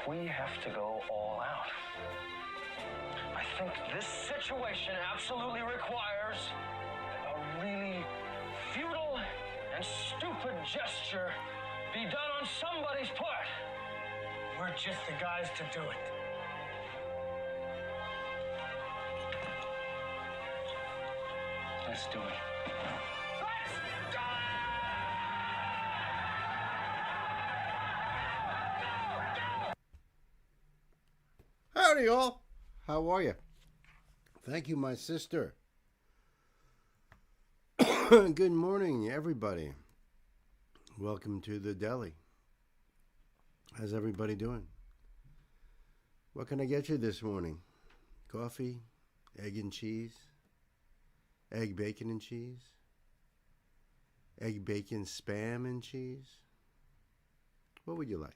we have to go all out. I think this situation absolutely requires a really futile and stupid gesture be done on somebody's part. We're just the guys to do it. Let's do it. Howdy, all. How are you? Thank you, my sister. Good morning, everybody. Welcome to the deli. How's everybody doing? What can I get you this morning? Coffee, egg and cheese, egg, bacon, and cheese, egg, bacon, spam, and cheese. What would you like?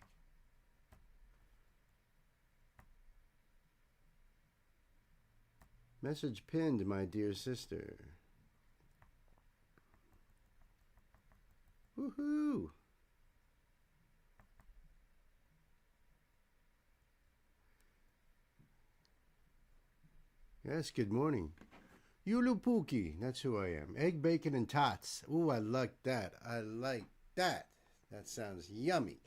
Message pinned, my dear sister. Woohoo! Yes, good morning. Yulupuki, that's who I am. Egg, bacon, and tots. Ooh, I like that. I like that. That sounds yummy.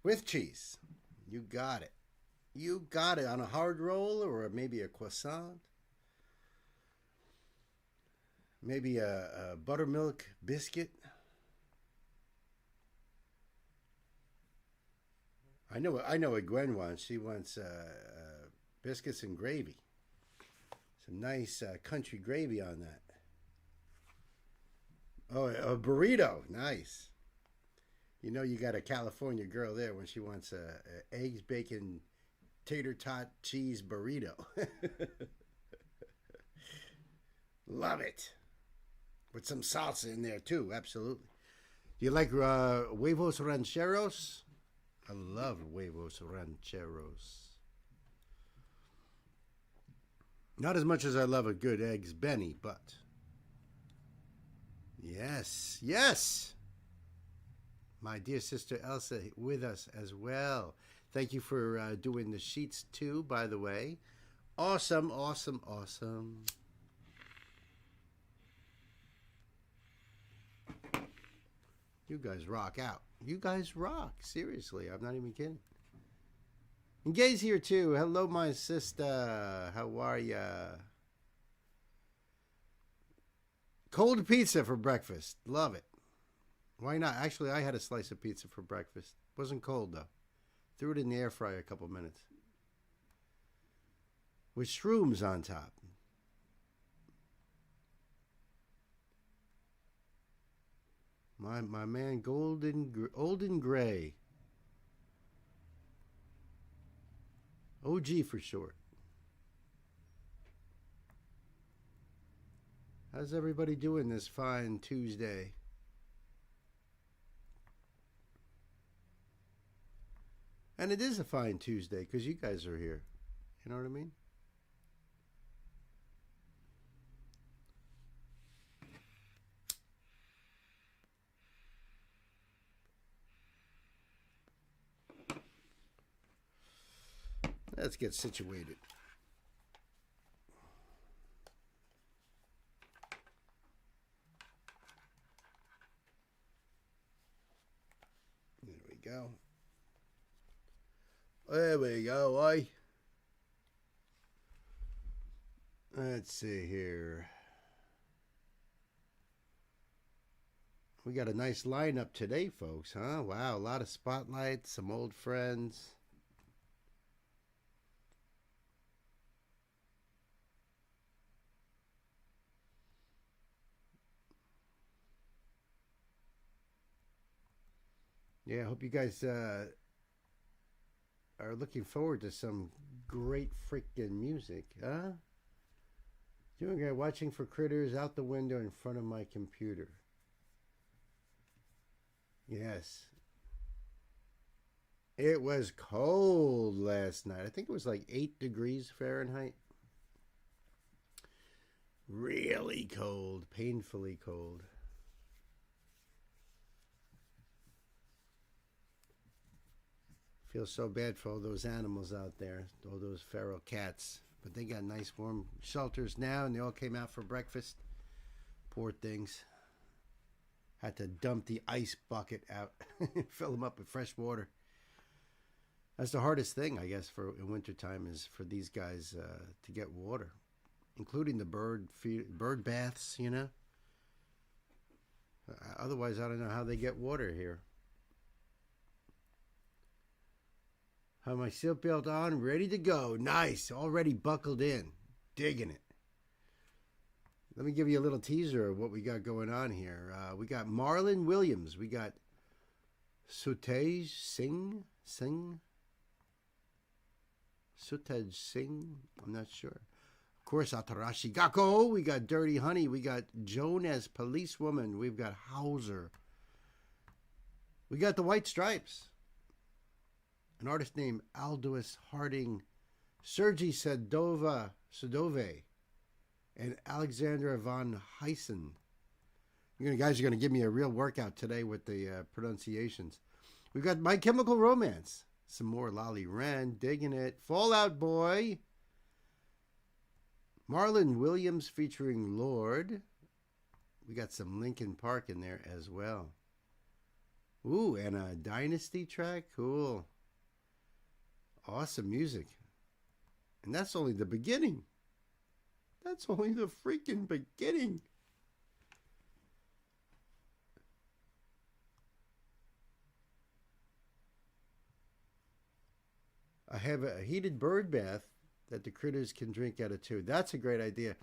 With cheese. You got it. You got it on a hard roll or maybe a croissant. Maybe a buttermilk biscuit. I know what Gwen wants. She wants biscuits and gravy. Some nice country gravy on that. Oh, a burrito. Nice. You know you got a California girl there when she wants eggs, bacon, tater tot cheese burrito. Love it. With some salsa in there too, absolutely. Do you like huevos rancheros? I love huevos rancheros. Not as much as I love a good eggs Benny, but yes, yes. My dear sister Elsa with us as well. Thank you for doing the sheets too, by the way. Awesome, awesome, awesome. You guys rock out. You guys rock. Seriously, I'm not even kidding. And Gay's here too. Hello, my sister. How are ya? Cold pizza for breakfast. Love it. Why not? Actually, I had a slice of pizza for breakfast. Wasn't cold though. Threw it in the air fryer a couple minutes. With shrooms on top. My man, Olden Gray. OG for short. How's everybody doing this fine Tuesday? And it is a fine Tuesday because you guys are here. You know what I mean? Let's get situated. There we go. There we go, oi. Let's see here. We got a nice lineup today, folks, huh? Wow, a lot of spotlights, some old friends. Yeah, I hope you guys are looking forward to some great freaking music, huh? Doing great. Watching for critters out the window in front of my computer. Yes. It was cold last night. I think it was like 8 degrees Fahrenheit. Really cold. Painfully cold. Feel so bad for all those animals out there, all those feral cats. But they got nice warm shelters now, and they all came out for breakfast. Poor things. Had to dump the ice bucket out, fill them up with fresh water. That's the hardest thing, I guess, for in wintertime is for these guys to get water, including the bird baths, you know. Otherwise, I don't know how they get water here. Have my seatbelt on, ready to go. Nice, already buckled in. Digging it. Let me give you a little teaser of what we got going on here. We got Marlon Williams. We got Sutej Singh. Sutej Singh. I'm not sure. Of course, Atarashi Gakko. We got Dirty Honey. We got Joan as Policewoman. We've got Hauser. We got the White Stripes. An artist named Aldous Harding, Sergei Sadove, and Alexandra von Huysen. You guys are going to give me a real workout today with the pronunciations. We've got My Chemical Romance. Some more Lolly Ren, digging it. Fall Out Boy. Marlon Williams featuring Lord. We got some Linkin Park in there as well. Ooh, and a Dynasty track. Cool. Awesome music. And that's only the beginning. That's only the freaking beginning. I have a heated bird bath that the critters can drink out of too. That's a great idea.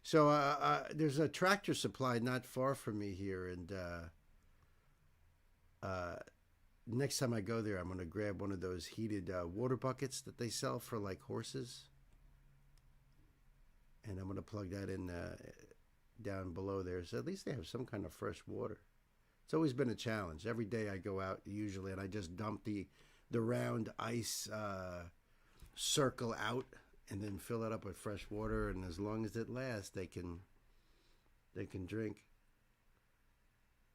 So there's a Tractor Supply not far from me here, and next time I go there, I'm going to grab one of those heated water buckets that they sell for like horses. And I'm going to plug that in down below there. So at least they have some kind of fresh water. It's always been a challenge. Every day I go out usually and I just dump the round ice circle out and then fill it up with fresh water. And as long as it lasts, they can drink.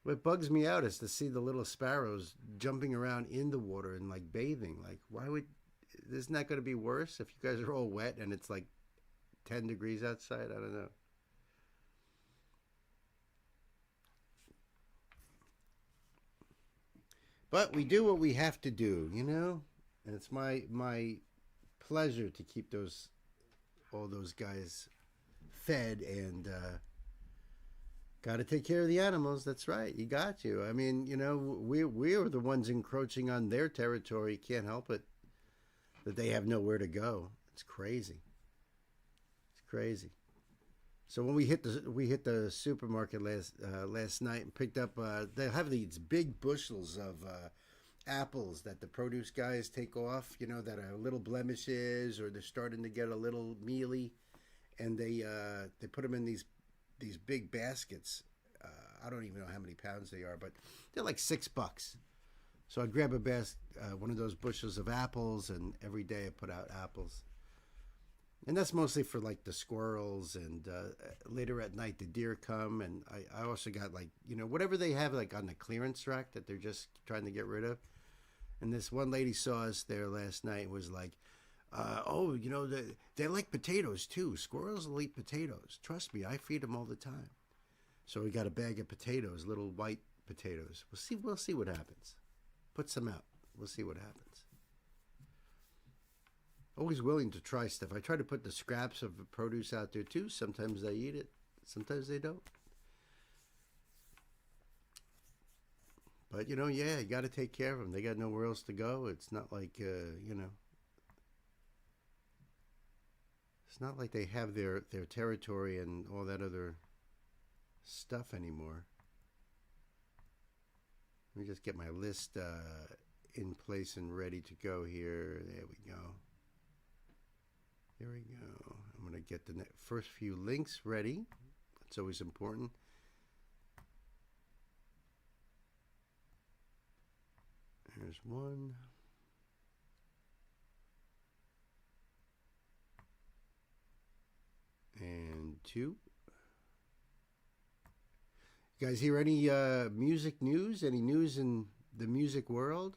What bugs me out is to see the little sparrows jumping around in the water and like bathing. Like, isn't that going to be worse if you guys are all wet and it's like 10 degrees outside? I don't know. But we do what we have to do, you know? And it's my pleasure to keep all those guys fed and got to take care of the animals. That's right. You got to. I mean, you know, we are the ones encroaching on their territory. Can't help it that they have nowhere to go. It's crazy. It's crazy. So when we hit the supermarket last night and picked up, they have these big bushels of apples that the produce guys take off, you know, that are little blemishes or they're starting to get a little mealy, and they put them in these big baskets. I don't even know how many pounds they are, but they're like $6. So I grab one of those bushels of apples, and every day I put out apples. And that's mostly for like the squirrels, and later at night the deer come, and I also got like, you know, whatever they have like on the clearance rack that they're just trying to get rid of. And this one lady saw us there last night and was like, oh, you know, they like potatoes too. Squirrels will eat potatoes. Trust me, I feed them all the time. So we got a bag of potatoes, little white potatoes. We'll see what happens. Put some out. We'll see what happens. Always willing to try stuff. I try to put the scraps of the produce out there too. Sometimes they eat it. Sometimes they don't. But, you know, yeah, you got to take care of them. They got nowhere else to go. It's not like, you know, it's not like they have their territory and all that other stuff anymore. Let me just get my list in place and ready to go here. There we go. There we go. I'm going to get the first few links ready. That's always important. There's one. And two. You guys hear any music news? Any news in the music world?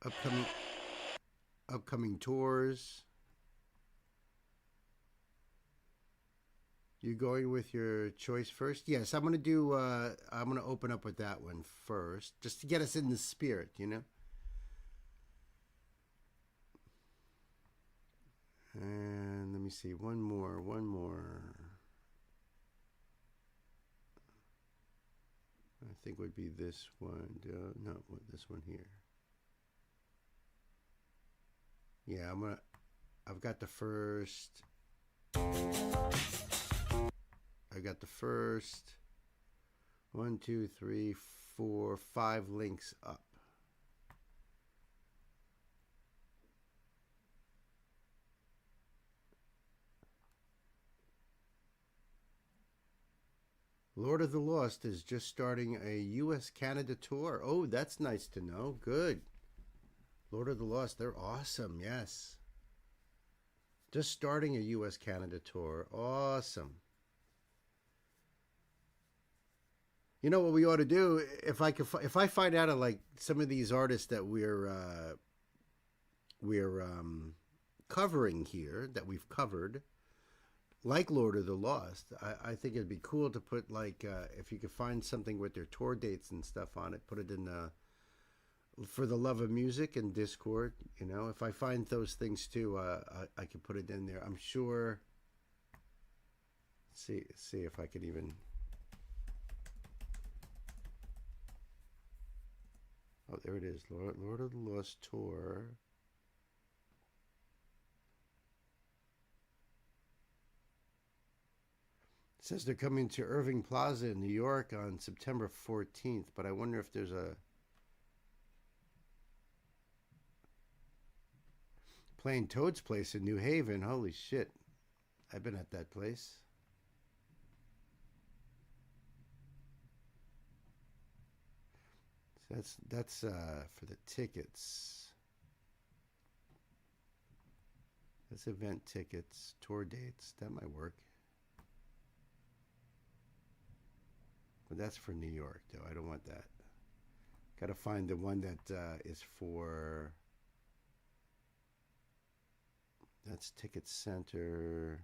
upcoming tours. You going with your choice first? Yes, I'm gonna do. I'm gonna open up with that one first, just to get us in the spirit, you know. And let me see, one more. I think would be this one. No, this one here. Yeah, I've got the first. I got the first 1, 2, 3, 4, 5 links up. Lord of the Lost is just starting a U.S. Canada tour. Oh, that's nice to know. Good. Lord of the Lost, they're awesome. Yes. Just starting a U.S. Canada tour. Awesome. You know what we ought to do? If I find out of like some of these artists that we're covering here, that we've covered, like Lord of the Lost, I think it'd be cool to put like if you could find something with their tour dates and stuff on it, put it in For the Love of Music and Discord. You know, if I find those things too, I could put it in there. I'm sure. See if I could even. Oh, there it is. Lord of the Lost tour. It says they're coming to Irving Plaza in New York on September 14th, but I wonder if there's a playing Toad's Place in New Haven. Holy shit. I've been at that place. That's for the tickets. That's event tickets, tour dates. That might work. But that's for New York, though. I don't want that. Got to find the one that is for. That's Ticket Center.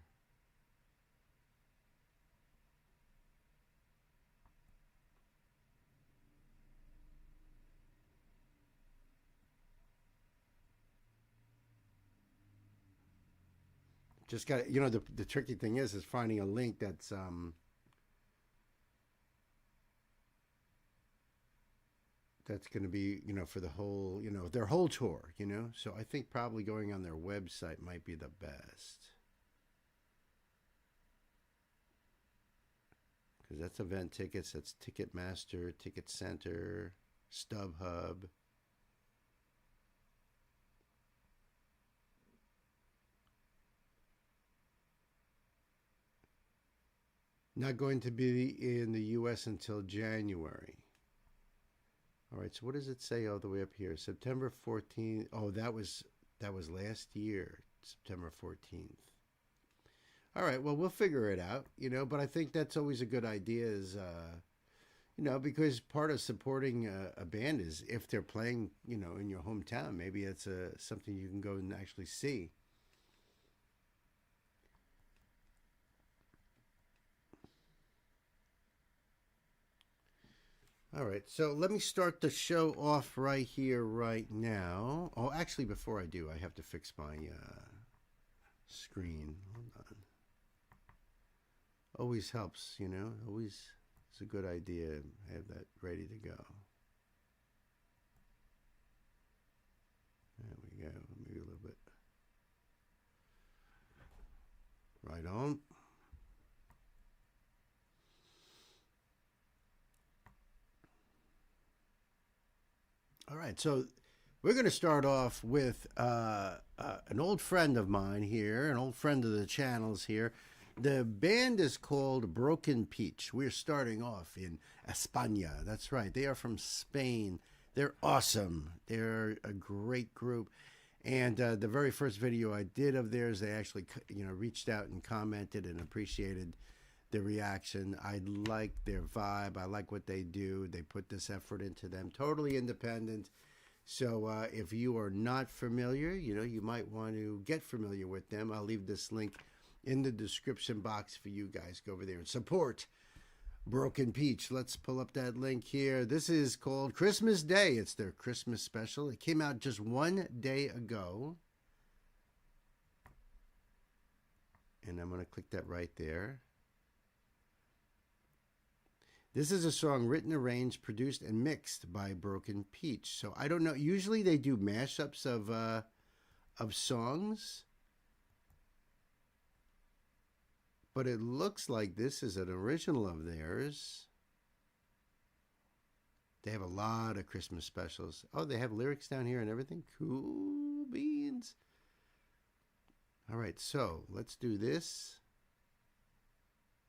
Just got, you know, the tricky thing is finding a link that's going to be, you know, for the whole, you know, their whole tour, you know. So I think probably going on their website might be the best, because that's event tickets. That's Ticketmaster, Ticket Center, StubHub. Not going to be in the U.S. until January. All right, so what does it say all the way up here? September 14th. Oh, that was last year, September 14th. All right, well, we'll figure it out, you know, but I think that's always a good idea is, you know, because part of supporting a band is if they're playing, you know, in your hometown, maybe it's something you can go and actually see. All right, so let me start the show off right here, right now. Oh, actually, before I do, I have to fix my screen. Hold on. Always helps, you know. Always, it's a good idea to have that ready to go. There we go. Maybe a little bit. Right on. All right, so we're going to start off with an old friend of mine here, an old friend of the channels here. The band is called Broken Peach. We're starting off in España. That's right. They are from Spain. They're awesome. They're a great group. And the very first video I did of theirs, they actually, you know, reached out and commented and appreciated the reaction. I like their vibe. I like what they do. They put this effort into them. Totally independent. So if you are not familiar, you might want to get familiar with them. I'll leave this link in the description box for you guys. Go over there and support Broken Peach. Let's pull up that link here. This is called Christmas Day. It's their Christmas special. It came out just one day ago. And I'm going to click that right there. This is a song written, arranged, produced, and mixed by Broken Peach. So I don't know. Usually they do mashups of songs. But it looks like this is an original of theirs. They have a lot of Christmas specials. Oh, they have lyrics down here and everything. Cool beans. All right, so let's do this.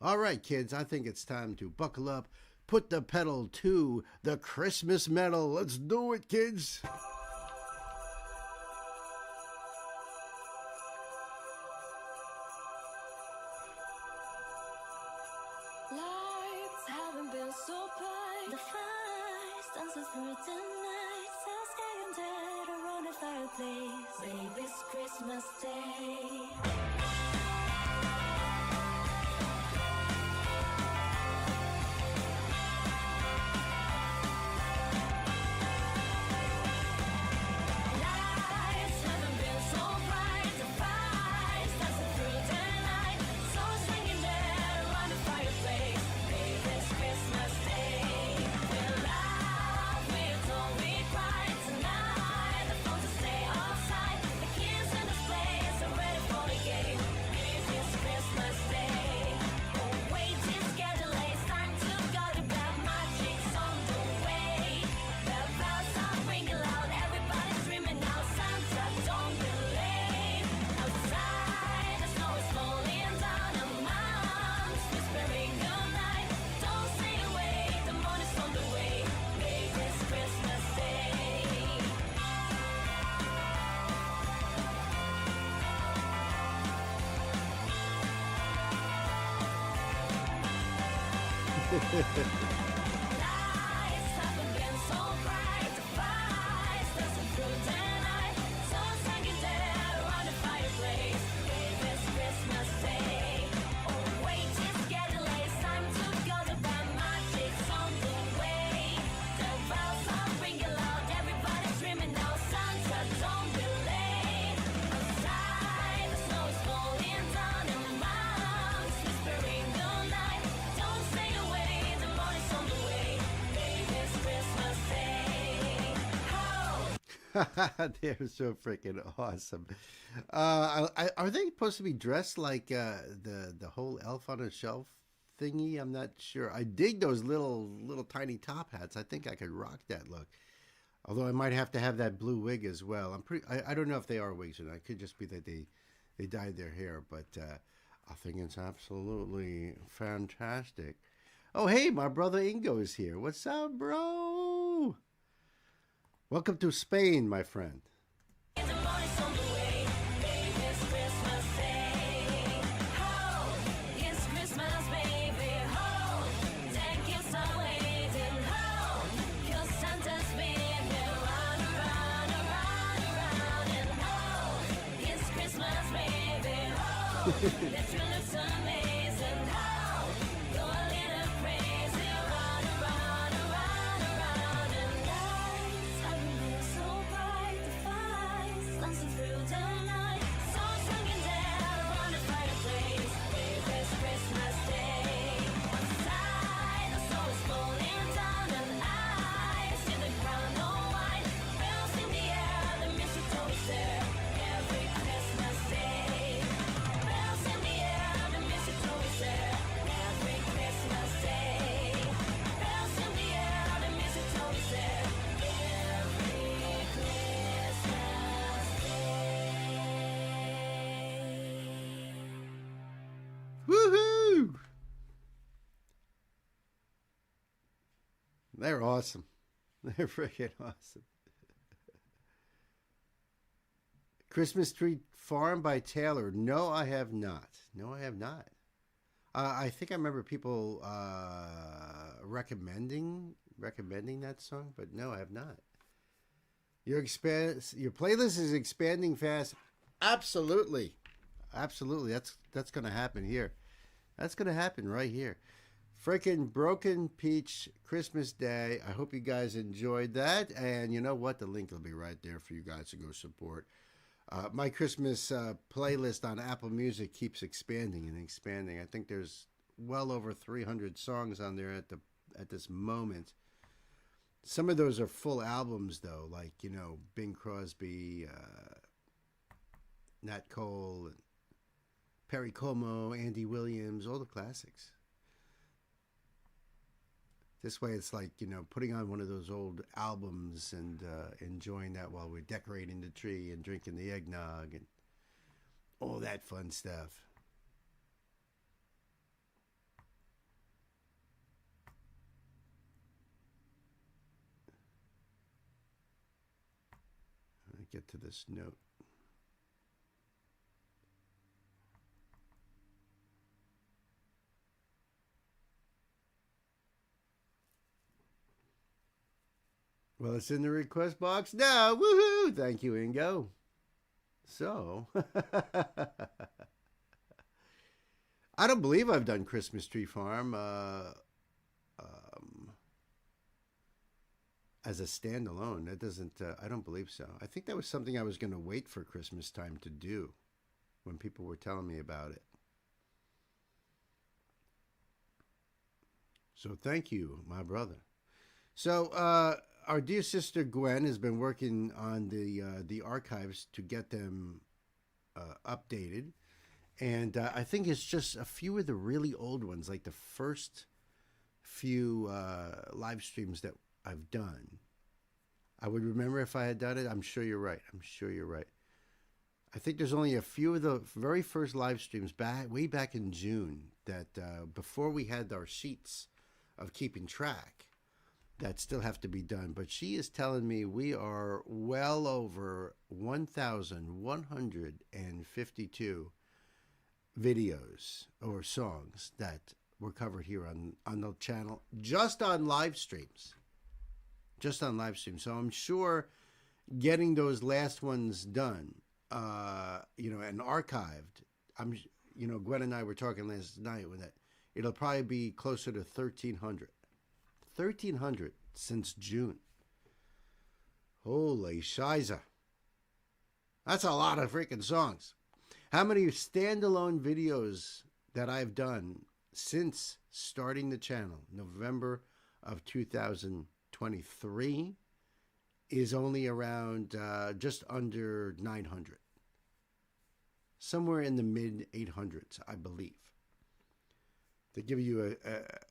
All right, kids, I think it's time to buckle up, put the pedal to the Christmas metal. Let's do it, kids. Lights haven't been so bright. The fires dancing through the night. Cells getting dead around the fireplace. Baby, it's Christmas Day. They're so freaking awesome. Are they supposed to be dressed like the whole Elf on a Shelf thingy? I'm not sure. I dig those little tiny top hats. I think I could rock that look. Although I might have to have that blue wig as well. I don't know if they are wigs or not. It could just be that they dyed their hair, but I think it's absolutely fantastic. Oh, hey, my brother Ingo is here. What's up, bro? Welcome to Spain, my friend. Woohoo! They're awesome. They're freaking awesome. Christmas Tree Farm by Taylor. No, I have not. No, I have not. I think I remember people recommending that song, but no, I have not. Your playlist is expanding fast. Absolutely. Absolutely. That's going to happen here. That's going to happen right here. Freaking Broken Peach Christmas Day. I hope you guys enjoyed that. And you know what? The link will be right there for you guys to go support. My Christmas playlist on Apple Music keeps expanding and expanding. I think there's well over 300 songs on there at this moment. Some of those are full albums, though, like, you know, Bing Crosby, Nat Cole, and Perry Como, Andy Williams, all the classics. This way it's like, you know, putting on one of those old albums and enjoying that while we're decorating the tree and drinking the eggnog and all that fun stuff. Let me get to this note. Well, it's in the request box now. Woohoo! Thank you, Ingo. So, I don't believe I've done Christmas Tree Farm as a standalone. That doesn't, I don't believe so. I think that was something I was going to wait for Christmas time to do when people were telling me about it. So thank you, my brother. So, our dear sister Gwen has been working on the archives to get them updated, and I think it's just a few of the really old ones, like the first few live streams that I've done. I would remember if I had done it. I'm sure you're right. I think there's only a few of the very first live streams way back in June that before we had our sheets of keeping track, that still have to be done. But she is telling me we are well over 1,152 videos or songs that were covered here on the channel, just on live streams. So I'm sure getting those last ones done, and archived, Gwen and I were talking last night with that, it'll probably be closer to 1,300. 1,300 since June. Holy shiza. That's a lot of freaking songs. How many standalone videos that I've done since starting the channel, November of 2023, is only around just under 900. Somewhere in the mid 800s, I believe. To give you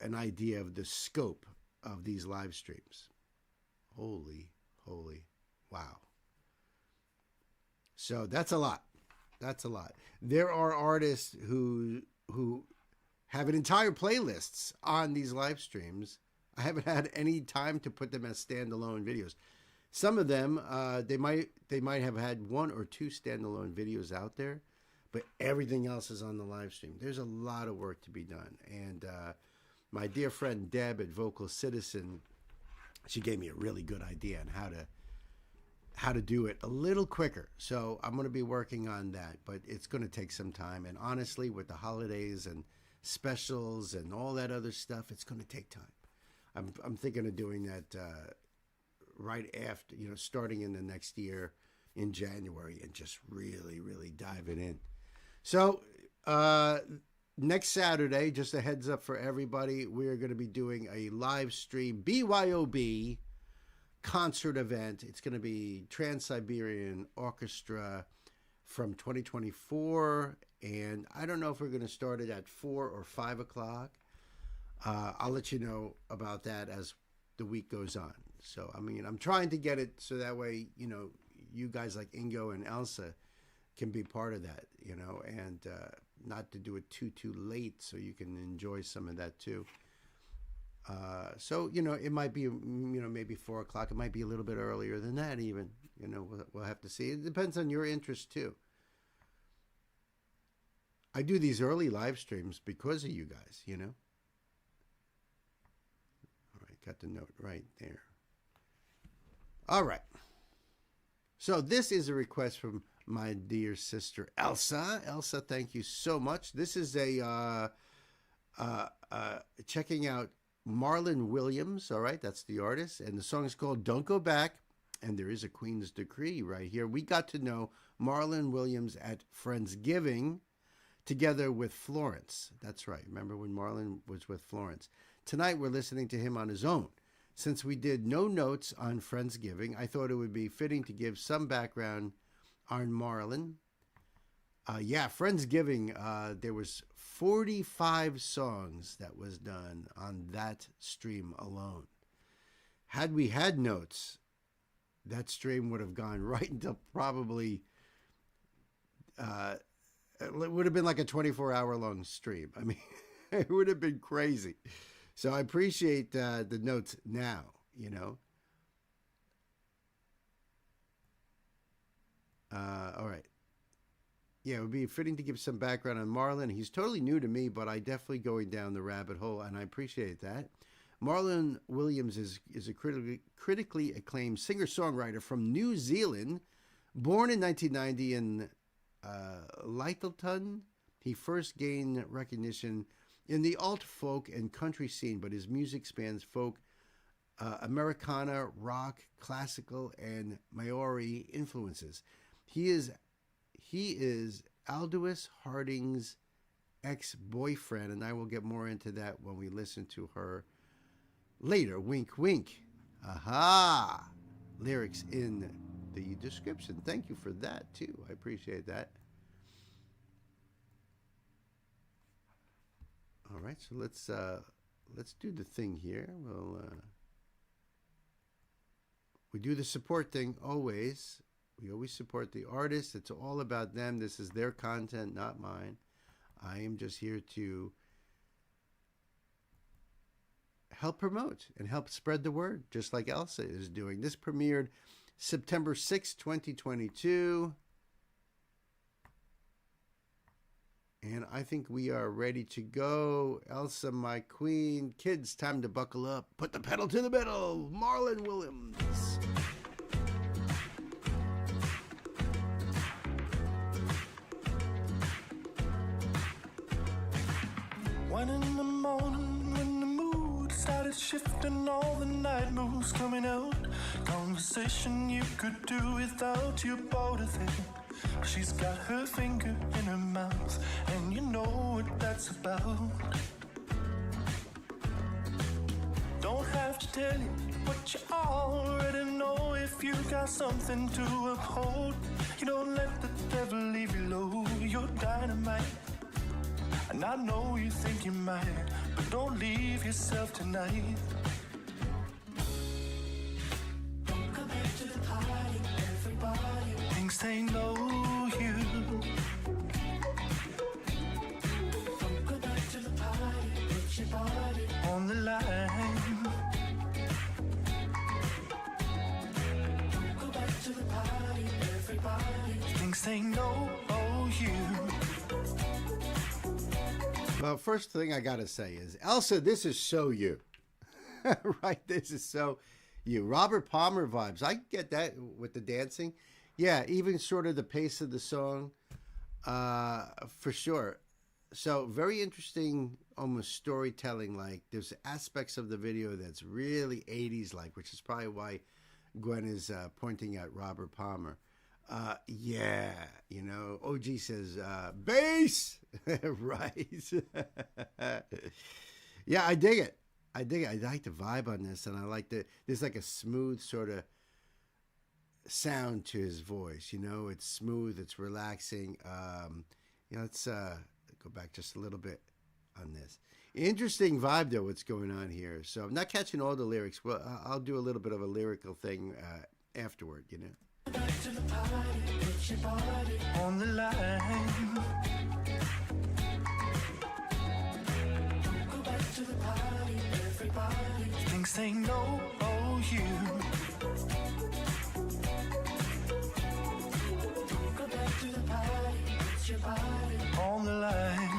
an idea of the scope of these live streams. Holy, wow. So that's a lot. There are artists who have an entire playlists on these live streams. I haven't had any time to put them as standalone videos. Some of them, they might have had one or two standalone videos out there, but everything else is on the live stream. There's a lot of work to be done. And my dear friend Deb at Vocal Citizen, she gave me a really good idea on how to do it a little quicker. So I'm going to be working on that, but it's going to take some time. And honestly, with the holidays and specials and all that other stuff, it's going to take time. I'm thinking of doing that right after, starting in the next year in January, and just really, really diving in. So, next Saturday, just a heads up for everybody, we're going to be doing a live stream BYOB concert event. It's going to be Trans-Siberian Orchestra from 2024, and I don't know if we're going to start it at 4 or 5 o'clock. I'll let you know about that as the week goes on. So, I'm trying to get it so that way, you guys like Ingo and Elsa can be part of that, and not to do it too late so you can enjoy some of that too. So, it might be, maybe 4 o'clock. It might be a little bit earlier than that even. We'll have to see. It depends on your interest too. I do these early live streams because of you guys, All right, got the note right there. All right. So this is a request from my dear sister Elsa. Elsa, thank you so much. This is a checking out Marlon Williams. All right, that's the artist, and the song is called "Don't Go Back." And there is a Queen's Decree right here. We got to know Marlon Williams at Friendsgiving together with Florence. That's right. Remember when Marlon was with Florence? Tonight we're listening to him on his own. Since we did no notes on Friendsgiving, I thought it would be fitting to give some background on Marlon. Friendsgiving, there was 45 songs that was done on that stream alone. Had we had notes, that stream would have gone right until probably, it would have been like a 24-hour long stream. I mean, it would have been crazy. So I appreciate the notes now, you know. All right. Yeah, it would be fitting to give some background on Marlon. He's totally new to me, but I definitely going down the rabbit hole, and I appreciate that. Marlon Williams is a critically acclaimed singer-songwriter from New Zealand, born in 1990 in Lyttelton. He first gained recognition in the alt folk and country scene, but his music spans folk, Americana, rock, classical, and Maori influences. He is Aldous Harding's ex-boyfriend, and I will get more into that when we listen to her later. Wink, wink. Aha! Lyrics in the description. Thank you for that, too. I appreciate that. All right, so let's do the thing here. We do the support thing always. We always support the artists. It's all about them. This is their content, not mine. I am just here to help promote and help spread the word, just like Elsa is doing. This premiered September 6, 2022. And I think we are ready to go. Elsa, my queen. Kids, time to buckle up. Put the pedal to the metal. Marlon Williams. One in the morning when the mood started shifting, all the night moves coming out. Conversation you could do without your border thing. She's got her finger in her mouth, and you know what that's about. Don't have to tell you what you already know. If you got something to uphold, you don't let the devil leave you low. You're dynamite, and I know you think you might, but don't leave yourself tonight. Don't come back to the party, everybody thinks they know you. Don't go back to the party, put your body on the line. Don't go back to the party, everybody thinks they know you. Well, first thing I got to say is, Elsa, this is so you. Right? This is so you. Robert Palmer vibes. I get that with the dancing. Yeah, even sort of the pace of the song, for sure. So very interesting, almost storytelling. Like there's aspects of the video that's really 80s like, which is probably why Gwen is pointing at Robert Palmer. Yeah, you know, OG says, bass, right? Yeah, I dig it. I like the vibe on this, and I like there's like a smooth sort of sound to his voice, you know, it's smooth, it's relaxing. You know, let's go back just a little bit on this. Interesting vibe though, what's going on here. So I'm not catching all the lyrics. Well, I'll do a little bit of a lyrical thing afterward, you know. Back to the party, put your body on the line. Go back to the party, everybody thinks they know you. Go back to the party, put your body on the line.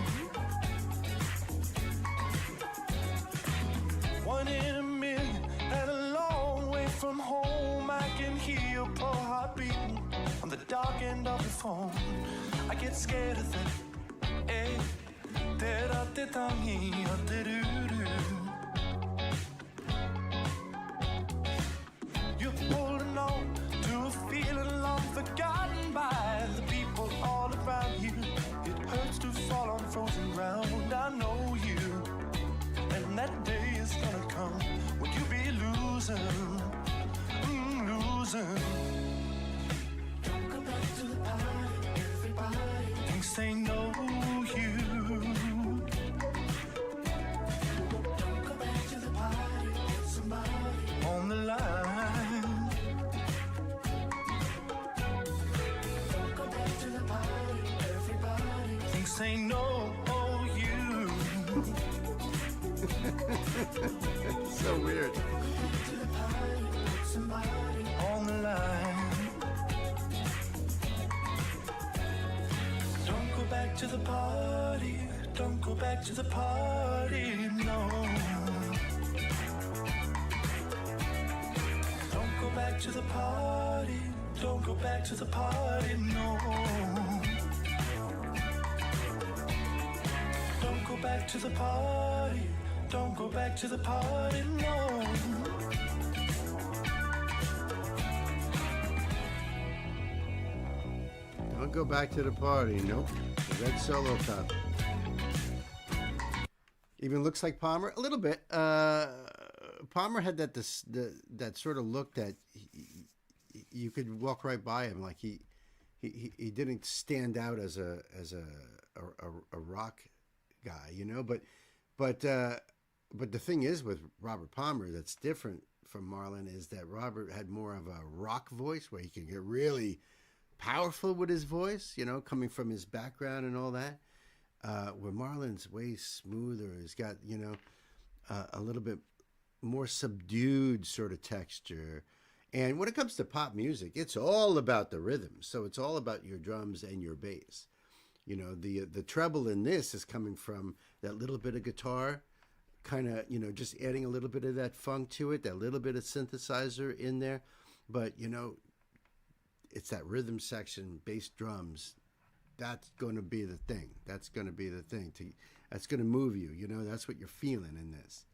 One in a million and a long way from home. I can hear your poor heart beating phone. I get scared of that. Hey, you're holding on to a feeling long forgotten by the people all around you. It hurts to fall on frozen ground. I know you, and that day is gonna come when you be losing, losing. Don't go back to the party, everybody thinks they know you. Don't go back to the party, get somebody on the line. Don't go back to the party, everybody thinks they know you. So weird. On the line. Don't go back to the party. Don't go back to the party, no. Don't go back to the party. Don't go back to the party, no. Don't go back to the party. Don't go back to the party, no. Don't go back to the party. Nope. Red Solo Cup. Even looks like Palmer a little bit. Palmer had that sort of look that you could walk right by him, like he didn't stand out as a rock guy, you know. But the thing is with Robert Palmer that's different from Marlon is that Robert had more of a rock voice where he could get really powerful with his voice, you know, coming from his background and all that. Where Marlon's way smoother. He's got, you know, a little bit more subdued sort of texture. And when it comes to pop music, it's all about the rhythm. So it's all about your drums and your bass. You know, the treble in this is coming from that little bit of guitar, kind of, you know, just adding a little bit of that funk to it, that little bit of synthesizer in there. But, you know, it's that rhythm section, bass drums. That's going to be the thing. That's going to be the thing. That's going to move you. You know, that's what you're feeling in this.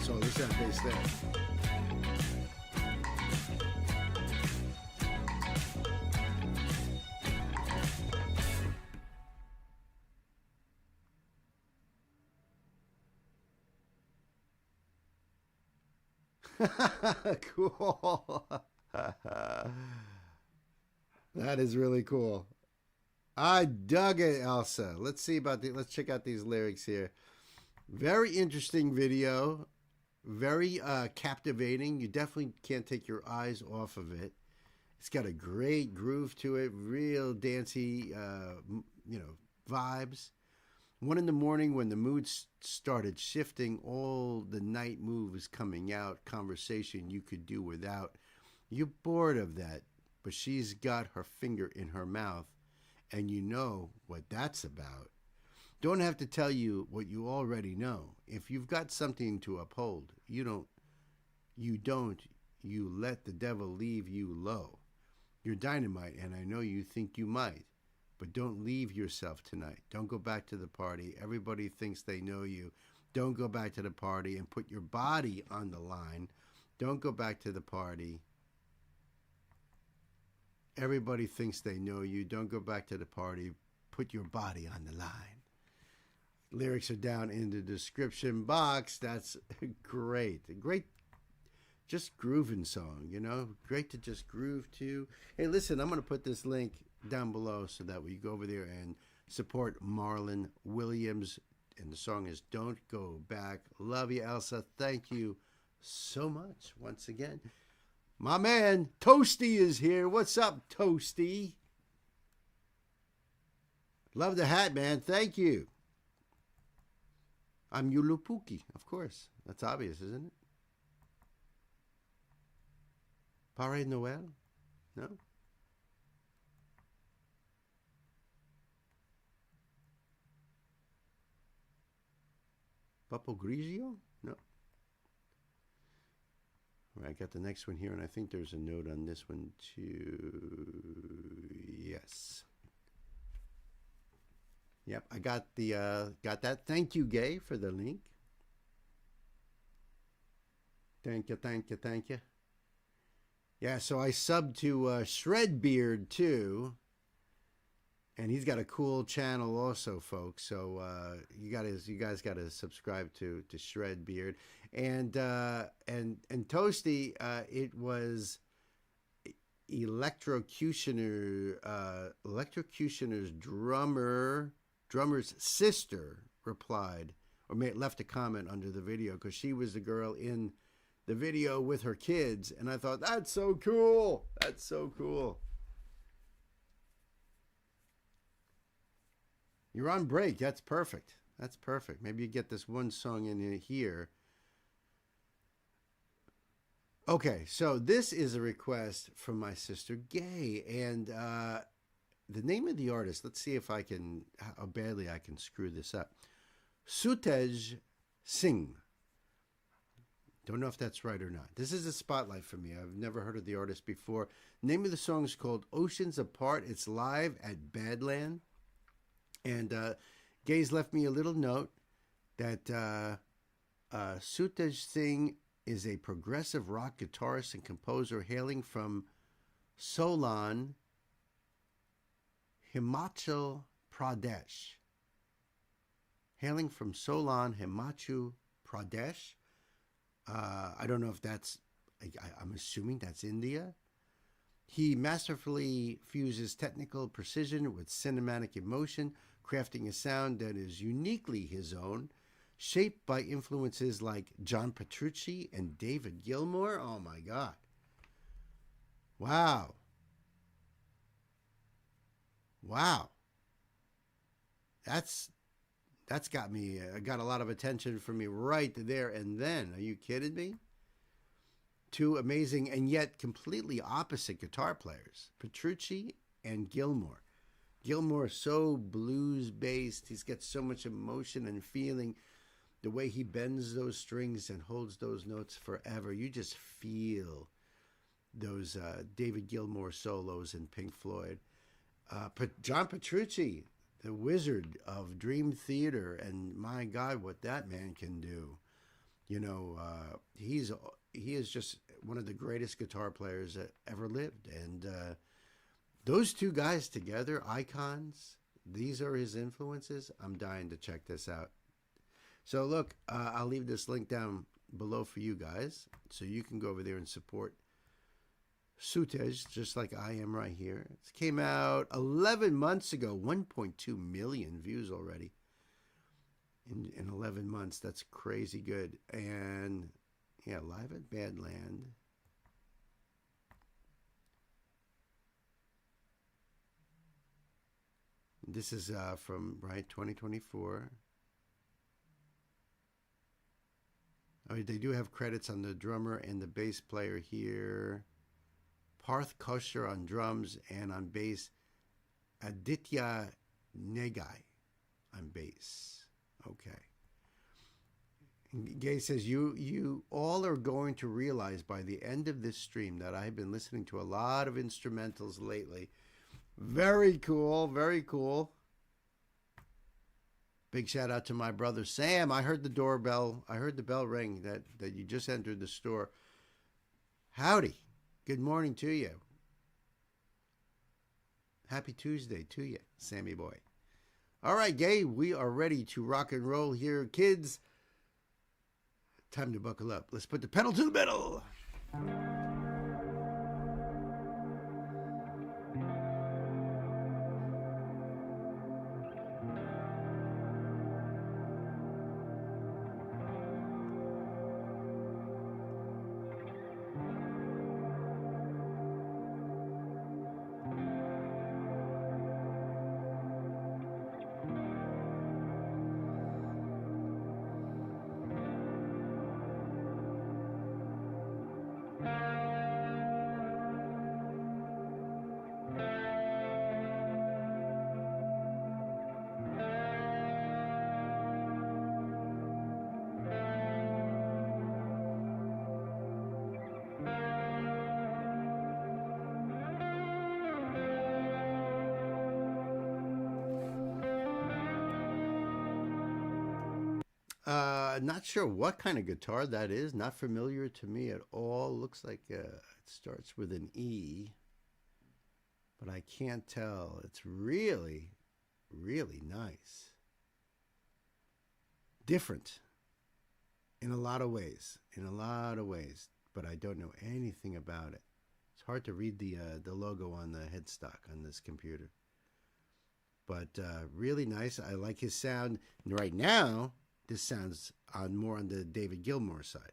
So listen to that bass there. Cool. That is really cool. I dug it, Elsa. Let's check out these lyrics here. Very interesting video. Very captivating. You definitely can't take your eyes off of it. It's got a great groove to it. Real dancey, you know, vibes. 1 a.m. when the mood started shifting, all the night moves coming out, conversation you could do without. You're bored of that, but she's got her finger in her mouth, and you know what that's about. Don't have to tell you what you already know. If you've got something to uphold, you let the devil leave you low. You're dynamite, and I know you think you might. But don't leave yourself tonight. Don't go back to the party. Everybody thinks they know you. Don't go back to the party and put your body on the line. Don't go back to the party. Everybody thinks they know you. Don't go back to the party. Put your body on the line. Lyrics are down in the description box. That's great. A great, just grooving song, you know? Great to just groove to. Hey, listen, I'm going to put this link down below so that we go over there and support Marlon Williams. And the song is Don't Go Back. Love you, Elsa. Thank you so much once again. My man, Toasty, is here. What's up, Toasty? Love the hat, man. Thank you. I'm Yulupuki, of course. That's obvious, isn't it? Pare Noel? No? Papo Grigio? No. All right, I got the next one here, and I think there's a note on this one too. Yes. Yep, I got that. Thank you, Gay, for the link. Thank you. Yeah, so I subbed to Shredbeard too, and he's got a cool channel also, folks. So you guys got to subscribe to Shredbeard, and Toasty. It was Electrocutioner's drummer's sister replied or left a comment under the video because she was the girl in the video with her kids, and I thought, that's so cool. That's so cool. You're on break. That's perfect. That's perfect. Maybe you get this one song in here. Okay, so this is a request from my sister Gay, and the name of the artist, let's see if I can, how badly I can screw this up. Sutej Singh. Don't know if that's right or not. This is a spotlight for me. I've never heard of the artist before. The name of the song is called Oceans Apart. It's live at Badland. And Gay's left me a little note that Sutej Singh is a progressive rock guitarist and composer hailing from Solan, Himachal Pradesh. Hailing from Solan, Himachal Pradesh. I don't know if that's, I'm assuming that's India. He masterfully fuses technical precision with cinematic emotion, crafting a sound that is uniquely his own, shaped by influences like John Petrucci and David Gilmour. Oh my God. Wow. Wow. That's got me, got a lot of attention from me right there and then. Are you kidding me? Two amazing and yet completely opposite guitar players, Petrucci and Gilmour. Gilmour is so blues-based. He's got so much emotion and feeling. The way he bends those strings and holds those notes forever. You just feel those David Gilmour solos in Pink Floyd. John Petrucci, the wizard of Dream Theater, and my God, what that man can do. You know, he is just one of the greatest guitar players that ever lived. And those two guys together, icons, these are his influences. I'm dying to check this out. So look, I'll leave this link down below for you guys, so you can go over there and support Sutej, just like I am right here. It came out 11 months ago, 1.2 million views already in 11 months. That's crazy good. And yeah, live at Badland. This is from, 2024. Oh, they do have credits on the drummer and the bass player here. Parth Kosher on drums, and on bass, Aditya Negai on bass. Okay. And Gay says, you all are going to realize by the end of this stream that I've been listening to a lot of instrumentals lately. Very cool, very cool. Big shout out to my brother Sam. I heard the doorbell. I heard the bell ring that you just entered the store. Howdy. Good morning to you. Happy Tuesday to you, Sammy boy. All right, Gay, we are ready to rock and roll here. Kids, time to buckle up. Let's put the pedal to the metal. Not sure what kind of guitar that is. Not familiar to me at all. Looks like it starts with an E, but I can't tell. It's really, really nice. Different in a lot of ways. But I don't know anything about it. It's hard to read the logo on the headstock on this computer. But really nice. I like his sound. And right now, this sounds more on the David Gilmour side.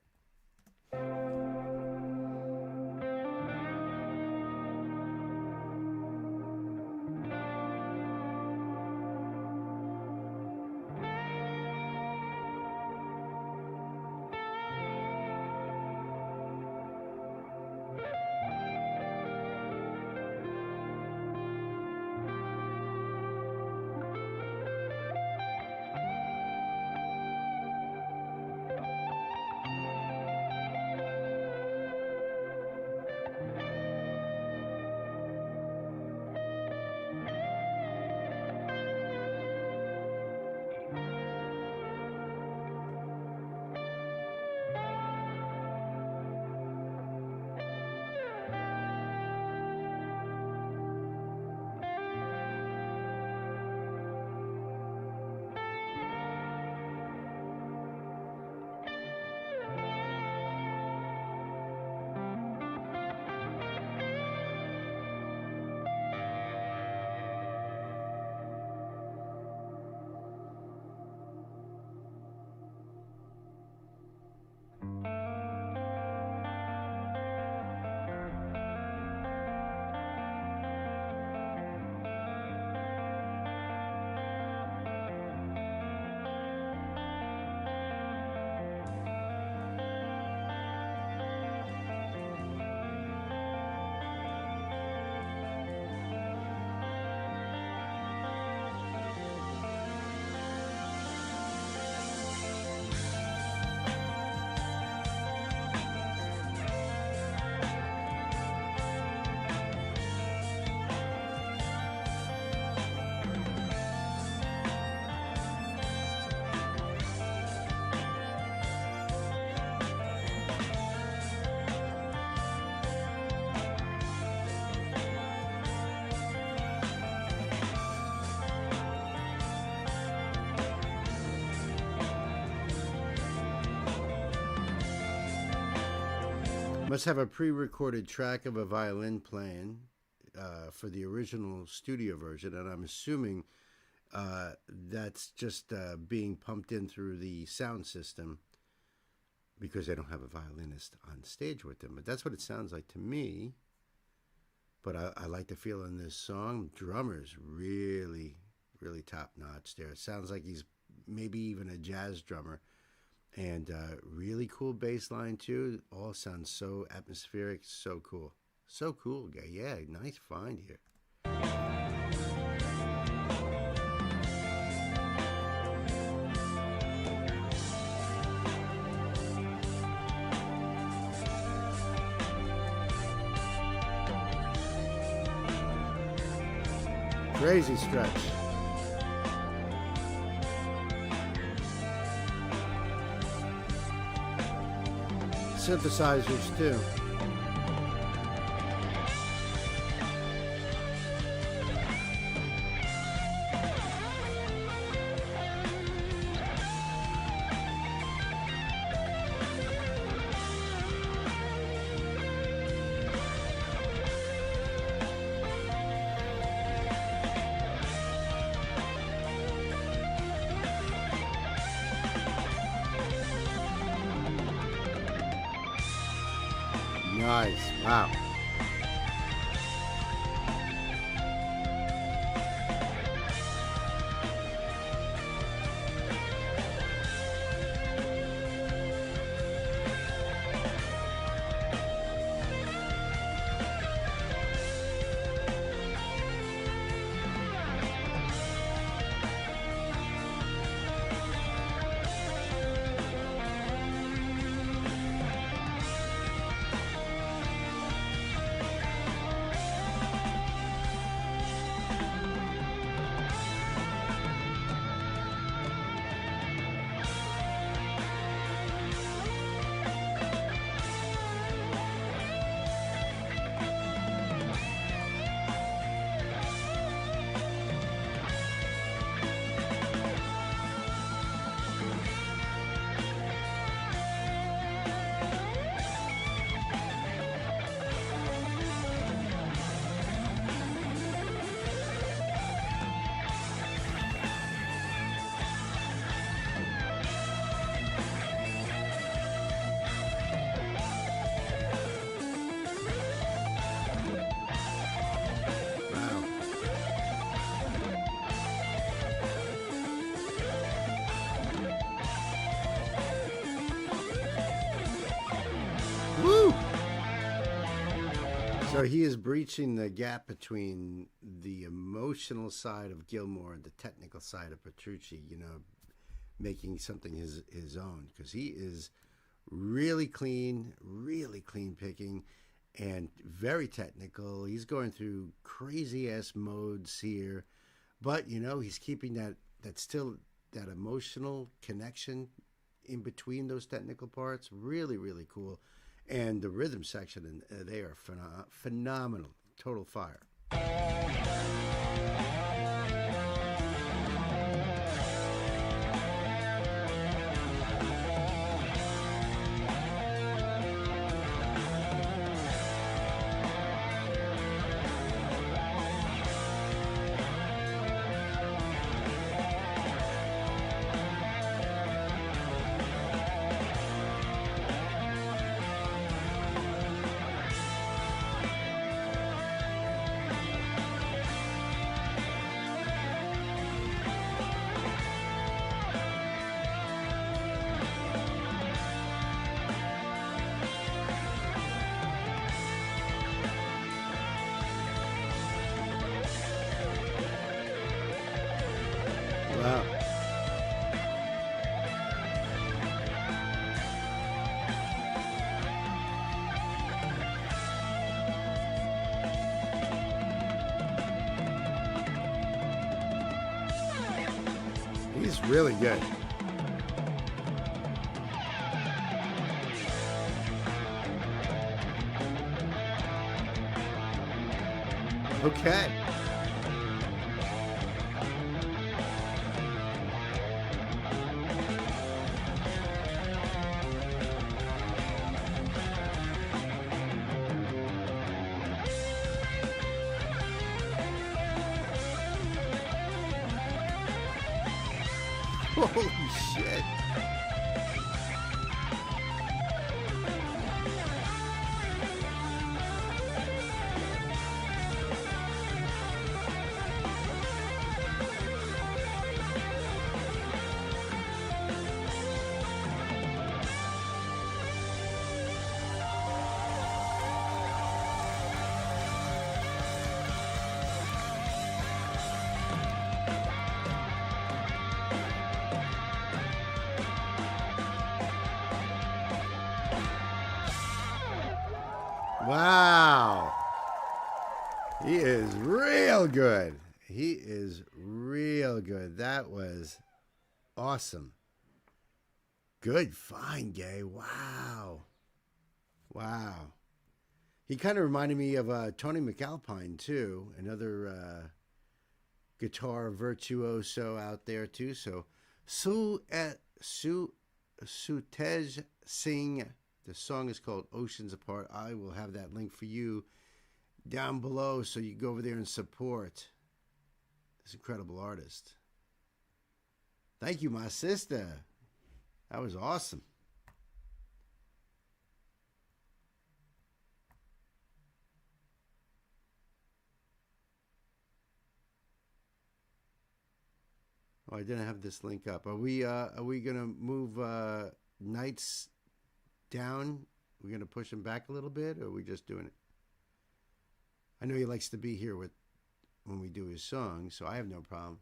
Must have a pre-recorded track of a violin playing for the original studio version, and I'm assuming that's just being pumped in through the sound system because they don't have a violinist on stage with them. But that's what it sounds like to me. But I like the feel in this song. Drummer's really, really top-notch there. It sounds like he's maybe even a jazz drummer. And really cool bass line, too. All sounds so atmospheric, so cool. So cool, guy. Yeah, nice find here. Crazy stretch. Synthesizers too. Nice. Wow. So he is breaching the gap between the emotional side of Gilmore and the technical side of Petrucci, you know, making something his own, because he is really clean picking and very technical. He's going through crazy ass modes here, but you know, he's keeping that still that emotional connection in between those technical parts. Really, really cool. And the rhythm section, they are phenomenal. Total fire. Wow. He's really good. Okay. Holy shit. Wow. He is real good. He is real good. That was awesome. Good find, Gay. Wow. Wow. He kind of reminded me of Tony McAlpine, too. Another guitar virtuoso out there, too. So, Sutej Singh. The song is called Oceans Apart. I will have that link for you down below so you can go over there and support this incredible artist. Thank you, my sister. That was awesome. Oh, I didn't have this link up. Are we gonna move Nights down? We're gonna push him back a little bit, or are we just doing it? I know he likes to be here when we do his song, so I have no problem.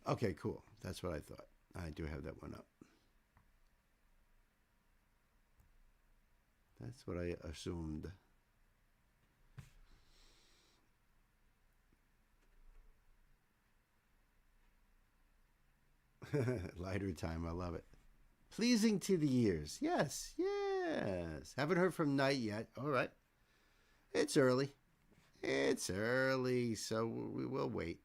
Okay, cool. That's what I thought. I do have that one up. That's what I assumed. Lighter time, I love it. Pleasing to the ears. Yes, yes. Haven't heard from Night yet. All right. It's early. It's early, so we will wait.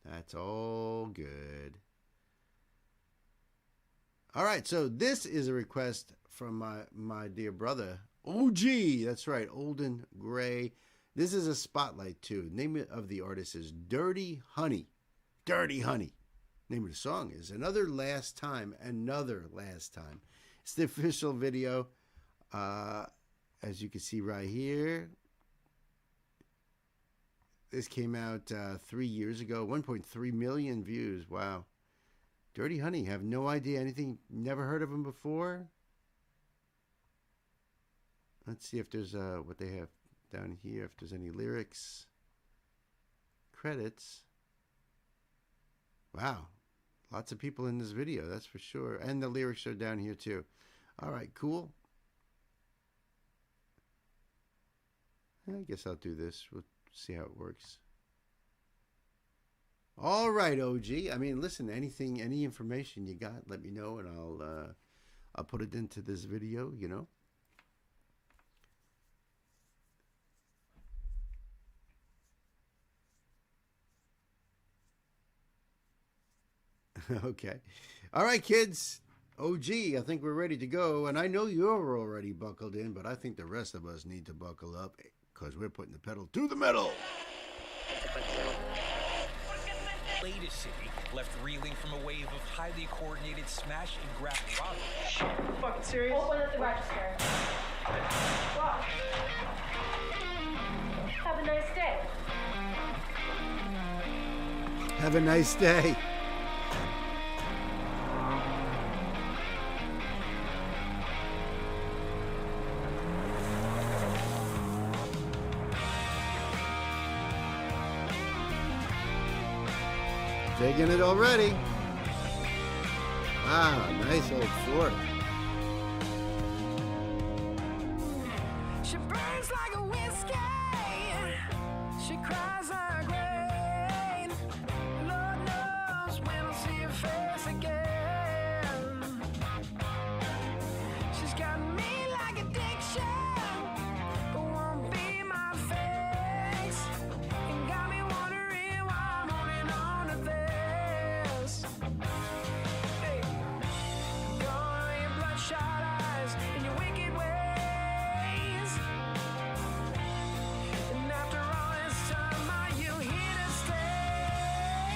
That's all good. All right, so this is a request from my dear brother, OG. That's right, Olden Gray. This is a spotlight, too. Name of the artist is Dirty Honey. Dirty Honey. Name of the song is Another Last Time. Another Last Time. It's the official video. As you can see right here. This came out 3 years ago. 1.3 million views. Wow. Dirty Honey. Have no idea anything. Never heard of him before. Let's see if there's what they have down here. If there's any lyrics, credits. Wow, lots of people in this video. That's for sure. And the lyrics are down here too. All right, cool. I guess I'll do this. We'll see how it works. All right, OG. I mean, listen, anything, any information you got, let me know, and I'll put it into this video, you know. Okay. All right, kids. OG, I think we're ready to go. And I know you're already buckled in, but I think the rest of us need to buckle up because we're putting the pedal to the metal. Latest city left reeling from a wave of highly coordinated smash and grab robbery. Fucking serious? Open at the register. Wow. Have a nice day. Have a nice day. Taking it already. Wow, nice old Ford. She burns like a whiskey. She cries like rain. Lord knows when I'll see her face again. She's got me like addiction, but won't be my face. And got me wondering why I'm holding on to this. Hey, gone are your bloodshot eyes and your wicked ways. And after all this time, are you here to stay?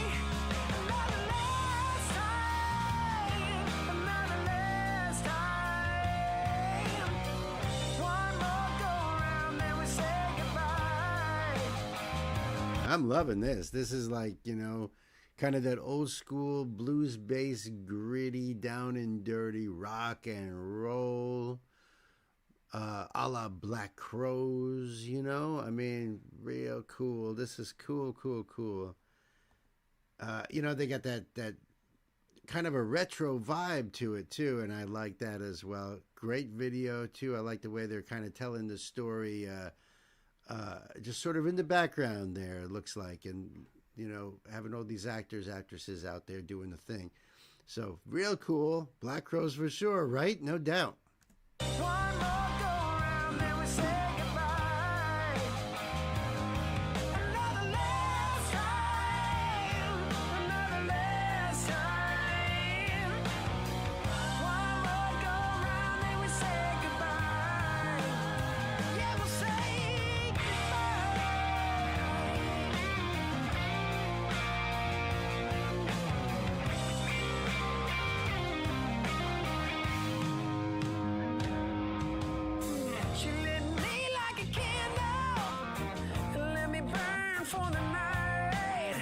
Another last time, another last time. One more go around, then we say goodbye. I'm loving this. This is like, you know, kind of that old school blues bass, gritty, down and dirty rock and roll, a la Black Crows, you know? I mean, real cool. This is cool, cool, cool. You know, they got that kind of a retro vibe to it too, and I like that as well. Great video too. I like the way they're kind of telling the story, just sort of in the background there, it looks like, and you know, having all these actors, actresses out there doing the thing. So real cool. Black Crows for sure, right? No doubt. One more go around, then we say goodbye. Another last time, another last time. One more go around, then we say goodbye. Yeah, we'll say goodbye. She lit me like a candle and let me burn for the night.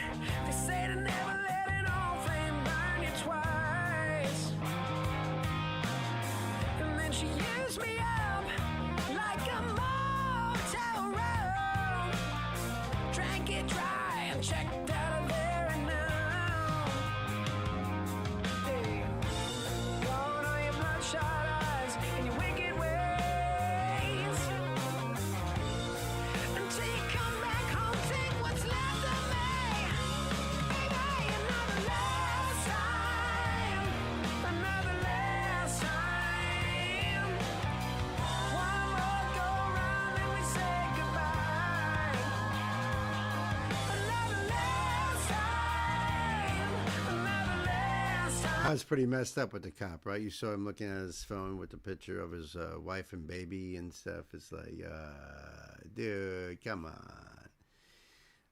They say to never let an old flame burn you twice. And then she used me up like a motel room. Drank it dry and checked out of there and now. Hey, gone are your bloodshot eyes and your wicked ways. Until you come back home, take what's left of me. Baby, another last time, another last time. One more go around and we say goodbye. Another last time, another last time. I was pretty messed up with the cop, right? You saw him looking at his phone with the picture of his wife and baby and stuff. It's like, dude, come on.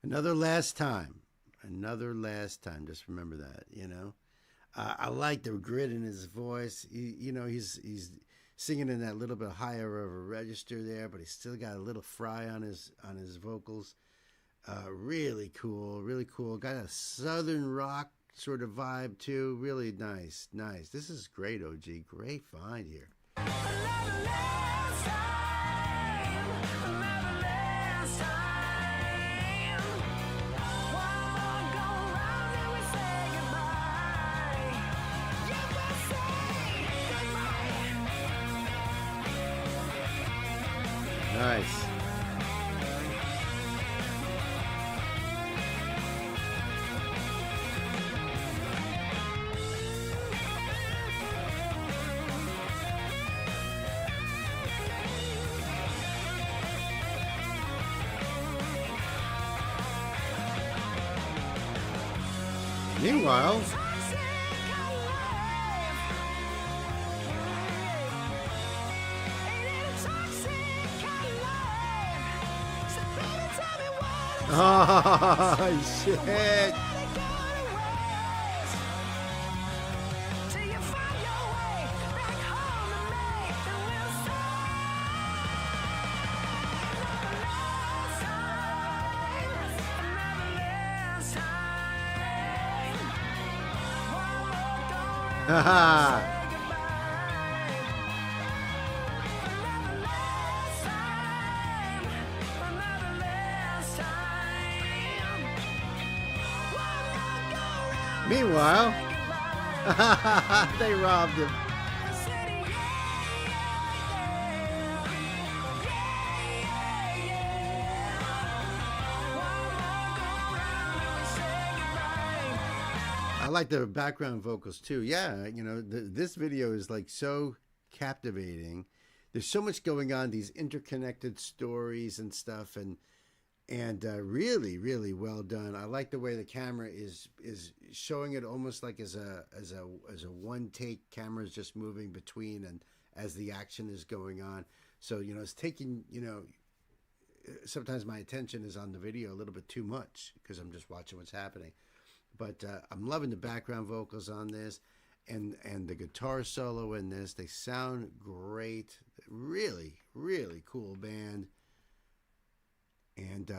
Another last time. Another last time. Just remember that, you know? I like the grit in his voice. You know, he's singing in that little bit higher of a register there, but he's still got a little fry on his vocals. Really cool, really cool. Got a southern rock sort of vibe too. Really nice, nice. This is great, OG. Great find here. Another last time. Meanwhile, oh shit. Haha. Meanwhile, they robbed him. I like the background vocals too. Yeah, you know, this video is like so captivating. There's so much going on, these interconnected stories and stuff, and really, really well done. I like the way the camera is showing it almost like as a one take. Camera is just moving between and as the action is going on. So you know, it's taking, you know, sometimes my attention is on the video a little bit too much because I'm just watching what's happening. But I'm loving the background vocals on this, and the guitar solo in this. They sound great. Really, really cool band. And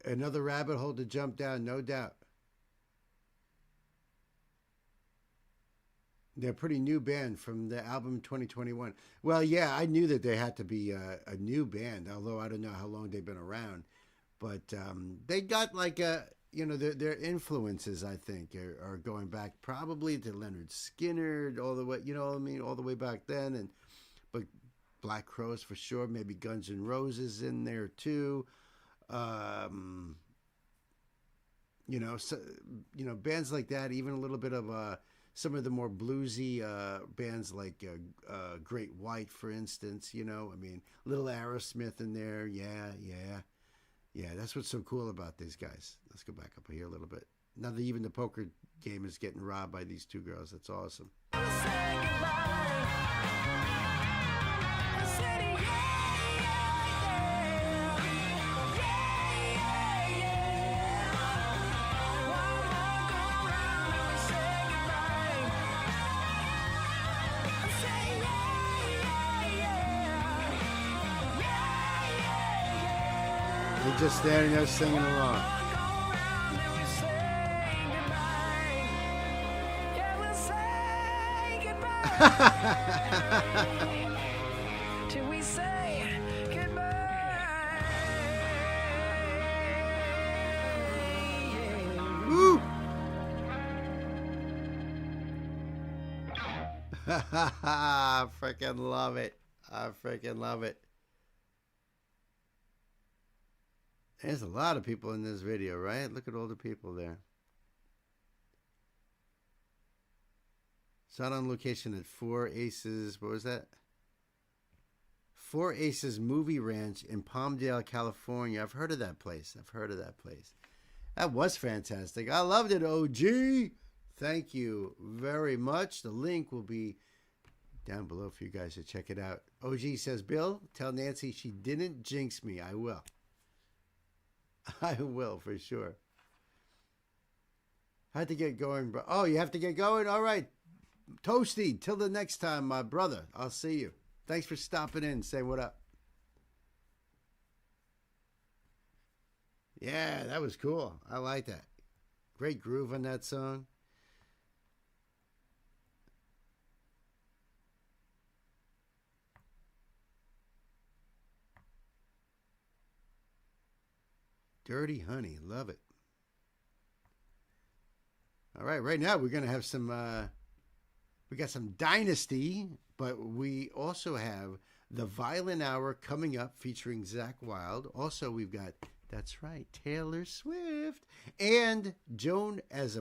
another rabbit hole to jump down, no doubt. They're a pretty new band from the album 2021. Well, yeah, I knew that they had to be a new band, although I don't know how long they've been around. But they got like a, you know, their influences, I think, are going back probably to Leonard Skinner, all the way, you know what I mean, all the way back then. But Black Crowes for sure, maybe Guns N' Roses in there too. You know, so, you know, bands like that, even a little bit of some of the more bluesy bands like Great White, for instance. You know, I mean, little Aerosmith in there. Yeah, that's what's so cool about these guys. Let's go back up here a little bit. Now that even the poker game is getting robbed by these two girls. That's awesome. They're just standing there singing along. Till we say goodbye. Woo! I freaking love it. I freaking love it. There's a lot of people in this video, right? Look at all the people there. Shot on location at Four Aces. What was that? Four Aces Movie Ranch in Palmdale, California. I've heard of that place. That was fantastic. I loved it, OG. Thank you very much. The link will be down below for you guys to check it out. OG says, Bill, tell Nancy she didn't jinx me. I will. I will, for sure. I had to get going, bro. Oh, you have to get going? All right. Toasty, till the next time, my brother. I'll see you. Thanks for stopping in. Say what up. Yeah, that was cool. I like that. Great groove on that song. Dirty Honey. Love it. All right. Right now, we're going to have some... we got some Dynasty, but we also have the Violent Hour coming up featuring Zach Wilde. Also, we've got, that's right, Taylor Swift and Joan as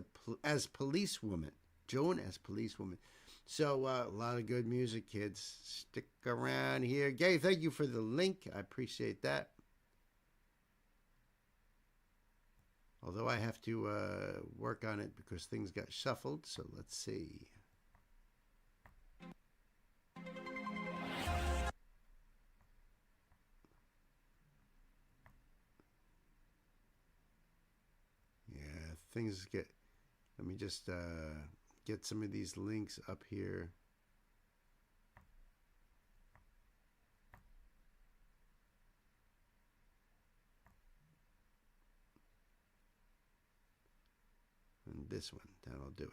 Policewoman. Joan as Policewoman. So a lot of good music, kids. Stick around here. Gay, thank you for the link. I appreciate that. Although I have to work on it because things got shuffled. So let's see. Yeah, things get... Let me just get some of these links up here. And this one, that'll do it.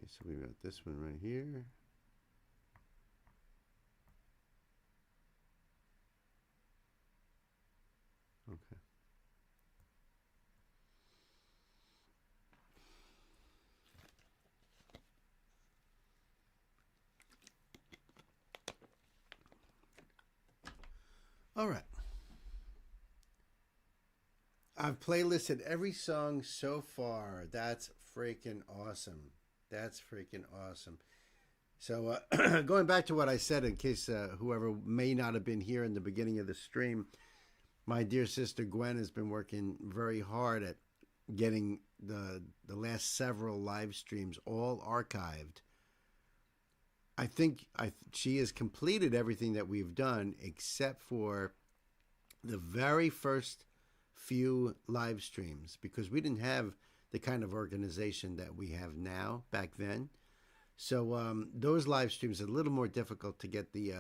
Okay, so we got this one right here. Okay. All right. I've playlisted every song so far. That's freaking awesome. That's freaking awesome. So going back to what I said, in case whoever may not have been here in the beginning of the stream, my dear sister Gwen has been working very hard at getting the last several live streams all archived. I think she has completed everything that we've done except for the very first few live streams, because we didn't have the kind of organization that we have now back then. So those live streams are a little more difficult to get the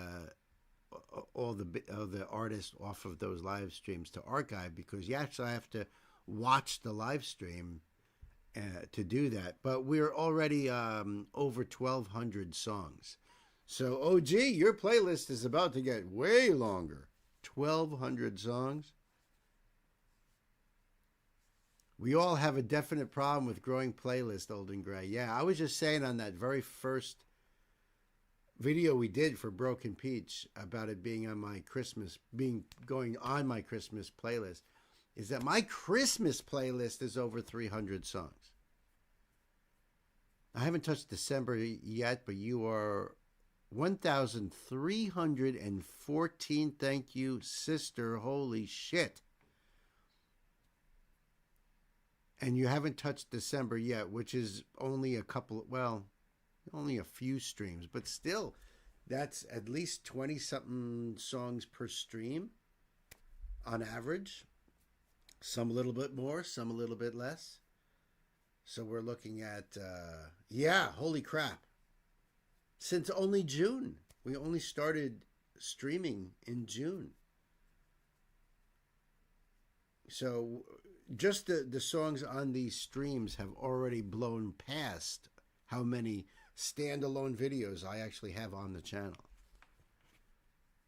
all the artists off of those live streams to archive, because you actually have to watch the live stream to do that. But we're already over 1,200 songs. So, OG, your playlist is about to get way longer. 1,200 songs. We all have a definite problem with growing playlist, Old and Gray. Yeah, I was just saying on that very first video we did for Broken Peach about it being on my going on my Christmas playlist, is that my Christmas playlist is over 300 songs. I haven't touched December yet, but you are 1,314. Thank you, sister. Holy shit. And you haven't touched December yet, which is only only a few streams, but still, that's at least 20-something songs per stream on average. Some a little bit more, some a little bit less. So we're looking at, holy crap. Since only June. We only started streaming in June. So just the songs on these streams have already blown past how many standalone videos I actually have on the channel.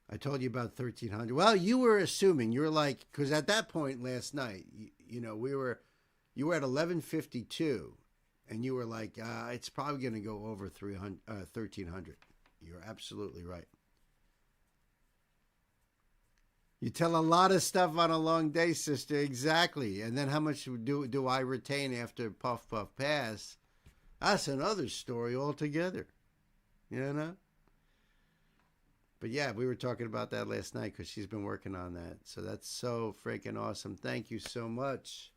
I told you about 1,300. Well, you were assuming. You were like, because at that point last night, you were at 1152, and you were like, it's probably going to go over 1,300. You're absolutely right. You tell a lot of stuff on a long day, sister. Exactly. And then how much do I retain after Puff Puff Pass? That's another story altogether. You know? But yeah, we were talking about that last night because she's been working on that. So that's so freaking awesome. Thank you so much.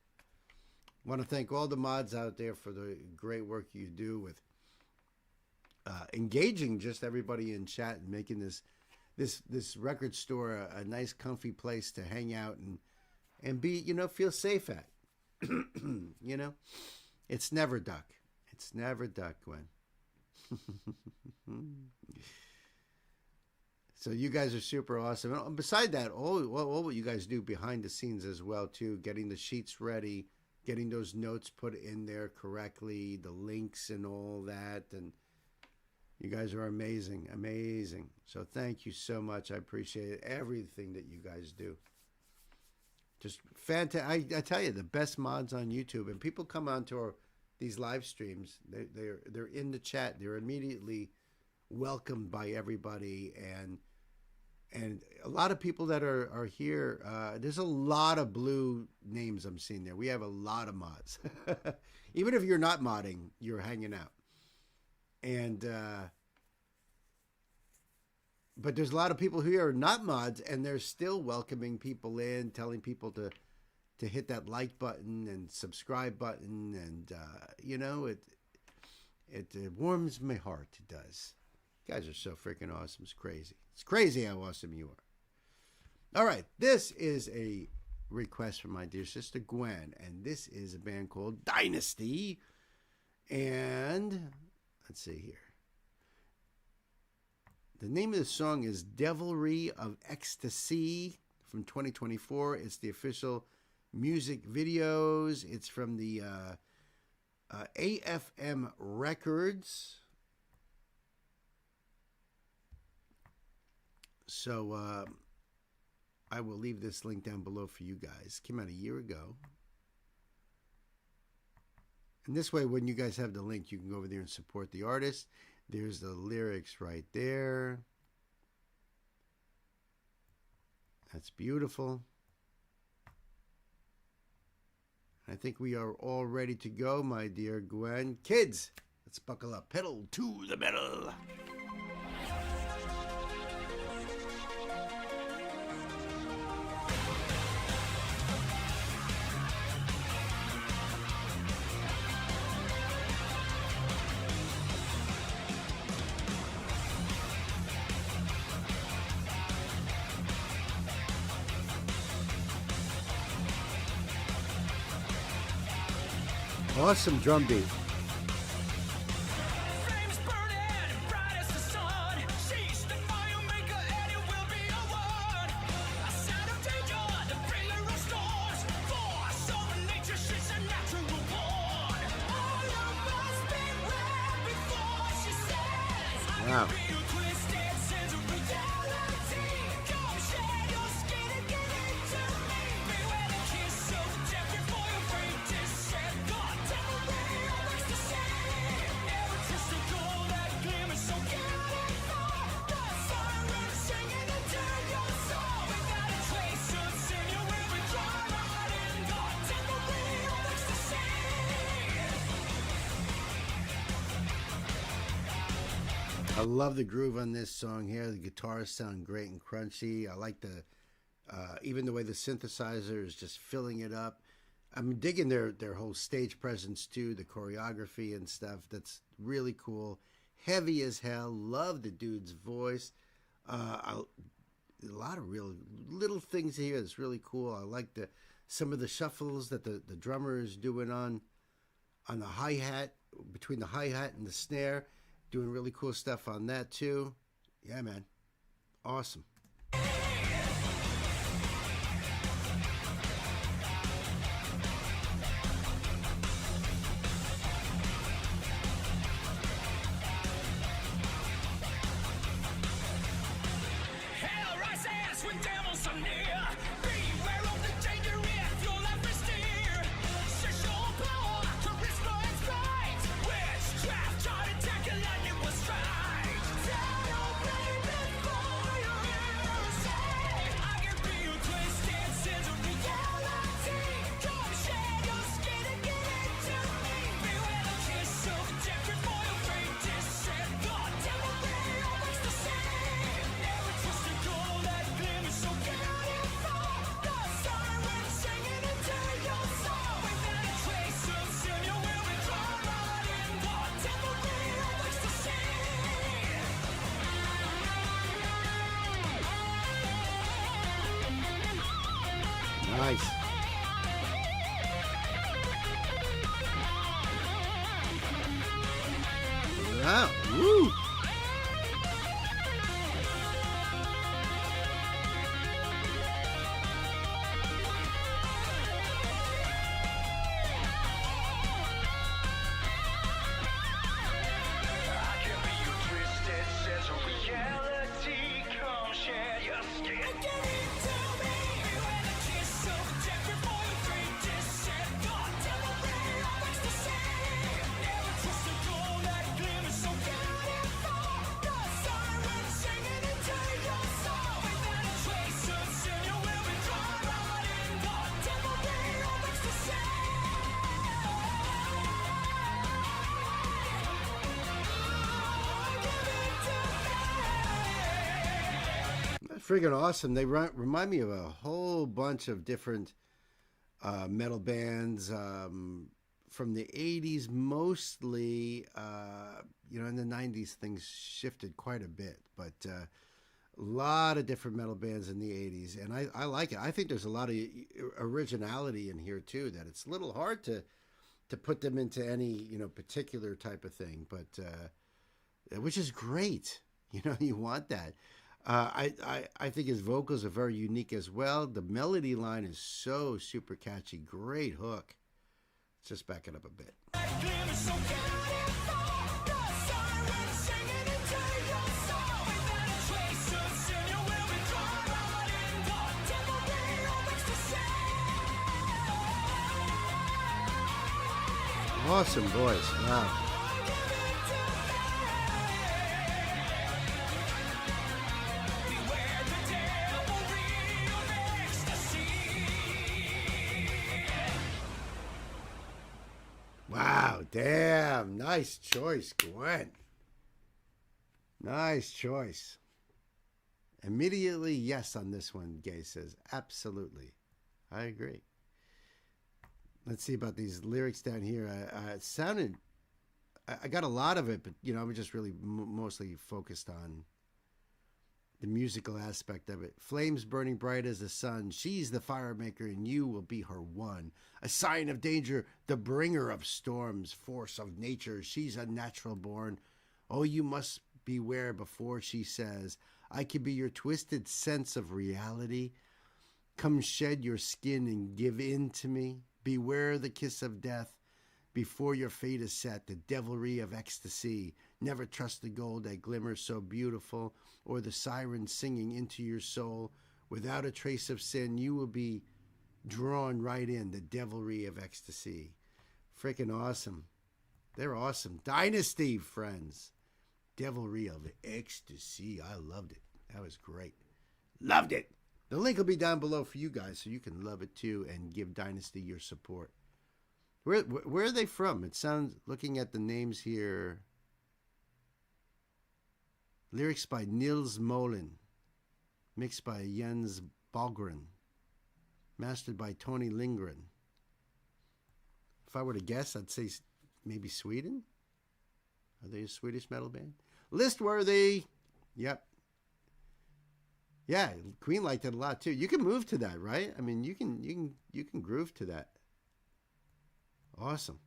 I want to thank all the mods out there for the great work you do with engaging just everybody in chat and making this record store a nice comfy place to hang out and be, feel safe at. It's never duck. It's never duck, Gwen. So you guys are super awesome. And beside that, all what you guys do behind the scenes as well too, getting the sheets ready, getting those notes put in there correctly, the links and all that, and you guys are amazing, amazing. So thank you so much. I appreciate everything that you guys do. Just fantastic. I tell you, the best mods on YouTube, and people come onto these live streams. They're in the chat. They're immediately welcomed by everybody, and a lot of people that are here. There's a lot of blue names I'm seeing there. We have a lot of mods. Even if you're not modding, you're hanging out. And but there's a lot of people who are not mods, and they're still welcoming people in, telling people to hit that like button and subscribe button, and you know, it warms my heart. It does. You guys are so freaking awesome. It's crazy. It's crazy how awesome you are. All right, this is a request from my dear sister Gwen, and this is a band called Dynasty. And let's see here. The name of the song is Devilry of Ecstasy from 2024. It's the official music videos. It's from the AFM Records. So I will leave this link down below for you guys. Came out a year ago. And this way, when you guys have the link, you can go over there and support the artist. There's the lyrics right there. That's beautiful. I think we are all ready to go, my dear Gwen. Kids, let's buckle up. Pedal to the metal. Awesome drum beat. Flames burning, bright as the sun. She's the fire maker, and it will be a one. A sign of danger, the bringer of storms. For soul nature, she's a natural born. All of us been read before she says, Wow. I can be a twisted sense of reality. Come share your skin and give it to me. Beware the kiss of death before your brain descent. God damn it, all makes the same. Never trust a gold that glimmers so beautiful. The siren singing into your soul. Without a trace of sin, you will be drawn out in. God damn it, all makes the same. I love the groove on this song here. The guitars sound great and crunchy. I like the even the way the synthesizer is just filling it up. I'm digging their whole stage presence too, the choreography and stuff. That's really cool. Heavy as hell. Love the dude's voice. A lot of real little things here that's really cool. I like some of the shuffles that the drummer is doing on the hi-hat, between the hi-hat and the snare. Doing really cool stuff on that too. Yeah, man. Awesome. Hell rises when devils are near. Beware of the danger if your life is dear. Social power, charisma and spite. Witchcraft, try to take a lightning will strike. Tell me before you say I can be a twisted sense of reality. Come share your skin and give it to me. Beware the kiss of death before your fate descend. God damn it, all makes the same. Never trust a gold that glimmers so beautiful. The siren singing into your soul. Without a trace of sin, you will be drawn right in. God damn it, all makes the same. Nice. Wow. Woo. I can be your twisted sense of reality. Come share your skin. Give it to me. Beware the kiss of death before your fate descend. God damn it, all makes the same. Never trust a gold that glimmers so beautiful. The siren singing into your soul. Without a trace of sin, you will be drawn right in. God damn it, all makes the same. Friggin' awesome. They remind me of a whole bunch of different metal bands from the 80s mostly. In the 90s things shifted quite a bit, but a lot of different metal bands in the 80s, and I like it. I think there's a lot of originality in here too, that it's a little hard to put them into any particular type of thing, but which is great. You want that. I think his vocals are very unique as well. The melody line is so super catchy. Great hook. Let's just back it up a bit. Awesome voice. Wow. Wow, damn. Nice choice, Gwen. Nice choice. Immediately, yes on this one, Gay says. Absolutely. I agree. Let's see about these lyrics down here. It sounded, I got a lot of it, but, I was just really mostly focused on the musical aspect of it. Flames burning bright as the sun. She's the fire maker and you will be her one. A sign of danger, the bringer of storms, force of nature. She's a natural born. Oh, you must beware before she says, I can be your twisted sense of reality. Come shed your skin and give in to me. Beware the kiss of death. Before your fate is set, the devilry of ecstasy. Never trust the gold that glimmers so beautiful, or the siren singing into your soul. Without a trace of sin, you will be drawn right in the devilry of ecstasy. Freaking awesome. They're awesome. Dynasty, friends. Devilry of ecstasy. I loved it. That was great. Loved it. The link will be down below for you guys so you can love it too and give Dynasty your support. Where are they from? It sounds, looking at the names here, lyrics by Nils Molin, mixed by Jens Ballgren, mastered by Tony Lindgren. If I were to guess, I'd say maybe Sweden. Are they a Swedish metal band? Listworthy. Yep. Yeah, Queen liked it a lot too. You can move to that, right? I mean, you can groove to that. Awesome.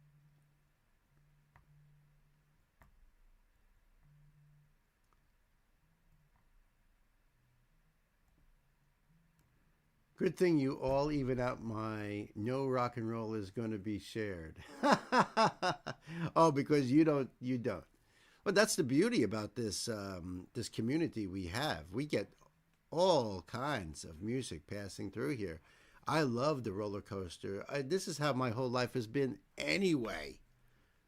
Good thing you all even out my no rock and roll is going to be shared. Oh, because you don't. Well, that's the beauty about this this community we have. We get all kinds of music passing through here. I love the roller coaster. This is how my whole life has been anyway.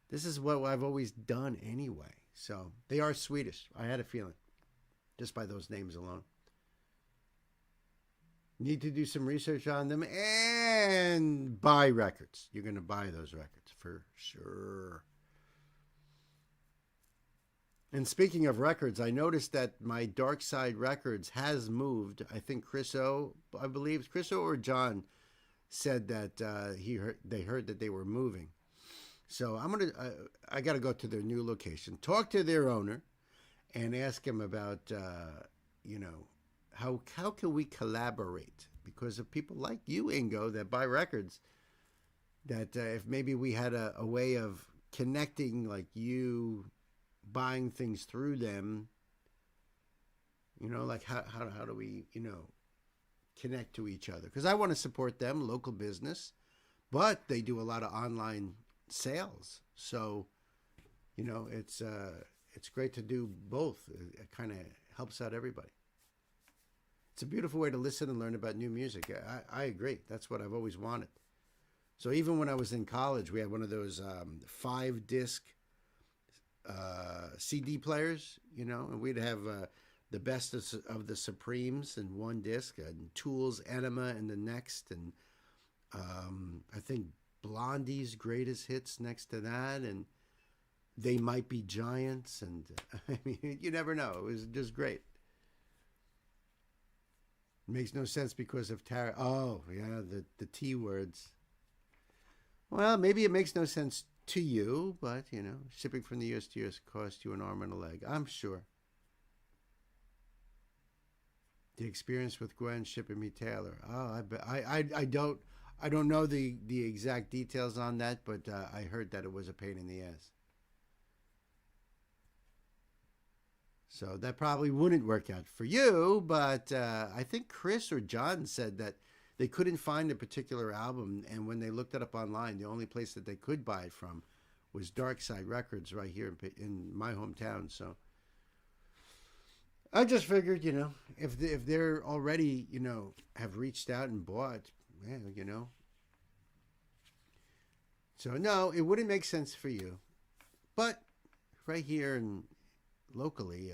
This is what I've always done anyway. So they are Swedish. I had a feeling just by those names alone. Need to do some research on them and buy records. You're going to buy those records for sure. And speaking of records, I noticed that my Dark Side Records has moved. I think Chris O, I believe Chris O or John said that they heard that they were moving. So I got to go to their new location, talk to their owner, and ask him about how can we collaborate? Because of people like you, Ingo, that buy records, that if maybe we had a way of connecting, like you buying things through them, like how do we, connect to each other? Because I want to support them, local business, but they do a lot of online sales. So, it's great to do both. It kind of helps out everybody. It's a beautiful way to listen and learn about new music. I agree. That's what I've always wanted. So even when I was in college, we had one of those 5-disc CD players, and we'd have the best of the Supremes in one disc, and Tool's Enema in the next, and I think Blondie's Greatest Hits next to that, and They Might Be Giants, and I mean, you never know. It was just great. Makes no sense because of tariff. Oh, yeah, the T words. Well, maybe it makes no sense to you, but, you know, shipping from the U.S. to U.S. cost you an arm and a leg. I'm sure. The experience with Gwen shipping me Taylor. Oh, I don't know the exact details on that, but I heard that it was a pain in the ass. So that probably wouldn't work out for you, but I think Chris or John said that they couldn't find a particular album, and when they looked it up online, the only place that they could buy it from was Dark Side Records right here in my hometown. So I just figured, you know, if they're already, you know, have reached out and bought, man, you know. So no, it wouldn't make sense for you, but right here and locally,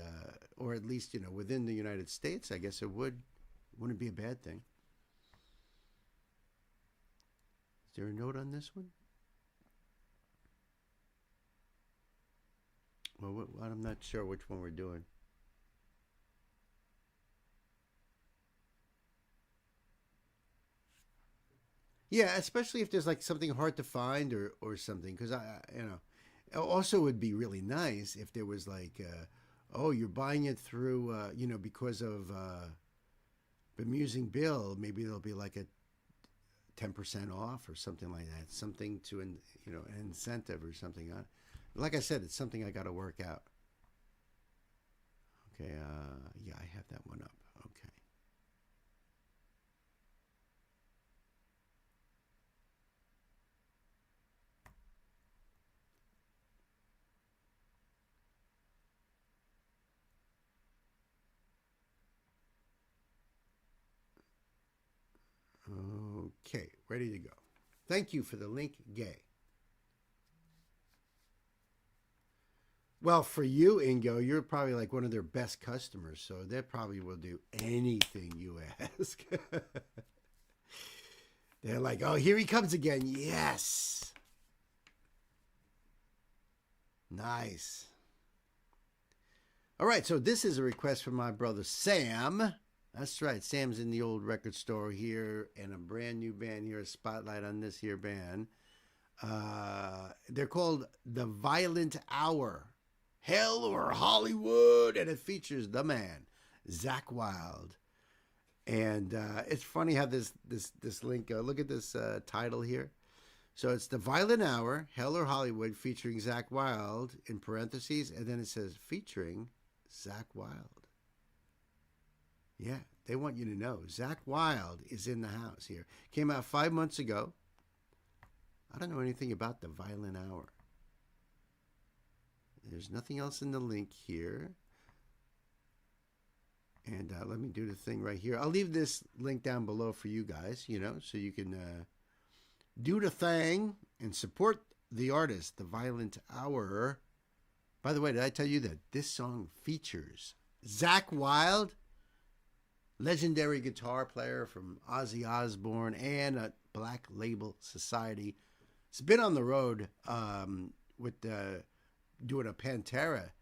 or at least, you know, within the United States, I guess it wouldn't be a bad thing. Is there a note on this one? Well, I'm not sure which one we're doing. Yeah, especially if there's like something hard to find or something, because you know, also it would be really nice if there was like, oh, you're buying it through, you know, because of bemusing bill, maybe there'll be like a 10% off or something like that, something to, you know, an incentive or something. Like I said, it's something I got to work out. Okay, yeah, I have that one up. Okay. Okay, ready to go. Thank you for the link, Gay. Well, for you, Ingo, you're probably like one of their best customers, so they probably will do anything you ask. They're like, oh, here he comes again. Yes. Nice. All right, so this is a request from my brother Sam. That's right. Sam's in the old record store here, and a brand new band here, a spotlight on this here band. They're called The Violent Hour. Hell or Hollywood, and it features the man, Zakk Wylde. And it's funny how this link, look at this title here. So it's The Violent Hour, Hell or Hollywood, featuring Zakk Wylde, in parentheses, and then it says featuring Zakk Wylde. Yeah, they want you to know. Zakk Wylde is in the house here. Came out 5 months ago. I don't know anything about The Violent Hour. There's nothing else in the link here. And let me do the thing right here. I'll leave this link down below for you guys, you know, so you can do the thing and support the artist, The Violent Hour. By the way, did I tell you that this song features Zakk Wylde, legendary guitar player from Ozzy Osbourne and a Black Label Society. It's been on the road with doing a Pantera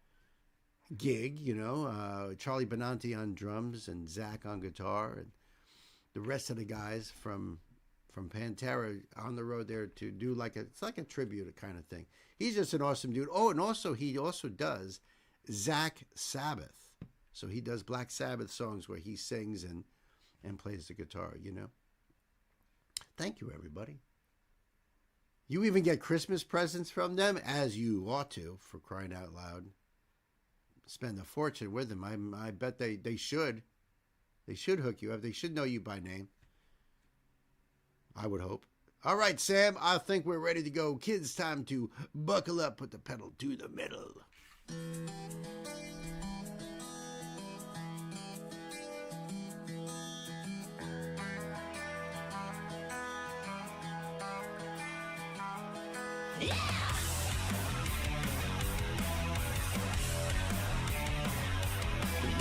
gig, you know, Charlie Benanti on drums and Zakk on guitar, and the rest of the guys from Pantera on the road there to do it's like a tribute kind of thing. He's just an awesome dude. Oh, and also he also does Zakk Sabbath. So he does Black Sabbath songs where he sings and plays the guitar, you know. Thank you, everybody. You even get Christmas presents from them, as you ought to, for crying out loud. Spend a fortune with them. I bet they should. They should hook you up. They should know you by name. I would hope. All right, Sam, I think we're ready to go. Kids, time to buckle up, put the pedal to the metal.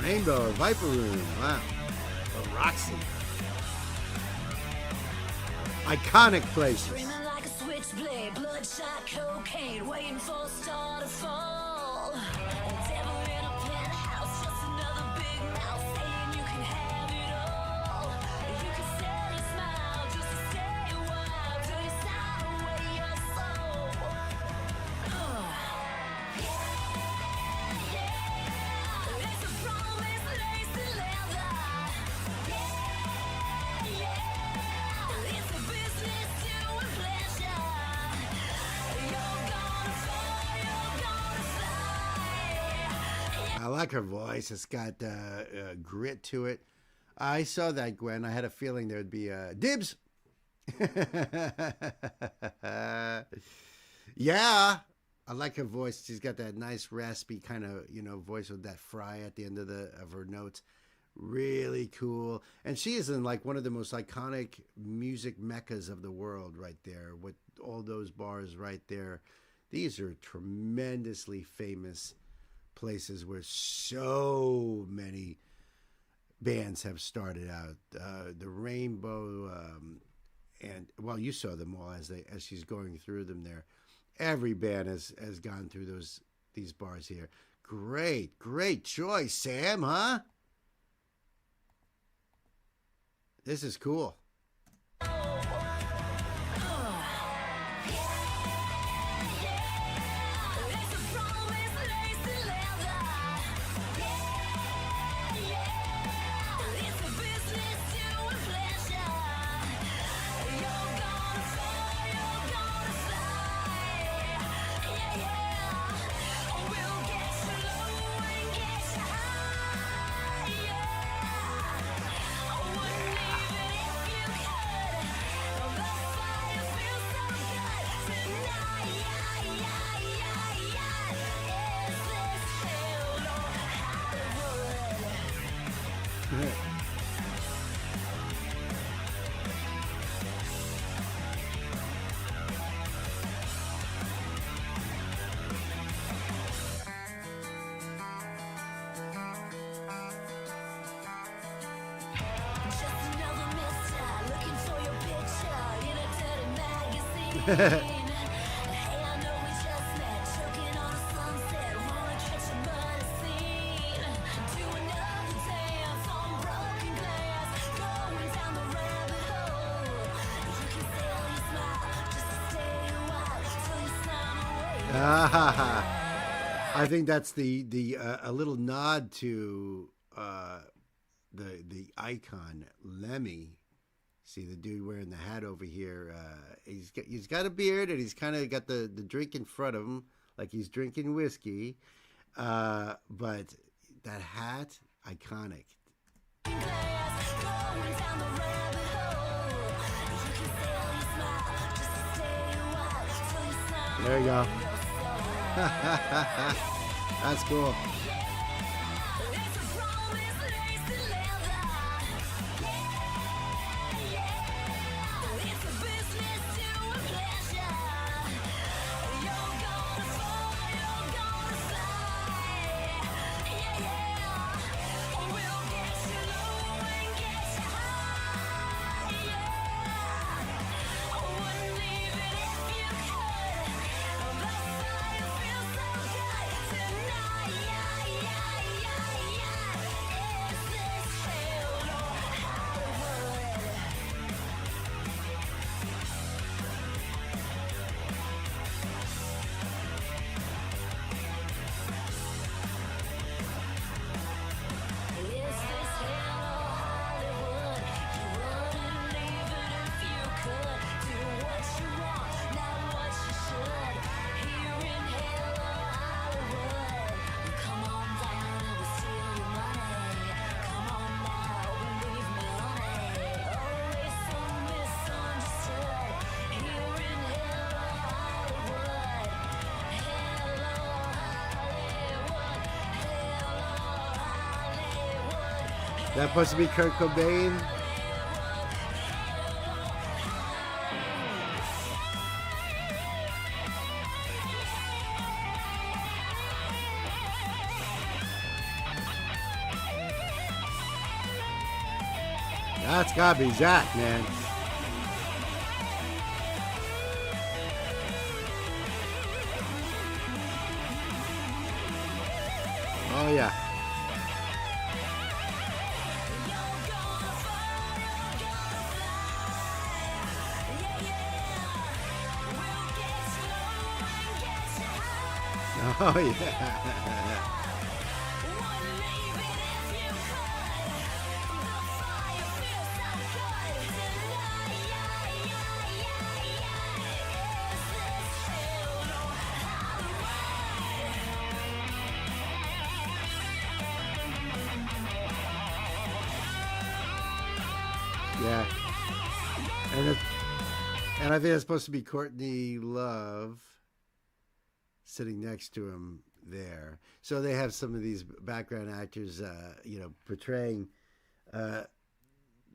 Rainbow, Viper Room, wow. The Roxy. Iconic place. Screaming like a switchblade, bloodshot cocaine, waiting for a star to fall. The devil in a penthouse, just another big mouth saying you can have it all. I like her voice. It's got grit to it. I saw that, Gwen. I had a feeling there'd be dibs. Yeah, I like her voice. She's got that nice raspy kind of, voice with that fry at the end of her notes. Really cool. And she is in like one of the most iconic music meccas of the world right there with all those bars right there. These are tremendously famous places where so many bands have started out. The Rainbow, and well, you saw them all as she's going through them there. Every band has gone through these bars here. Great choice, Sam, huh? This is cool. I think that's the a little nod to the icon Lemmy. See the dude wearing the hat over here. He's got a beard and he's kind of got the drink in front of him like he's drinking whiskey. But that hat, iconic. There you go. That's cool. That supposed to be Kurt Cobain? That's gotta be Zach, man. Oh yeah. Oh yeah. Yeah. And I think it's supposed to be Courtney Love sitting next to him there. So they have some of these background actors, portraying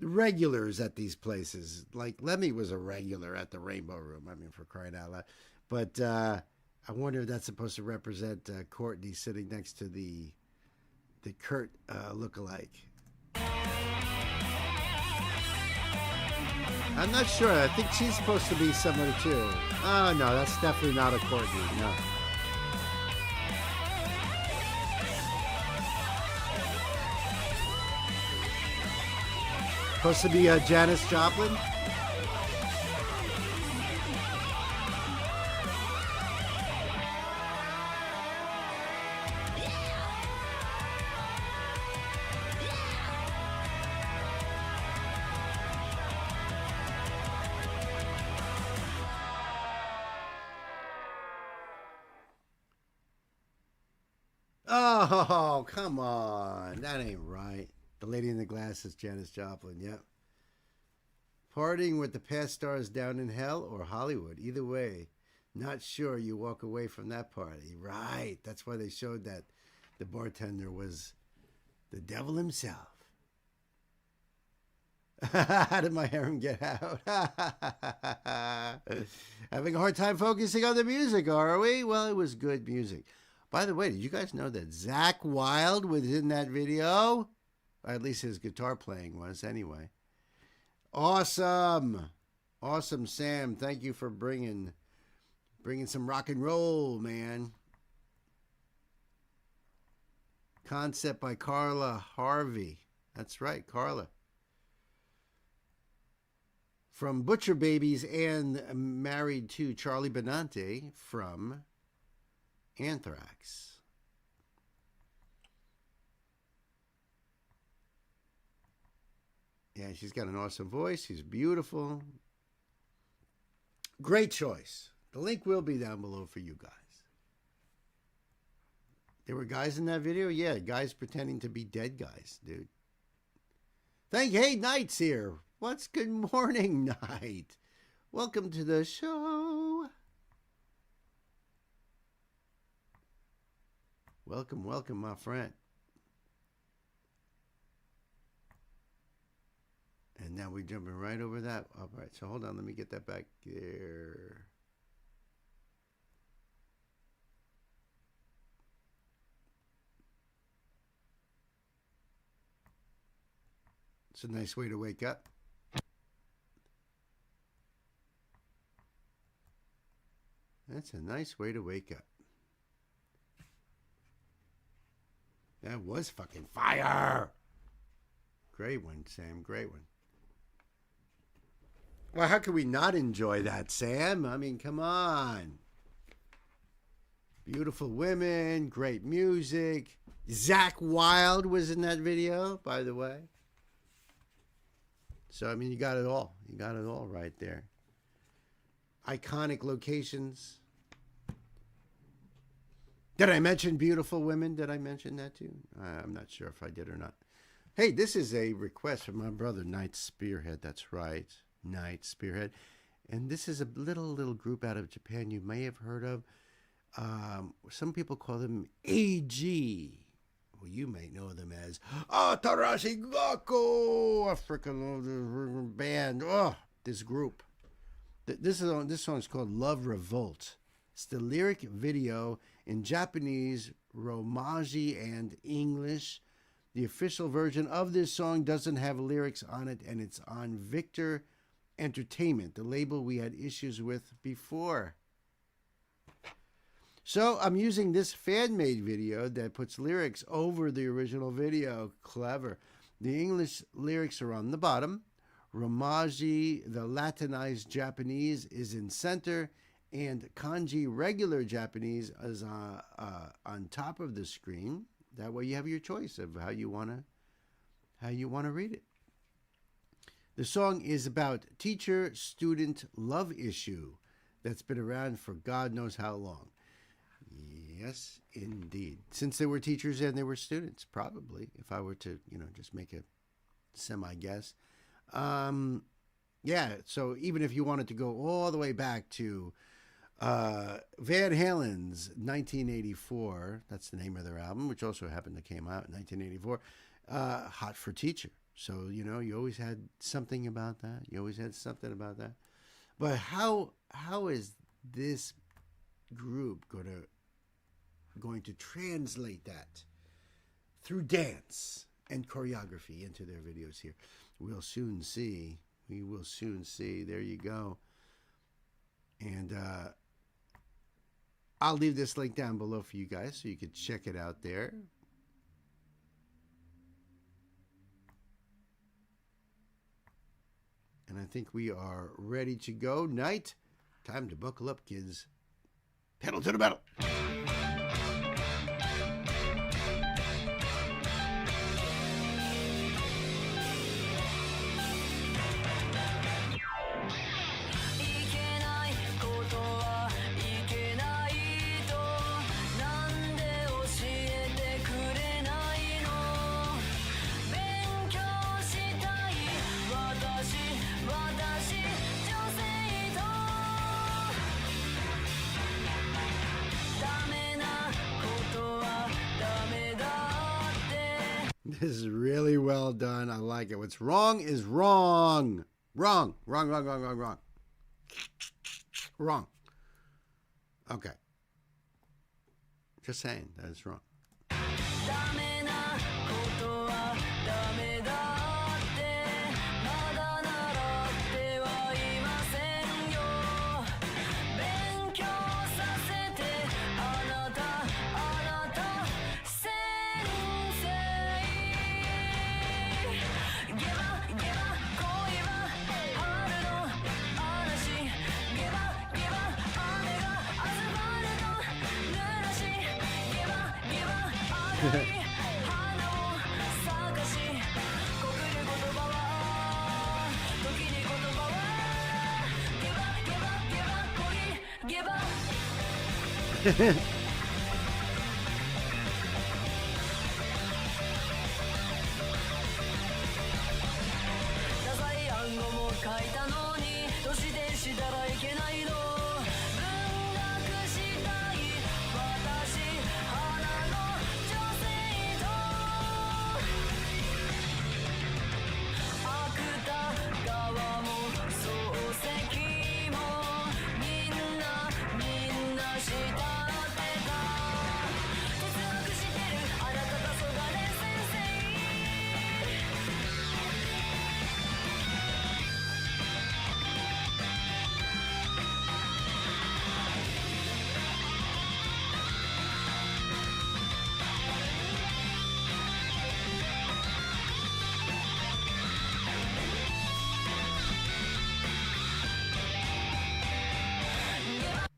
regulars at these places. Like Lemmy was a regular at the Rainbow Room. I mean, for crying out loud. But I wonder if that's supposed to represent Courtney sitting next to the Kurt lookalike. I'm not sure. I think she's supposed to be somebody too. Oh, no, that's definitely not a Courtney. No. Supposed to be Janis Joplin? Oh, come on. That ain't right. The lady in the glass is Janis Joplin, yep. Partying with the past stars down in hell or Hollywood. Either way, not sure you walk away from that party. Right. That's why they showed that the bartender was the devil himself. How did my harem get out? Having a hard time focusing on the music, are we? Well, it was good music. By the way, did you guys know that Zakk Wylde was in that video? Or at least his guitar playing was, anyway. Awesome. Awesome, Sam. Thank you for bringing some rock and roll, man. Concept by Carla Harvey. That's right, Carla. From Butcher Babies and married to Charlie Benante from Anthrax. Yeah, she's got an awesome voice. She's beautiful. Great choice. The link will be down below for you guys. There were guys in that video? Yeah, guys pretending to be dead guys, dude. Hey, Knight's here. What's good morning, Knight? Welcome to the show. Welcome, my friend. And now we're jumping right over that. All right, so hold on. Let me get that back there. It's a nice way to wake up. That's a nice way to wake up. That was fucking fire. Great one, Sam. Great one. Well, how could we not enjoy that, Sam? I mean, come on. Beautiful women, great music. Zakk Wylde was in that video, by the way. So, I mean, you got it all. You got it all right there. Iconic locations. Did I mention beautiful women? Did I mention that too? I'm not sure if I did or not. Hey, this is a request from my brother, Night Spearhead. That's right, Night Spearhead. And this is a little group out of Japan you may have heard of. Some people call them AG. Well, you may know them as Tarashi Gakko. I freaking love this band. Oh, this group. This song is called Love Revolt. It's the lyric video in Japanese, Romaji, and English. The official version of this song doesn't have lyrics on it, and it's on Victor Entertainment, the label we had issues with before. So I'm using this fan-made video that puts lyrics over the original video. Clever. The English lyrics are on the bottom. Romaji, the Latinized Japanese, is in center, and kanji regular Japanese is on top of the screen. That way you have your choice of how you want to read it. The song is about teacher-student love issue that's been around for God knows how long. Yes, indeed. Since they were teachers and they were students, probably, if I were to, just make a semi-guess. Yeah, so even if you wanted to go all the way back to Van Halen's 1984, that's the name of their album, which also happened to came out in 1984, Hot for Teacher. So, you know, you always had something about that. You always had something about that. But how is this group going to translate that through dance and choreography into their videos here? We'll soon see. We will soon see. There you go. And I'll leave this link down below for you guys so you can check it out there. And I think we are ready to go. Night. Time to buckle up, kids. Pedal to the metal. This is really well done. I like it. What's wrong is wrong. Wrong. Wrong, wrong, wrong, wrong, wrong. Wrong. Okay. Just saying that it's wrong.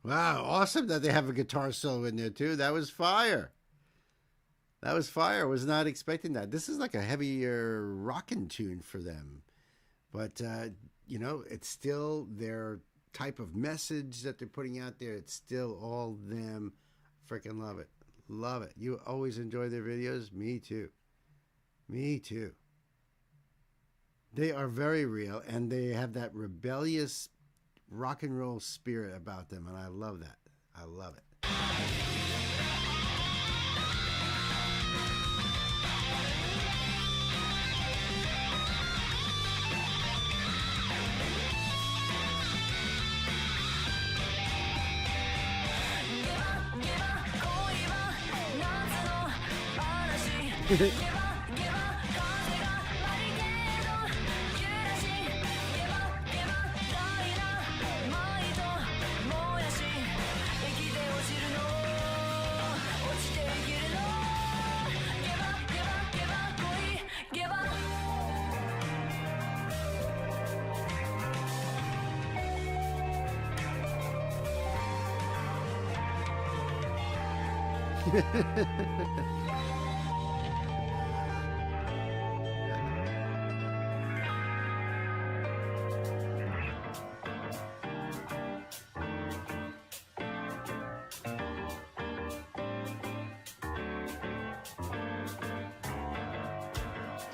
Wow, awesome that they have a guitar solo in there too. That was fire. That was fire. I was not expecting that. This is like a heavier rockin' tune for them. But, you know, it's still their type of message that they're putting out there. It's still all them. Freaking love it. Love it. You always enjoy their videos? Me too. Me too. They are very real, and they have that rebellious rock and roll spirit about them, and I love that. I love it.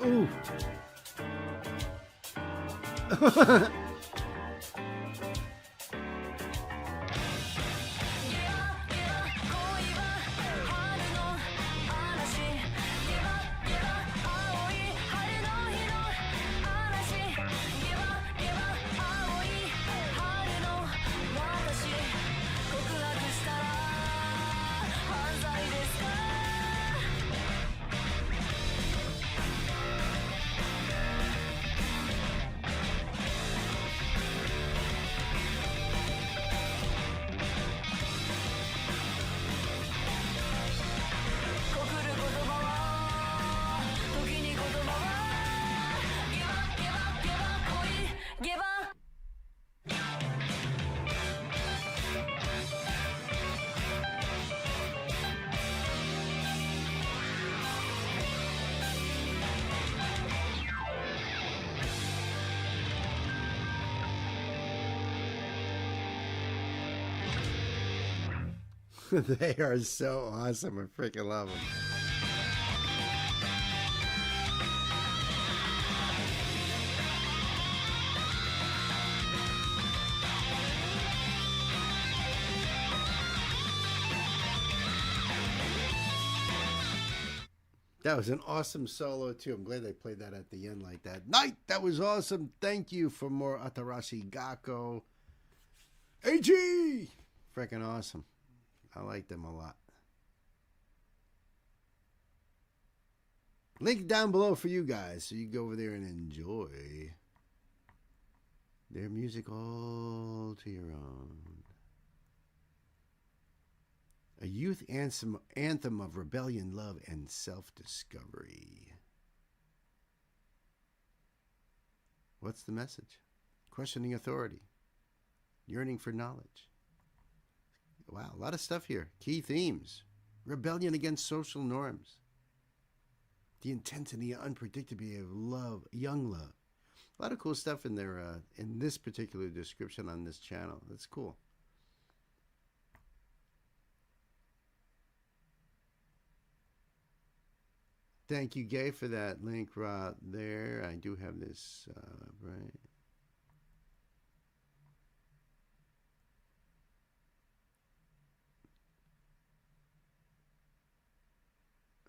Ooh. They are so awesome. I freaking love them. That was an awesome solo too. I'm glad they played that at the end like that. Night, that was awesome. Thank you for more Atarashi Gakko. AG! Freaking awesome. I like them a lot. Link down below for you guys so you can go over there and enjoy their music all to your own. A youth anthem of rebellion, love, and self-discovery. What's the message? Questioning authority. Yearning for knowledge. Wow, a lot of stuff here. Key themes. Rebellion against social norms. The intensity and unpredictability of love, young love. A lot of cool stuff in there in this particular description on this channel. That's cool. Thank you, Gay, for that link right there. I do have this, right?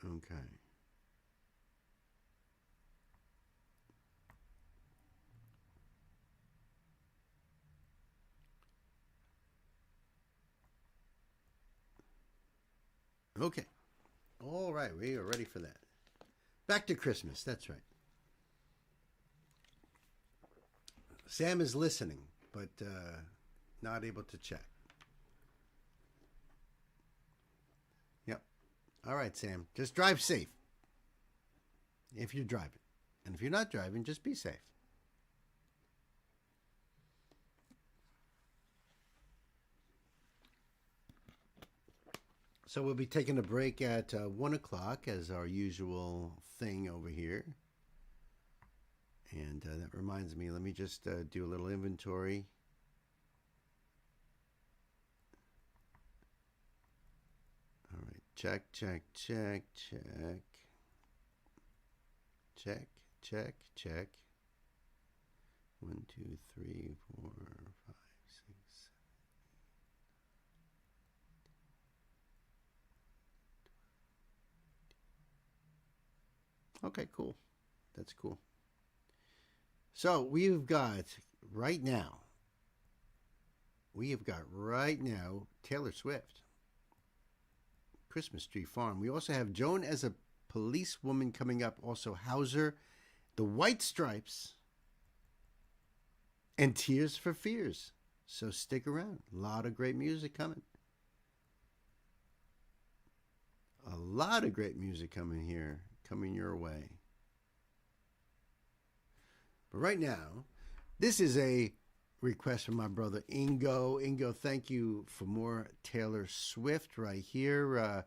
Okay. Okay. All right, we are ready for that. Back to Christmas, that's right. Sam is listening, but not able to chat. Yep. All right, Sam, just drive safe. If you're driving. And if you're not driving, just be safe. So we'll be taking a break at 1 o'clock as our usual thing over here. And that reminds me, let me just do a little inventory. All right, check, check, check, check. Check, check, check. 1, 2, 3, 4, 5, 6, 7. Okay, cool. That's cool. So we've got right now Taylor Swift, Christmas Tree Farm. We also have Joan as a Policewoman coming up. Also Hauser, The White Stripes, and Tears for Fears. So stick around. A lot of great music coming. A lot of great music coming here, coming your way. But right now, this is a request from my brother Ingo. Ingo, thank you for more Taylor Swift right here.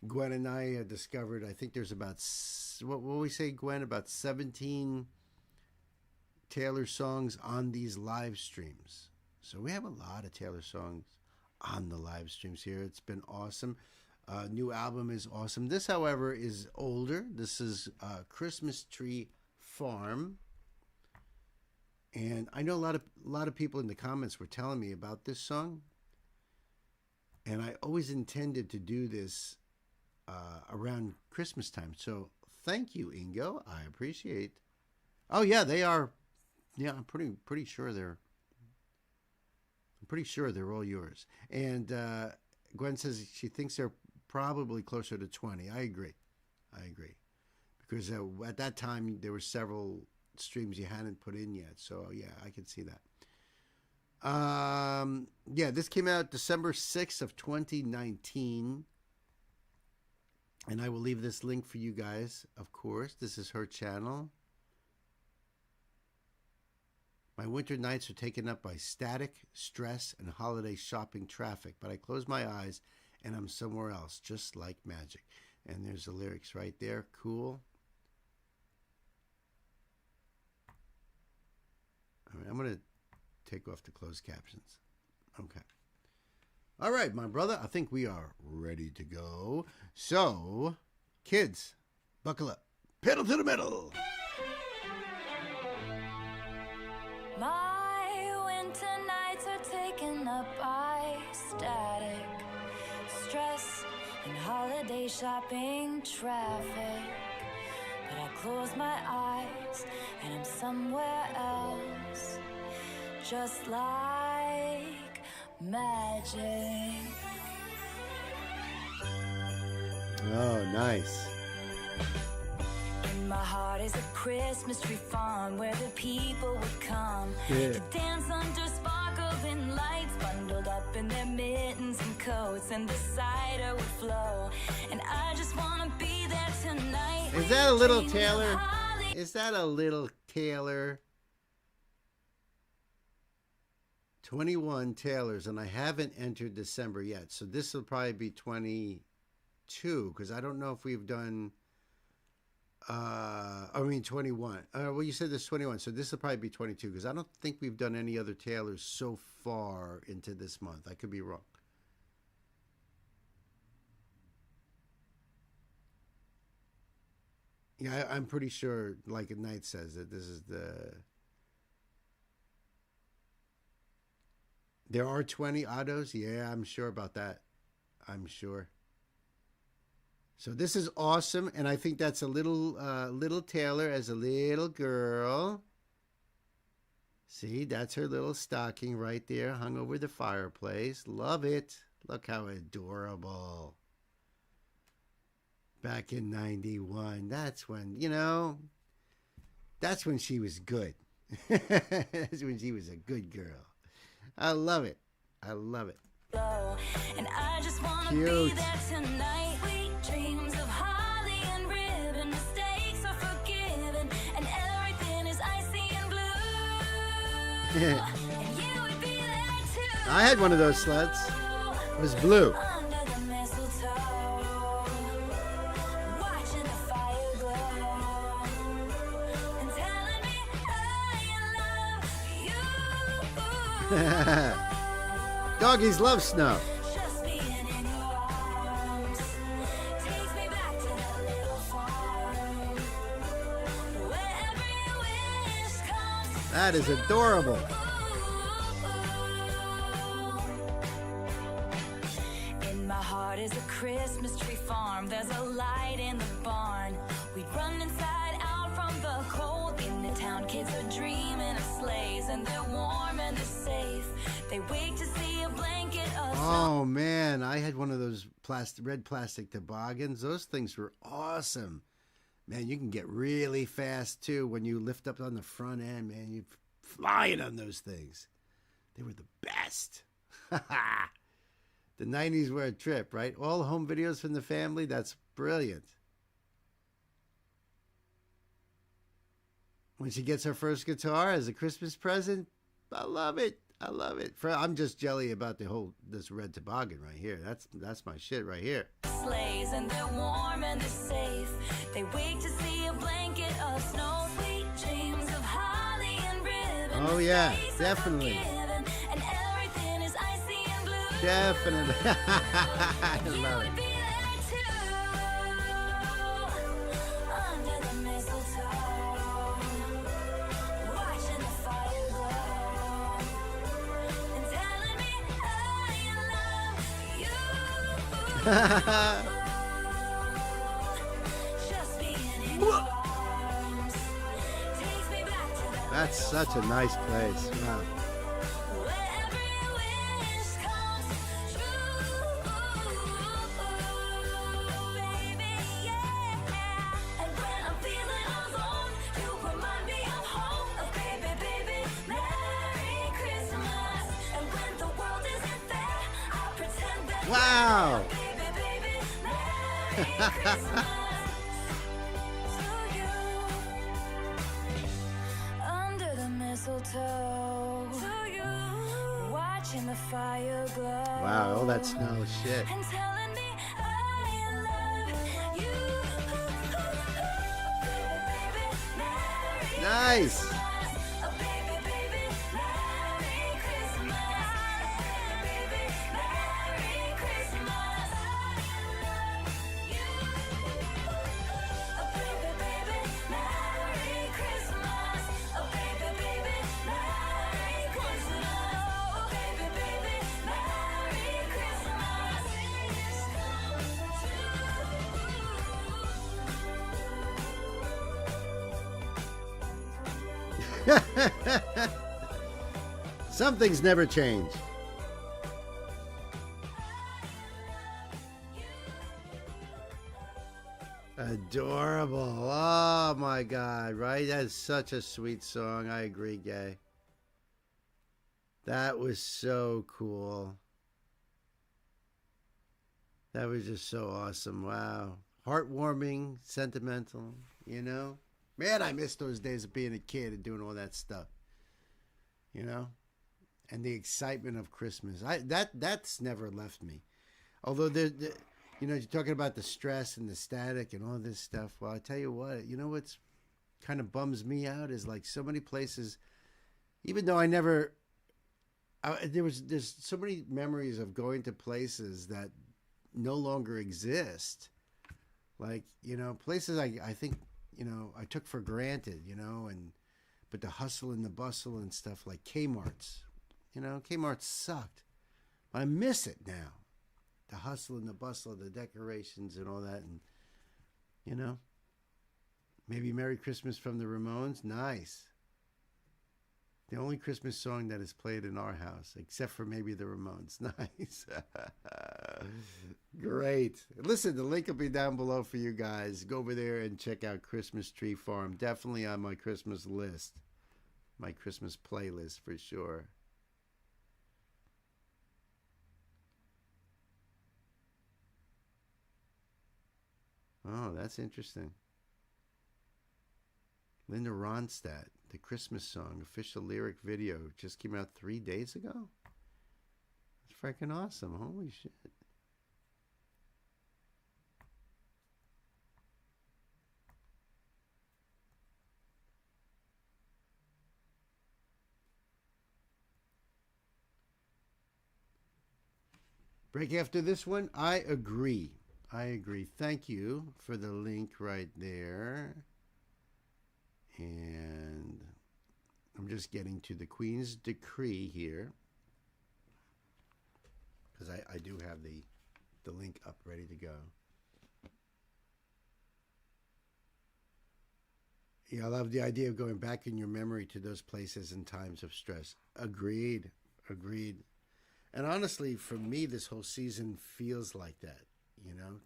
Gwen and I discovered, I think there's about, what will we say, Gwen, about 17 Taylor songs on these live streams. So we have a lot of Taylor songs on the live streams here. It's been awesome. New album is awesome. This, however, is older. This is Christmas Tree Farm. And I know a lot of people in the comments were telling me about this song. And I always intended to do this around Christmas time. So thank you, Ingo. I appreciate. Oh yeah, they are. Yeah, I'm pretty sure they're all yours. And Gwen says she thinks they're probably closer to 20. I agree. Because at that time there were several streams you hadn't put in yet. So yeah, I can see that. Yeah, this came out December 6th of 2019. And I will leave this link for you guys, of course. This is her channel. My winter nights are taken up by static, stress, and holiday shopping traffic, but I close my eyes and I'm somewhere else, just like magic. And there's the lyrics right there. Cool. All right, I'm going to take off the closed captions. Okay. All right, my brother, I think we are ready to go. So, kids, buckle up. Pedal to the metal. My winter nights are taken up by static, stress, and holiday shopping traffic. But I close my eyes and I'm somewhere else, just like magic. Oh, nice. In my heart is a Christmas tree farm where the people would come to dance under sparkling lights, bundled up in their mittens and coats, and the cider would flow. And I just want to be there tonight. Is that a little Taylor? Is that a little Taylor? 21 Taylors, and I haven't entered December yet. So this will probably be 22, because I don't know if we've done... 21. Well, you said this 21, so this will probably be 22, because I don't think we've done any other Taylors so far into this month. I could be wrong. Yeah, I'm pretty sure, like Knight says, that this is the... There are 20 autos? Yeah, I'm sure about that. I'm sure. So this is awesome, and I think that's a little Taylor as a little girl. See, that's her little stocking right there, hung over the fireplace. Love it. Look how adorable. Back in 91, that's when, that's when she was good. That's when she was a good girl. I love it. I love it. And I just want to Cute. be there tonight. Sweet dreams of holly and ribbon. Mistakes are forgiven, and everything is icy and blue. And you would be there too. I had one of those sleds. It was blue. Under the mistletoe, watching the fire glow, and telling me I love you. Doggies love snow. Just being in your arms takes me back to that little farm where every wish comes That is adorable. true. In my heart is a Christmas tree farm. There's a light in the barn. We'd run inside out from the cold. In the town, kids are dreaming of sleighs, and they're warm and they're safe. They wait to see a blanket of Oh man, I had one of those red plastic toboggans. Those things were awesome. Man, you can get really fast too when you lift up on the front end, man. You're flying on those things. They were the best. The 90s were a trip, right? All home videos from the family. That's brilliant. When she gets her first guitar as a Christmas present, I love it. I love it. I'm just jelly about this red toboggan right here. That's my shit right here. sleighs, and they're warm and they're safe. They wait to see a blanket of snow. Sweet dreams of holly and ribbon. Oh yeah, Mistakes are definitely. forgiven, and everything is icy and blue. Definitely. I You love would it. be there too. Under the mistletoe, watching the fire Just being in your arms takes me back to that That's such a nice place. Wow. where every wish comes true, baby, yeah. And when I'm feeling alone, you remind me I'm home. Oh, baby, baby, Merry Christmas. And when the world isn't fair, I pretend that Wow. baby, baby, Merry Christmas to you. Under the mistletoe, to you. Watching the fire glow. Wow, all that snow. Shit. And telling me I love you. Baby, baby, Merry Nice. Christmas. Oh, baby, baby, Merry Christmas. Baby, Merry Christmas. I love you. Oh, baby, baby, Merry Christmas. Oh, baby, baby, Merry Christmas. Oh, baby, baby, Merry Christmas. Some things never change. Adorable. Oh my God, right? That's such a sweet song. I agree, Gay. That was so cool. That was just so awesome. Wow. Heartwarming, sentimental, you know? Man, I miss those days of being a kid and doing all that stuff. You know? And the excitement of Christmas. That's never left me. Although you know, you're talking about the stress and the static and all this stuff. Well, I tell you what, you know what's kind of bums me out is like so many places, even though there's so many memories of going to places that no longer exist. Like, you know, places I think, you know, I took for granted, you know, but the hustle and the bustle and stuff like Kmart's, you know, Kmart sucked. I miss it now. The hustle and the bustle, the decorations and all that. And, you know, maybe Merry Christmas from the Ramones. Nice. The only Christmas song that is played in our house, except for maybe the Ramones. Nice. Great. Listen, the link will be down below for you guys. Go over there and check out Christmas Tree Farm. Definitely on my Christmas list. My Christmas playlist for sure. Oh, that's interesting. Linda Ronstadt, the Christmas song, official lyric video, just came out 3 days ago. That's freaking awesome. Holy shit. Break after this one? I agree. I agree. Thank you for the link right there. And I'm just getting to the Queen's Decree here. Because I do have the link up ready to go. Yeah, I love the idea of going back in your memory to those places in times of stress. Agreed. Agreed. And honestly, for me, this whole season feels like that, you know?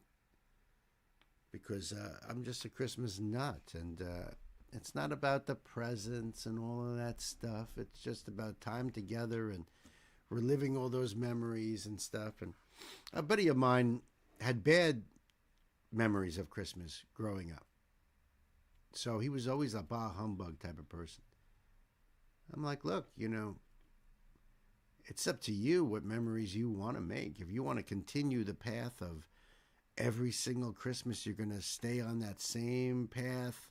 Because I'm just a Christmas nut, and it's not about the presents and all of that stuff. It's just about time together and reliving all those memories and stuff. And a buddy of mine had bad memories of Christmas growing up. So he was always a bah humbug type of person. I'm like, look, you know, it's up to you what memories you want to make. If you want to continue the path of every single Christmas, you're going to stay on that same path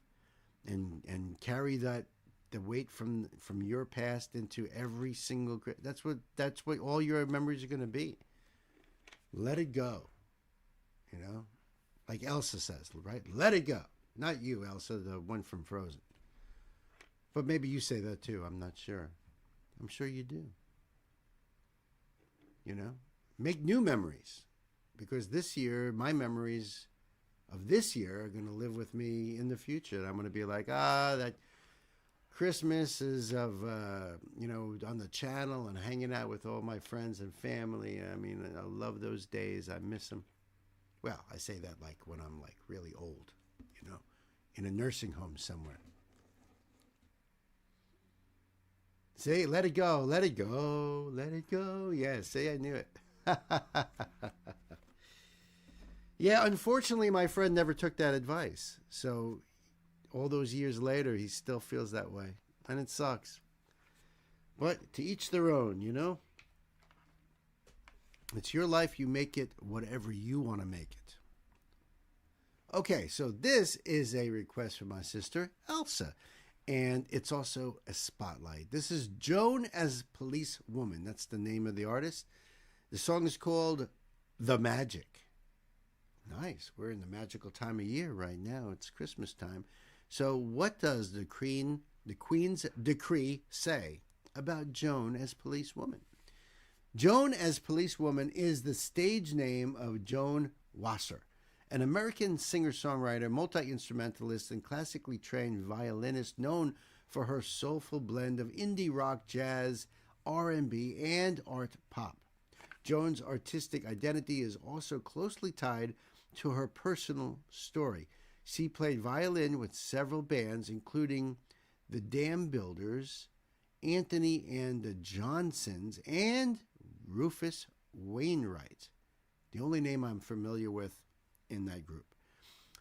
and carry the weight from your past into every single. That's what all your memories are going to be. Let it go. You know, like Elsa says, right? Let it go. Not you, Elsa, the one from Frozen. But maybe you say that too. I'm not sure. I'm sure you do. You know, make new memories. because this year, my memories of this year are going to live with me in the future. I'm going to be like, that Christmas is of, on the channel and hanging out with all my friends and family. I mean, I love those days. I miss them. Well, I say that like when I'm like really old, in a nursing home somewhere. See, let it go, let it go, let it go. Yeah, see, I knew it. Yeah, unfortunately, my friend never took that advice. So all those years later, he still feels that way. And it sucks. But to each their own, It's your life. You make it whatever you want to make it. Okay, so this is a request from my sister, Elsa. And it's also a spotlight. This is Joan as Police Woman. That's the name of the artist. The song is called The Magic. Nice. We're in the magical time of year right now. It's Christmas time. So what does the Queen's decree say about Joan as policewoman? Joan as policewoman is the stage name of Joan Wasser, an American singer-songwriter, multi-instrumentalist, and classically trained violinist known for her soulful blend of indie rock, jazz, R&B, and art pop. Joan's artistic identity is also closely tied to her personal story. She played violin with several bands, including the Dam Builders, Anthony and the Johnsons, and Rufus Wainwright, the only name I'm familiar with in that group.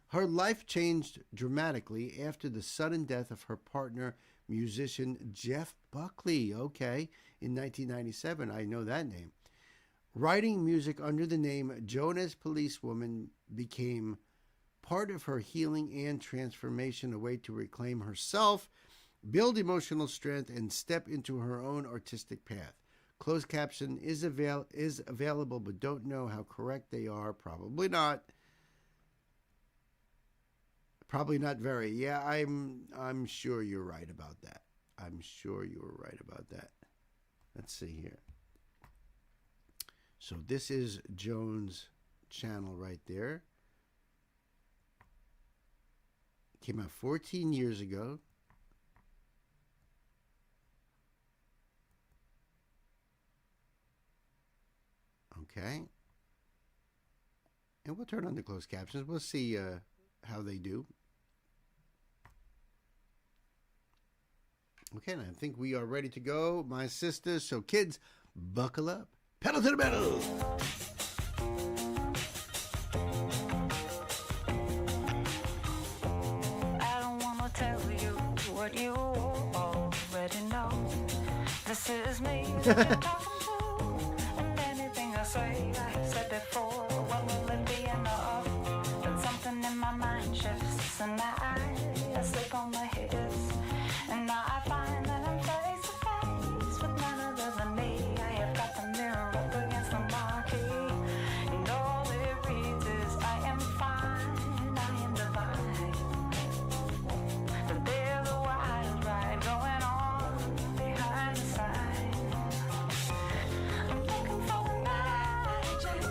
Her life changed dramatically after the sudden death of her partner, musician Jeff Buckley, in 1997. I know that name. Writing music under the name Joan as Policewoman became part of her healing and transformation, a way to reclaim herself, build emotional strength, and step into her own artistic path. Closed caption is available, but don't know how correct they are. Probably not. Probably not very. Yeah, I'm sure you're right about that. I'm sure you were right about that. Let's see here. So this is Joan's channel right there. Came out 14 years ago. Okay. And we'll turn on the closed captions. We'll see how they do. Okay, and I think we are ready to go, my sisters. So kids, buckle up. Pedal to the metal. I don't wanna tell you what you already know. This is me that you're talking to, and anything I say, I said before. When will it be enough? But something in my mind shifts, and I slip on my hips, and now I find that I'm face to face with none other than me. I have got the mirror up against the marquee, and all it reads is I am fine, I am divine. But there's a wild ride going on behind the sign. I'm looking for the magic,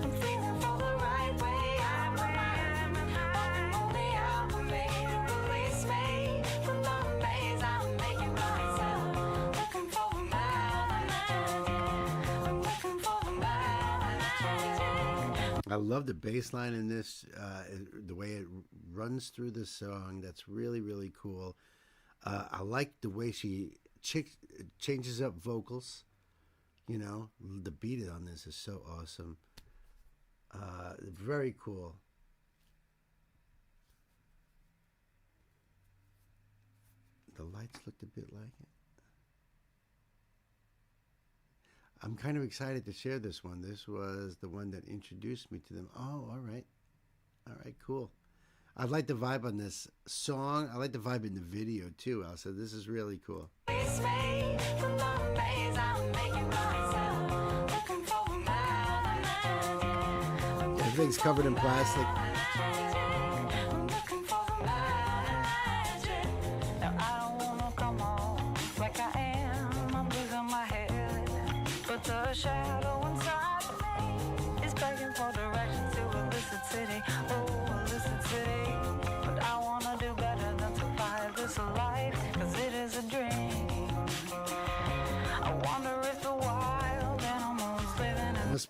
I'm feeling for the right way. I'm a man, walking only out for me to release me from the maze I'm making myself. Looking for the magic, I'm looking for the magic. I love the bass line in this, the way it runs through the song. That's really, really cool. I like the way she changes up vocals. The beat on this is so awesome. Very cool. The lights looked a bit like it. I'm kind of excited to share this one. This was the one that introduced me to them. Oh, all right. All right, cool. I like the vibe on this song. I like the vibe in the video too, Elsa. This is really cool. Release me from the maze I'm making myself. Looking for the magic. Everything's covered in plastic. I'm looking for the magic. Now I don't wanna come on like I am. I'm losing my head, but the shadow inside of me is begging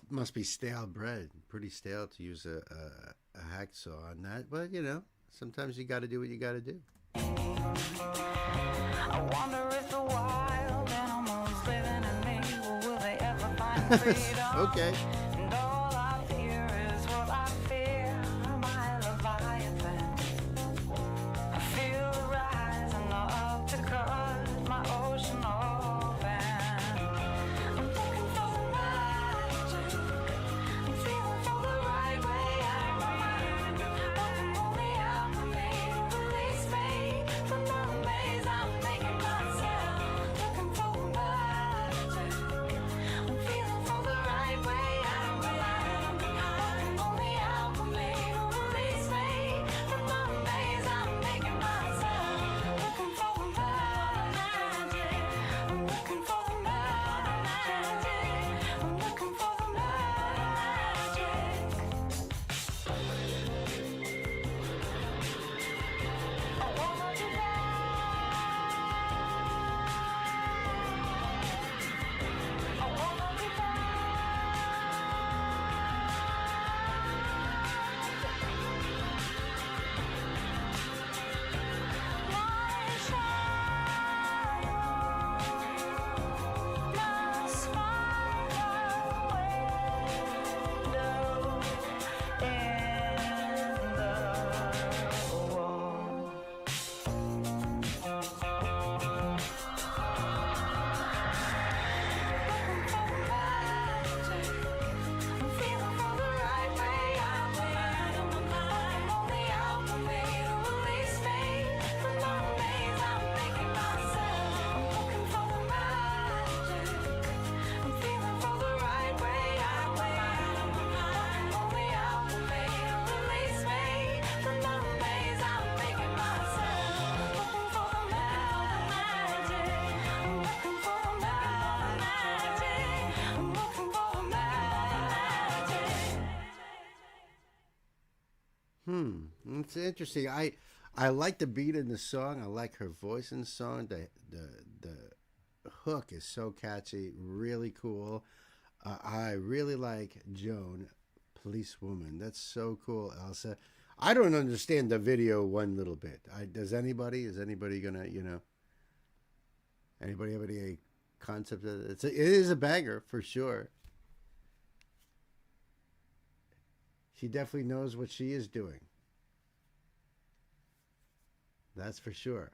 Must be stale bread. Pretty stale to use a hacksaw on that. But you know, sometimes you got to do what you got to do. I wonder if the wild animals living in me will they ever find freedom? Okay. And all I fear is what I fear, my Leviathan. I feel the rising up to cut my ocean open. I'm looking for the magic. I'm feeling for the right way out of my mind. Walking only out for me to release me from the maze I'm making myself. Looking for the magic. I'm feeling for the right way out of my mind. Walking only out for me to release me from the maze I'm making myself. Looking for the magic. I'm looking for the magic. I'm looking for the magic. I wanna do that. I wanna do that. My shadow, my spider window in the wall. Looking for the magic. I'm feeling for the right way out of my mind. Only out for me to release me from the maze I'm making myself. I'm looking for the magic. I'm feeling for the right way out of my mind. Only out for me to release me from the maze I'm making myself. Looking for the magic. I'm looking for the magic. I'm looking for the magic. It's interesting. I like the beat in the song. I like her voice in the song. The hook is so catchy, really cool. I really like Joan, policewoman. That's so cool, Elsa. I don't understand the video one little bit. Does anybody? Is anybody gonna, anybody have any concept of it? It is a banger for sure. She definitely knows what she is doing. That's for sure.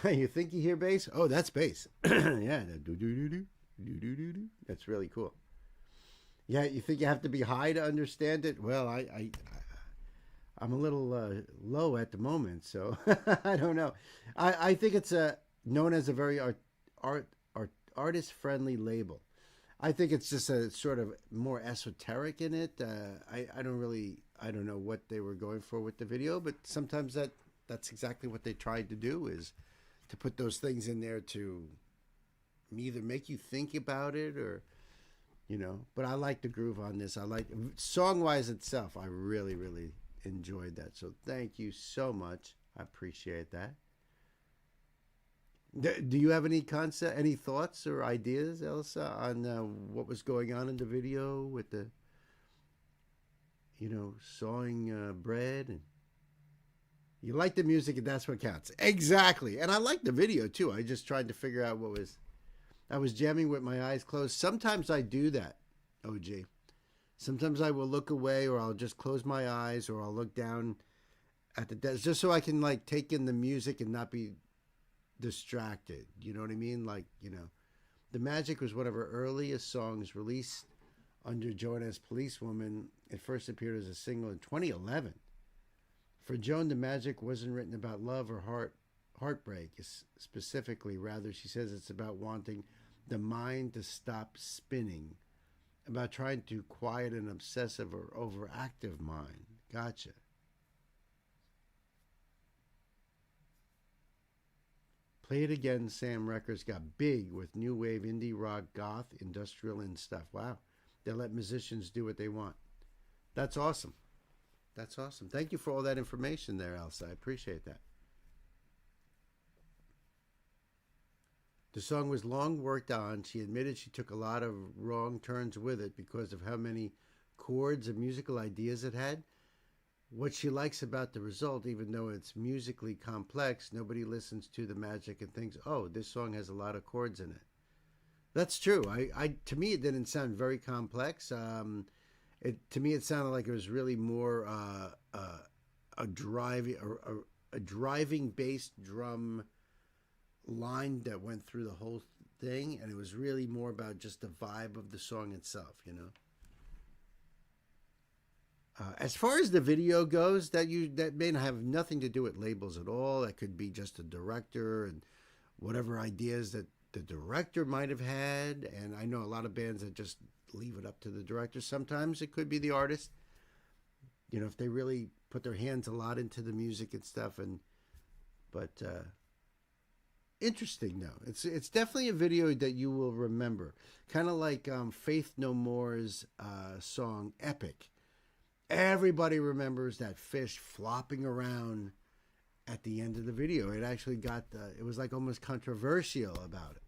You think you hear bass? Oh, that's bass. Yeah, do-do-do-do. That's really cool. Yeah, you think you have to be high to understand it? Well, I'm a little low at the moment, so I don't know. I think it's known as a very artist-friendly label. I think it's just a sort of more esoteric in it. I don't know what they were going for with the video, but sometimes that's exactly what they tried to do, is to put those things in there to either make you think about it or, but I like the groove on this. I like song-wise itself. I really, really enjoyed that. So thank you so much. I appreciate that. Do you have any thoughts or ideas, Elsa, on what was going on in the video with the, sawing bread? And you like the music, and that's what counts. Exactly. And I like the video too. I just tried to figure out I was jamming with my eyes closed. Sometimes I do that, OG. Sometimes I will look away, or I'll just close my eyes, or I'll look down at the desk just so I can take in the music and not be distracted. You know what I mean? The Magic was one of her earliest songs released under Joan as Policewoman. It first appeared as a single in 2011. For Joan, The Magic wasn't written about love or heartbreak specifically. Rather, she says it's about wanting the mind to stop spinning, about trying to quiet an obsessive or overactive mind. Gotcha. Play It Again, Sam Records got big with new wave, indie rock, goth, industrial, and stuff. Wow. They let musicians do what they want. That's awesome. That's awesome. Thank you for all that information there, Elsa. I appreciate that. The song was long worked on. She admitted she took a lot of wrong turns with it because of how many chords and musical ideas it had. What she likes about the result, even though it's musically complex, nobody listens to the magic and thinks, oh, this song has a lot of chords in it. That's true. To me, it didn't sound very complex. To me, it sounded like it was really more a driving bass drum line that went through the whole thing, and it was really more about just the vibe of the song itself, you know. As far as the video goes, that may have nothing to do with labels at all. That could be just a director and whatever ideas that the director might have had. And I know a lot of bands that just leave it up to the director. Sometimes it could be the artist. You know, if they really put their hands a lot into the music and stuff. But interesting though. It's definitely a video that you will remember. Kind of like Faith No More's song "Epic." Everybody remembers that fish flopping around at the end of the video. It actually it was like almost controversial about it.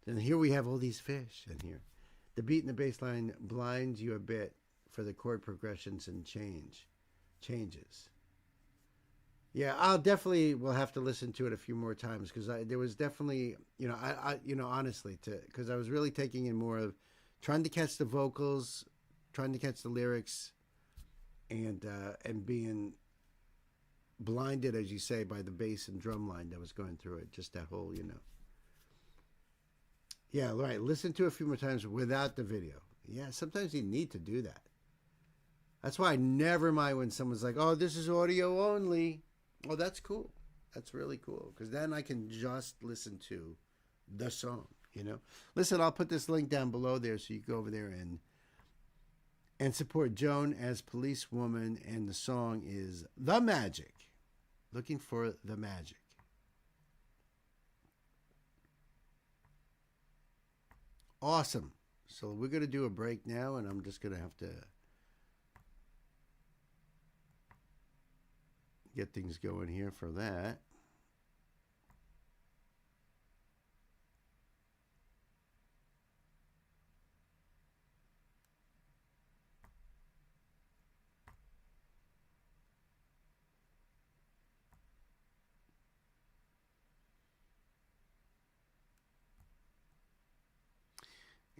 And here we have all these fish in here. The beat and the bass line blinds you a bit for the chord progressions and changes. Yeah, will have to listen to it a few more times because there was definitely, honestly, because I was really taking in more of trying to catch the vocals, trying to catch the lyrics, and being blinded, as you say, by the bass and drum line that was going through it. Just that whole, Yeah, right. Listen to it a few more times without the video. Yeah, sometimes you need to do that. That's why I never mind when someone's like, oh, this is audio only. Oh, that's cool. That's really cool. Because then I can just listen to the song, Listen, I'll put this link down below there so you go over there and support Joan as policewoman, and the song is The Magic. Looking for the magic. Awesome. So we're going to do a break now, and I'm just going to have to get things going here for that.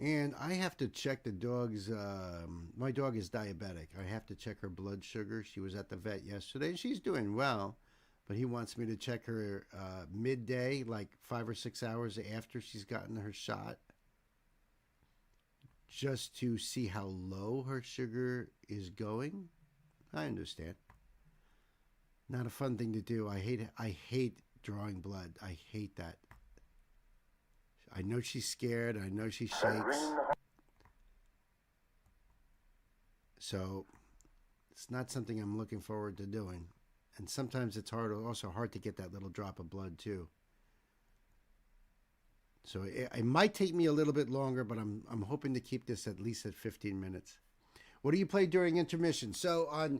And I have to check the dog's, my dog is diabetic. I have to check her blood sugar. She was at the vet yesterday, and she's doing well. But he wants me to check her midday, like 5 or 6 hours after she's gotten her shot, just to see how low her sugar is going. I understand. Not a fun thing to do. I hate drawing blood. I hate that. I know she's scared. I know she shakes. So it's not something I'm looking forward to doing. And sometimes it's also hard to get that little drop of blood too. So it might take me a little bit longer, but I'm hoping to keep this at least at 15 minutes. What do you play during intermission? So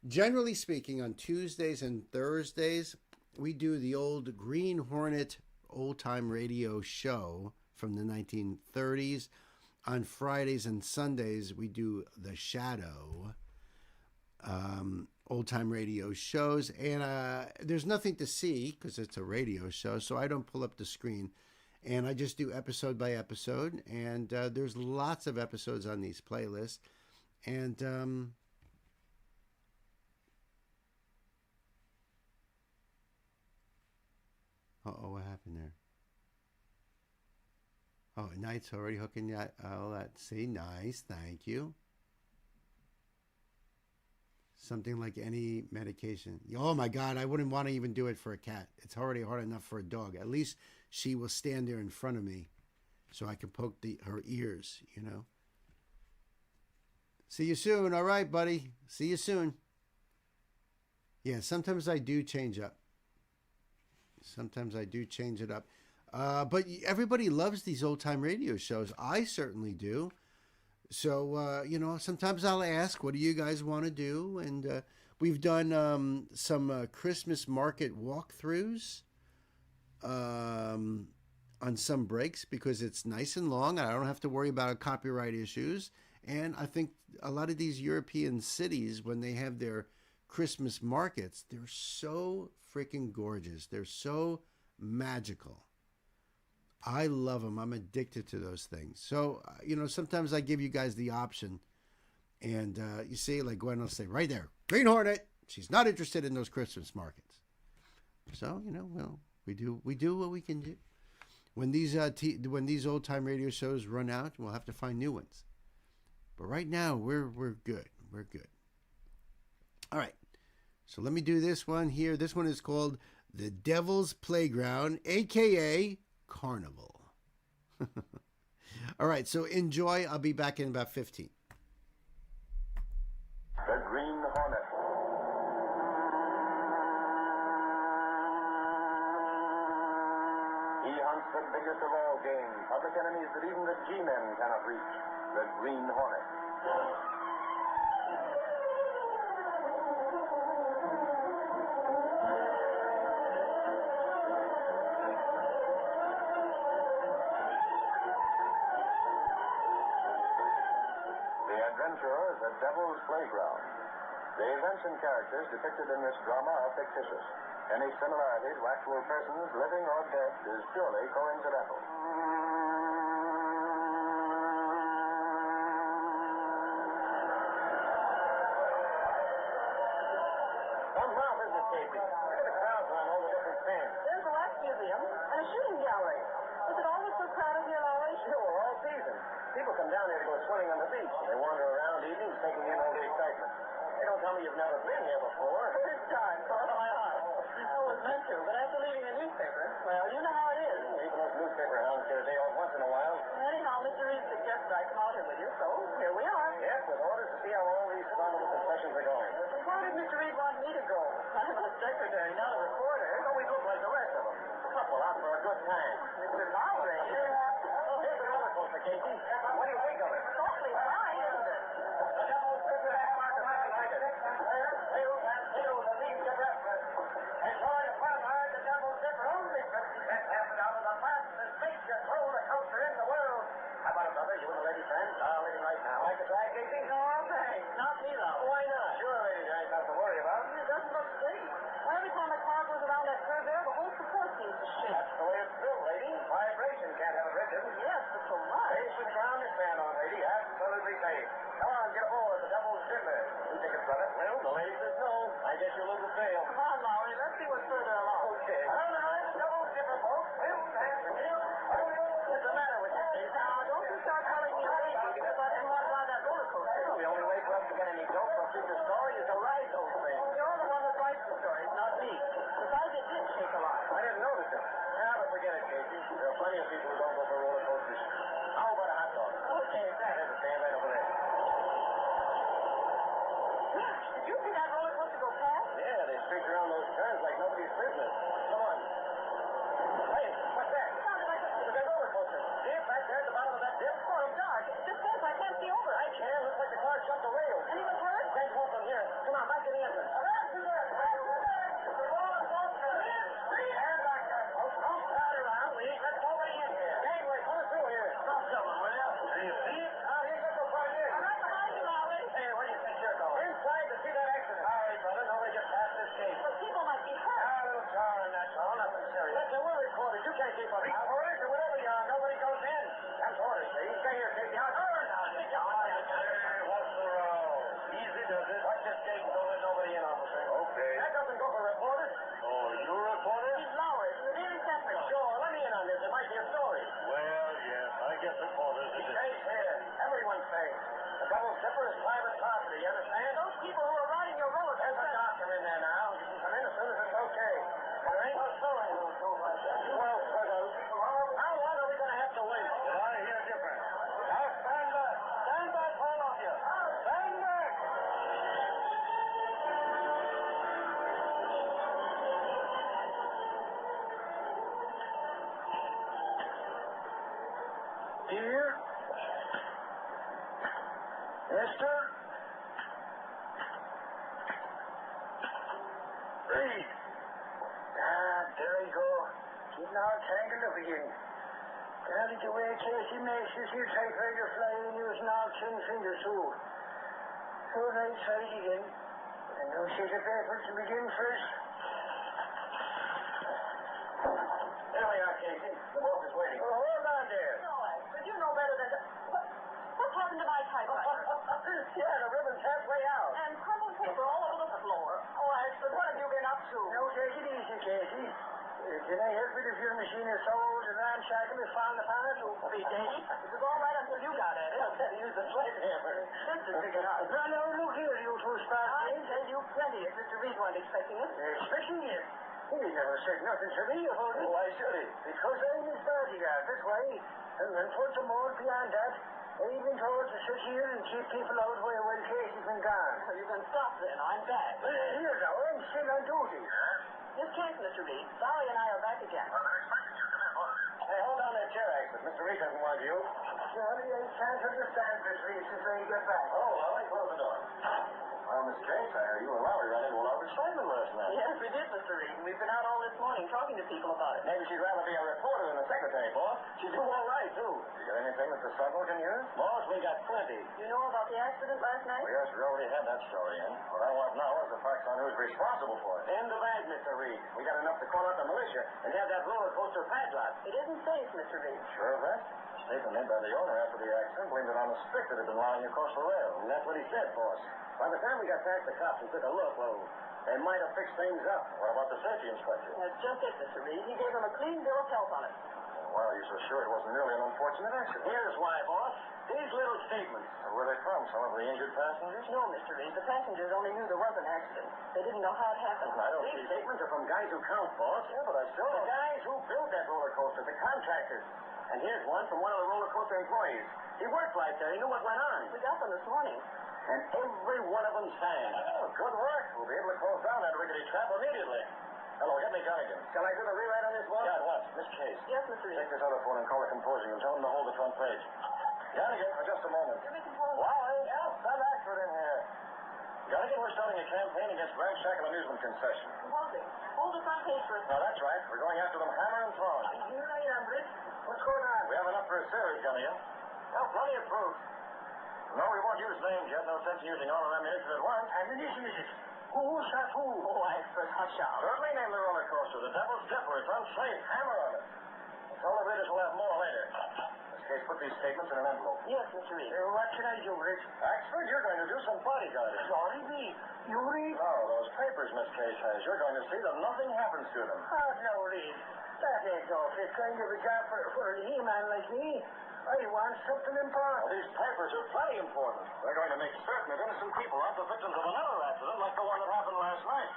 generally speaking, on Tuesdays and Thursdays, we do the old Green Hornet old-time radio show from the 1930s. On Fridays and Sundays, we do The Shadow, old-time radio shows. And there's nothing to see because it's a radio show, so I don't pull up the screen. And I just do episode by episode. And there's lots of episodes on these playlists. And uh-oh, what happened there? Oh, Knight's already hooking that. Oh, let's see. Nice. Thank you. Something like any medication. Oh, my God. I wouldn't want to even do it for a cat. It's already hard enough for a dog. At least she will stand there in front of me so I can poke her ears, See you soon. All right, buddy. See you soon. Yeah, sometimes I do change up. Sometimes I do change it up. But everybody loves these old-time radio shows. I certainly do. So, sometimes I'll ask, what do you guys want to do? And we've done some Christmas market walkthroughs. on some breaks because it's nice and long. I don't have to worry about copyright issues. And I think a lot of these European cities, when they have their Christmas markets, they're so freaking gorgeous. They're so magical. I love them. I'm addicted to those things. So, sometimes I give you guys the option. And you see, like Gwen will say, right there, Green Hornet. She's not interested in those Christmas markets. So, well, we do what we can do. When these old time radio shows run out, we'll have to find new ones. But right now, we're good. We're good. All right. So let me do this one here. This one is called The Devil's Playground, a.k.a. Carnival. All right. So enjoy. I'll be back in about 15. The Green Hornet. He hunts the biggest of all game, public enemies that even the G-men cannot reach. The Green Hornet. The adventurers at Devil's Playground. The events and characters depicted in this drama are fictitious. Any similarity to actual persons, living or dead, is purely coincidental. Some wow business, Casey. Look at the crowds around all the different stands. There's a wax museum and a shooting gallery. Is it always so crowded here, Lowry? Sure, all season. People come down here to go swimming on the beach, and they wander around evenings taking in all the excitement. Hey, don't tell me you've never been here before. First time, follow my heart. I was meant to, but after leaving the newspaper, well, you know how it is. Even those newspaper hounds get a day off once in a while. Anyhow, Mr. Reed suggested I come out here with you, so here we are. Yes, with orders to see how all these carnival concessions are going. Why did Mr. Reed want me to go? I'm a secretary, not a reporter. They always look like the rest of them. A couple out for a good time. Mr. Lowry. Here's the roller coaster, Casey. What do you think of it? It's awfully high, isn't it? The Devil's Playground market like it. The lead dipper. Enjoy the fun ride, the Devil's Dipper. Only $57 the fastest feature roller coaster in the world. How about it, brother? You and the lady friend? I'll leave right now. Like the drag, Casey? No, thanks. Not me, though. Why not? Sure, lady, there ain't nothing to worry about. It doesn't look safe. Well, every time a car goes around that curve there, the whole support seems to shake. That's the way it's built, lady. Vibration can't have it rigid. Yes, but so much. Safe with ground and fan on, lady. Absolutely safe. Come on, get aboard the Devil's Dipper. You tickets, brother? Well, the lady says no. I guess you'll lose the sale. Come on, Lowry. Let's see what's further along. Okay. All right, Devil's Dipper, folks. What's the matter with you, Casey? Now, don't you start telling me lately because I didn't want to ride that roller coaster. Well, the only way for us to get any dope from future story is to ride those things. You're the one that writes the stories, not me. Besides, it did shake a lot. I didn't notice it. Yeah, but forget it, Casey. There are plenty of people who don't go for roller coasters. How about a hot dog? Okay, thanks. There's a stand right over there. Did you see that roller coaster go past? Yeah, they streak around those turns like nobody's business. Come on. Hey, what's that? Sounded like a... It's a roller coaster. See it back there at the bottom of that dip? sort of dark. This fence, I can't see over. I can. Looks like the car jumped the rail. Anyone hurt? Can't go from here. Come on, back to the entrance. Stand back there, folks. Don't crowd around. We ain't let nobody in here. Gangway, put us through here. Stop someone, will you? Do you see it? Here's the front here. I'm right behind you, Lowry. Hey, where do you think you're going? Inside to see that accident. All right, brother. Nobody gets past this gate. But people might be hurt. A little jarring, that's all. Nothing serious. Listen, we're reporters. You can't keep us out. Reporters or whatever you are. Nobody goes in. That's orders, see? Stay here, Casey. I'll turn now. Sit down. What's the row? Easy does it. Watch this gate and don't let nobody in, officer. Okay. That doesn't go for reporters. Oh, you a reporter? He's Lowry. He's really central. Sure, let me in on this. It might be a story. Well, yes, I guess reporters Be safe here. Everyone's safe. The Devil's Dipper is private property, you understand? Those people who are riding your roller There's a coaster. doctor in there now. You can come in as soon as it's okay. There ain't no story that'll go like that. Well, for those people, how long are we going to have to wait? I hear different. Now stand back. Stand back, all of you. Stand back. Dear? Mister? Reed. There you go. Keep now tanking up again. Now that the way Casey makes this here typewriter fly in using all 10 fingers too. So now try it again. And no sheet of paper to begin first. There we are, Casey. The boss is waiting. Oh, hold on there. No, Alfred, you know better than to... What's happened to my typewriter? Yeah, the ribbon's halfway out. And crumpled paper all over the floor. Oh, Alfred, what have you been up to? No, take it easy, Casey. Can I help it if your machine is so old and ramshackle is falling apart? Be Dave. It was all right until you got at it. I'll tell you, use the sledgehammer. This is big enough. No, look here, you two spark I things. tell you plenty if Mr. Reed wasn't expecting it. Expecting it? He never said nothing to me about it. Why should he? Because I'm his bodyguard, that's why. And furthermore, beyond that, I've been told to sit here and keep people out while Casey's been gone. Well, you can stop then. I'm back. Here now, I'm still on duty. This case, Mr. Reed. Sally and I are back again. Hey, hold on that chair, Axford. Mr. Reed doesn't want you. Sorry, I can't understand this reason until you get back. Oh, well, I close the door. Well, Miss Case, I heard you and Lowry ran into a lot of excitement last night. Yes, we did, Mr. Reed. We've been out all this morning talking to people about it. Maybe she'd rather be a reporter than a secretary, boss. She'd do all right, too. You got anything that the Sentinel can use? Boss, we got plenty. You know about the accident last night? Well, yes, we already had that story in. What I want now is the facts on who's responsible for it. In the bag, Mr. Reed. We got enough to call out the militia and have that roller coaster padlock. It isn't safe, Mr. Reed. Sure of that? A statement made by the owner after the accident blamed it on the stick that had been lying across the rail. And that's what he said, boss. By the time we got past the cops and took a look, well, they might have fixed things up. What about the safety inspector? That's just it, Mr. Reed. He gave him a clean bill of health on it. Well, you're so sure it wasn't merely an unfortunate accident. Here's why, boss. These little statements. Where were they from? Some of the injured passengers? No, Mr. Reed. The passengers only knew there was an accident. They didn't know how it happened. I don't These statements are from guys who count, boss. Yeah, but I still... The guys who built that roller coaster, the contractors. And here's one from one of the roller coaster employees. He worked right there. He knew what went on. We got them this morning. And every one of them sang. Oh, good work. We'll be able to close down that rickety trap immediately. Hello, get me Gunnigan. Shall I do the rewrite on this, boss? Yeah, at once. Miss Case. Yes, Mr. Reed. Take this other phone and call the composing and tell them to hold the front page. Gunnigan, for just a moment. You're making calls. Lowry, send Axford in here. Gunnigan, we're starting a campaign against ramshackle amusement concession. Composing. Hold the front page for us. No, that's right. We're going after them hammer and tongs. Here I am, Rick. What's going on? We have enough for a series, Gunnigan. Well, plenty of proof. No, we won't use names yet. No sense in using all our ammunition at once. Ammunition, is it? Who shot who? Oh, Alfred, hush out. Certainly name the roller coaster. The Devil's Dipper. It's unsafe. Hammer on it. Tell the readers we'll have more later. In this case, put these statements in an envelope. Yes, Mr. Reed. What can I do, Rick? Axford, you're going to do some bodyguarding. Sorry, me. You read? No, those papers Miss Case has. You're going to see that nothing happens to them. Oh, no, Reed. That ain't no fit kind of a job for a he-man like me. I want something important. Well, these papers are plenty important. They're going to make certain that innocent people aren't the victims of another accident like the one that happened last night.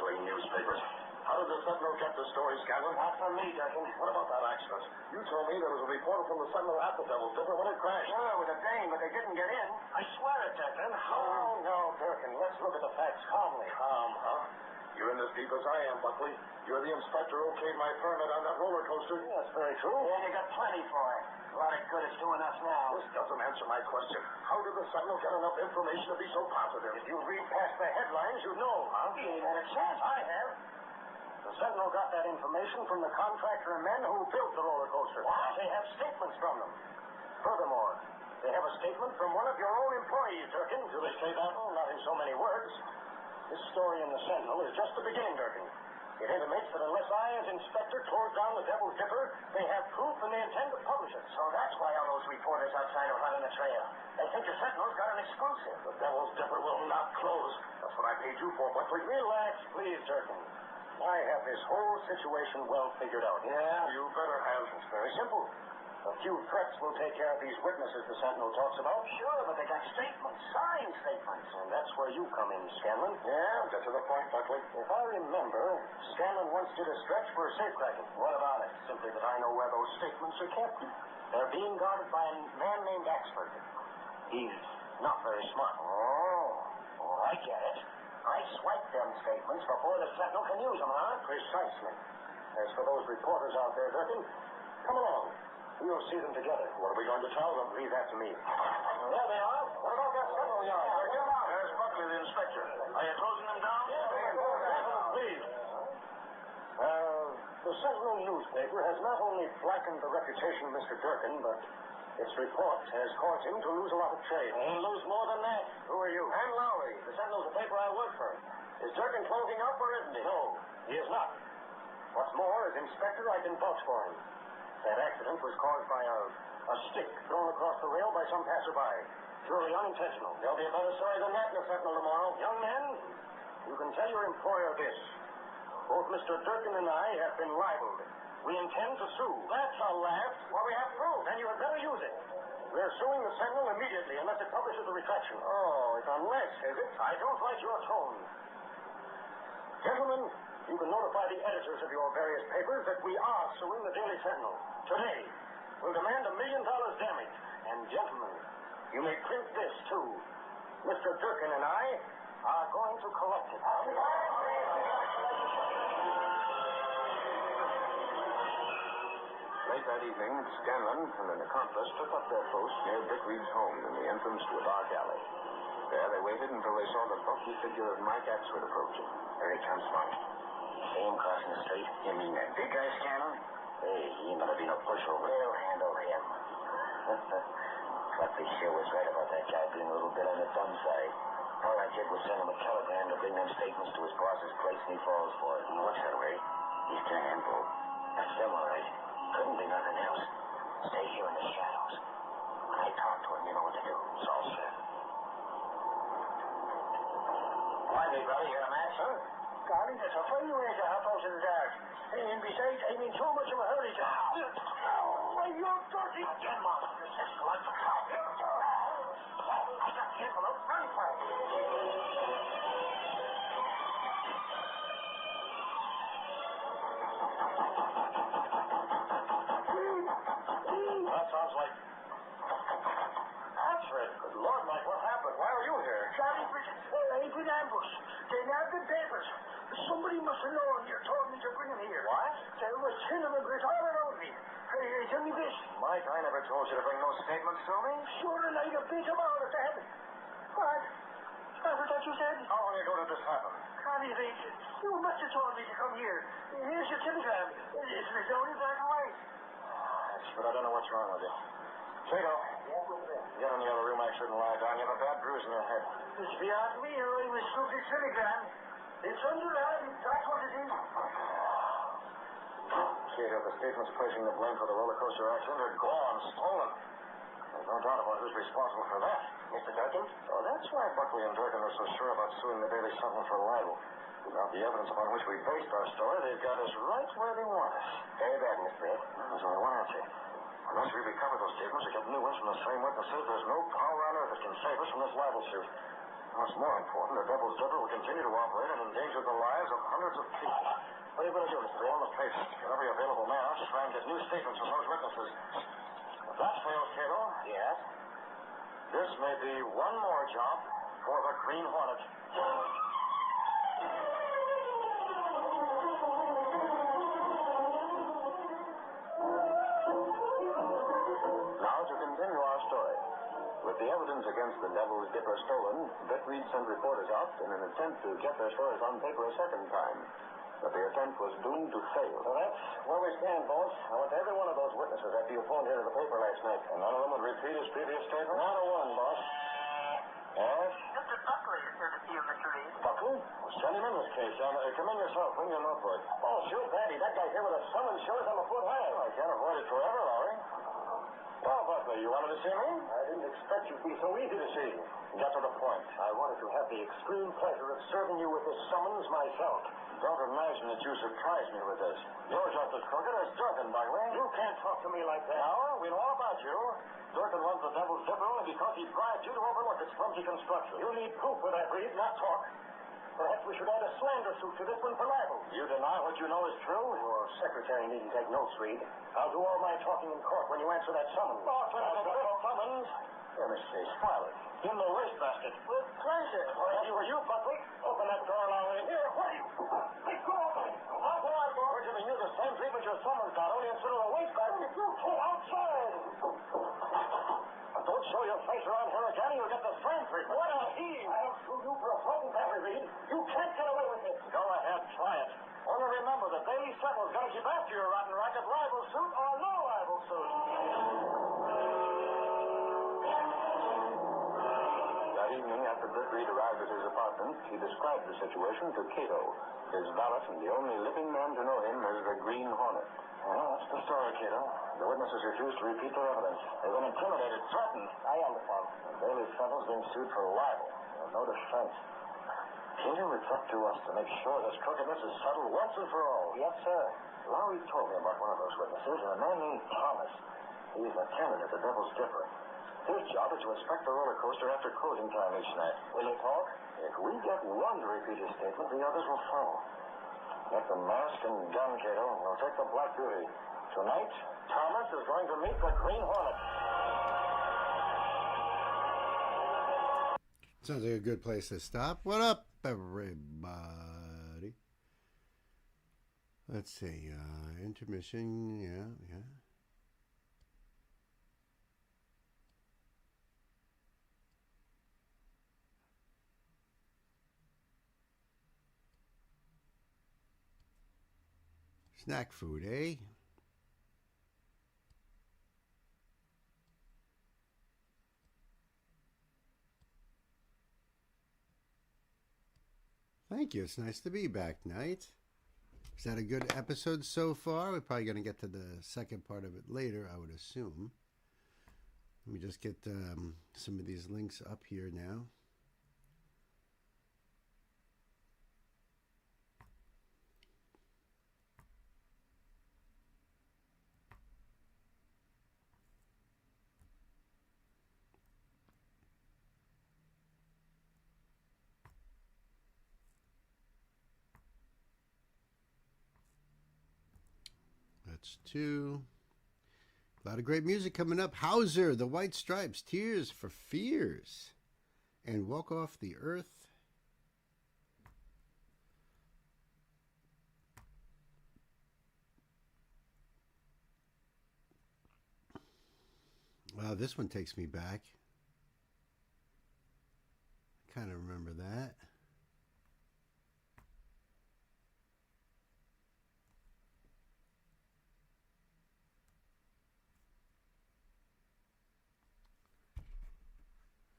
Newspapers. How did the Sentinel get the story, Scanlon? Not from me, Durkin. What about that accident? You told me there was a reporter from the Sentinel at the Devil's Dipper when it crashed. Sure, with a bang, but they didn't get in. I swear it, Durkin. Oh, no, Durkin. Let's look at the facts calmly. Calm, huh? You're in as deep as I am, Buckley. You're the inspector who okayed my permit on that roller coaster. Yeah, that's very true. Yeah, you got plenty for it. A lot of good it's doing us now. This doesn't answer my question. How did the Sentinel get enough information to be so positive? If you read past the headlines, you know, huh? You ain't had a chance. I have. The Sentinel got that information from the contractor and men who built the roller coaster. What? They have statements from them. Furthermore, they have a statement from one of your own employees, Durkin. Do they say that? Oh, not in so many words. This story in the Sentinel is just the beginning, Durkin. It intimates that unless I, as inspector, close down the Devil's Dipper, they have proof and they intend to publish it. So that's why all those reporters outside are hot on the trail. They think the Sentinel's got an exclusive. The Devil's Dipper will not close. That's what I paid you for, Buckley. Relax, please, Durkin. I have this whole situation well figured out. Yeah? You better have. It's very simple. A few threats will take care of these witnesses the Sentinel talks about. Sure, but they got statements, signed statements. And that's where you come in, Scanlon. Yeah? Get to the point, Buckley. If I remember, Scanlon once did a stretch for a safecracking. What about it? Simply that I know where those statements are kept. They're being guarded by a man named Axford. He's not very smart. Oh, I get it. I swipe them statements before the Sentinel can use them, huh? Precisely. As for those reporters out there, Durkin, come along. We'll see them together. What are we going to tell them? Leave that to me. There they are. What about that Sentinel yard? There's Buckley, the inspector. Are you closing them down? Please. The Sentinel newspaper has not only blackened the reputation of Mr. Durkin, but its report has caused him to lose a lot of trade. He'll lose more than that. Who are you? I'm Lowry. The Sentinel's the paper I work for. Is Durkin closing up or isn't he? No, he is not. What's more, as inspector, I can vouch for him. That accident was caused by a stick thrown across the rail by some passerby. Purely unintentional. There'll be a better story than that in the Sentinel tomorrow. Young men, you can tell your employer this. Both Mr. Durkin and I have been libeled. We intend to sue. That's a laugh. Well, we have proof, and you had better use it. We're suing the Sentinel immediately unless it publishes a retraction. Oh, it's unless, is it? I don't like your tone. Gentlemen, you can notify the editors of your various papers that we are suing the Daily Sentinel. Today, we'll demand $1 million damage. And gentlemen, you may print this, too. Mr. Durkin and I are going to collect it. Late that evening, Scanlon and an accomplice took up their post near Dick Reed's home in the entrance to a dark alley. There they waited until they saw the bulky figure of Mike Axford approaching. Here he comes, Mike. See him crossing the street? You mean that big guy, Scanlon? Hey, he ain't gonna be no pushover. We'll handle him. Buckley sure was right about that guy being a little bit on the dumb side. All I did was send him a telegram to bring them statements to his boss's place, and he falls for it. He looks that way. He's kind of handful. That's them, all right. Couldn't be nothing else. Stay here in the shadows. When I talk to him, you know what to do. It's all set. Why, big brother, you got a match, huh? Darling, that's a funny way to hop out in the dark. And besides, I'm in too much of a hurry to... Why, you're dirty. Again, Mom. This is like a cow. I got the envelope. Run for it. That sounds like... Axford. Good Lord, Mike, what happened? Why are you here? Sorry, but I've been ambushed. They nabbed the papers. Somebody must have known you told me to bring them here. What? There was 10 of them grit all around me. Tell me this. Mike, I never told you to bring those statements to me. Sure, and I'd have beat them all if they hadn't. What? That's what you said? How long ago did this happen? Connie, you must have told me to come here. Here's your telegram. It's the only black and white. But I don't know what's wrong with you. Cato, get in the other room. I shouldn't lie down. You have a bad bruise in your head. It's beyond me. I was through this telegram. It's underlined. That's what it is. Cato, the statements placing the blame for the roller coaster accident are gone, stolen. There's no doubt about who's responsible for that. Mr. Durkin? Oh, that's why Buckley and Durkin are so sure about suing the Daily Sentinel for libel. Without the evidence upon which we based our story, they've got us right where they want us. Very bad, Miss Brett. There's only one answer. Unless we recover those statements or get new ones from the same witnesses, there's no power on earth that can save us from this libel suit. What's more important, the Devil's Dipper will continue to operate and endanger the lives of hundreds of people. What are you going to do, Mr. Brett? On the place, get every available man out to try and get new statements from those witnesses. If that fails, Cato, Yes? this may be one more job for the Green Hornet. Now to continue our story. With the evidence against the Devil's Dipper stolen, Dick Reed sent reporters out in an attempt to get their stories on paper a second time. But the attempt was doomed to fail. So that's where we stand, boss. I went to every one of those witnesses after you phoned here to the paper last night. And none of them would repeat his previous statement? Not a one, boss. Yes? Mr. Buckley is here to see you, Mr. Reed. Buckley? Well, send him in this case. Come in yourself. Bring your notebook. Oh, sure, Daddy. That guy here with a summons shows I'm a foot high. Oh, I can't avoid it forever, Lowry. Well, Buckley, you wanted to see me? I didn't expect you'd be so easy to see. Get to the point. I wanted to have the extreme pleasure of serving you with this summons myself. Don't imagine that you surprised me with this. You're just as crooked as Durkin, Buckley. You can't talk to me like that. No, we know all about you. Durkin runs the Devil's Dipper only because he bribed you to overlook its clumsy construction. You need proof for that, Reed, not talk. Perhaps we should add a slander suit to this one for libel. You deny what you know is true? Your secretary needn't take notes, Reed. I'll do all my talking in court when you answer that summons. Oh, summons. Here, Miss Chase, file it. In the wastebasket. With pleasure. Were you, Buckley? Open that door along with here. What are you? Hey, go on. I'll go out, boy. We're giving you the same treatment your someone's got, only instead of a wastebasket. You get outside. Don't show your face around here again, you'll get the same treatment. What a heave! I'll sue you for a floating battery, Reed. You can't get away with this. Go ahead, try it. Only remember, the Daily Sentinel's going to keep after your rotten racket, libel suit or no libel suit. That evening, after Britt Reed arrived at his apartment, he described the situation to Cato, his valet and the only living man to know him as the Green Hornet. Well, that's the story, Cato. The witnesses refused to repeat their evidence. They've been intimidated, threatened. I understand. The Daily Sentinel's being sued for libel. No defense. Cato, it's up to us to make sure this crookedness is settled once and for all. Yes, sir. Lowry told me about one of those witnesses, a man named Thomas. He's a tenant at the Devil's Dipper. His job is to inspect the roller coaster after closing time each night. Will he talk? If we get one to repeat his statement, the others will follow. Get the mask and gun, Cato. We'll take the black beauty. Tonight, Thomas is going to meet the Green Hornet. Sounds like a good place to stop. What up, everybody? Let's see. Intermission. Yeah. Snack food, eh? Thank you. It's nice to be back, Knight. Is that a good episode so far? We're probably going to get to the second part of it later, I would assume. Let me just get some of these links up here now. That's 2. A lot of great music coming up. Hauser, The White Stripes, Tears for Fears, and Walk Off the Earth. Wow, this one takes me back. I kind of remember that.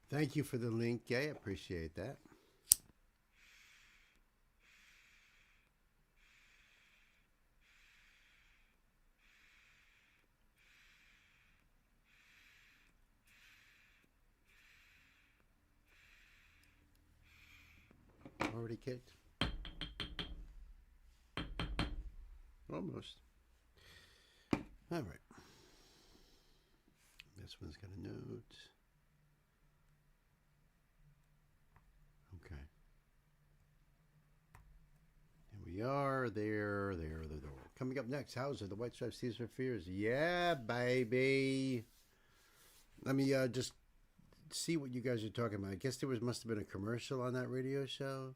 Thank you for the link, Gay. I appreciate that. Already kicked? Almost. All right. This one's got a note. Okay. Here we are. There. Coming up next, Hauser, The White Stripes, Tears for Fears. Yeah, baby. Let me just see what you guys are talking about. I guess there must have been a commercial on that radio show.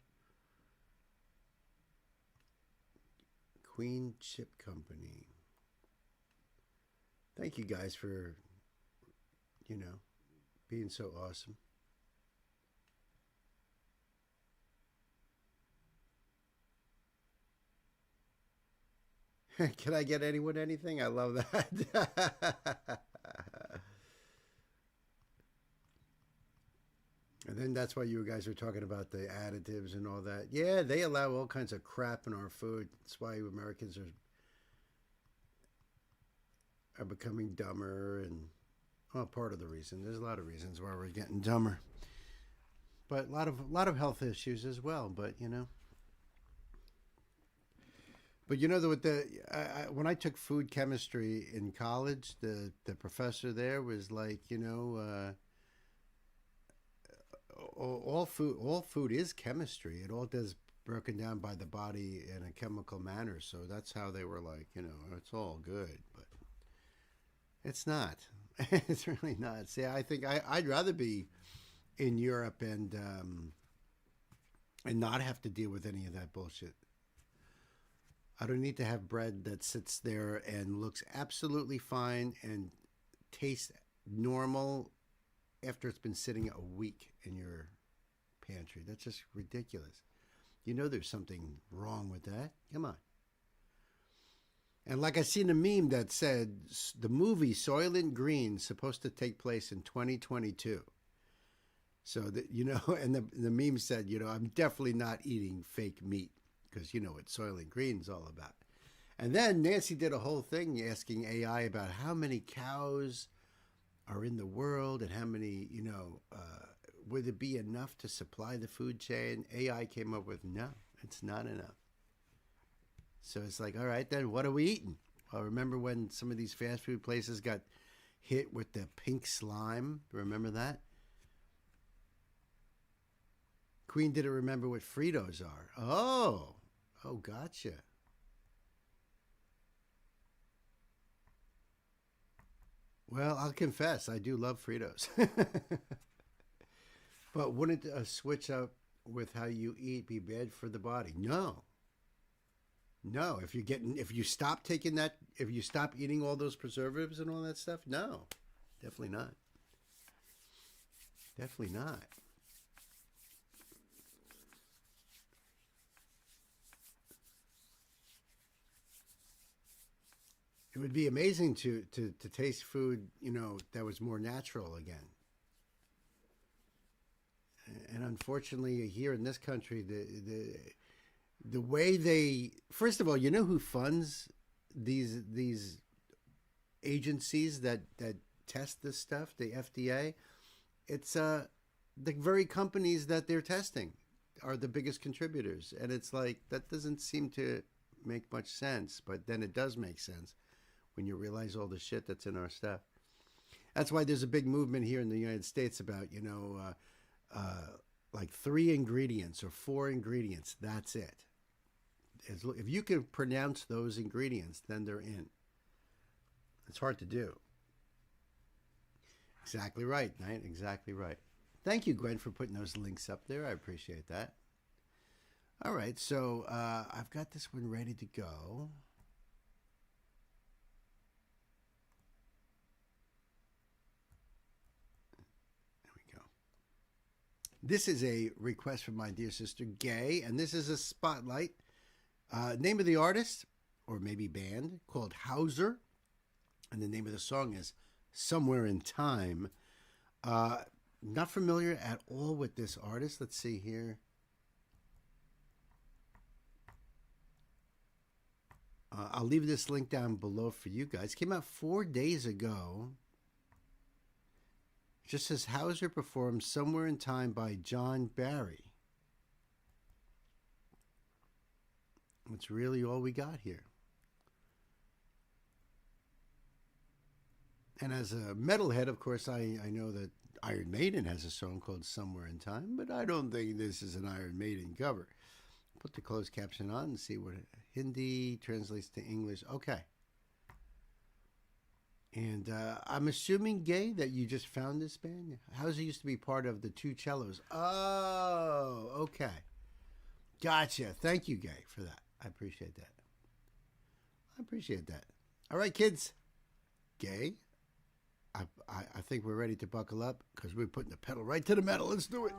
Queen Chip Company. Thank you guys for, being so awesome. Can I get anyone anything? I love that. And then that's why you guys were talking about the additives and all that. Yeah, they allow all kinds of crap in our food. That's why Americans are becoming dumber, and part of the reason. There's a lot of reasons why we're getting dumber, but a lot of health issues as well. But when I took food chemistry in college, the professor there was like, all food is chemistry. It all does broken down by the body in a chemical manner. So that's how they were like, it's all good, but it's not. It's really not. See, I think I'd rather be in Europe and not have to deal with any of that bullshit. I don't need to have bread that sits there and looks absolutely fine and tastes normal after it's been sitting a week in your pantry. That's just ridiculous. You know there's something wrong with that. Come on. And like I seen a meme that said the movie Soylent Green supposed to take place in 2022. So that, you know, and the meme said, you know, I'm definitely not eating fake meat because you know what Soylent Green's all about. And then Nancy did a whole thing asking AI about how many cows are in the world and how many, you know, would it be enough to supply the food chain? AI came up with, no, it's not enough. So it's like, all right, then what are we eating? Well, remember when some of these fast food places got hit with the pink slime? Remember that? Queen didn't remember what Fritos are. Oh, gotcha. Well, I'll confess, I do love Fritos. But wouldn't a switch up with how you eat be bad for the body? No. No, if you stop taking that, if you stop eating all those preservatives and all that stuff, no, definitely not. Definitely not. It would be amazing to taste food, you know, that was more natural again. And unfortunately, here in this country, the way they, first of all, you know who funds these agencies that test this stuff, the FDA? It's the very companies that they're testing are the biggest contributors. And it's like, that doesn't seem to make much sense, but then it does make sense when you realize all the shit that's in our stuff. That's why there's a big movement here in the United States about, you know, like 3 ingredients or 4 ingredients, that's it. If you can pronounce those ingredients, then they're in. It's hard to do. Exactly right, Knight. Exactly right. Thank you, Gwen, for putting those links up there. I appreciate that. All right, so I've got this one ready to go. There we go. This is a request from my dear sister, Gay, and this is a spotlight. Name of the artist, or maybe band, called Hauser. And the name of the song is Somewhere in Time. Not familiar at all with this artist. Let's see here. I'll leave this link down below for you guys. Came out 4 days ago. Just says Hauser performs Somewhere in Time by John Barry. That's really all we got here. And as a metalhead, of course, I know that Iron Maiden has a song called Somewhere in Time, but I don't think this is an Iron Maiden cover. Put the closed caption on and see what Hindi translates to English. Okay. And I'm assuming, Gay, that you just found this band? Hauser used to be part of the Two Cellos. Oh, okay. Gotcha. Thank you, Gay, for that. I appreciate that. I appreciate that. All right, kids. Gay, I think we're ready to buckle up because we're putting the pedal right to the metal. Let's do it.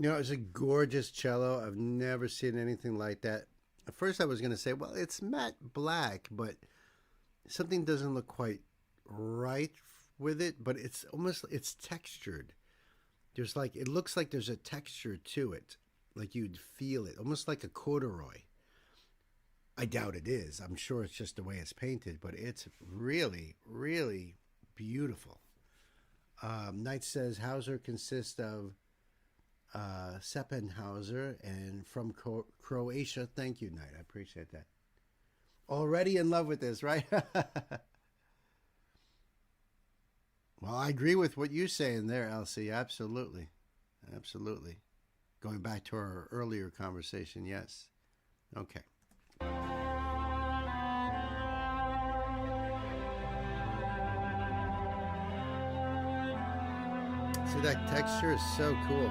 You know, it's a gorgeous cello. I've never seen anything like that. At first I was going to say, well, it's matte black, but something doesn't look quite right with it, but it's almost, it's textured. There's like, it looks like there's a texture to it, like you'd feel it, almost like a corduroy. I doubt it is. I'm sure it's just the way it's painted, but it's really, really beautiful. Knight says Hauser consists of Seppenhauser and from Croatia. Thank you, Knight. I appreciate that. Already in love with this, right? Well, I agree with what you're saying there, Elsie. Absolutely. Absolutely. Going back to our earlier conversation, yes. Okay. See, that texture is so cool.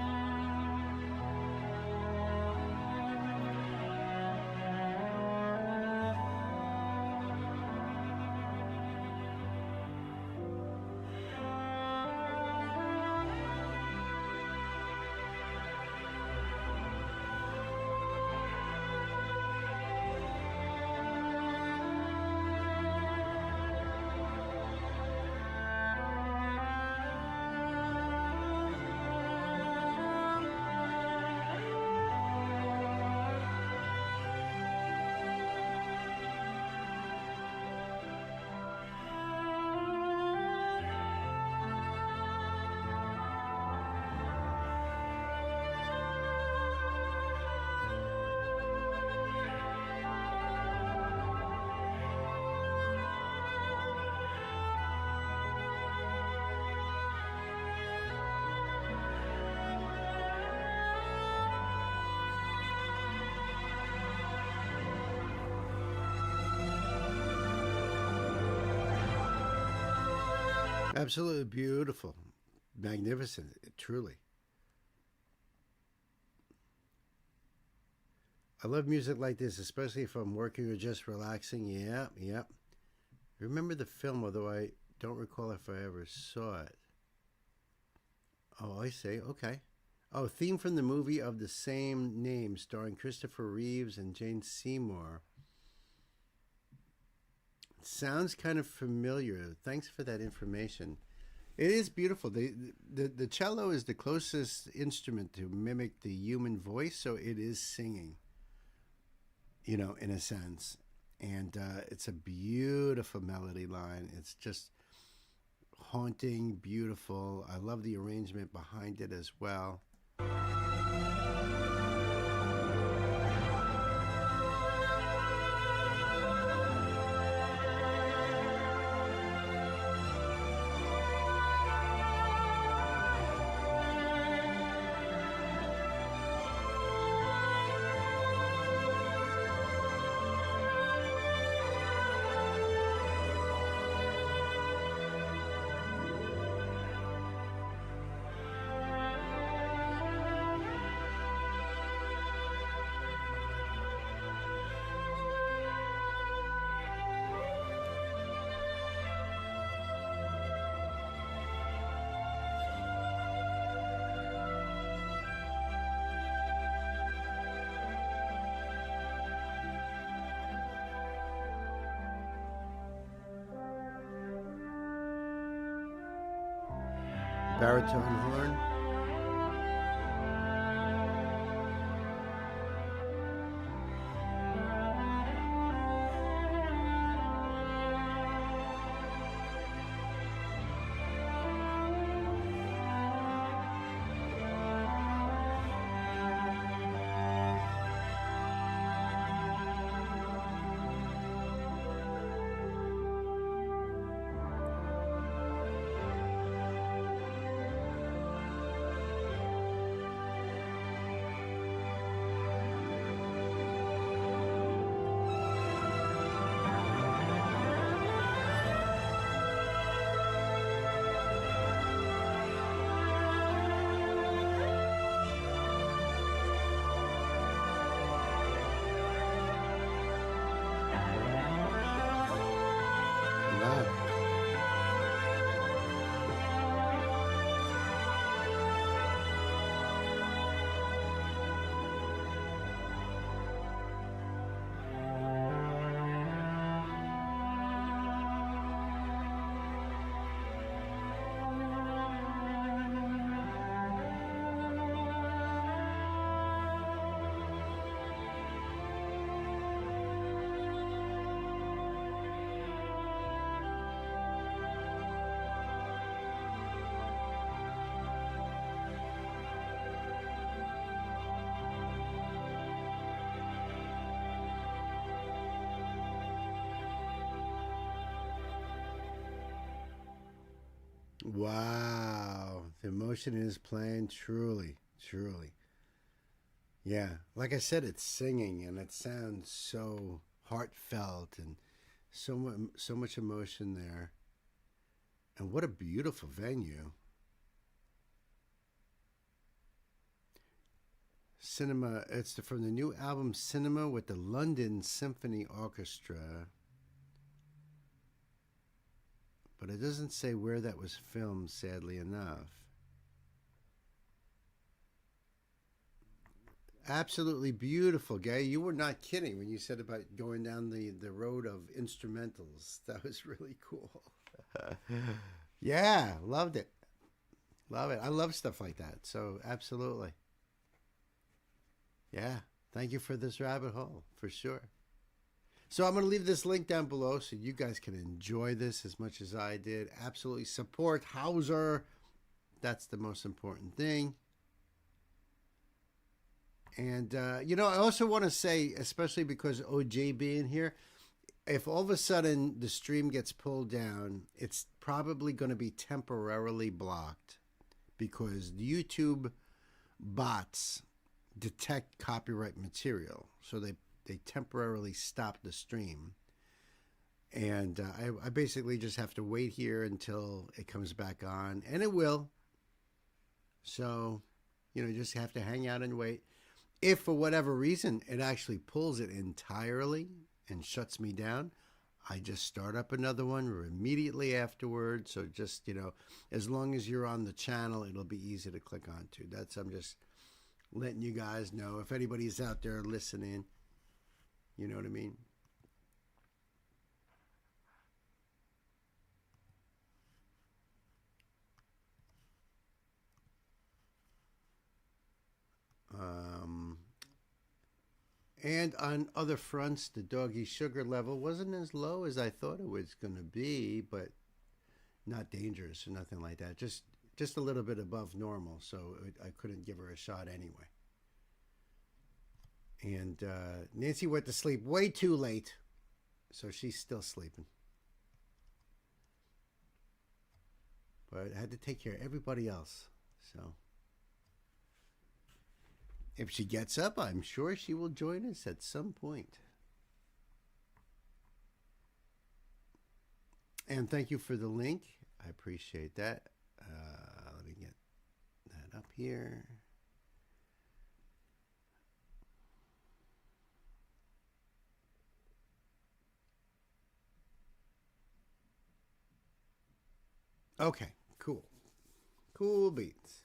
Absolutely beautiful. Magnificent, truly. I love music like this, especially if I'm working or just relaxing. Yeah, yeah. Remember the film, although I don't recall if I ever saw it. Oh, I see. Okay. Oh, theme from the movie of the same name, starring Christopher Reeves and Jane Seymour. Sounds kind of familiar. Thanks for that information. It is beautiful. The cello is the closest instrument to mimic the human voice, so it is singing, you know, in a sense. And it's a beautiful melody line. It's just haunting, beautiful. I love the arrangement behind it as well. Baritone horn. Wow. The emotion is playing, truly, truly. Yeah, like I said, it's singing and it sounds so heartfelt and so much emotion there. And what a beautiful venue. Cinema, it's from the new album Cinema with the London Symphony Orchestra. But it doesn't say where that was filmed, sadly enough. Absolutely beautiful, Gay. You were not kidding when you said about going down the road of instrumentals. That was really cool. Yeah, loved it. Love it. I love stuff like that. So, absolutely. Yeah, thank you for this rabbit hole, for sure. So I'm going to leave this link down below so you guys can enjoy this as much as I did. Absolutely support Hauser. That's the most important thing. And, you know, I also want to say, especially because OJ being here, if all of a sudden the stream gets pulled down, it's probably going to be temporarily blocked because the YouTube bots detect copyright material. So they temporarily stop the stream. And I basically just have to wait here until it comes back on. And it will. So, you know, you just have to hang out and wait. If for whatever reason it actually pulls it entirely and shuts me down, I just start up another one immediately afterwards. So just, you know, as long as you're on the channel, it'll be easy to click onto. I'm just letting you guys know. If anybody's out there listening, you know what I mean? And on other fronts, the doggy sugar level wasn't as low as I thought it was going to be, but not dangerous or nothing like that. Just a little bit above normal, so I couldn't give her a shot anyway. And Nancy went to sleep way too late, so she's still sleeping. But I had to take care of everybody else, so... If she gets up, I'm sure she will join us at some point. And thank you for the link. I appreciate that. Let me get that up here. Okay, cool. Cool beats.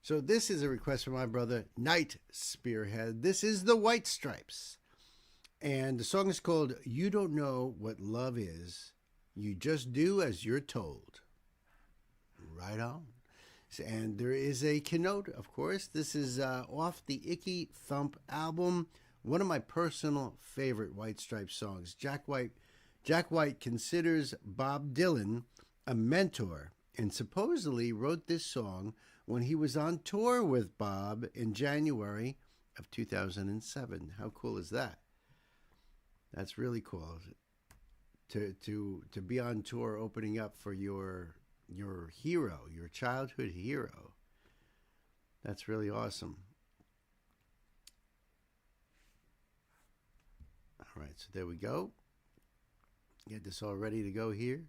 So this is a request from my brother, Night Spearhead. This is the White Stripes. And the song is called You Don't Know What Love Is. You Just Do As You're Told. Right on. And there is a keynote, of course. This is off the Icky Thump album. One of my personal favorite White Stripes songs. Jack White considers Bob Dylan a mentor and supposedly wrote this song when he was on tour with Bob in January of 2007. How cool is that? That's really cool. To be on tour opening up for your hero, your childhood hero. That's really awesome. All right, so there we go. Get this all ready to go here.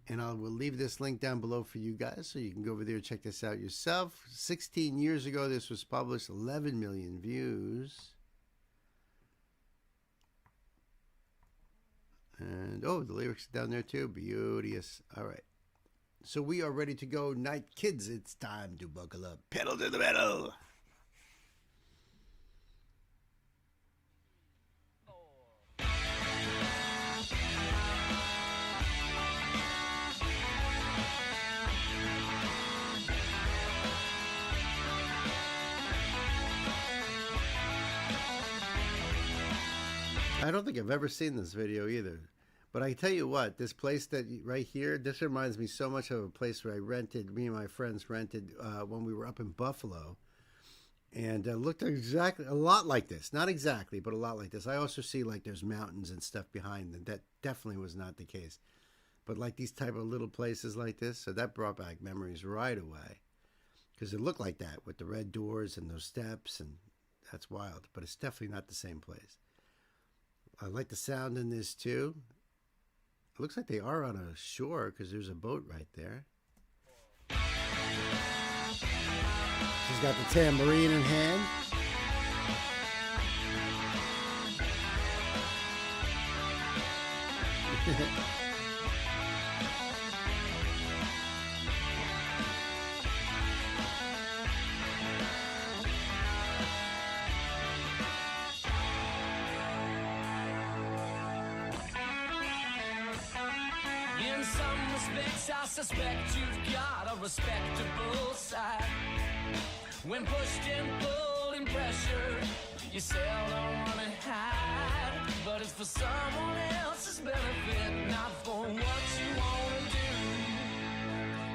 And I will leave this link down below for you guys so you can go over there and check this out yourself. 16 years ago, this was published, 11 million views. And, oh, the lyrics are down there too. Beauteous. All right. So we are ready to go. Night kids, it's time to buckle up. Pedal to the metal. I don't think I've ever seen this video either. But I tell you what, this place that right here, this reminds me so much of a place where me and my friends rented when we were up in Buffalo. And looked exactly, a lot like this. Not exactly, but a lot like this. I also see like there's mountains and stuff behind them. That definitely was not the case. But like these type of little places like this, so that brought back memories right away. Because it looked like that with the red doors and those steps, and that's wild. But it's definitely not the same place. I like the sound in this too. It looks like they are on a shore because there's a boat right there. She's got the tambourine in hand. In some respects, I suspect you've got a respectable side. When pushed and pulled and pressured, you seldom run and hide. But it's for someone else's benefit, not for what you want to do.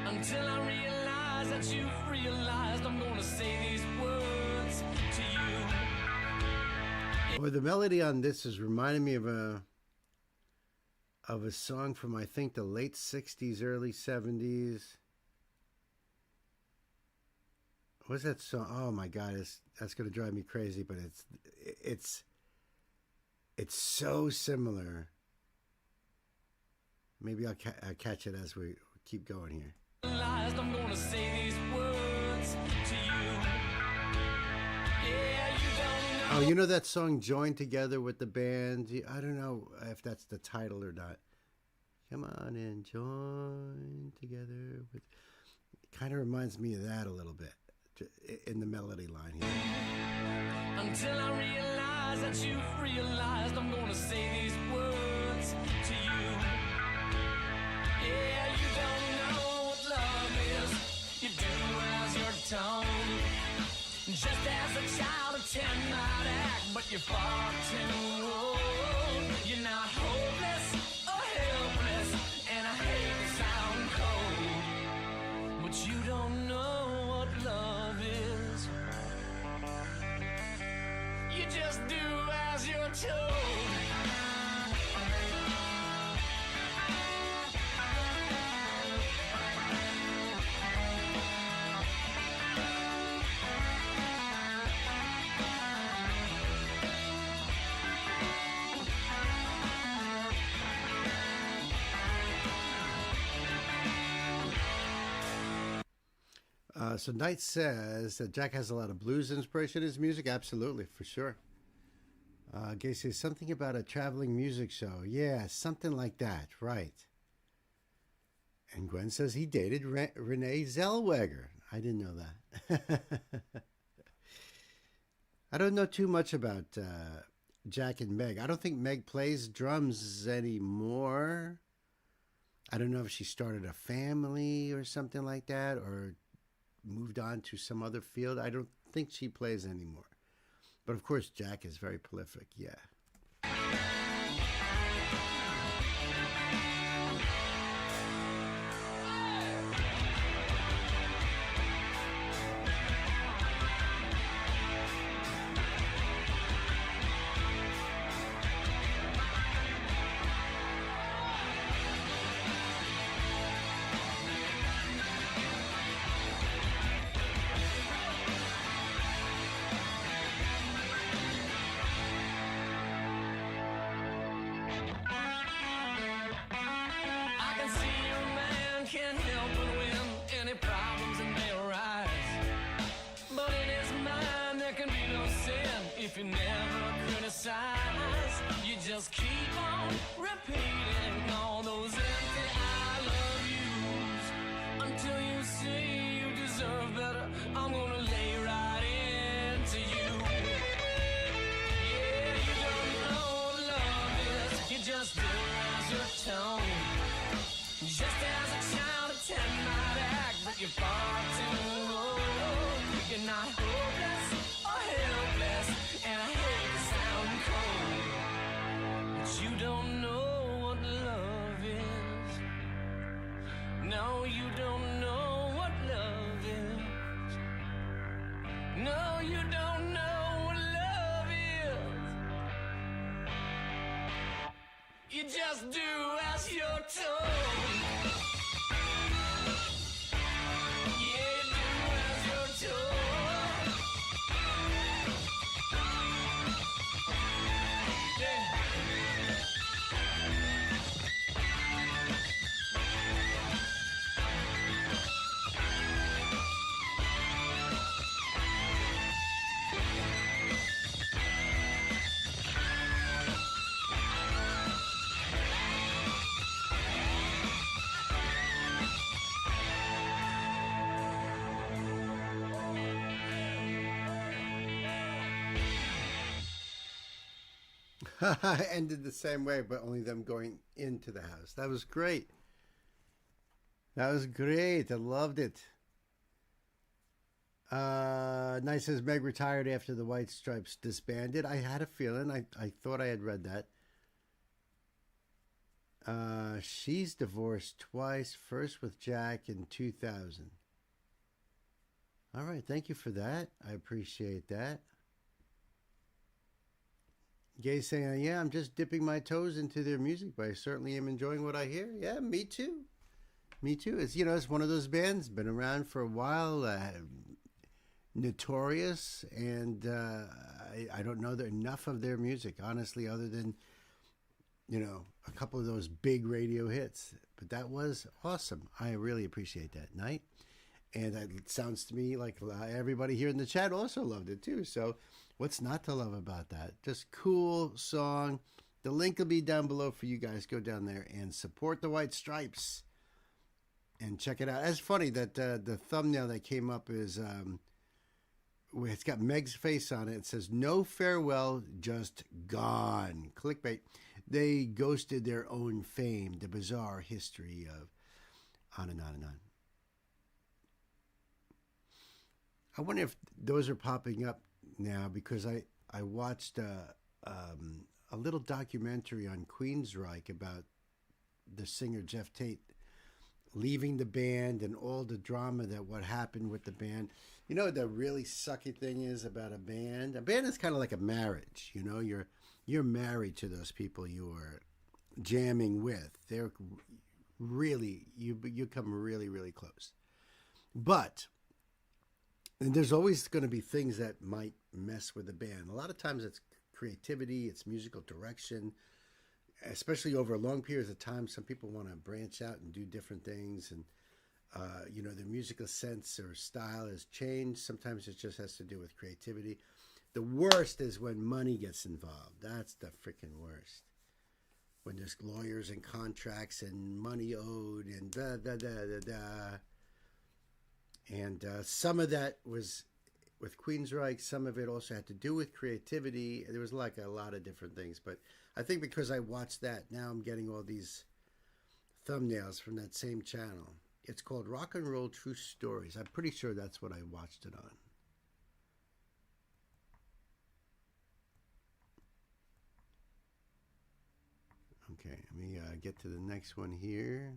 Until I realize that you've realized I'm gonna say these words to you. Well, the melody on this is reminding me of a song from, I think, the late 60s, early 70s. What's that song? Oh my God, that's going to drive me crazy, but it's so similar. Maybe I'll catch it as we keep going here. I'm gonna say these words to you. Yeah, you don't know. Oh, you know that song Join Together with the Band? I don't know if that's the title or not. Come on and join together with... It kind of reminds me of that a little bit in the melody line here. Until I realize that you've realized I'm gonna say these words to you. Yeah, you don't know what love is. You do as you're told. Just as a child of 10 might act, but you're far too old. You're not hopeless or helpless, and I hate to sound cold, but you don't know what love is. You just do as you're told. So Knight says that Jack has a lot of blues inspiration in his music. Absolutely, for sure. Gay says something about a traveling music show. Yeah, something like that, right. And Gwen says he dated Renee Zellweger. I didn't know that. I don't know too much about Jack and Meg. I don't think Meg plays drums anymore. I don't know if she started a family or something like that, or moved on to some other field. I don't think she plays anymore. But of course, Jack is very prolific, yeah. If you never criticize, you just keep on repeating all those empty I love yous until you see you deserve better. I'm gonna lay right into you. Yeah, you don't know what love is. You just do as you're told. Just as a child of 10 might act, but you're far too old. You're not hopeless or helpless, and I hate to sound cold, but you don't know what love You just do as you're told. Yeah, you do as you're told. Yeah. Ended the same way, but only them going into the house. That was great. That was great. I loved it. Nice says Meg retired after the White Stripes disbanded. I had a feeling. I thought I had read that. She's divorced twice. First with Jack in 2000. All right. Thank you for that. I appreciate that. Gay saying, yeah, I'm just dipping my toes into their music, but I certainly am enjoying what I hear. Yeah, me too. Me too. It's, you know, it's one of those bands, been around for a while, notorious, and I don't know enough of their music, honestly, other than, you know, a couple of those big radio hits. But that was awesome. I really appreciate that night. And it sounds to me like everybody here in the chat also loved it too. So what's not to love about that? Just cool song. The link will be down below for you guys. Go down there and support the White Stripes and check it out. It's funny that the thumbnail that came up is it's got Meg's face on it. It says, no farewell, just gone. Clickbait. They ghosted their own fame, the bizarre history of on and on and on. I wonder if those are popping up now because I watched a little documentary on Queensryche about the singer Jeff Tate leaving the band and all the drama that what happened with the band. You know what the really sucky thing is about a band? A band is kind of like a marriage. You know, you're married to those people you are jamming with. They're really you come really, really close. But and there's always going to be things that might mess with the band. A lot of times it's creativity, it's musical direction, especially over long periods of time. Some people want to branch out and do different things. And, you know, their musical sense or style has changed. Sometimes it just has to do with creativity. The worst is when money gets involved. That's the freaking worst. When there's lawyers and contracts and money owed and da-da-da-da-da. And some of that was with Queensryche. Some of it also had to do with creativity. There was like a lot of different things. But I think because I watched that, now I'm getting all these thumbnails from that same channel. It's called Rock and Roll True Stories. I'm pretty sure that's what I watched it on. Okay, let me get to the next one here.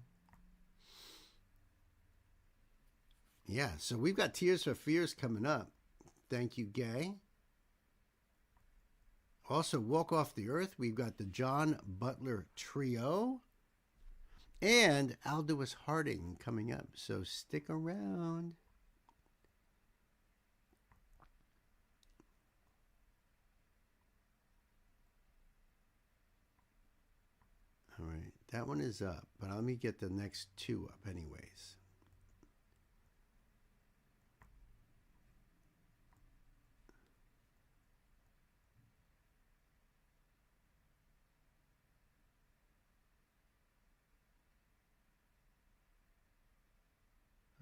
Yeah, so we've got Tears for Fears coming up. Thank you, Gay. Also, Walk Off the Earth. We've got the John Butler Trio. And Aldous Harding coming up. So stick around. All right, that one is up. But let me get the next two up anyways.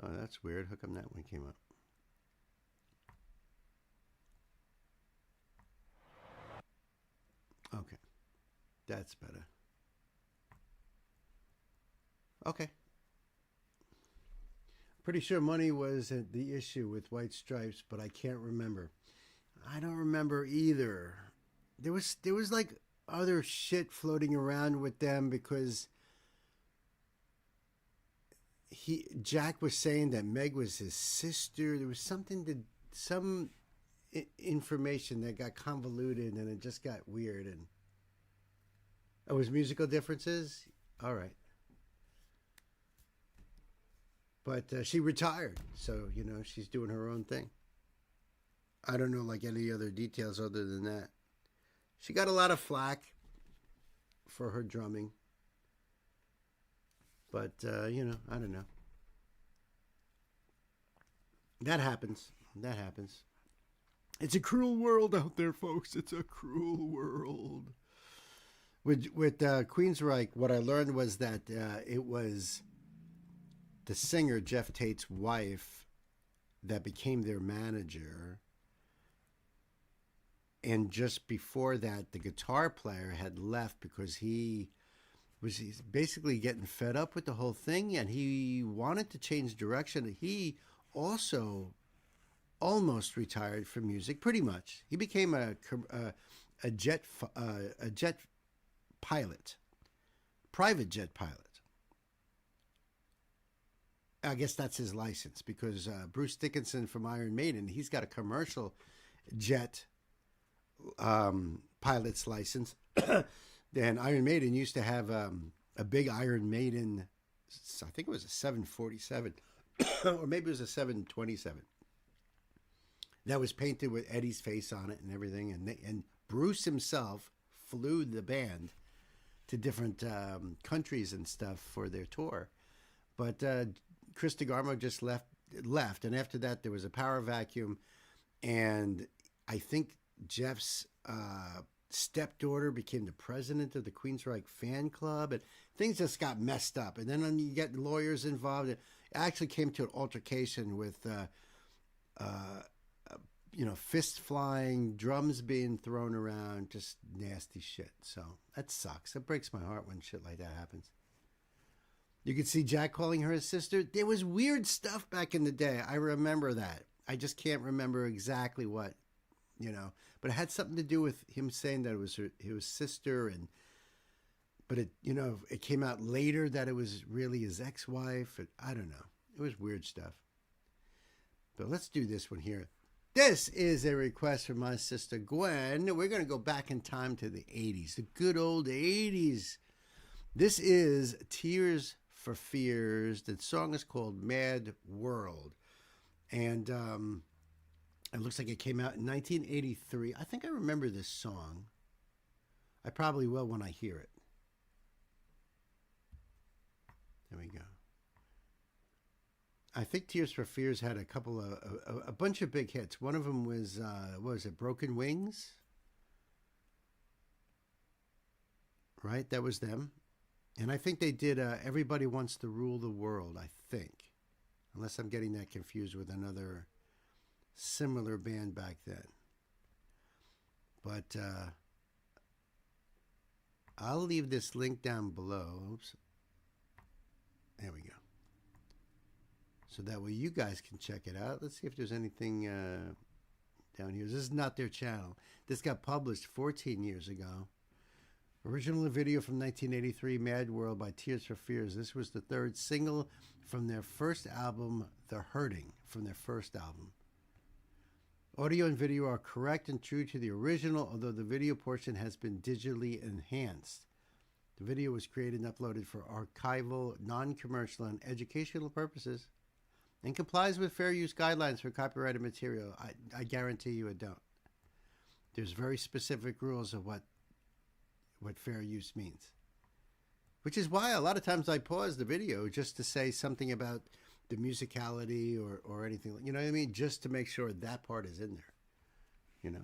Oh, that's weird. How come that one came up? Okay. That's better. Okay. Pretty sure money was the issue with White Stripes, but I can't remember. I don't remember either. There was like other shit floating around with them because Jack was saying that Meg was his sister. There was some information that got convoluted and it just got weird. And Oh, it was musical differences? All right. But she retired, so, you know, she's doing her own thing. I don't know, like, any other details other than that. She got a lot of flack for her drumming. But, you know, I don't know. That happens. That happens. It's a cruel world out there, folks. It's a cruel world. With Queensryche, what I learned was that it was the singer, Jeff Tate's wife, that became their manager. And just before that, the guitar player had left because he's basically getting fed up with the whole thing, and he wanted to change direction. He also almost retired from music, pretty much. He became a jet pilot, private jet pilot. I guess that's his license, because Bruce Dickinson from Iron Maiden, he's got a commercial jet pilot's license. Then Iron Maiden used to have a big Iron Maiden, I think it was a 747, or maybe it was a 727, that was painted with Eddie's face on it and everything. And Bruce himself flew the band to different countries and stuff for their tour. But Chris DeGarmo just left. And after that, there was a power vacuum. And I think Jeff's stepdaughter became the president of the Queensryche fan club. And things just got messed up. And then you get lawyers involved. It actually came to an altercation with fist flying, drums being thrown around, just nasty shit. So that sucks. It breaks my heart when shit like that happens. You could see Jack calling her his sister. There was weird stuff back in the day. I remember that. I just can't remember exactly what, but it had something to do with him saying that it was his sister, but it came out later that it was really his ex-wife. I don't know. It was weird stuff. But let's do this one here. This is a request from my sister Gwen. We're going to go back in time to the 80s, the good old 80s. This is Tears for Fears. The song is called Mad World. And it looks like it came out in 1983. I think I remember this song. I probably will when I hear it. There we go. I think Tears for Fears had a bunch of big hits. One of them was, what was it, Broken Wings? Right? That was them. And I think they did Everybody Wants to Rule the World, I think. Unless I'm getting that confused with another similar band back then. But I'll leave this link down below. Oops. There we go. So that way you guys can check it out. Let's see if there's anything down here. This is not their channel. This got published 14 years ago. Original video from 1983, Mad World by Tears for Fears. This was the third single from their first album, The Hurting, from their first album. Audio and video are correct and true to the original, although the video portion has been digitally enhanced. The video was created and uploaded for archival, non-commercial, and educational purposes, and complies with fair use guidelines for copyrighted material. I guarantee you it don't. There's very specific rules of what fair use means. Which is why a lot of times I pause the video just to say something about the musicality or anything. You know what I mean? Just to make sure that part is in there.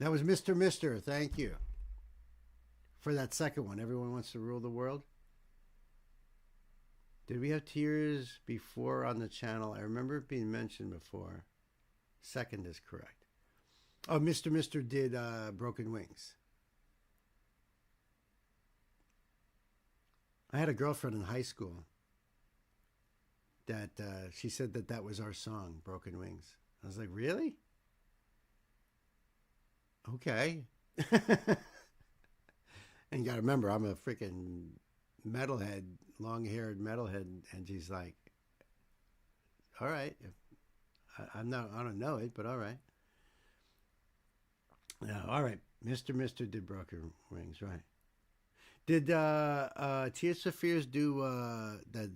That was Mr. Mister. Thank you for that second one. Everyone Wants to Rule the World. Did we have Tears before on the channel? I remember it being mentioned before. Second is correct. Oh, Mr. Mister did Broken Wings. I had a girlfriend in high school that she said that was our song, Broken Wings. I was like, really? Okay. And you got to remember, I'm a freaking metalhead, long-haired metalhead, and she's like, all right. I don't know it, but all right. All right. Mr. Mister did Broken Wings, right. Did Tears for Fears do that?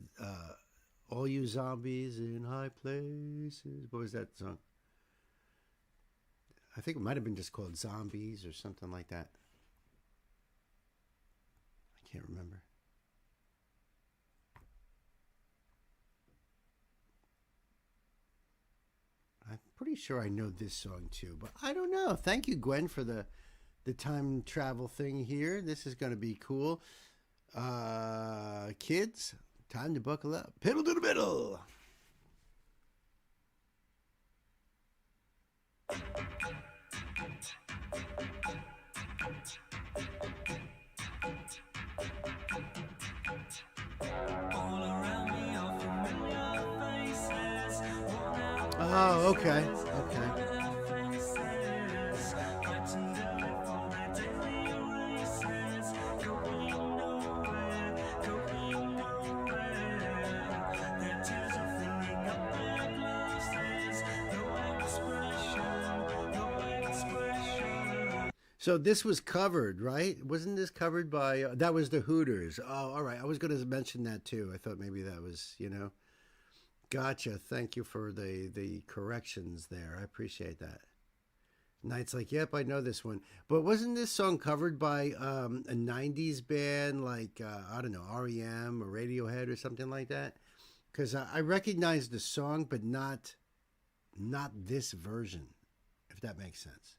All you zombies in high places. What was that song? I think it might have been just called Zombies or something like that. I can't remember. I'm pretty sure I know this song too, but I don't know. Thank you, Gwen, for the time travel thing here. This is going to be cool. Kids, time to buckle up. Pedal to the middle. Oh, okay. Okay. So this was covered, right? Wasn't this covered by, that was the Hooters. Oh, all right. I was going to mention that too. I thought maybe that was, you know. Gotcha. Thank you for the corrections there. I appreciate that. Knight's like, yep, I know this one. But wasn't this song covered by a 90s band like, I don't know, REM or Radiohead or something like that? Because I recognize the song, but not this version, if that makes sense.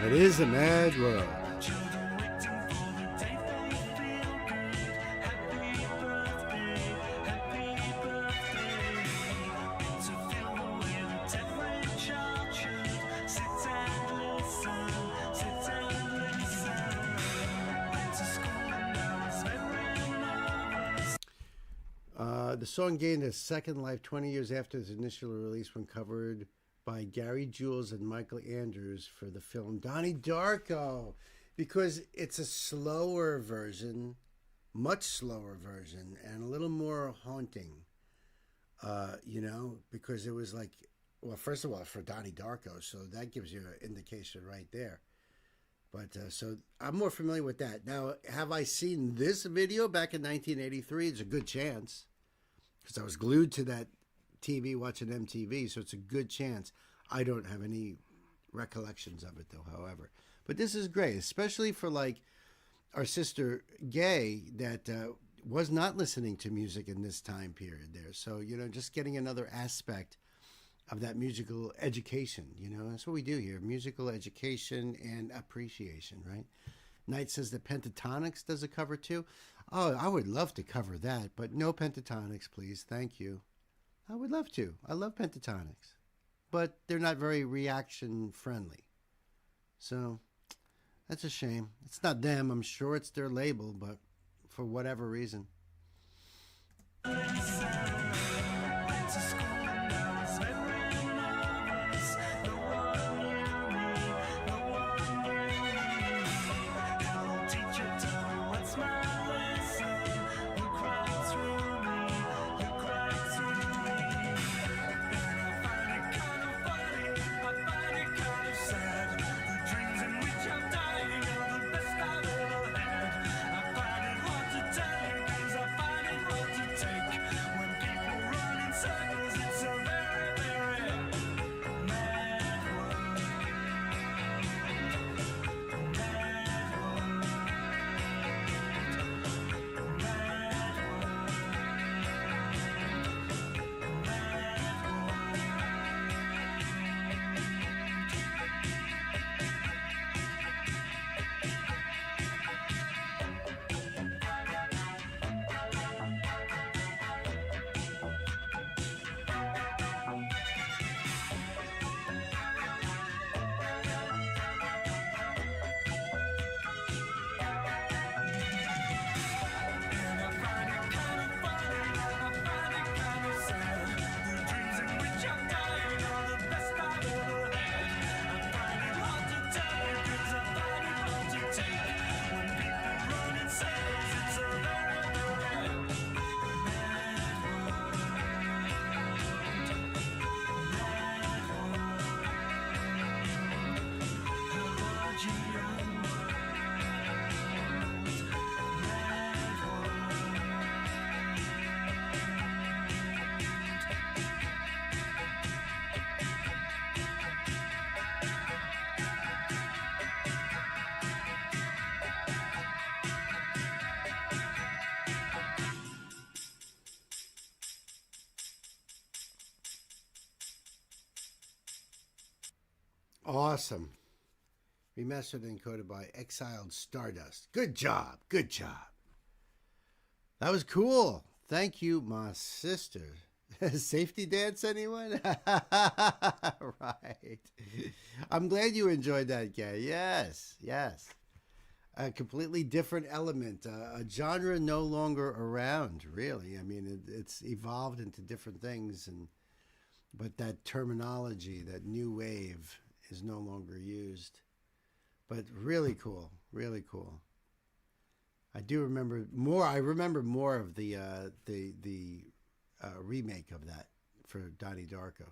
It is a mad world. The song gained a second life 20 years after its initial release when covered by Gary Jules and Michael Andrews for the film Donnie Darko, because it's a slower version, much slower version, and a little more haunting, you know, because it was like, well, first of all, for Donnie Darko, so that gives you an indication right there. But so I'm more familiar with that. Now, have I seen this video back in 1983? It's a good chance, because I was glued to that TV watching MTV, so it's a good chance. I don't have any recollections of it though, however. But this is great, especially for like our sister Gay that was not listening to music in this time period there. So, you know, just getting another aspect of that musical education, you know, that's what we do here, musical education and appreciation, right? Knight says that Pentatonics does a cover too. Oh, I would love to cover that, but no Pentatonics, please. Thank you. I would love to. I love Pentatonics, but they're not very reaction friendly. So that's a shame. It's not them. I'm sure it's their label, but for whatever reason. Awesome. Remastered and encoded by Exiled Stardust. Good job. Good job. That was cool. Thank you, my sister. Safety dance, anyone? Right. I'm glad you enjoyed that, Gay. Yes, yes. A completely different element, a genre no longer around, really. I mean, it's evolved into different things, but that terminology, that new wave, is no longer used. But really cool, really cool. I do remember more. I remember more of the remake of that for Donnie Darko.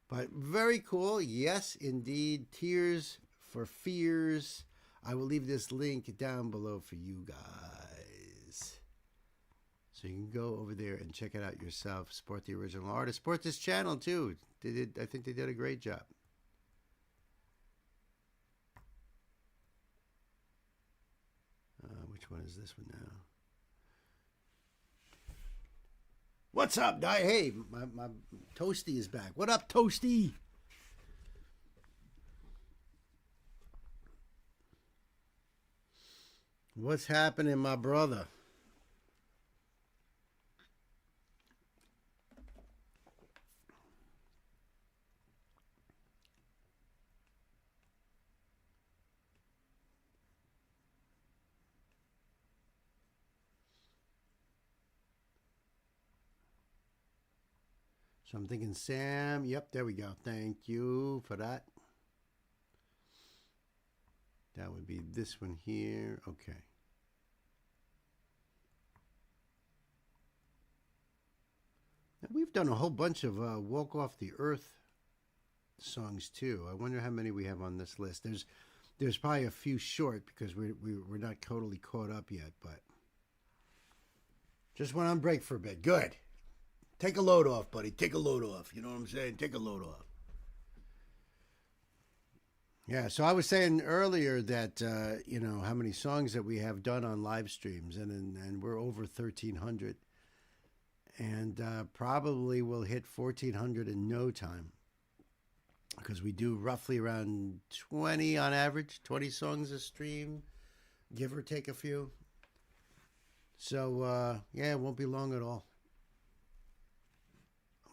But very cool. Yes, indeed. Tears for Fears. I will leave this link down below for you guys. So you can go over there and check it out yourself. Support the original artist. Support this channel too. I think they did a great job. Which one is this one now? What's up, Di? Hey, my Toasty is back. What up, Toasty? What's happening, my brother? So I'm thinking Sam. Yep, there we go. Thank you for that. That would be this one here. Okay. Now, we've done a whole bunch of Walk Off the Earth songs too. I wonder how many we have on this list. There's probably a few short because we're not totally caught up yet, but just went on break for a bit. Good. Take a load off, buddy. Take a load off. You know what I'm saying? Take a load off. Yeah, so I was saying earlier that, how many songs that we have done on live streams, and we're over 1,300. And probably we'll hit 1,400 in no time. Because we do roughly around 20 on average, 20 songs a stream, give or take a few. So, yeah, it won't be long at all.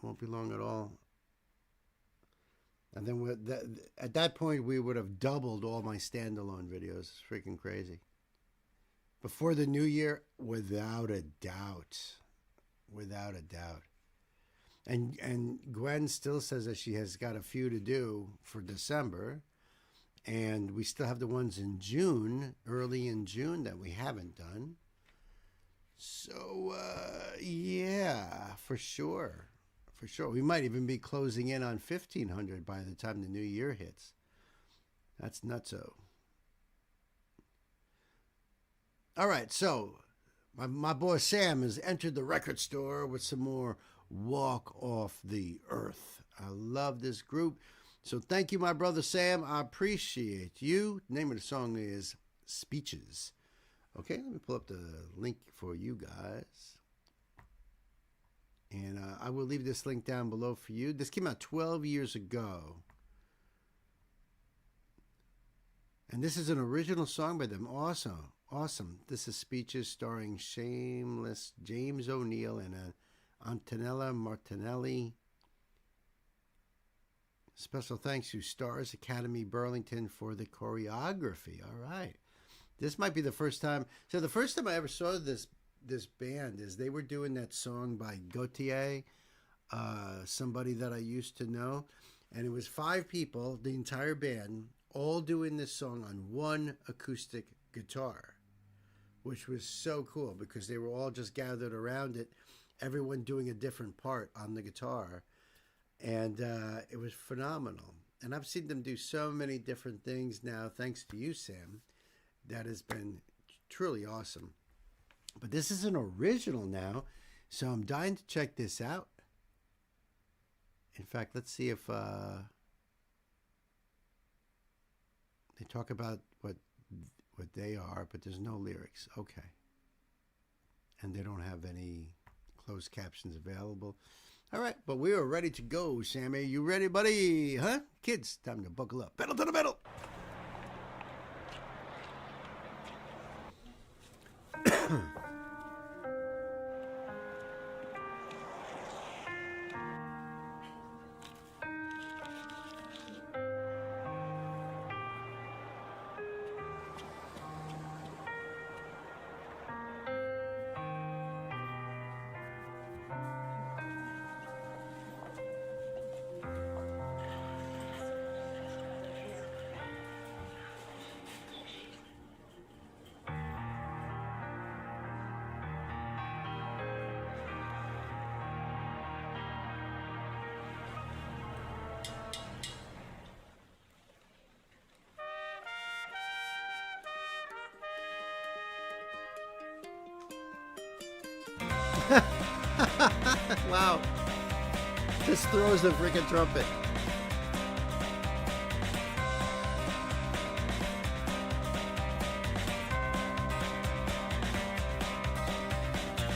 Won't be long at all. And then at that point, we would have doubled all my standalone videos. It's freaking crazy. Before the new year, without a doubt. Without a doubt. And Gwen still says that she has got a few to do for December. And we still have the ones in June, early in June, that we haven't done. So, yeah, for sure. For sure. We might even be closing in on 1,500 by the time the new year hits. That's nutso. All right, so my boy Sam has entered the record store with some more Walk Off the Earth. I love this group. So thank you, my brother Sam. I appreciate you. The name of the song is Speeches. Okay, let me pull up the link for you guys. And I will leave this link down below for you. This came out 12 years ago. And this is an original song by them. Awesome. Awesome. This is Speeches starring Shameless James O'Neill and Antonella Martinelli. Special thanks to Stars Academy Burlington for the choreography. All right. This might be the first time. So the first time I ever saw this band is they were doing that song by Gautier, somebody that I used to know. And it was 5 people, the entire band, all doing this song on one acoustic guitar, which was so cool because they were all just gathered around it, everyone doing a different part on the guitar. And it was phenomenal. And I've seen them do so many different things now, thanks to you, Sam. That has been truly awesome. But this is an original now, so I'm dying to check this out. In fact, let's see if they talk about what they are, but there's no lyrics. Okay. And they don't have any closed captions available. All right, but we are ready to go, Sammy. You ready, buddy? Huh? Kids, time to buckle up. Pedal to the metal. Wow. Just throws the freaking trumpet.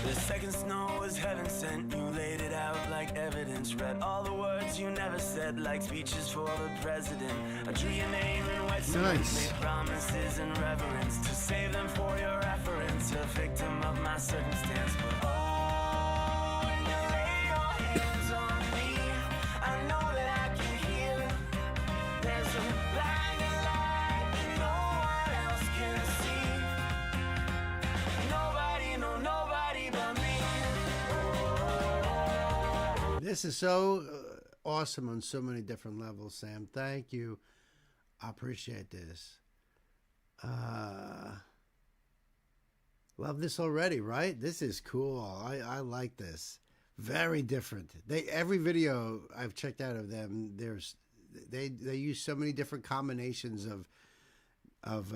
The second snow was heaven sent. You laid it out like evidence. Read all the words you never said, like speeches for the president. I drew your name in wet cement, Nice. made promises in reverence to save them for your reference. A victim of my circumstance, but oh, when you lay your hands on me, I know that I can heal. There's a blinding light that no one else can see. Nobody, no, nobody but me. This is so awesome on so many different levels, Sam. Thank you. I appreciate this. Love this already, right? This is cool. I like this. Very different. Every video I've checked out of them, they use so many different combinations of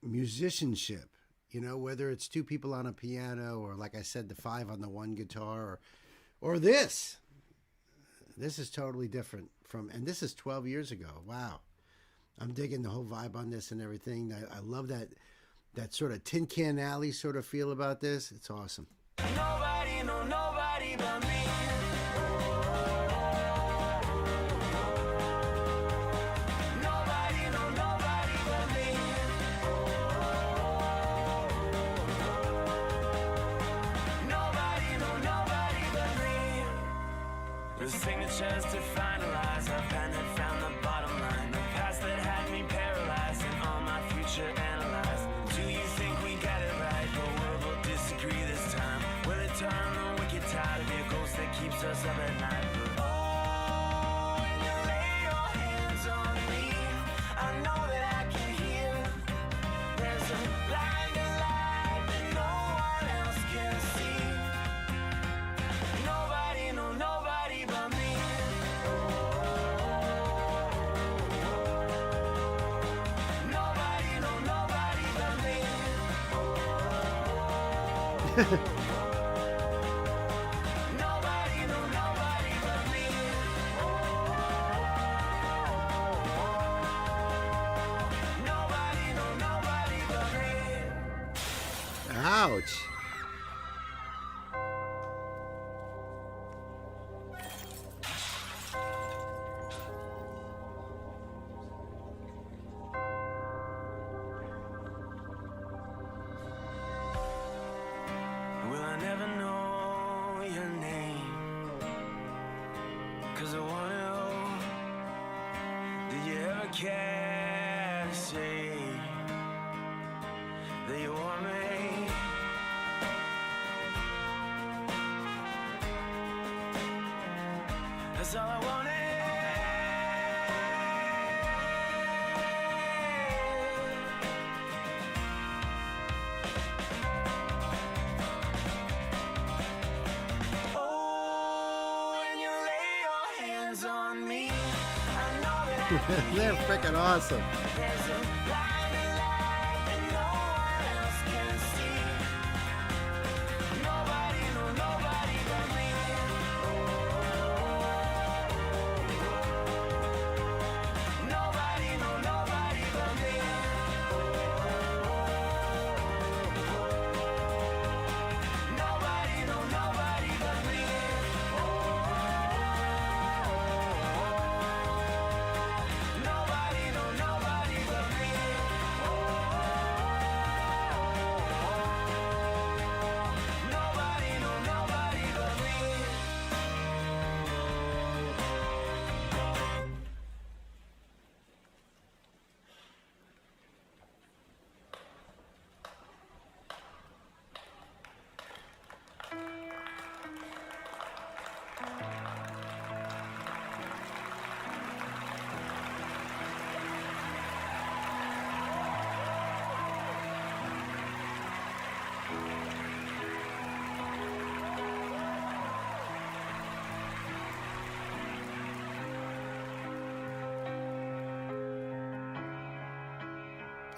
musicianship. You know, whether it's two people on a piano or, like I said, the five on the one guitar, or this. This is totally different and this is 12 years ago. Wow. I'm digging the whole vibe on this and everything. I love that sort of Tin Can Alley sort of feel about this. It's awesome. Nobody, no, nobody but me. Nobody, no, nobody but me. Nobody, no, nobody but me. The signatures to finalize. A pen that found the bottom line. The past that had me paralyzed and all my future analyzed. Do you think we got it right? The world will disagree this time. Will it turn the wicked tide of your ghost that keeps us up at night? But oh, when you lay your hands on me, I know that I can heal. There's a blinding light that no one else can see. Nobody, no, nobody but me. Nobody, no, nobody but me. Nobody, no, nobody but me. Nobody, no, nobody but me. Ouch. Will I never know your name? 'Cause I wanna know, did you ever care to say that you want me? That's all I wanted. Oh, when you lay your hands on me, I know that They're freaking awesome. there's a blinding light that no one else can see. Nobody, no, nobody but me. Nobody, no, nobody but me. Nobody, no, nobody but me.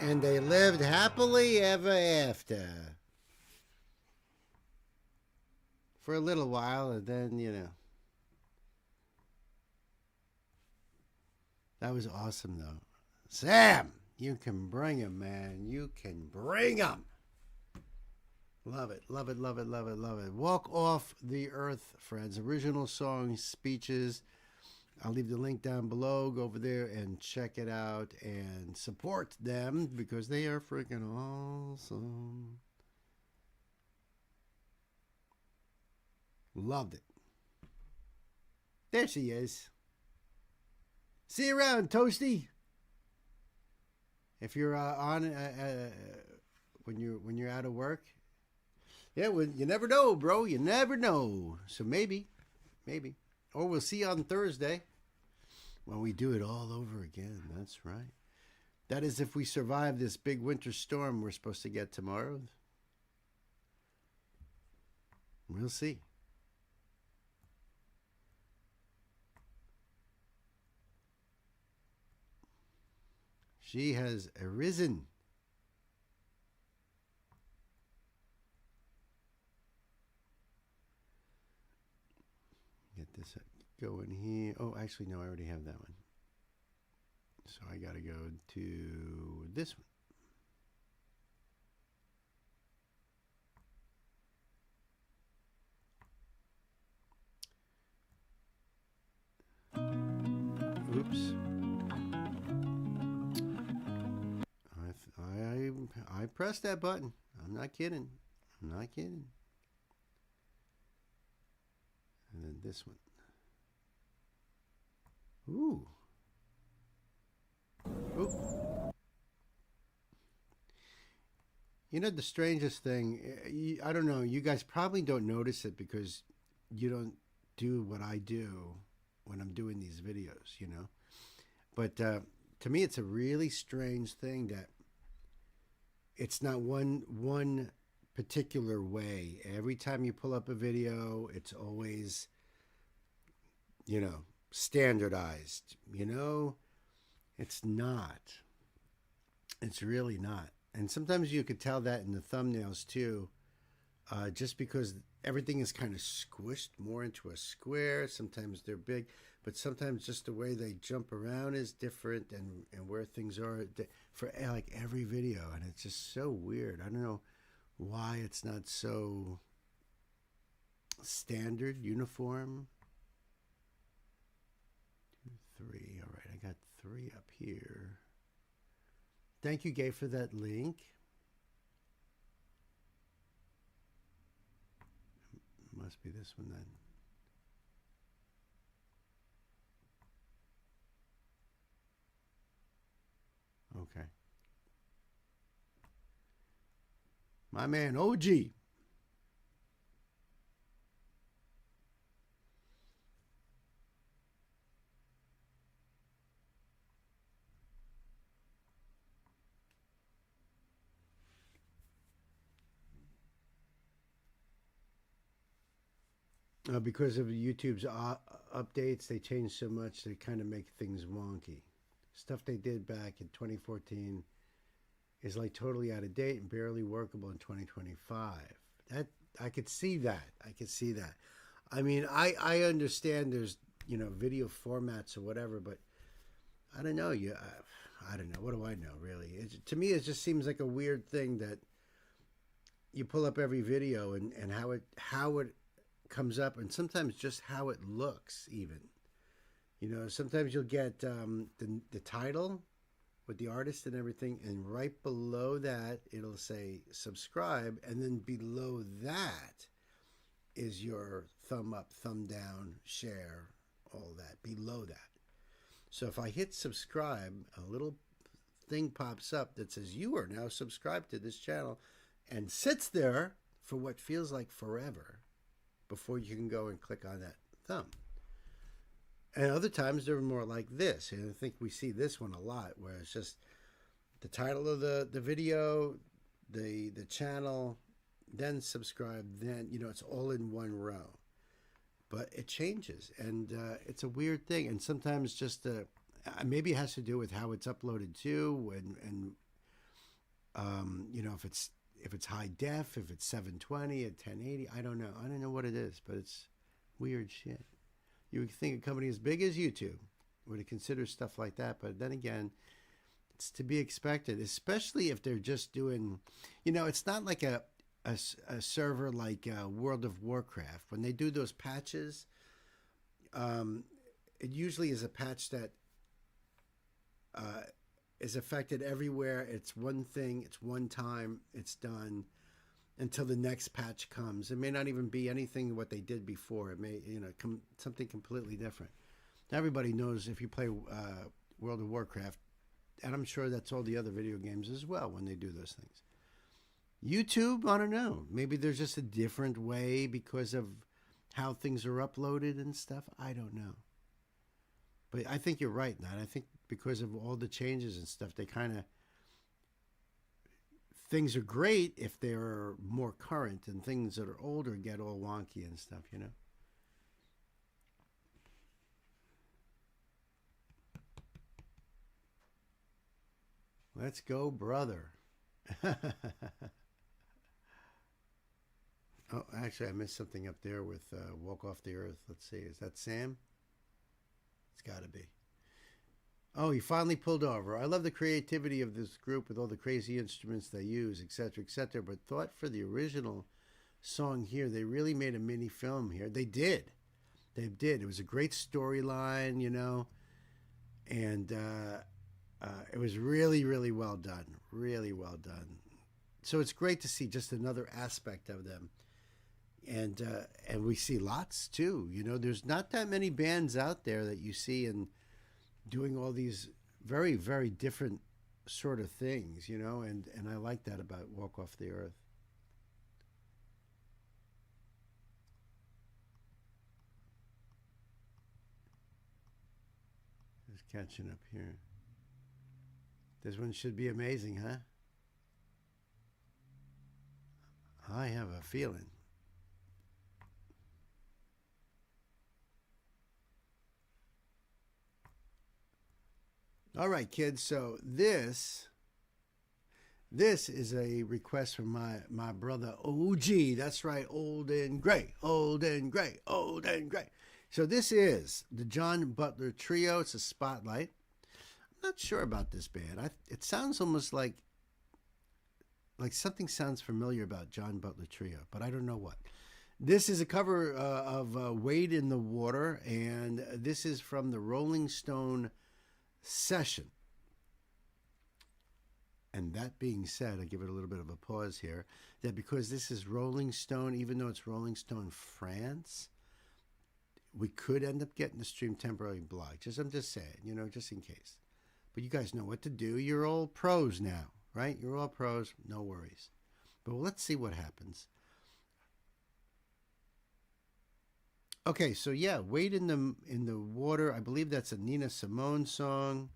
And they lived happily ever after. For a little while, and then, you know. That was awesome, though. Sam, you can bring him, man. You can bring him. Love it, love it, love it, love it, love it. Walk Off the Earth, friends. Original songs, speeches. I'll leave the link down below. Go over there and check it out and support them because they are freaking awesome. Loved it. There she is. See you around, Toasty. If you're on when you're out of work, yeah, well, you never know, bro. You never know. So maybe, or we'll see you on Thursday when we do it all over again. That's right. That is if we survive this big winter storm we're supposed to get tomorrow. We'll see. She has arisen. Get this going here. Oh, actually, no, I already have that one. So I got to go to this one. Oops. I pressed that button. I'm not kidding. I'm not kidding. And then this one. Ooh. Ooh. You know the strangest thing, I don't know, you guys probably don't notice it because you don't do what I do when I'm doing these videos, you know. But to me it's a really strange thing that it's not one particular way. Every time you pull up a video, it's always, you know, standardized. You know, it's not. It's really not. And sometimes you could tell that in the thumbnails too, just because everything is kind of squished more into a square. Sometimes they're big, but sometimes just the way they jump around is different, and where things are for like every video, and it's just so weird. I don't know why it's not so standard, uniform. 2, 3. All right, I got 3 up here. Thank you, Gay, for that link. Must be this one then. Okay. My man, OG. Because of YouTube's updates, they change so much, they kind of make things wonky. Stuff they did back in 2014 is like totally out of date and barely workable in 2025. That I could see that. I could see that. I mean, I understand there's, you know, video formats or whatever, but I don't know. I don't know. What do I know, really? To me, it just seems like a weird thing that you pull up every video and how it comes up, and sometimes just how it looks even. You know, sometimes you'll get the title with the artist and everything, and right below that it'll say subscribe, and then below that is your thumb up, thumb down, share, all that below that. So if I hit subscribe, a little thing pops up that says you are now subscribed to this channel, and sits there for what feels like forever before you can go and click on that thumb. And other times they're more like this. And I think we see this one a lot, where it's just the title of the video, the channel, then subscribe, then, you know, it's all in one row. But it changes, and it's a weird thing. And sometimes just maybe it has to do with how it's uploaded to, and You know, if it's high def, if it's 720 at 1080, I don't know. I don't know what it is, but it's weird shit. You would think a company as big as YouTube would consider stuff like that, but then again, it's to be expected, especially if they're just doing, you know, it's not like a server like World of Warcraft. When they do those patches, it usually is a patch that is affected everywhere. It's one thing, it's one time, it's done until the next patch comes. It may not even be anything what they did before. It may, you know, something completely different. Everybody knows if you play World of Warcraft, and I'm sure that's all the other video games as well when they do those things. YouTube, I don't know. Maybe there's just a different way because of how things are uploaded and stuff. I don't know. But I think you're right, Nat. I think because of all the changes and stuff, they kind of... Things are great if they're more current, and things that are older get all wonky and stuff, you know? Let's go, brother. Oh, actually, I missed something up there with Walk Off the Earth. Let's see. Is that Sam? It's got to be. Oh, he finally pulled over. I love the creativity of this group with all the crazy instruments they use, etc., but thought for the original song here, they really made a mini film here. They did. They did. It was a great storyline, you know, and it was really, really well done. Really well done. So it's great to see just another aspect of them. And we see lots, too. You know, there's not that many bands out there that you see and doing all these very, very different sort of things, you know, and I like that about Walk Off the Earth. Just catching up here. This one should be amazing, huh? I have a feeling. All right, kids, so this is a request from my brother OG. That's right, old and gray, old and gray, old and gray. So this is the John Butler Trio. It's a Spotlight. I'm not sure about this band. It sounds almost like something sounds familiar about John Butler Trio, but I don't know what. This is a cover of Wade in the Water, and this is from the Rolling Stone Session. And that being said, I give it a little bit of a pause here, that because this is Rolling Stone, even though it's Rolling Stone France, we could end up getting the stream temporarily blocked. I'm just saying, you know, just in case. But you guys know what to do. You're all pros now, right? You're all pros. No worries. But let's see what happens. Okay, so yeah, Wade in the Water. I believe that's a Nina Simone song,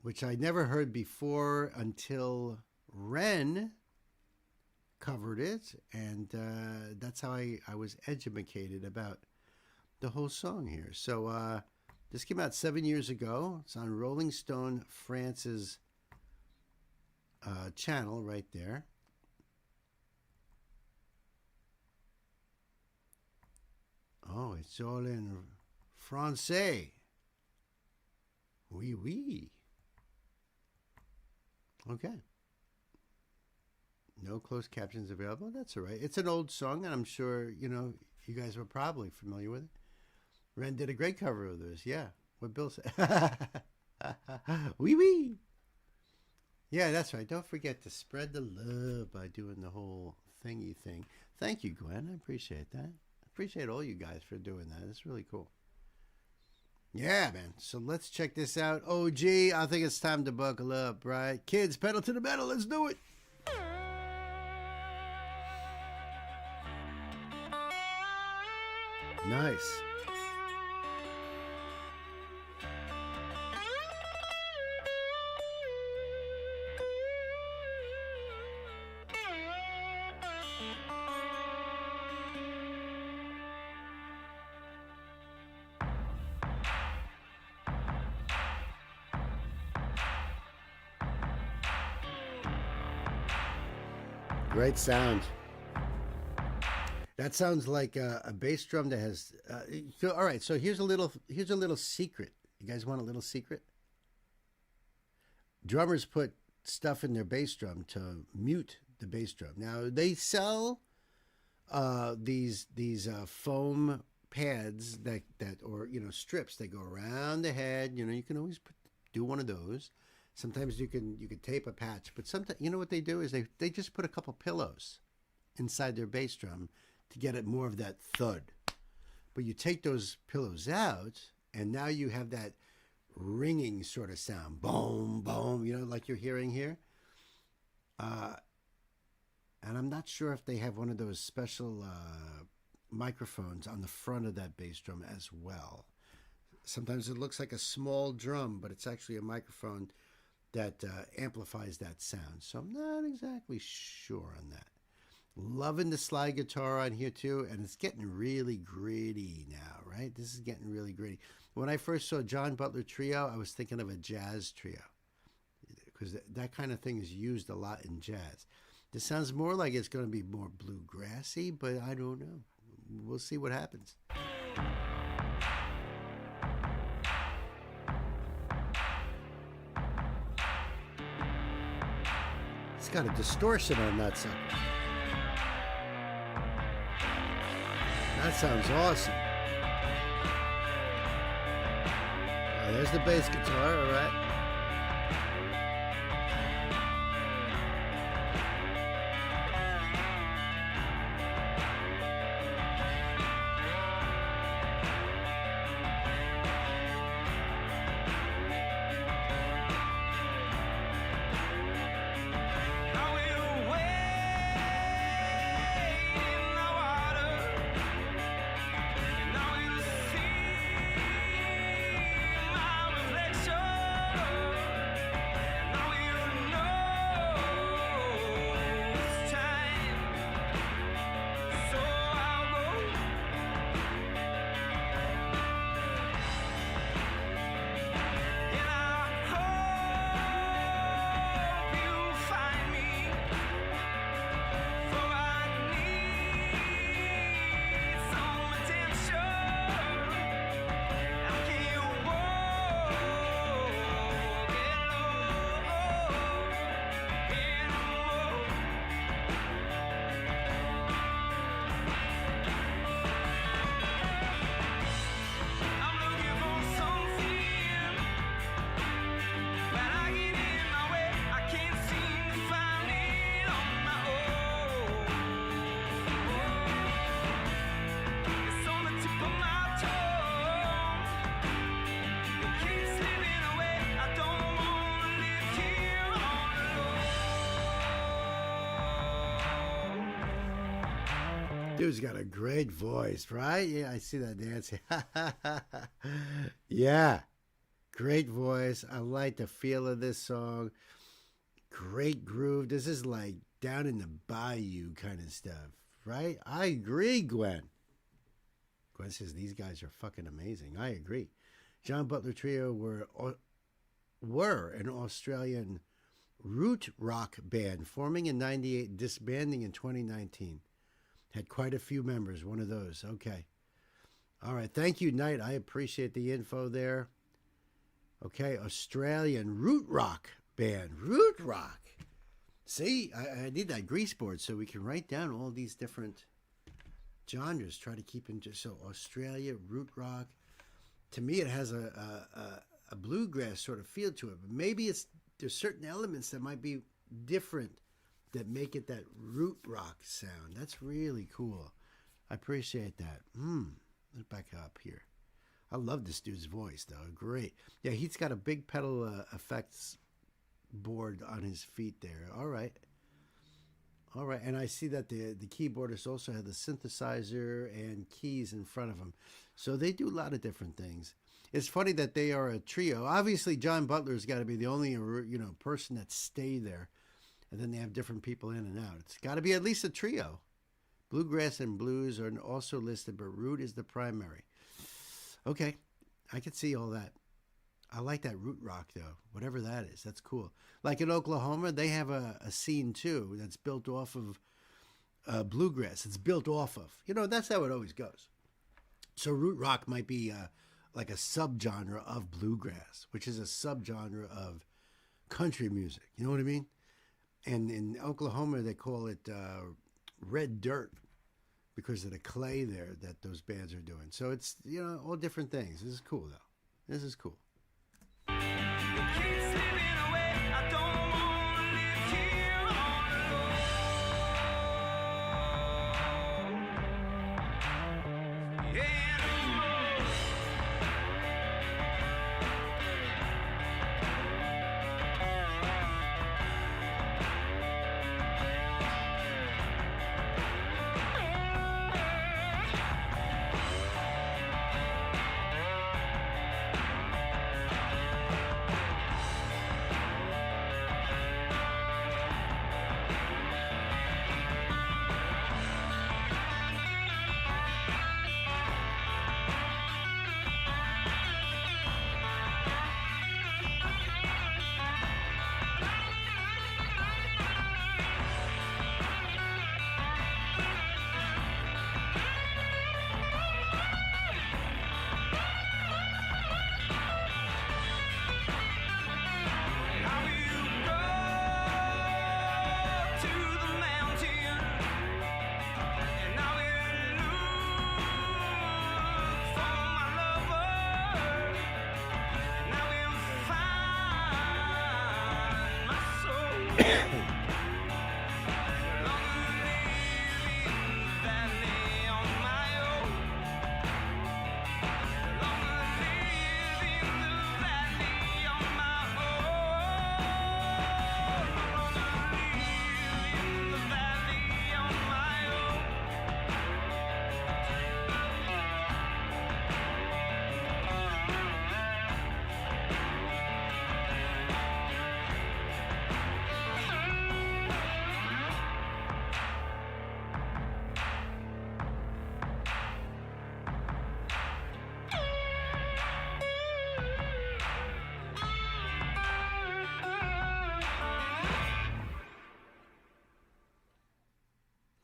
which I never heard before until Ren covered it, and that's how I was educated about the whole song here. So this came out 7 years ago. It's on Rolling Stone France's channel right there. Oh, it's all in Francais. Oui, oui. Okay. No closed captions available. That's all right. It's an old song, and I'm sure, you know, you guys were probably familiar with it. Ren did a great cover of this. Yeah. What Bill said. Oui, oui. Yeah, that's right. Don't forget to spread the love by doing the whole thingy thing. Thank you, Gwen. I appreciate that. Appreciate all you guys for doing that. It's really cool. Yeah, man. So let's check this out. OG, I think it's time to buckle up, right? Kids, pedal to the metal. Let's do it. Nice. Great sound. That sounds like a bass drum that has. All right, so here's a little secret. You guys want a little secret? Drummers put stuff in their bass drum to mute the bass drum. Now they sell these foam pads that or strips that go around the head. You can always do one of those. Sometimes you can tape a patch, but sometimes what they do is they just put a couple pillows inside their bass drum to get it more of that thud. But you take those pillows out, and now you have that ringing sort of sound, boom, boom, like you're hearing here. And I'm not sure if they have one of those special microphones on the front of that bass drum as well. Sometimes it looks like a small drum, but it's actually a microphone that amplifies that sound. So I'm not exactly sure on that. Loving the slide guitar on here too, and it's getting really gritty now, right? This is getting really gritty. When I first saw John Butler Trio, I was thinking of a jazz trio, because that kind of thing is used a lot in jazz. This sounds more like it's going to be more bluegrassy, but I don't know. We'll see what happens. It's got a distortion on that sucker. That sounds awesome. Oh, there's the bass guitar, all right. Dude's got a great voice, right? Yeah, I see that dancing. Yeah, great voice. I like the feel of this song. Great groove. This is like down in the bayou kind of stuff, right? I agree, Gwen. Gwen says these guys are fucking amazing. I agree. John Butler Trio were an Australian root rock band forming in '98, disbanding in 2019. Had quite a few members, one of those. Okay. All right. Thank you, Knight. I appreciate the info there. Okay. Australian root rock band. Root rock. See, I need that grease board so we can write down all these different genres. Try to keep in just so Australia, root rock. To me, it has a bluegrass sort of feel to it. But maybe there's certain elements that might be different that make it that root rock sound. That's really cool. I appreciate that. Let's back up here. I love this dude's voice, though. Great. Yeah, he's got a big pedal effects board on his feet there. All right. All right. And I see that the keyboardist also had the synthesizer and keys in front of him. So they do a lot of different things. It's funny that they are a trio. Obviously, John Butler's got to be the only person that stayed there. And then they have different people in and out. It's got to be at least a trio. Bluegrass and blues are also listed, but root is the primary. Okay, I can see all that. I like that root rock though, whatever that is. That's cool. Like in Oklahoma, they have a scene too that's built off of bluegrass. It's built off of. That's how it always goes. So root rock might be like a subgenre of bluegrass, which is a subgenre of country music. You know what I mean? And in Oklahoma, they call it red dirt because of the clay there that those bands are doing. So it's, all different things. This is cool, though. This is cool.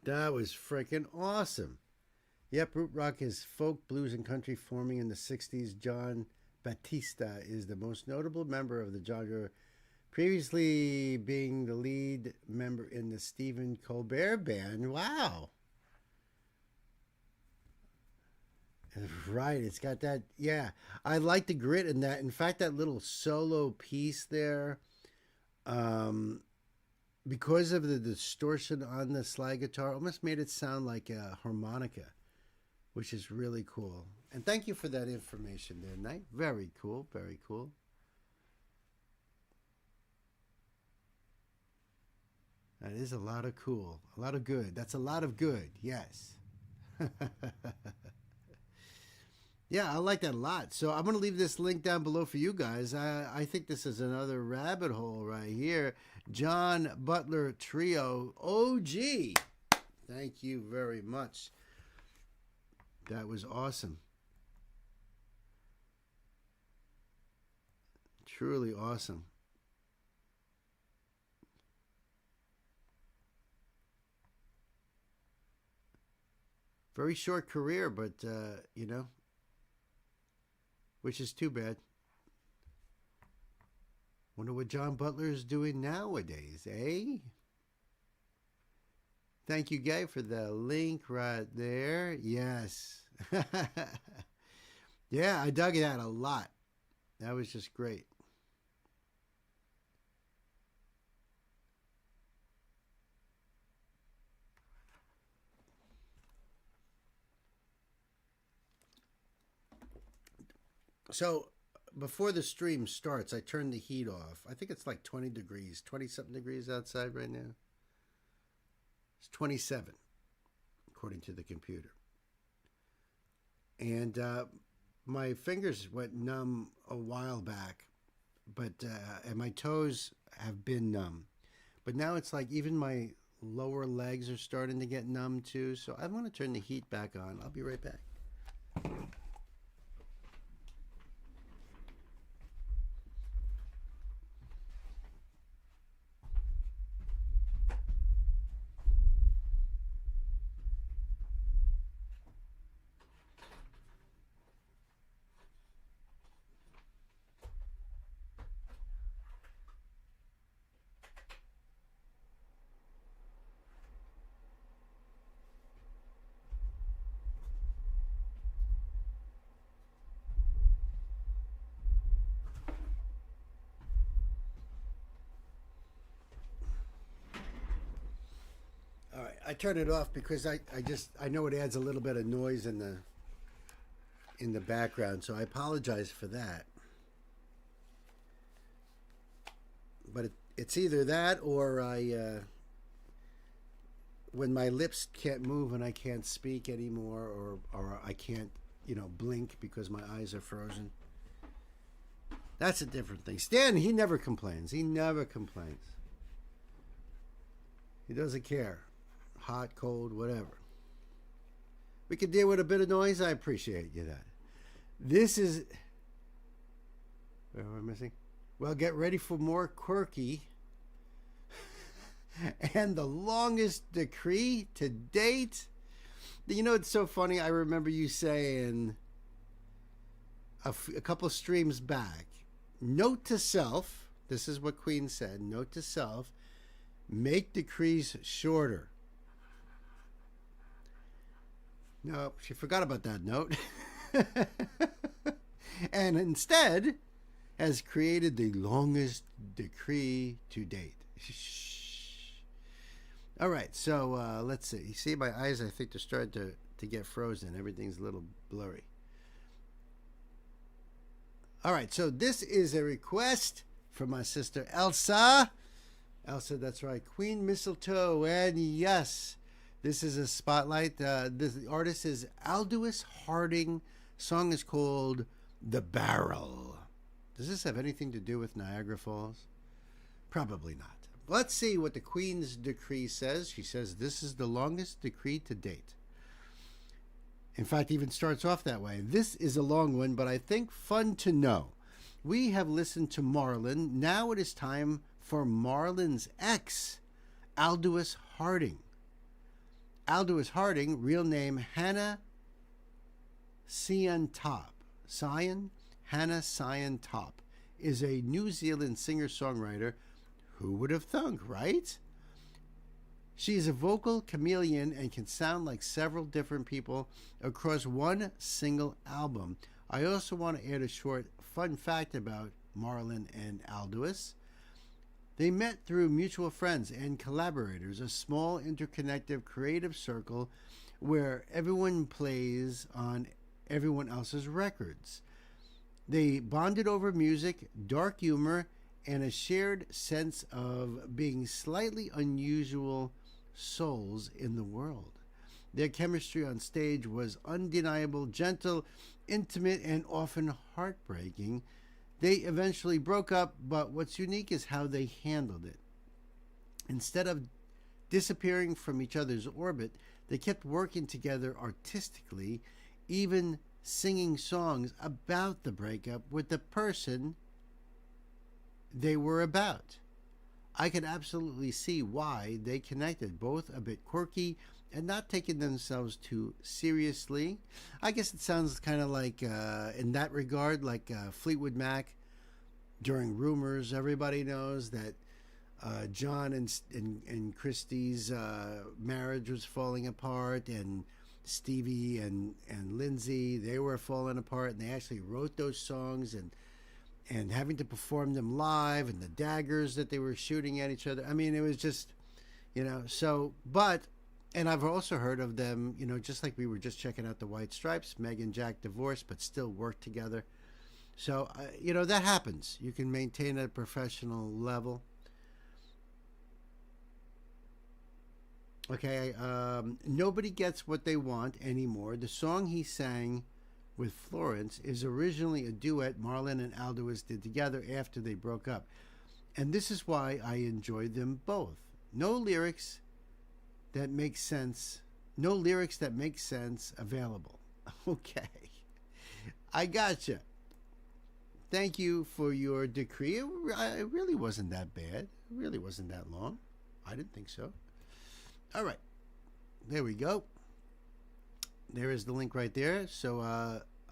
That was freaking awesome. Yep, root rock is folk, blues, and country forming in the 60s. John Batista is the most notable member of the genre, previously being the lead member in the Stephen Colbert Band. Wow. Right, it's got that. Yeah, I like the grit in that. In fact, that little solo piece there, because of the distortion on the slide guitar, almost made it sound like a harmonica, which is really cool. And thank you for that information there, Knight. Very cool, very cool. That is a lot of cool, a lot of good. That's a lot of good, yes. Yeah, I like that a lot. So I'm going to leave this link down below for you guys. I think this is another rabbit hole right here. John Butler Trio OG. Thank you very much. That was awesome. Truly awesome. Very short career, but, you know, which is too bad. Wonder what John Butler is doing nowadays, eh? Thank you, Guy, for the link right there. Yes. Yeah, I dug that a lot. That was just great. So before the stream starts, I turn the heat off. I think it's like 20 degrees, 20-something degrees outside right now. It's 27, according to the computer. And my fingers went numb a while back, but and my toes have been numb. But now it's like even my lower legs are starting to get numb too. So I'm going to turn the heat back on. I'll be right back. I turn it off because I know it adds a little bit of noise in the background, so I apologize for that. But it's either that or when my lips can't move and I can't speak anymore, or I can't, blink because my eyes are frozen. That's a different thing. Stan, he never complains. He never complains. He doesn't care. Hot, cold, whatever. We can deal with a bit of noise. I appreciate you that. This is... What am I missing? Well, get ready for more quirky and the longest decree to date. It's so funny. I remember you saying a couple streams back, note to self, this is what Queen said, note to self, make decrees shorter. No, she forgot about that note. And instead has created the longest decree to date. All right, so let's see. You see my eyes, I think they're starting to get frozen. Everything's a little blurry. All right, so this is a request from my sister Elsa. Elsa, that's right, Queen Mistletoe. And yes, this is a spotlight. The artist is Aldous Harding. Song is called The Barrel. Does this have anything to do with Niagara Falls? Probably not. Let's see what the Queen's decree says. She says this is the longest decree to date. In fact, even starts off that way. This is a long one, but I think fun to know. We have listened to Marlon. Now it is time for Marlon's ex, Aldous Harding. Aldous Harding, real name Hannah Hannah Sion Top, is a New Zealand singer-songwriter. Who would have thunk, right? She is a vocal chameleon and can sound like several different people across one single album. I also want to add a short fun fact about Marlon and Aldous. They met through mutual friends and collaborators, a small interconnected creative circle where everyone plays on everyone else's records. They bonded over music, dark humor, and a shared sense of being slightly unusual souls in the world. Their chemistry on stage was undeniable, gentle, intimate, and often heartbreaking. They eventually broke up, but what's unique is how they handled it. Instead of disappearing from each other's orbit, they kept working together artistically, even singing songs about the breakup with the person they were about. I can absolutely see why they connected, both a bit quirky and not taking themselves too seriously. I guess it sounds kind of like, in that regard, like Fleetwood Mac during Rumors. Everybody knows that John and Christie's marriage was falling apart, and Stevie and Lindsay, they were falling apart, and they actually wrote those songs and having to perform them live, and the daggers that they were shooting at each other. I mean, it was just, so, but, and I've also heard of them, just like we were just checking out the White Stripes, Meg and Jack divorced, but still work together. So, that happens. You can maintain at a professional level. Okay, Nobody Gets What They Want Anymore. The song he sang with Florence is originally a duet Marlon and Aldous did together after they broke up. And this is why I enjoyed them both. No lyrics that make sense available. Okay. I gotcha. Thank you for your decree. It really wasn't that bad. It really wasn't that long. I didn't think so. All right. There we go. There is the link right there. So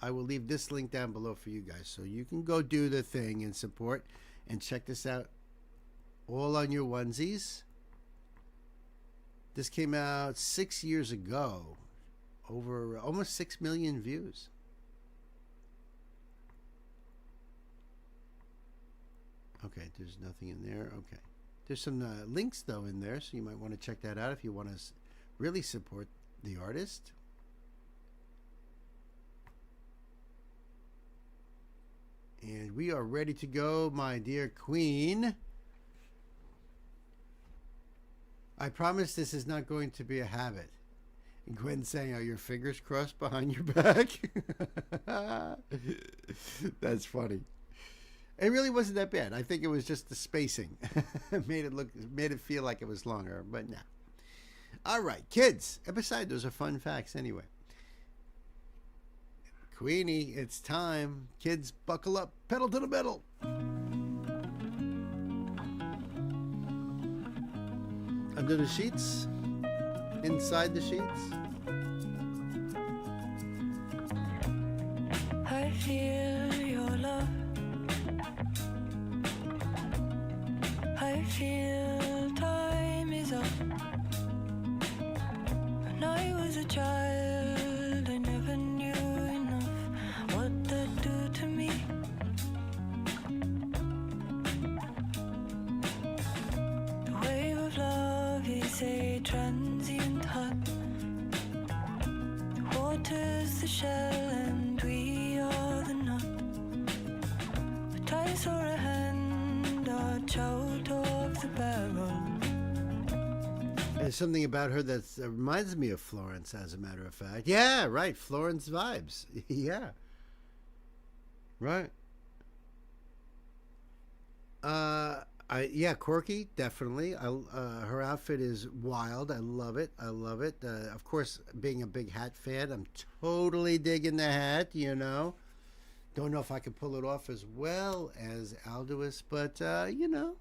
I will leave this link down below for you guys, so you can go do the thing and support and check this out all on your onesies. This came out 6 years ago. Over almost 6 million views. Okay, there's nothing in there. Okay. There's some links, though, in there, so you might want to check that out if you want to really support the artist. And we are ready to go, my dear queen. I promise this is not going to be a habit. And Gwen saying, are your fingers crossed behind your back? That's funny. It really wasn't that bad. I think it was just the spacing. made it feel like it was longer, but no. All right, kids. And besides, those are fun facts anyway. Queenie, it's time. Kids, buckle up. Pedal to the metal. Under the sheets. Inside the sheets. I feel your love. I feel time is up. When I was a child, I never knew enough what that do to me. The wave of love is a transient hut. The water's the shell and we are the nut. But I saw a hand dodge out of the barrel. There's something about her that reminds me of Florence, as a matter of fact. Yeah, right. Florence vibes. Yeah. Right. Yeah, quirky, definitely. Her outfit is wild. I love it. I love it. Of course, being a big hat fan, I'm totally digging the hat, you know. Don't know if I can pull it off as well as Aldous, but, you know.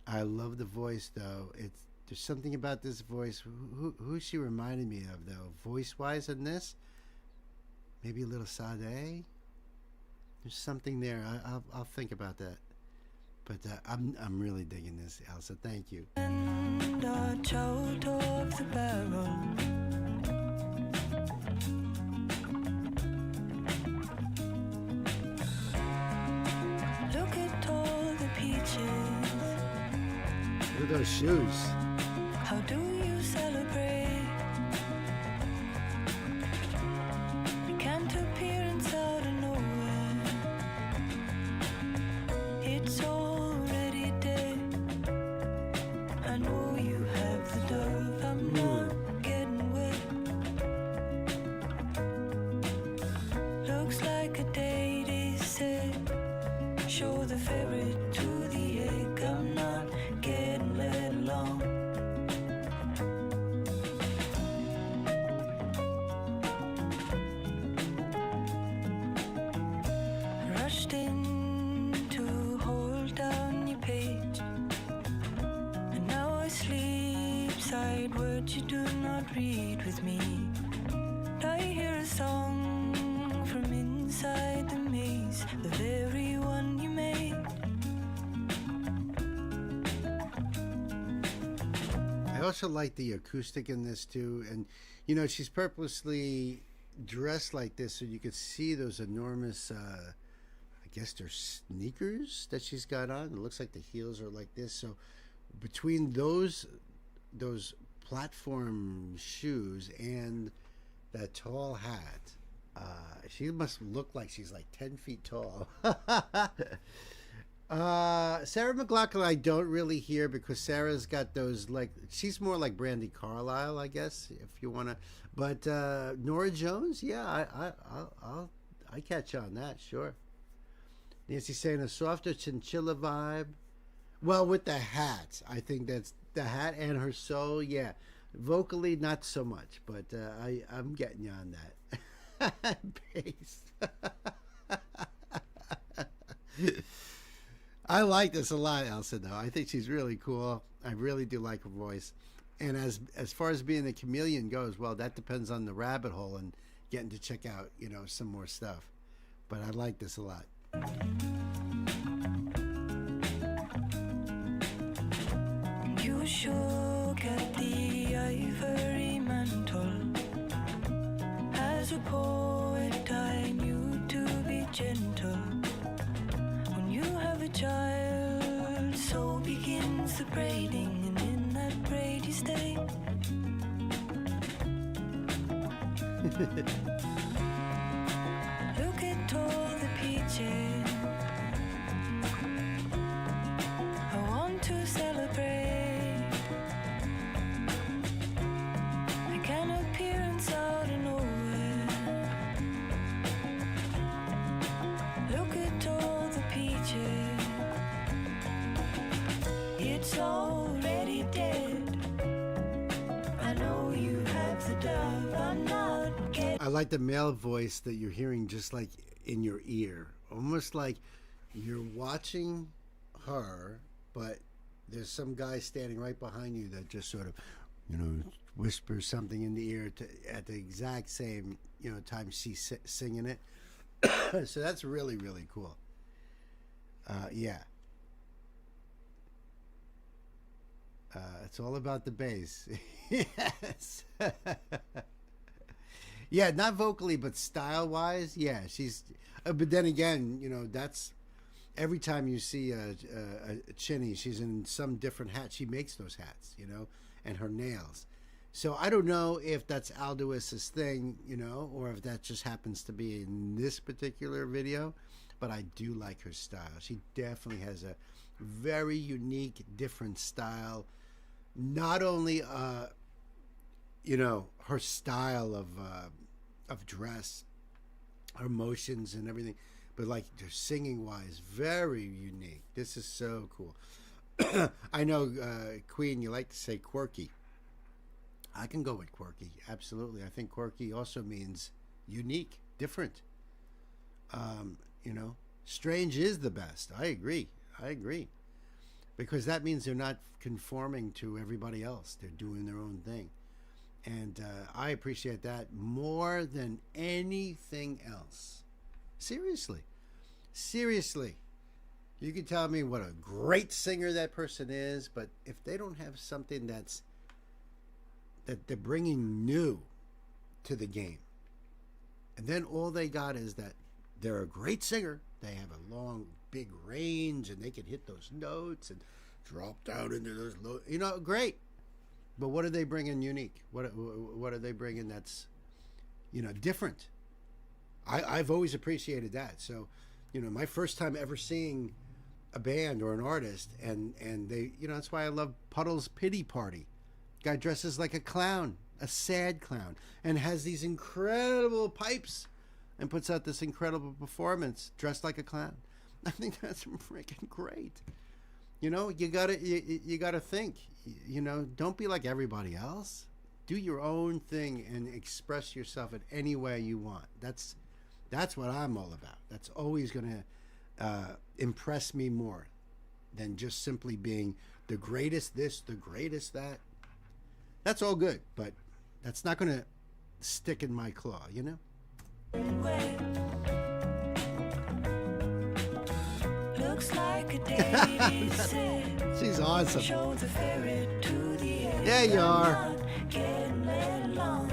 I love the voice, though. There's something about this voice. Who she reminded me of, though? Voice-wise in this? Maybe a little Sade? There's something there. I'll think about that. But I'm really digging this, Elsa. Thank you. Dodge out of the barrel. Look at all the peaches. Look at those shoes. How do you celebrate? You can't appearance out of nowhere. It's already dead. I know you have the dove. I'm not getting wet. Looks like a date is set. Show the ferret to the egg. I'm not getting let along. Rushed in to hold down your page, and now I sleep side words you do not read with me. I hear a song from inside the maze, the very one you made. I also like the acoustic in this too, and you know, she's purposely dressed like this so you could see those enormous I guess they're sneakers that she's got on. It looks like the heels are like this, so between those platform shoes and that tall hat, she must look like she's like 10 feet tall. Sarah McLachlan I don't really hear, because Sarah's got those, like, she's more like Brandi Carlile, I guess, if you want to. But Nora Jones, yeah, I catch on that, sure. Nancy saying a softer chinchilla vibe. Well, with the hat, I think that's the hat and her soul, yeah. Vocally, not so much, but I'm getting you on that. Bass. I like this a lot, Elsa, though. I think she's really cool. I really do like her voice. And as far as being a chameleon goes, well, that depends on the rabbit hole and getting to check out, you know, some more stuff. But I like this a lot. You shook at the ivory mantle. As a poet, I knew to be gentle. When you have a child, so begins the braiding, and in that braid you stay. Look at all the peaches. I want to celebrate. I can appearance out of nowhere. Look at all the peaches. It's already dead. I know you have the dove. I'm not getting. I like the male voice that you're hearing just like in your ear. Almost like you're watching her, but there's some guy standing right behind you that just sort of, whispers something in the ear at the exact same, time she's singing it. So that's really, really cool. Yeah. It's all about the bass. Yes. Yeah, not vocally, but style-wise, yeah, she's... but then again, that's... Every time you see a Chinny, she's in some different hat. She makes those hats, and her nails. So I don't know if that's Aldois's thing, or if that just happens to be in this particular video, but I do like her style. She definitely has a very unique, different style. Not only, her style of dress, her motions and everything, but like her singing wise, very unique. This is so cool. I know, Queen, you like to say quirky. I can go with quirky, absolutely. I think quirky also means unique, different. Strange is the best. I agree. Because that means they're not conforming to everybody else. They're doing their own thing. And I appreciate that more than anything else. Seriously. You can tell me what a great singer that person is, but if they don't have something that they're bringing new to the game, and then all they got is that they're a great singer, they have a long, big range, and they can hit those notes and drop down into those low, great. But what are they bringing unique? What are they bringing that's, different? I've always appreciated that. So, my first time ever seeing a band or an artist, and they, that's why I love Puddle's Pity Party. Guy dresses like a clown, a sad clown, and has these incredible pipes, and puts out this incredible performance dressed like a clown. I think that's freaking great. You gotta think. Don't be like everybody else. Do your own thing and express yourself in any way you want. That's what I'm all about. That's always gonna impress me more than just simply being the greatest this, the greatest that. That's all good, but that's not gonna stick in my claw, Looks like a day said. She's awesome. Show the ferret to the edge. There you are. Getting led along.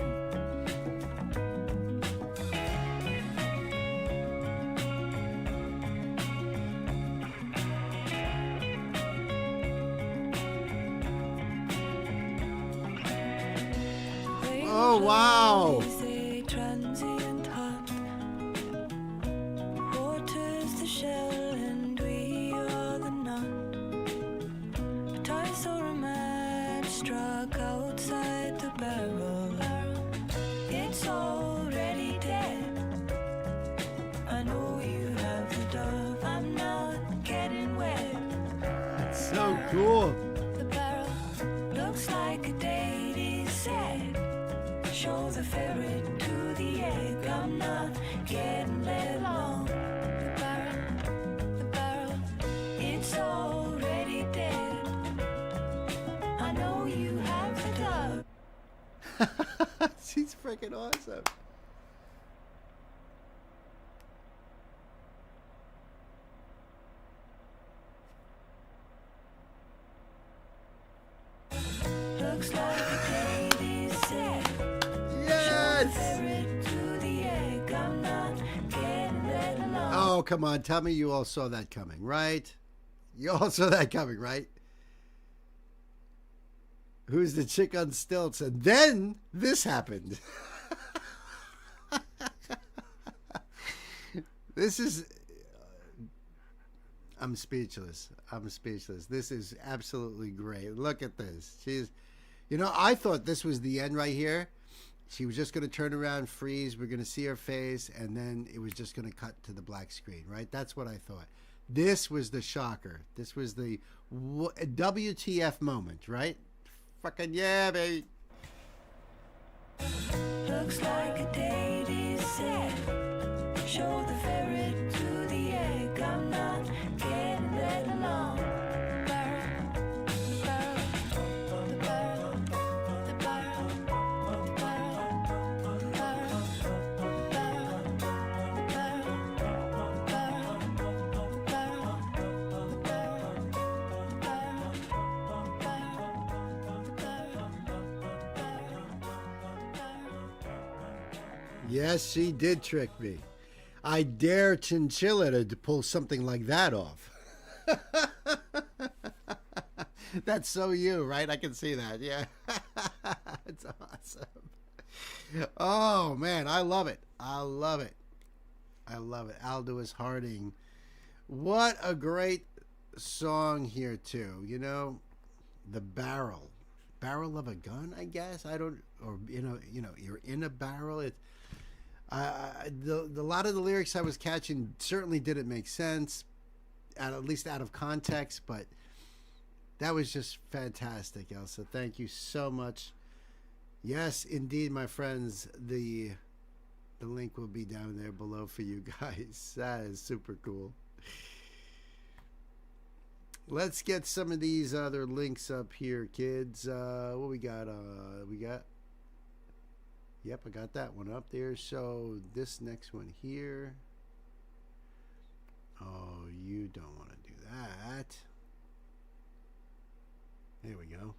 Oh, wow. Transient heart waters the shell and we are the knot. But I saw a match struck outside the barrel. It's already dead. I know you have the dove. I'm not getting wet. That's so cool. The barrel looks like a date is said. Show the ferret to the egg. I'm not getting led along. The barrel, it's already dead. I know you have the dove. She's freaking awesome. Looks like a date is said. Oh, come on. Tell me you all saw that coming, right? You all saw that coming, right? Who's the chick on stilts? And then this happened. This is. I'm speechless. I'm speechless. This is absolutely great. Look at this. She's, you know, I thought this was the end right here. She was just going to turn around, freeze. We're going to see her face, and then it was just going to cut to the black screen, right? That's what I thought. This was the shocker. This was the WTF moment, right? Fucking yeah, baby. Looks like a date is set. Show the ferret to the egg. I'm not getting led along. Yes, she did trick me. I dare Chinchilla to pull something like that off. That's so you, right? I can see that. Yeah. It's awesome. Oh, man. I love it. I love it. I love it. Aldous Harding. What a great song here, too. You know, the barrel. Barrel of a gun, I guess. I don't, or, you know, you're in a barrel. It's, the lot of the lyrics I was catching certainly didn't make sense, at least out of context, but that was just fantastic, Elsa. Thank you so much. Yes, indeed, my friends, the link will be down there below for you guys. That is super cool. Let's get some of these other links up here, kids. What we got? Yep, I got that one up there. So this next one here. Oh, you don't want to do that. There we go.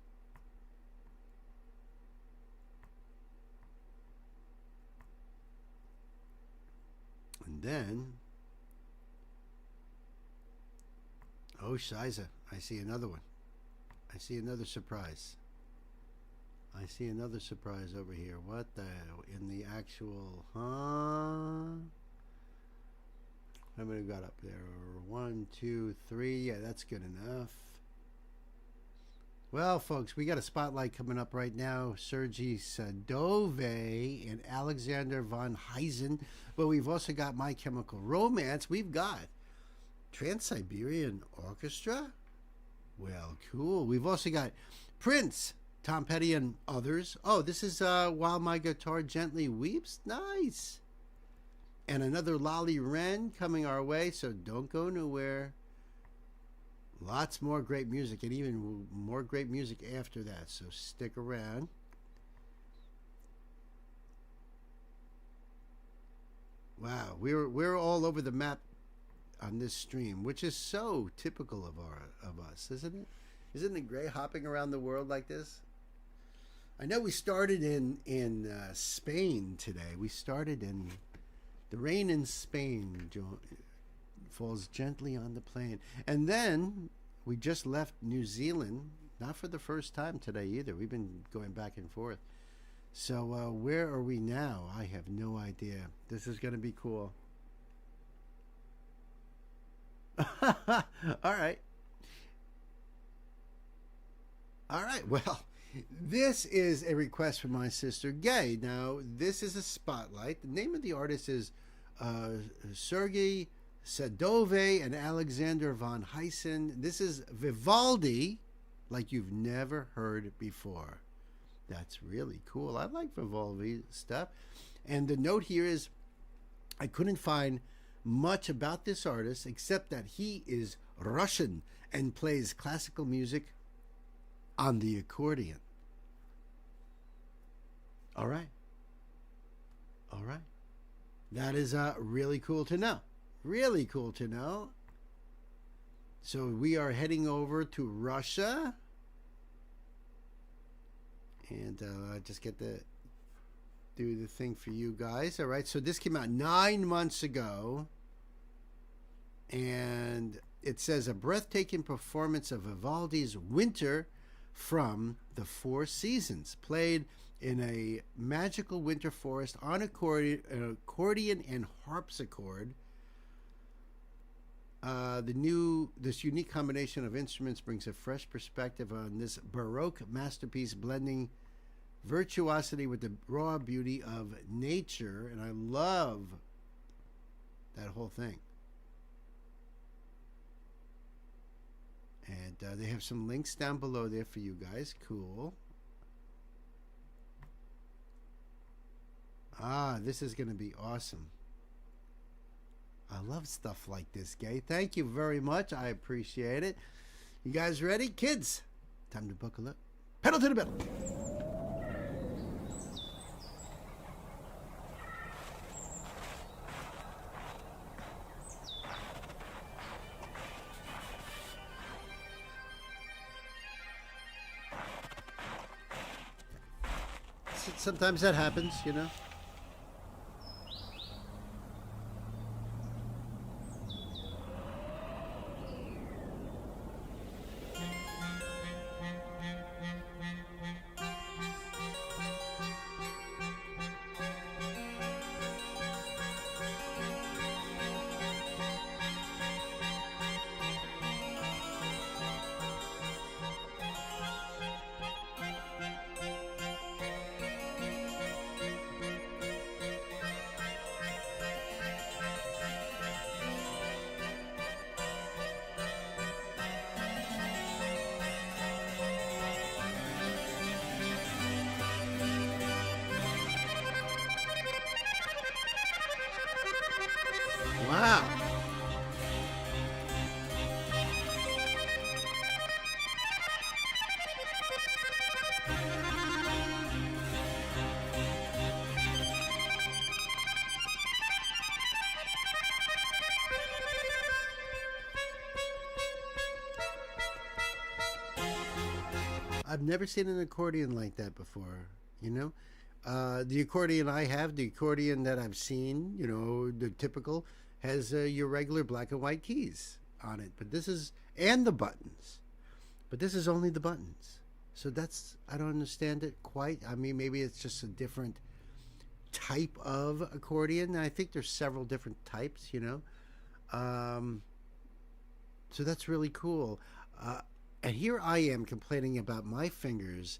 And then, oh, Shiza, I see another one. I see another surprise. I see another surprise over here. What the, in the actual, huh? How many we got up there? 1, 2, 3. Yeah, that's good enough. Well, folks, we got a spotlight coming up right now. Sergei Sadove and Alexander von Heisen. But we've also got My Chemical Romance. We've got Trans-Siberian Orchestra. Well, cool. We've also got Prince, Tom Petty, and others. Oh, this is While My Guitar Gently Weeps. Nice. And another Lolly Wren coming our way, so don't go nowhere. Lots more great music, and even more great music after that, so stick around. Wow, we're all over the map on this stream, which is so typical of us, isn't it? Isn't it great hopping around the world like this? I know we started in Spain today. We started in the rain in Spain falls gently on the plain. And then we just left New Zealand, not for the first time today either. We've been going back and forth. So where are we now? I have no idea. This is going to be cool. All right. All right. Well, this is a request from my sister Gay. Now, this is a spotlight. The name of the artist is Sergei Sadove and Alexander von Heisen. This is Vivaldi, like you've never heard before. That's really cool. I like Vivaldi stuff. And the note here is, I couldn't find much about this artist except that he is Russian and plays classical music on the accordion. All right. All right. That is really cool to know. Really cool to know. So we are heading over to Russia. And I just get to do the thing for you guys. All right. So this came out 9 months ago. And it says a breathtaking performance of Vivaldi's Winter from the Four Seasons, played in a magical winter forest on accordion and harpsichord This unique combination of instruments brings a fresh perspective on this Baroque masterpiece, blending virtuosity with the raw beauty of nature, and I love that whole thing. And they have some links down below there for you guys. Cool. This is going to be awesome. I love stuff like this, Gay. Thank you very much. I appreciate it. You guys ready? Kids, time to buckle up. Pedal to the metal. Sometimes that happens, you know. Wow. I've never seen an accordion like that before, you know. The accordion I have, the accordion that I've seen, you know, the typical, has your regular black and white keys on it. But this is, and the buttons. But this is only the buttons. So that's, I don't understand it quite. I mean, maybe it's just a different type of accordion. I think there's several different types, you know. So that's really cool. And here I am complaining about my fingers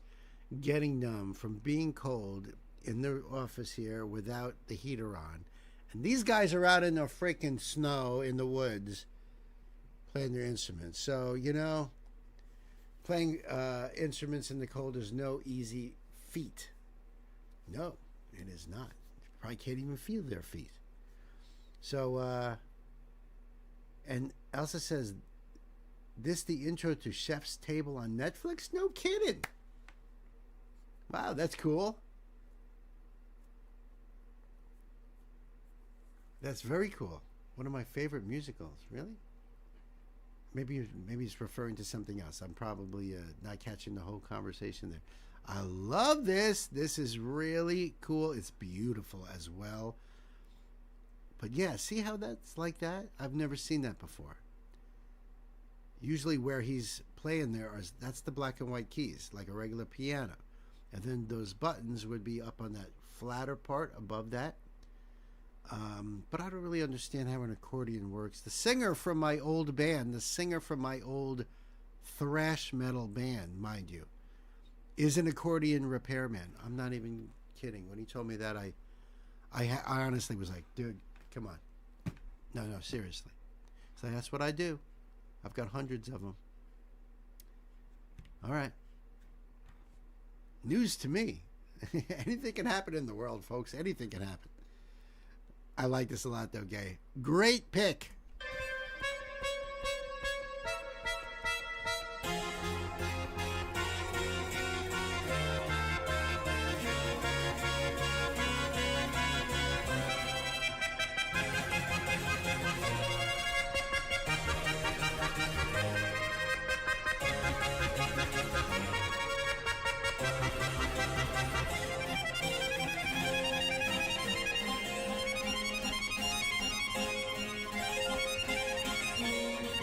getting numb from being cold in the office here without the heater on. And these guys are out in the freaking snow in the woods playing their instruments. So, you know, playing instruments in the cold is no easy feat. No, it is not. You probably can't even feel their feet. So, and Elsa says, this the intro to Chef's Table on Netflix? No kidding. Wow, that's cool. That's very cool. One of my favorite musicals. Really? Maybe he's referring to something else. I'm probably not catching the whole conversation there. I love this. This is really cool. It's beautiful as well. But yeah, see how that's like that? I've never seen that before. Usually where he's playing there, that's the black and white keys, like a regular piano. And then those buttons would be up on that flatter part above that. But I don't really understand how an accordion works. The singer from my old band, the singer from my old thrash metal band, mind you, is an accordion repairman. I'm not even kidding. When he told me that, I honestly was like, dude, come on. No, seriously. So that's what I do. I've got hundreds of them. All right. News to me. Anything can happen in the world, folks. Anything can happen. I like this a lot, though, Gay. Great pick.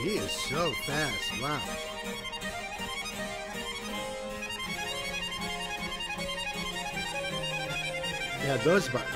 He is so fast. Wow. Yeah, those buttons.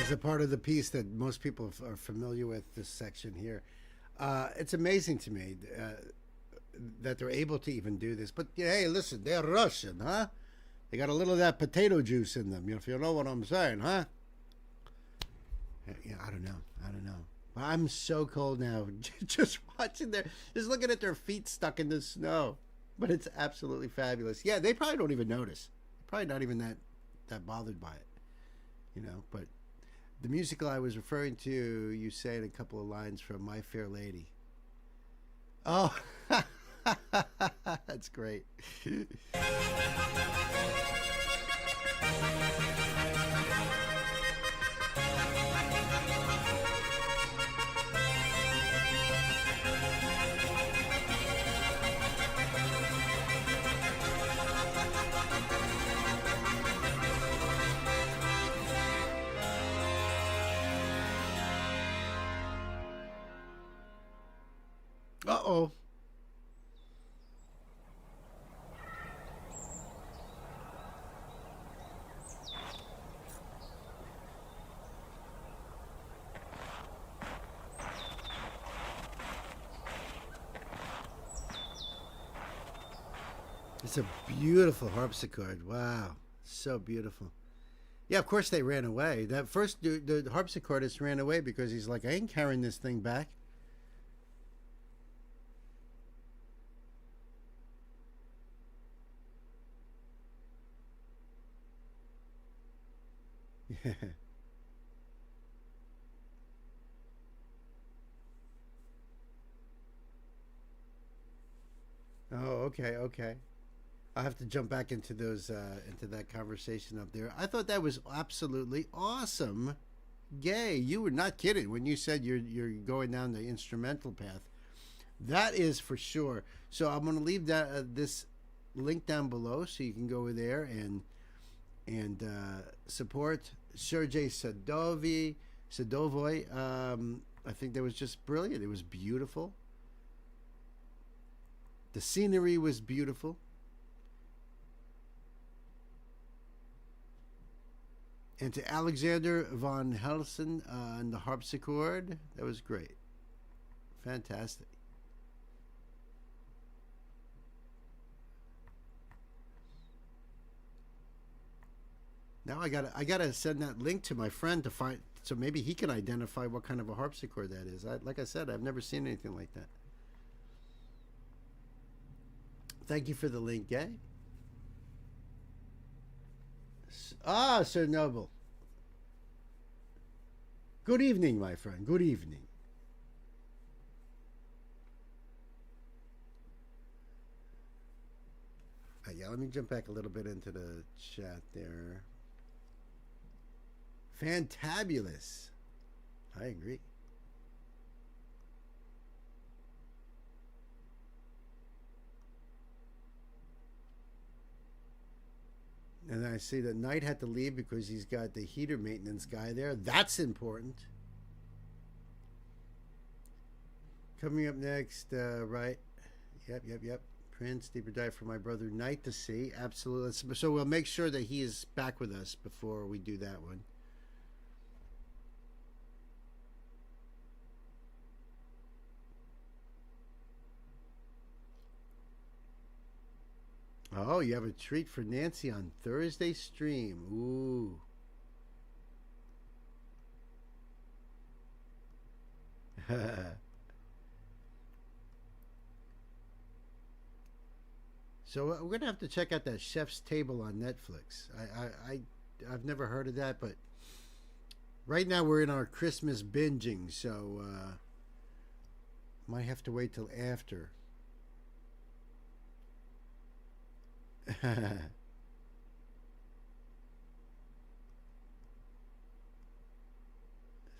is a part of the piece that most people are familiar with. This section here, it's amazing to me that they're able to even do this. But hey, listen, they're Russian, huh? They got a little of that potato juice in them, if you know what I'm saying, huh? Yeah, I don't know. I'm so cold now, just watching just looking at their feet stuck in the snow. But it's absolutely fabulous. Yeah, they probably don't even notice. Probably not even that bothered by it, But the musical I was referring to, you say in a couple of lines from My Fair Lady. Oh, that's great. Uh-oh. It's a beautiful harpsichord. Wow. So beautiful. Yeah, of course they ran away. That first dude, the harpsichordist ran away because he's like, I ain't carrying this thing back. Yeah. Oh, okay. I have to jump back into into that conversation up there. I thought that was absolutely awesome. Gay, you were not kidding when you said you're going down the instrumental path. That is for sure. So I'm going to leave this link down below so you can go over there and support Sergei Sadovoy. I think that was just brilliant. It was beautiful. The scenery was beautiful. And to Alexander von Helsen on the harpsichord, that was great. Fantastic. Now I gotta send that link to my friend to find, so maybe he can identify what kind of a harpsichord that is. Like I said, I've never seen anything like that. Thank you for the link, Gay. Sir Noble. Good evening, my friend. Good evening. Yeah, let me jump back a little bit into the chat there. Fantabulous. I agree. And I see that Knight had to leave because he's got the heater maintenance guy there. That's important. Coming up next, right? Yep. Prince, deeper dive for my brother Knight to see. Absolutely. So we'll make sure that he is back with us before we do that one. Oh, you have a treat for Nancy on Thursday stream. Ooh. So we're going to have to check out that Chef's Table on Netflix. I've never heard of that, but right now we're in our Christmas binging, so might have to wait till after. It's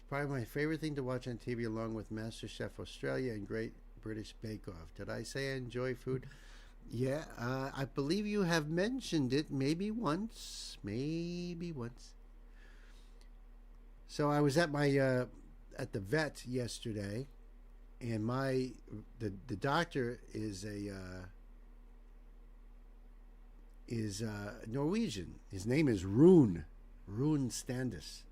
probably my favorite thing to watch on TV, along with MasterChef Australia and Great British Bake Off. Did I say I enjoy food? Yeah, I believe you have mentioned it maybe once. So I was at my at the vet yesterday, and the doctor is Norwegian. His name is Rune Standis,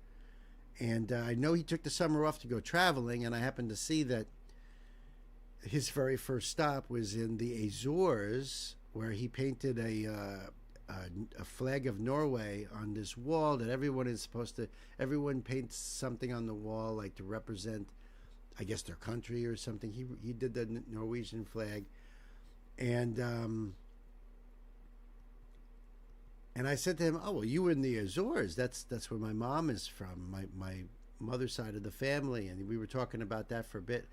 And I know he took the summer off to go traveling, and I happened to see that his very first stop was in the Azores, where he painted a flag of Norway on this wall that everyone paints something on the wall like to represent, I guess, their country or something. He did the Norwegian flag, and I said to him, "Oh, well, you were in the Azores. That's where my mom is from, my mother's side of the family." And we were talking about that for a bit.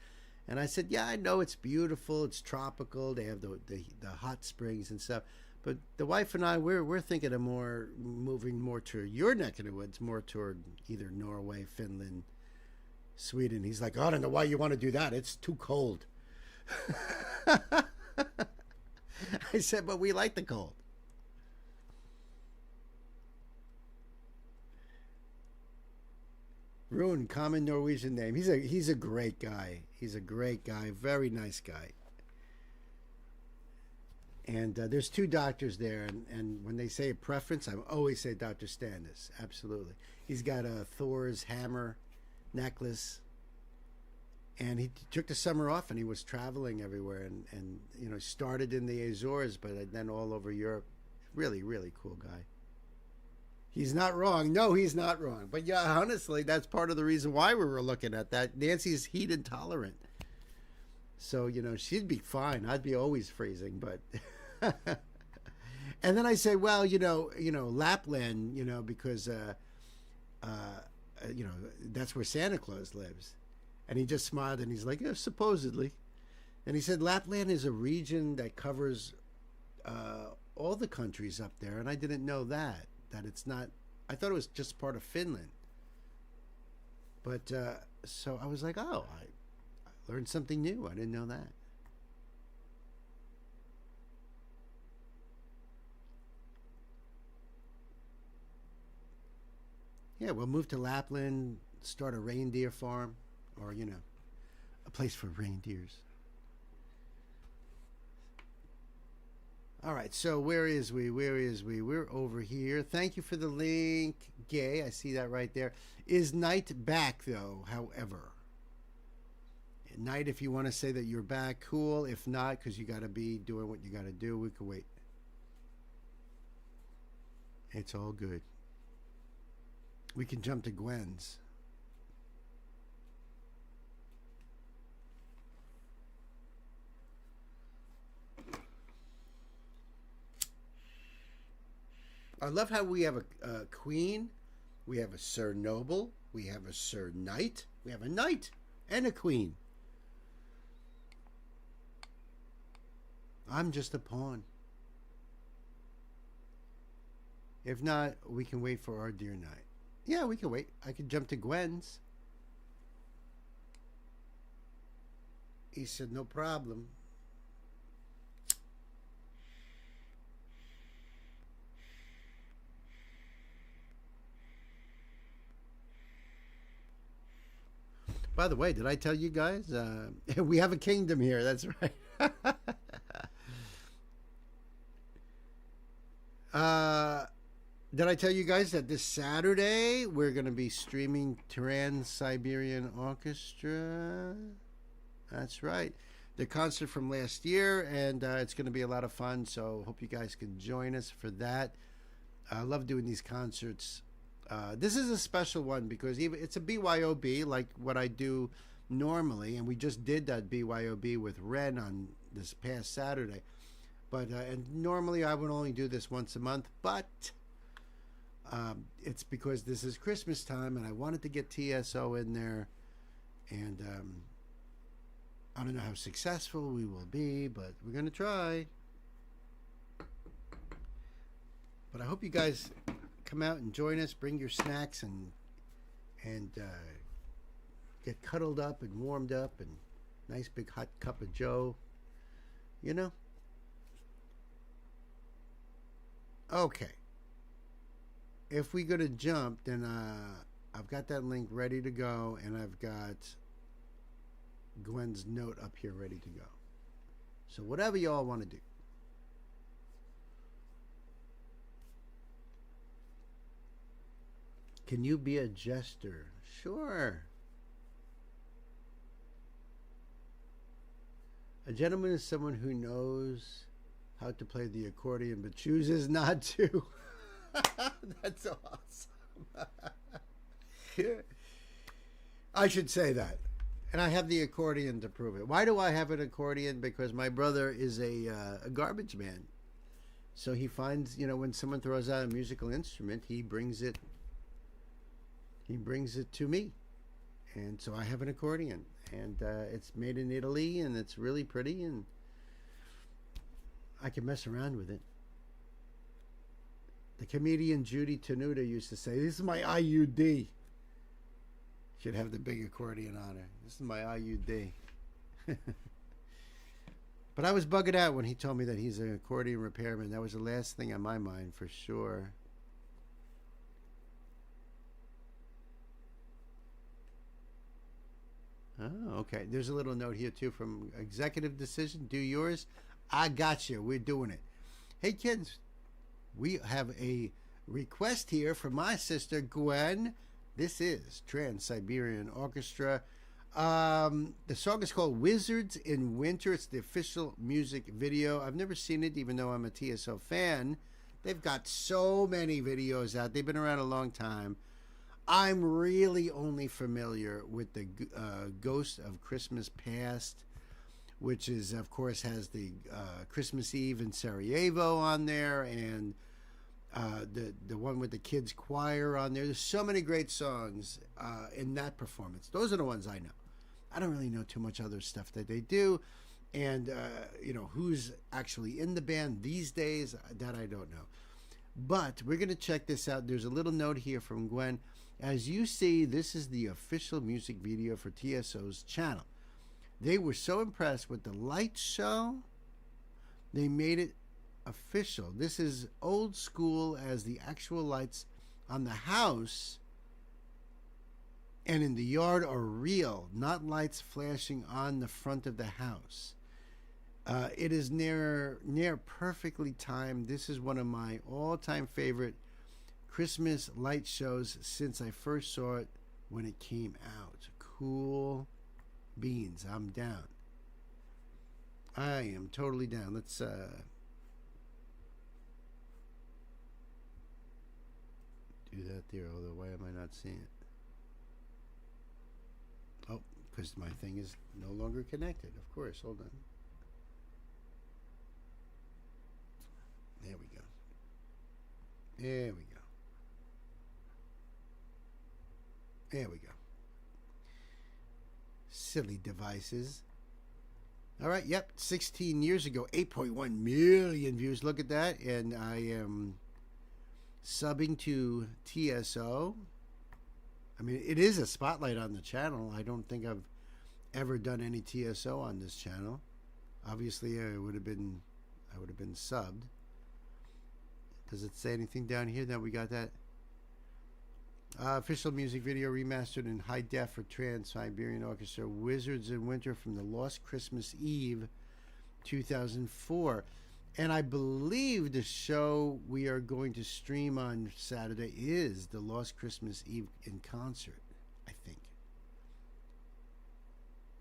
And I said, "Yeah, I know it's beautiful. It's tropical. They have the hot springs and stuff. But the wife and I, we're thinking of moving more to your neck of the woods, more toward either Norway, Finland, Sweden." He's like, "Oh, I don't know why you want to do that. It's too cold." I said, "But we like the cold." Rune, common Norwegian name. He's a great guy. He's a great guy. Very nice guy. And there's two doctors there, and when they say a preference, I always say Dr. Standis. Absolutely. He's got a Thor's hammer necklace, and he took the summer off, and he was traveling everywhere, and started in the Azores, but then all over Europe. Really, really cool guy. He's not wrong. No, he's not wrong. But yeah, honestly, that's part of the reason why we were looking at that. Nancy's heat intolerant. So, she'd be fine. I'd be always freezing, but... And then I say, well, Lapland, because, that's where Santa Claus lives. And he just smiled and he's like, yeah, supposedly. And he said, Lapland is a region that covers all the countries up there. And I didn't know that it's not, I thought it was just part of Finland. But, so I was like, oh, I learned something new. I didn't know that. Yeah, we'll move to Lapland, start a reindeer farm, or, a place for reindeers. All right, so where is we? We're over here. Thank you for the link, Gay. I see that right there. Is Night back, though, however? Night, if you want to say that you're back, cool. If not, because you got to be doing what you got to do, we can wait. It's all good. We can jump to Gwen's. I love how we have a queen, we have a Sir Noble, we have a Sir Knight, we have a knight and a queen. I'm just a pawn. If not, we can wait for our dear knight. Yeah, we can wait. I could jump to Gwen's. He said, no problem. By the way, did I tell you guys? We have a kingdom here. That's right. Did I tell you guys that this Saturday we're going to be streaming Trans-Siberian Orchestra? That's right. The concert from last year, and it's going to be a lot of fun, so hope you guys can join us for that. I love doing these concerts. This is a special one because it's a BYOB like what I do normally, and we just did that BYOB with Ren on this past Saturday. But and normally I would only do this once a month, but it's because this is Christmas time, and I wanted to get TSO in there, and I don't know how successful we will be, but we're going to try. But I hope you guys come out and join us. Bring your snacks and get cuddled up and warmed up, and nice big hot cup of Joe. Okay. If we're going to jump, then I've got that link ready to go, and I've got Gwen's note up here ready to go. So whatever y'all want to do. Can you be a jester? Sure. A gentleman is someone who knows how to play the accordion but chooses not to. That's awesome. I should say that. And I have the accordion to prove it. Why do I have an accordion? Because my brother is a garbage man. So he finds, when someone throws out a musical instrument, he brings it to me. And so I have an accordion. And it's made in Italy, and it's really pretty, and I can mess around with it. The comedian Judy Tenuta used to say, "This is my IUD." Should have the big accordion on her. This is my IUD. But I was bugged out when he told me that he's an accordion repairman. That was the last thing on my mind, for sure. Oh, okay. There's a little note here, too, from Executive Decision. Do yours. I got you. We're doing it. Hey, kids, we have a request here from my sister, Gwen. This is Trans-Siberian Orchestra. The song is called Wizards in Winter. It's the official music video. I've never seen it, even though I'm a TSO fan. They've got so many videos out. They've been around a long time. I'm really only familiar with the Ghost of Christmas Past, which is, of course, has the Christmas Eve in Sarajevo on there, and the one with the kids choir on there. There's so many great songs in that performance. Those are the ones I know. I don't really know too much other stuff that they do, and who's actually in the band these days, that I don't know. But we're going to check this out. There's a little note here from Gwen. As you see, this is the official music video for TSO's channel. They were so impressed with the light show, they made it official. This is old school, as the actual lights on the house and in the yard are real, not lights flashing on the front of the house. It is near perfectly timed. This is one of my all-time favorite Christmas light shows since I first saw it when it came out. Cool beans. I'm down. I am totally down. Let's do that there, although why am I not seeing it? Oh, because my thing is no longer connected. Of course. Hold on. There we go. There we go. There we go. Silly devices. All right, yep, 16 years ago, 8.1 million views. Look at that. And I am subbing to TSO. I mean, it is a spotlight on the channel. I don't think I've ever done any TSO on this channel. Obviously, I would have been subbed. Does it say anything down here? That we got that? Official music video remastered in high def for Trans-Siberian Orchestra, Wizards in Winter from the Lost Christmas Eve 2004. And I believe the show we are going to stream on Saturday is the Lost Christmas Eve in concert, I think.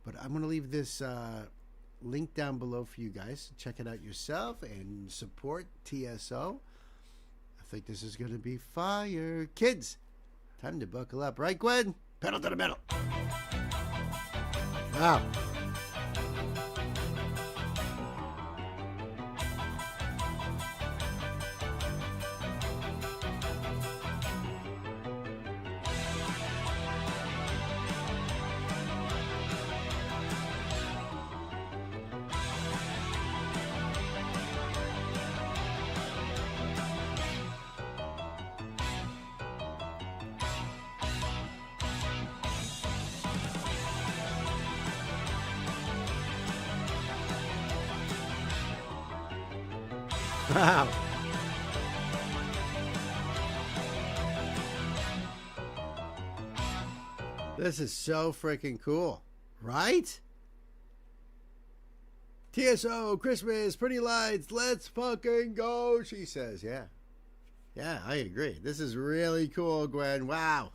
But I'm going to leave this link down below for you guys. Check it out yourself and support TSO. I think this is going to be fire. Kids, time to buckle up. Right, Gwen? Pedal to the metal. Wow. Wow. This is so freaking cool, right? TSO, Christmas, pretty lights, let's fucking go, she says. Yeah. Yeah, I agree. This is really cool, Gwen. Wow.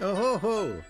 Oh ho ho.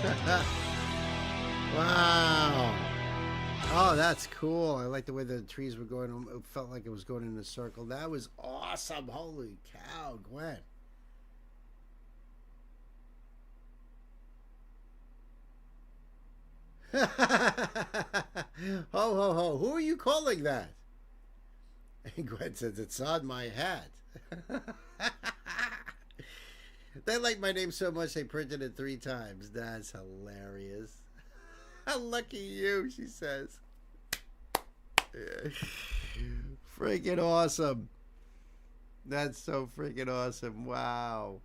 Wow. Wow. Oh, that's cool. I like the way the trees were going. It felt like it was going in a circle. That was awesome. Holy cow, Gwen. Ho, ho, ho. Who are you calling that? And Gwen says, it's on my hat. They like my name so much they printed it 3 times. That's hilarious. Lucky you, she says. Freaking awesome. That's so freaking awesome. Wow.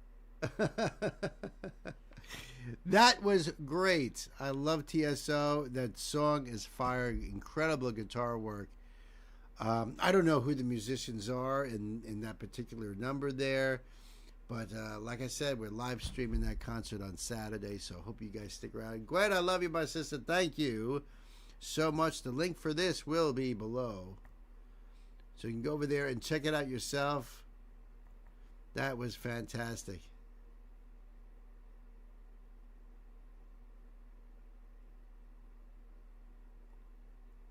That was great. I love TSO. That song is fire. Incredible guitar work. I don't know who the musicians are in that particular number there. But like I said, we're live streaming that concert on Saturday, so hope you guys stick around. Gwen, I love you, my sister. Thank you so much. The link for this will be below. So you can go over there and check it out yourself. That was fantastic.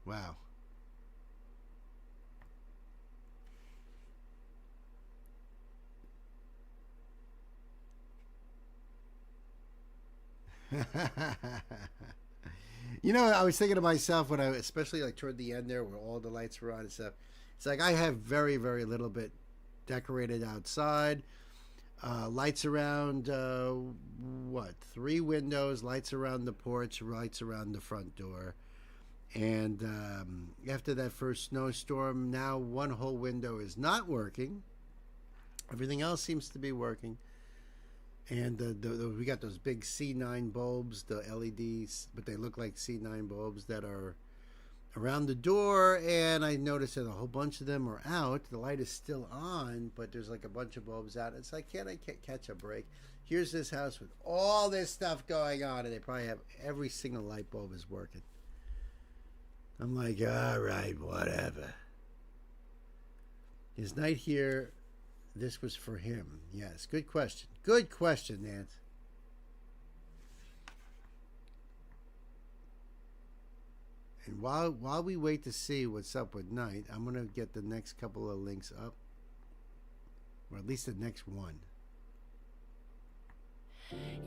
Wow. You know, I was thinking to myself when especially like toward the end there where all the lights were on and stuff, it's like I have very, very little bit decorated outside. Lights around, 3 windows, lights around the porch, lights around the front door. And after that first snowstorm, now one whole window is not working. Everything else seems to be working. And we got those big C9 bulbs, the LEDs, but they look like C9 bulbs that are around the door. And I noticed that a whole bunch of them are out. The light is still on, but there's like a bunch of bulbs out. It's like, can't I catch a break? Here's this house with all this stuff going on, and they probably have every single light bulb is working. I'm like, all right, whatever. His night here, this was for him. Yes, good question. Good question, Nance. And while we wait to see what's up with Night, I'm going to get the next couple of links up. or at least the next one.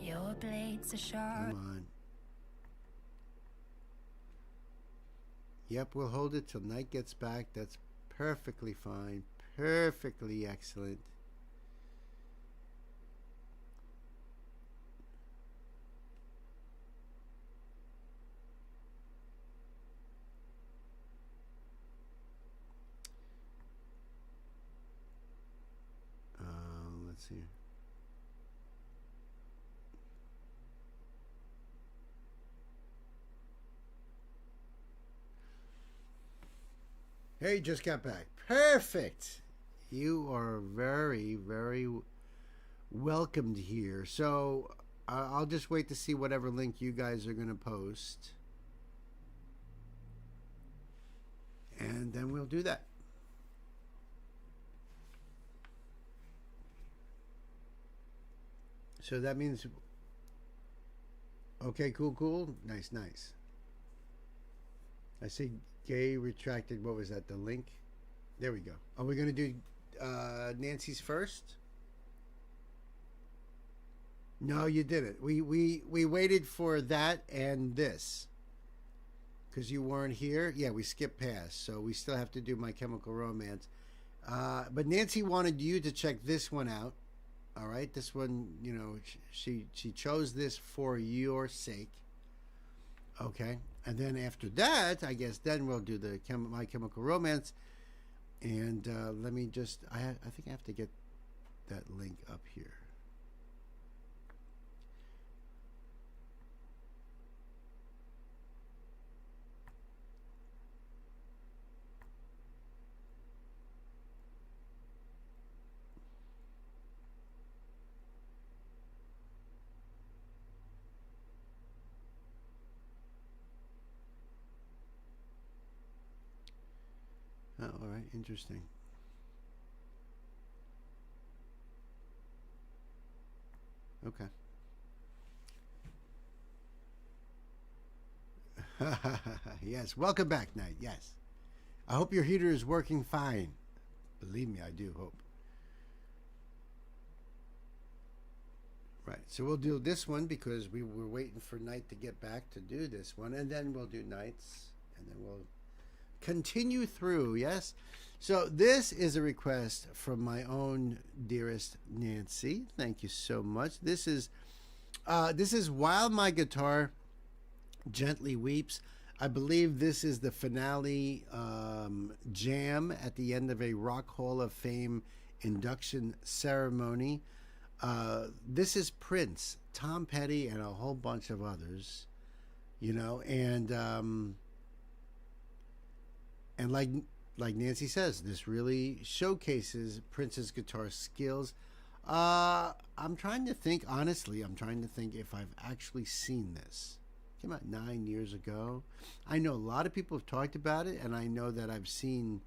Your blades are sharp. Come on. Yep, we'll hold it till night gets back. That's perfectly fine. Perfectly excellent. Let's see. Hey, just got back. Perfect. You are very, very welcomed here. So I'll just wait to see whatever link you guys are going to post. And then we'll do that. So that means, okay, cool. Nice. I see Gay retracted, what was that, the link? There we go. Are we going to do Nancy's first? No, you didn't. We waited for that and this. Because you weren't here. Yeah, we skipped past. So we still have to do My Chemical Romance. But Nancy wanted you to check this one out. All right, this one, you know, she chose this for your sake. Okay, and then after that, I guess then we'll do the My Chemical Romance. And let me just, I think I have to get that link up here. Oh, all right, interesting. Okay. Yes, welcome back, Knight. Yes. I hope your heater is working fine. Believe me, I do hope. Right, so we'll do this one because we were waiting for Knight to get back to do this one, and then we'll do Knight's, and then we'll continue through. Yes, so this is a request from my own dearest Nancy. Thank you so much. This is While My Guitar Gently Weeps. I believe this is the finale jam at the end of a Rock Hall of Fame induction ceremony. This is Prince, Tom Petty, and a whole bunch of others, you know, and like Nancy says, this really showcases Prince's guitar skills. I'm trying to think, honestly, if I've actually seen this. It came out 9 years ago. I know a lot of people have talked about it, and I know that I've seen,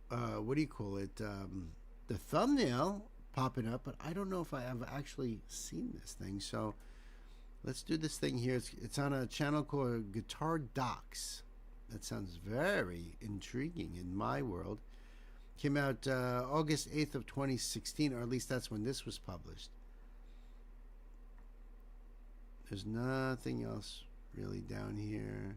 what do you call it, the thumbnail popping up, but I don't know if I have actually seen this thing. So let's do this thing here. It's on a channel called Guitar Docs. That sounds very intriguing in my world. Came out August 8th of 2016, or at least that's when this was published. There's nothing else really down here.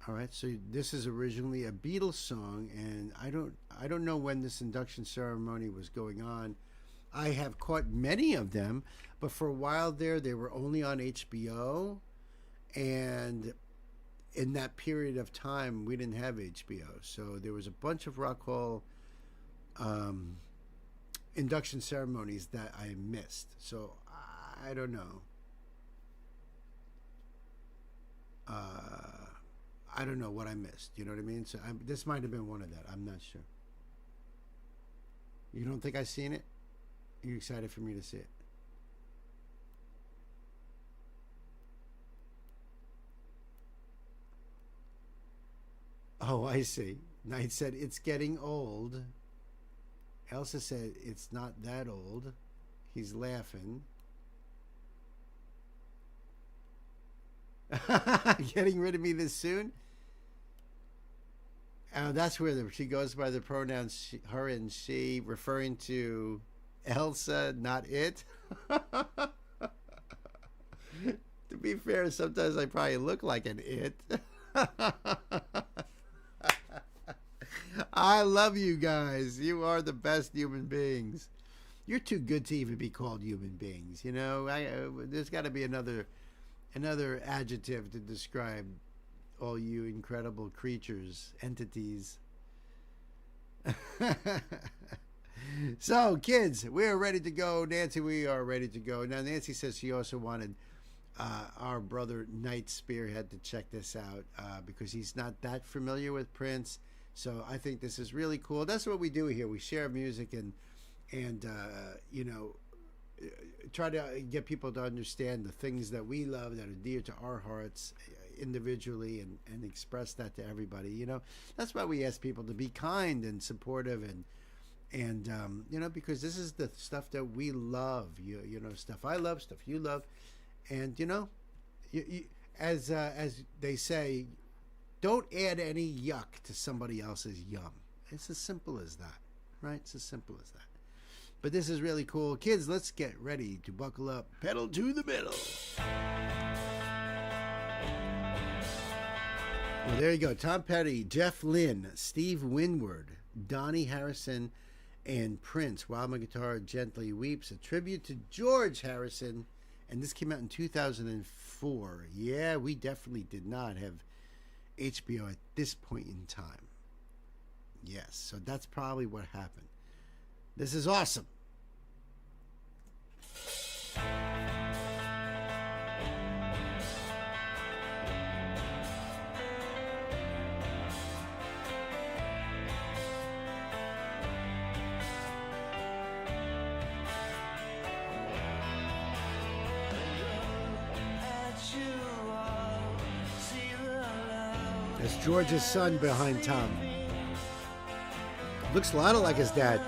All right, so this is originally a Beatles song, and I don't know when this induction ceremony was going on. I have caught many of them, but for a while there, they were only on HBO. And in that period of time, we didn't have HBO. So there was a bunch of Rock Hall induction ceremonies that I missed. So I don't know. I don't know what I missed. You know what I mean? So this might have been one of that. I'm not sure. You don't think I've seen it? Are you excited for me to see it? Oh, I see. Knight said, it's getting old. Elsa said, it's not that old. He's laughing. Getting rid of me this soon? That's where she goes by the pronouns her and she, referring to Elsa, not it. To be fair, sometimes I probably look like an it. I love you guys. You are the best human beings. You're too good to even be called human beings. You know, there's got to be another adjective to describe all you incredible creatures, entities. So, kids, we're ready to go. Nancy, we are ready to go. Now, Nancy says she also wanted our brother Knight Spearhead to check this out because he's not that familiar with Prince. So I think this is really cool. That's what we do here. We share music and you know, try to get people to understand the things that we love that are dear to our hearts individually and express that to everybody. You know, that's why we ask people to be kind and supportive and you know, because this is the stuff that we love. You know, stuff I love, stuff you love, and you know, as they say, don't add any yuck to somebody else's yum. It's as simple as that, right? It's as simple as that. But this is really cool. Kids, let's get ready to buckle up. Pedal to the metal. Well, there you go. Tom Petty, Jeff Lynne, Steve Winwood, Donnie Harrison, and Prince. While My Guitar Gently Weeps, a tribute to George Harrison. And this came out in 2004. Yeah, we definitely did not have HBO at this point in time. Yes, so that's probably what happened. This is awesome. That's George's son behind Tom. Looks a lot like his dad.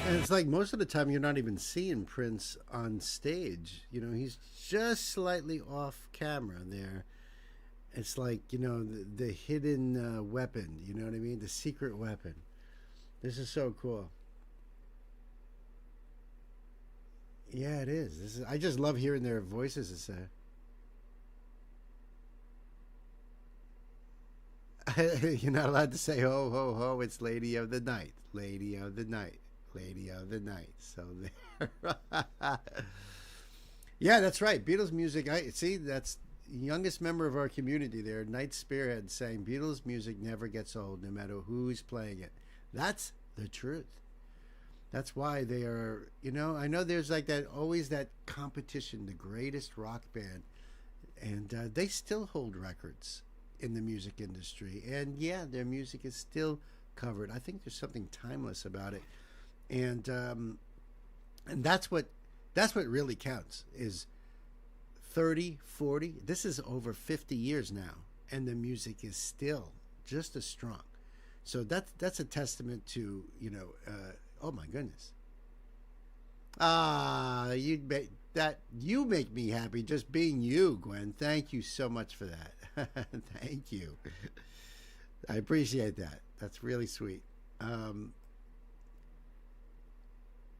And it's like most of the time you're not even seeing Prince on stage. You know, he's just slightly off camera there. It's like, you know, the hidden weapon, you know what I mean? The secret weapon. This is so cool. Yeah, it is. I just love hearing their voices. You're not allowed to say ho, ho, ho. It's Lady of the Night. Lady of the Night. Lady of the Night. So there. Yeah, that's right. Beatles music. I see. That's the youngest member of our community there. Night Spearhead saying Beatles music never gets old, no matter who's playing it. That's the truth. That's why they are. You know, I know there's like that always that competition, the greatest rock band, and they still hold records in the music industry. And yeah, their music is still covered. I think there's something timeless about it. And that's what really counts is 30, 40. This is over 50 years now, and the music is still just as strong. So that's a testament to, you know, oh my goodness. You make me happy just being you, Gwen. Thank you so much for that. Thank you. I appreciate that. That's really sweet.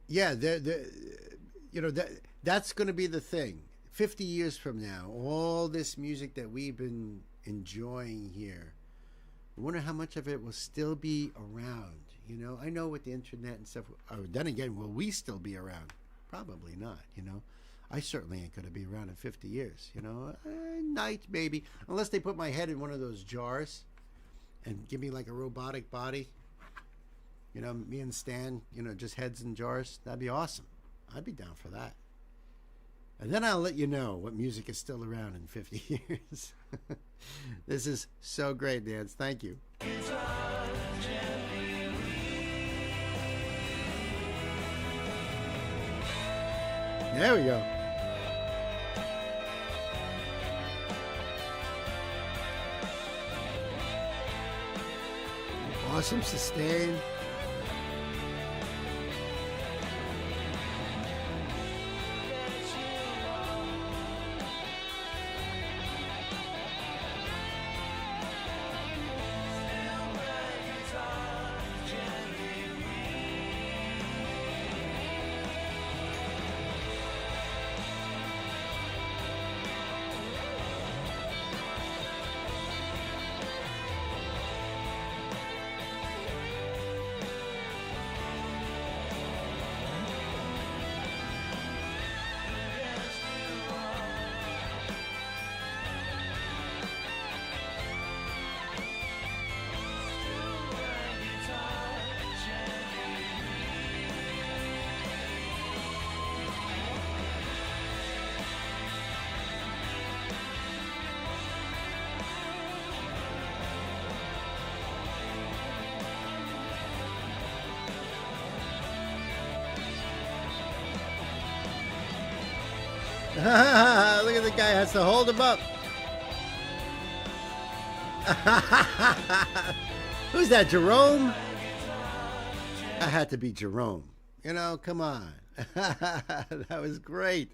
Yeah, you know, that's going to be the thing. 50 years from now, all this music that we've been enjoying here, I wonder how much of it will still be around. You know, I know with the internet and stuff. Then again, will we still be around? Probably not. You know, I certainly ain't going to be around in 50 years. You know, night maybe, unless they put my head in one of those jars and give me like a robotic body. You know, me and Stan, you know, just heads in jars. That'd be awesome. I'd be down for that. And then I'll let you know what music is still around in 50 years. This is so great, Nance. Thank you. There we go. Awesome sustain. Look at the guy has to hold him up. Who's that, Jerome? I had to be Jerome. You know, come on. That was great.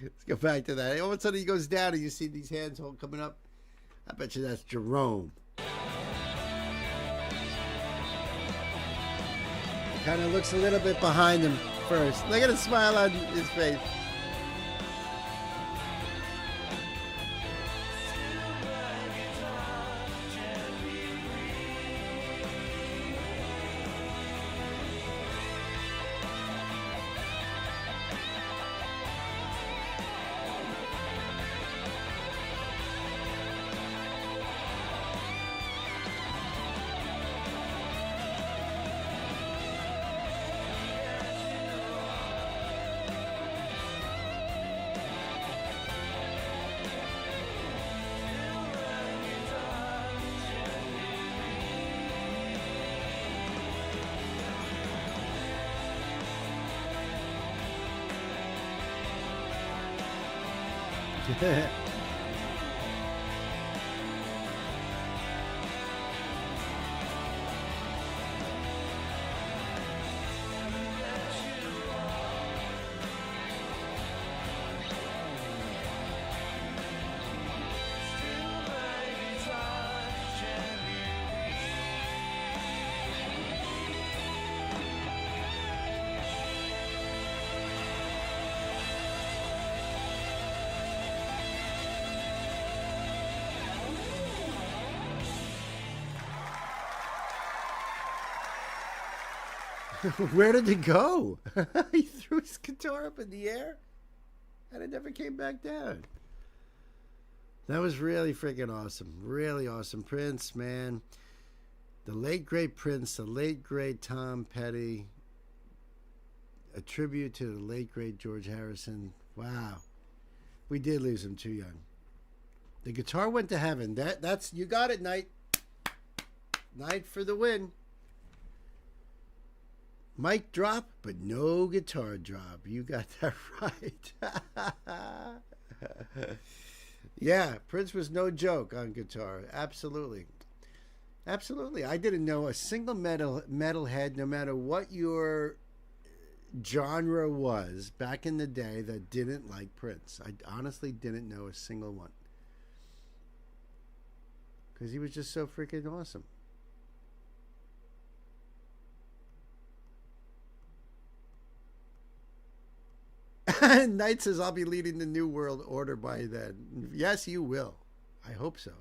Let's go back to that. All of a sudden he goes down and you see these hands all coming up. I bet you that's Jerome. He kind of looks a little bit behind him first. Look at the smile on his face. Where did it go? He threw his guitar up in the air, and it never came back down. That was really freaking awesome. Really awesome. Prince, man. The late, great Prince, the late, great Tom Petty. A tribute to the late, great George Harrison. Wow. We did lose him too young. The guitar went to heaven. That's you got it, Knight. Knight for the win. Mic drop, but no guitar drop. You got that right. Yeah, Prince was no joke on guitar. Absolutely. Absolutely. I didn't know a single metalhead, no matter what your genre was back in the day, that didn't like Prince. I honestly didn't know a single one. Because he was just so freaking awesome. Knight says, I'll be leading the New World Order by then. Yes, you will. I hope so.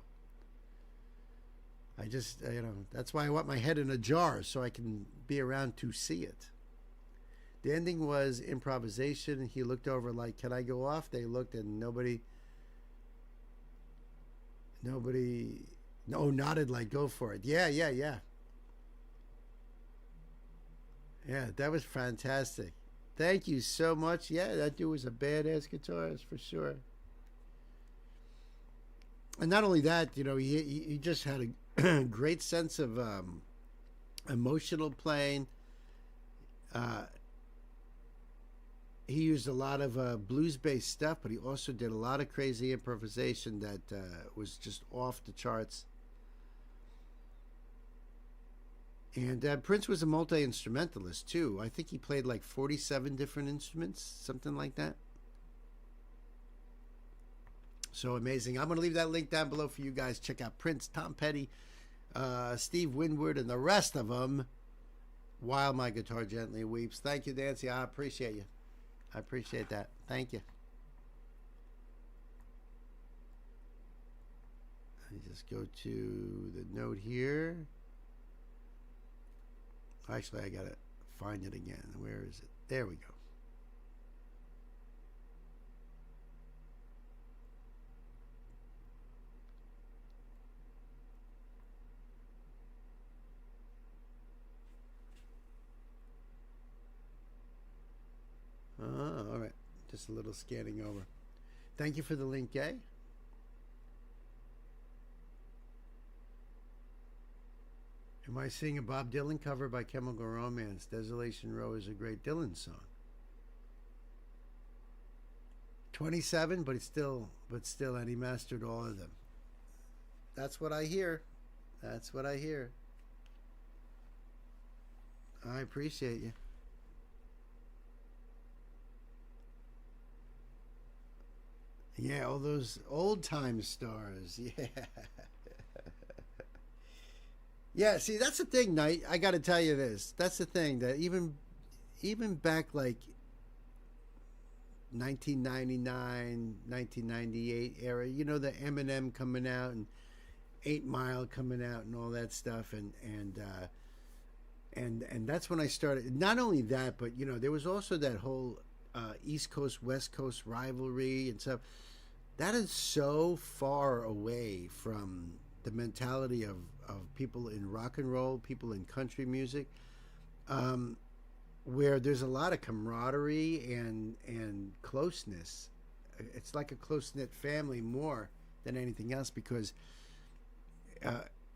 I just, that's why I want my head in a jar, so I can be around to see it. The ending was improvisation. He looked over like, can I go off? They looked and nobody nodded like, go for it. Yeah. Yeah, that was fantastic. Thank you so much. Yeah, that dude was a badass guitarist for sure. And not only that, he just had a great sense of emotional playing. He used a lot of blues-based stuff, but he also did a lot of crazy improvisation that was just off the charts. And Prince was a multi-instrumentalist, too. I think he played like 47 different instruments, something like that. So amazing. I'm going to leave that link down below for you guys. Check out Prince, Tom Petty, Steve Winwood, and the rest of them, While My Guitar Gently Weeps. Thank you, Nancy. I appreciate you. I appreciate that. Thank you. Let me just go to the note here. Actually, I got to find it again. Where is it? There we go. All right. Just a little scanning over. Thank you for the link, Gay. Am I seeing a Bob Dylan cover by Chemical Romance? Desolation Row is a great Dylan song. 27, but still, and he mastered all of them. That's what I hear. That's what I hear. I appreciate you. Yeah, all those old time stars. Yeah. Yeah, see, that's the thing, Knight. I got to tell you this. That's the thing, that even back like 1999, 1998 era, the Eminem coming out and 8 Mile coming out and all that stuff, and that's when I started. Not only that, but there was also that whole East Coast West Coast rivalry and stuff. That is so far away from the mentality of people in rock and roll, people in country music, where there's a lot of camaraderie and closeness. It's like a close-knit family more than anything else, because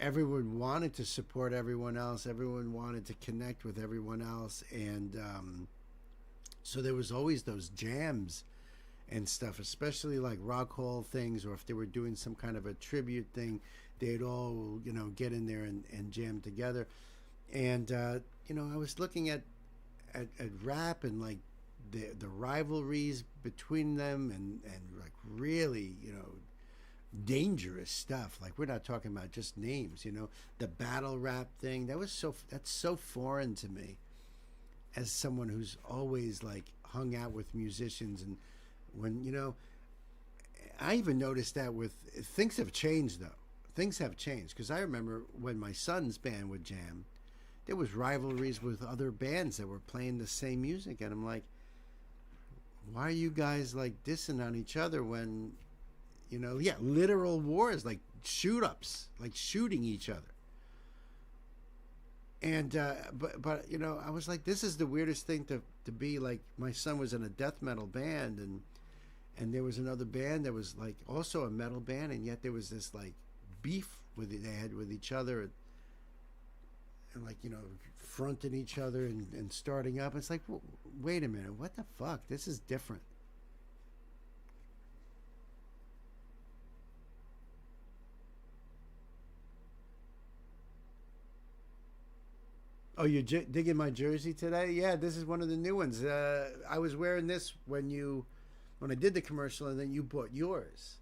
everyone wanted to support everyone else. Everyone wanted to connect with everyone else. And so there was always those jams and stuff, especially like rock hall things, or if they were doing some kind of a tribute thing, they'd all, get in there and jam together. And, I was looking at rap and like the rivalries between them and like really, dangerous stuff. Like, we're not talking about just names, the battle rap thing. That's so foreign to me as someone who's always like hung out with musicians. And when, I even noticed that with, things have changed though. Things have changed, because I remember when my son's band would jam, there was rivalries with other bands that were playing the same music, and I'm like, why are you guys like dissing on each other when, you know, yeah, literal wars, like shoot-ups, like shooting each other. And but you know, I was like, this is the weirdest thing to be like. My son was in a death metal band, and there was another band that was like also a metal band, and yet there was this like beef they had with each other, and like, you know, fronting each other and starting up. It's like, wait a minute, what the fuck? This is different. Oh, you're digging my jersey today? Yeah, this is one of the new ones. I was wearing this when I did the commercial, and then you bought yours.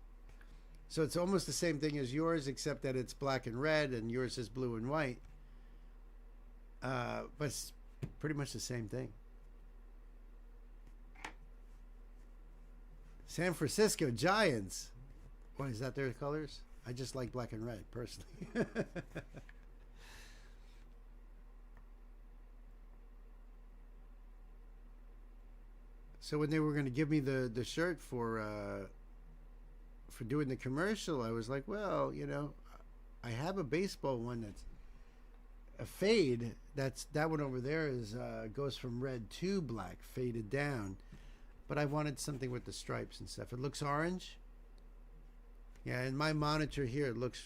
So it's almost the same thing as yours, except that it's black and red, and yours is blue and white. But it's pretty much the same thing. San Francisco Giants. What, is that their colors? I just like black and red, personally. So when they were going to give me the shirt for doing the commercial, I was like, well, you know, I have a baseball one that's a fade. That one over there is goes from red to black, faded down. But I wanted something with the stripes and stuff. It looks orange. Yeah, in my monitor here, it looks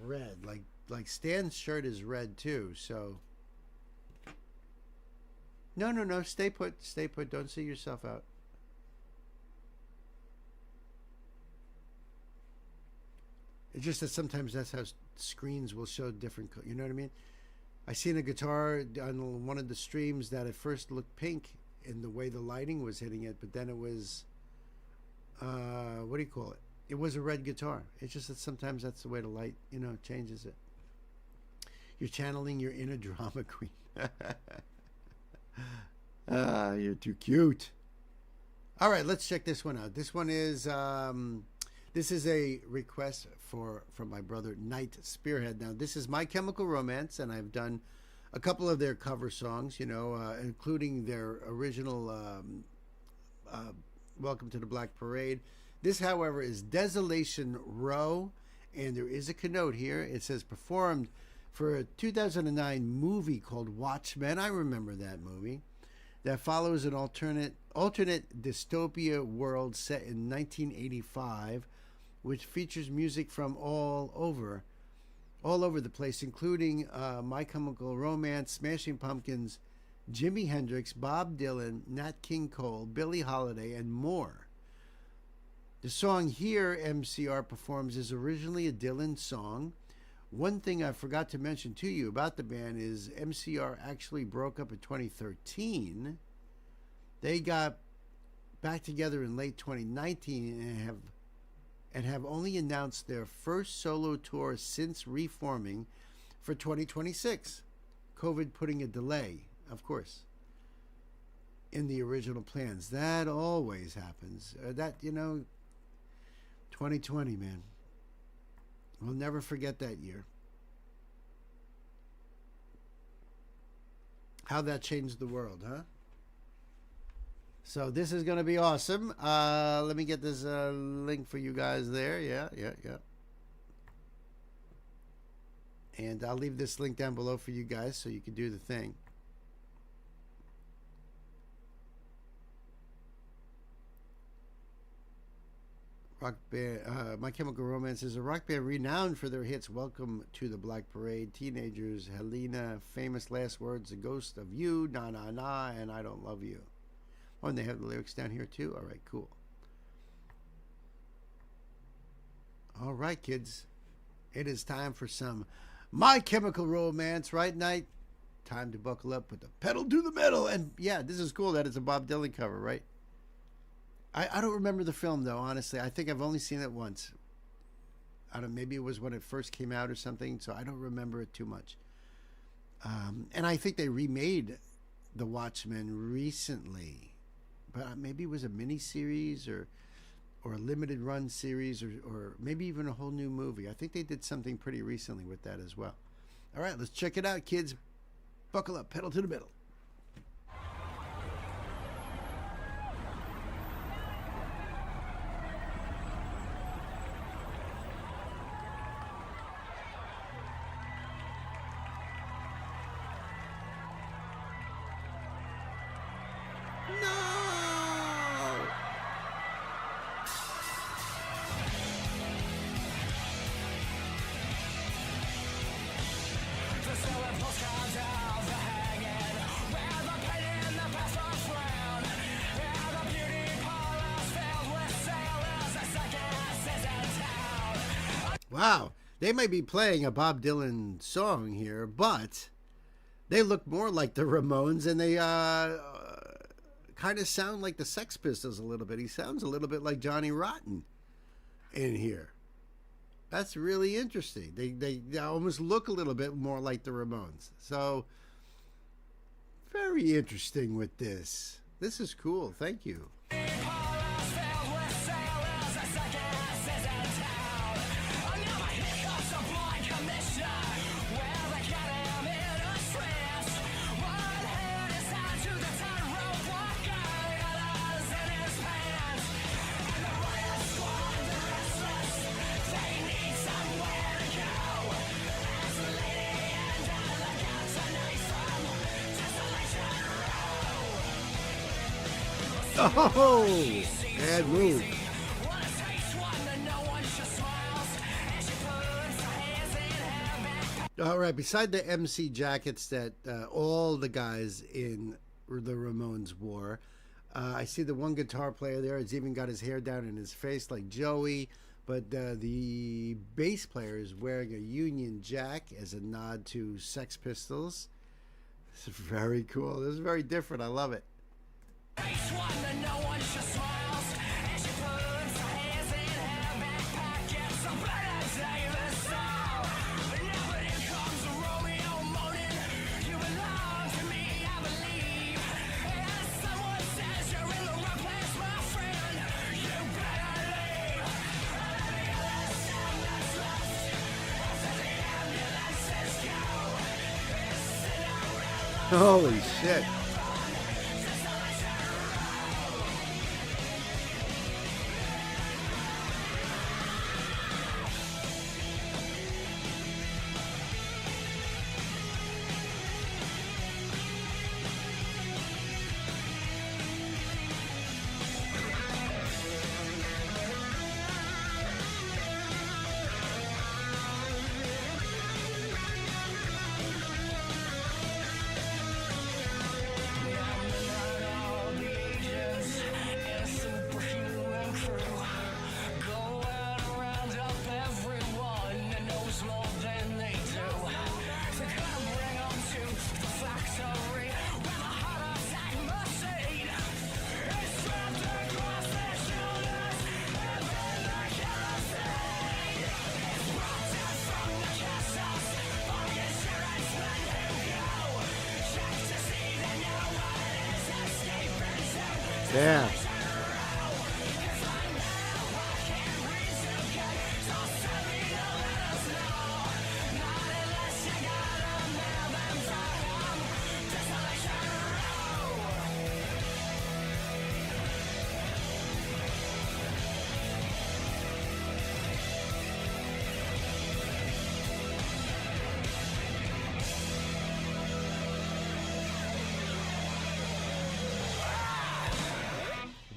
red. Like Stan's shirt is red too. So no, stay put. Don't see yourself out. It's just that sometimes that's how screens will show different, you know what I mean? I seen a guitar on one of the streams that at first looked pink in the way the lighting was hitting it, but then it was, what do you call it? It was a red guitar. It's just that sometimes that's the way the light, you know, changes it. You're channeling your inner drama queen. You're too cute. All right, let's check this one out. This one is this is a request from my brother Night Spearhead. Now, this is My Chemical Romance, and I've done a couple of their cover songs, you know, including their original Welcome to the Black Parade. This, however, is Desolation Row, and there is a connote here. It says performed for a 2009 movie called Watchmen. I remember that movie. That follows an alternate dystopia world set in 1985, which features music from all over the place, including My Chemical Romance, Smashing Pumpkins, Jimi Hendrix, Bob Dylan, Nat King Cole, Billie Holiday, and more. The song here MCR performs is originally a Dylan song. One thing I forgot to mention to you about the band is MCR actually broke up in 2013. They got back together in late 2019 and have only announced their first solo tour since reforming for 2026. COVID putting a delay, of course, in the original plans. That always happens. 2020, man. We'll never forget that year. How that changed the world, huh? So this is going to be awesome. Let me get this link for you guys there. Yeah. And I'll leave this link down below for you guys so you can do the thing. Rock band, My Chemical Romance is a rock band renowned for their hits Welcome to the Black Parade, Teenagers, Helena, Famous Last Words, The Ghost of You, Na Na Na, and I Don't Love You. Oh, and they have the lyrics down here too? All right, cool. All right, kids. It is time for some My Chemical Romance, right, Night? Time to buckle up, put the pedal to the metal. And yeah, this is cool that it's a Bob Dylan cover, right? I don't remember the film, though, honestly. I think I've only seen it once. Maybe it was when it first came out or something, so I don't remember it too much. And I think they remade The Watchmen recently. But maybe it was a mini-series or a limited run series or maybe even a whole new movie. I think they did something pretty recently with that as well. All right, let's check it out, kids. Buckle up, pedal to the metal. Wow, they might be playing a Bob Dylan song here, but they look more like the Ramones, and they kind of sound like the Sex Pistols a little bit. He sounds a little bit like Johnny Rotten in here. That's really interesting. They almost look a little bit more like the Ramones. So, very interesting with this. This is cool. Thank you. Oh, bad move. All right, beside the MC jackets that all the guys in the Ramones wore, I see the one guitar player there has even got his hair down in his face like Joey, but the bass player is wearing a Union Jack as a nod to Sex Pistols. This is very cool. This is very different. I love it. Holy shit. Yeah.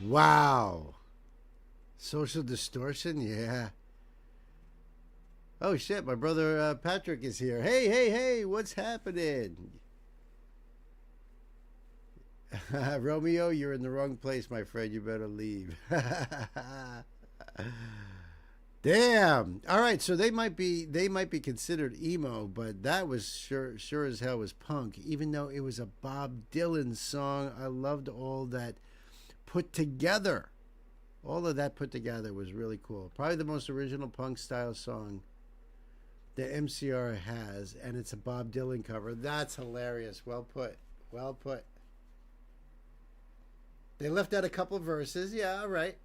Wow. Social Distortion, yeah. Oh shit, my brother Patrick is here. Hey, what's happening? Romeo, you're in the wrong place, my friend. You better leave. Damn. All right, so they might be considered emo, but that was sure as hell was punk. Even though it was a Bob Dylan song, I loved all that put together. All of that put together was really cool. Probably the most original punk style song that MCR has, and it's a Bob Dylan cover. That's hilarious. Well put. Well put. They left out a couple verses. Yeah, all right.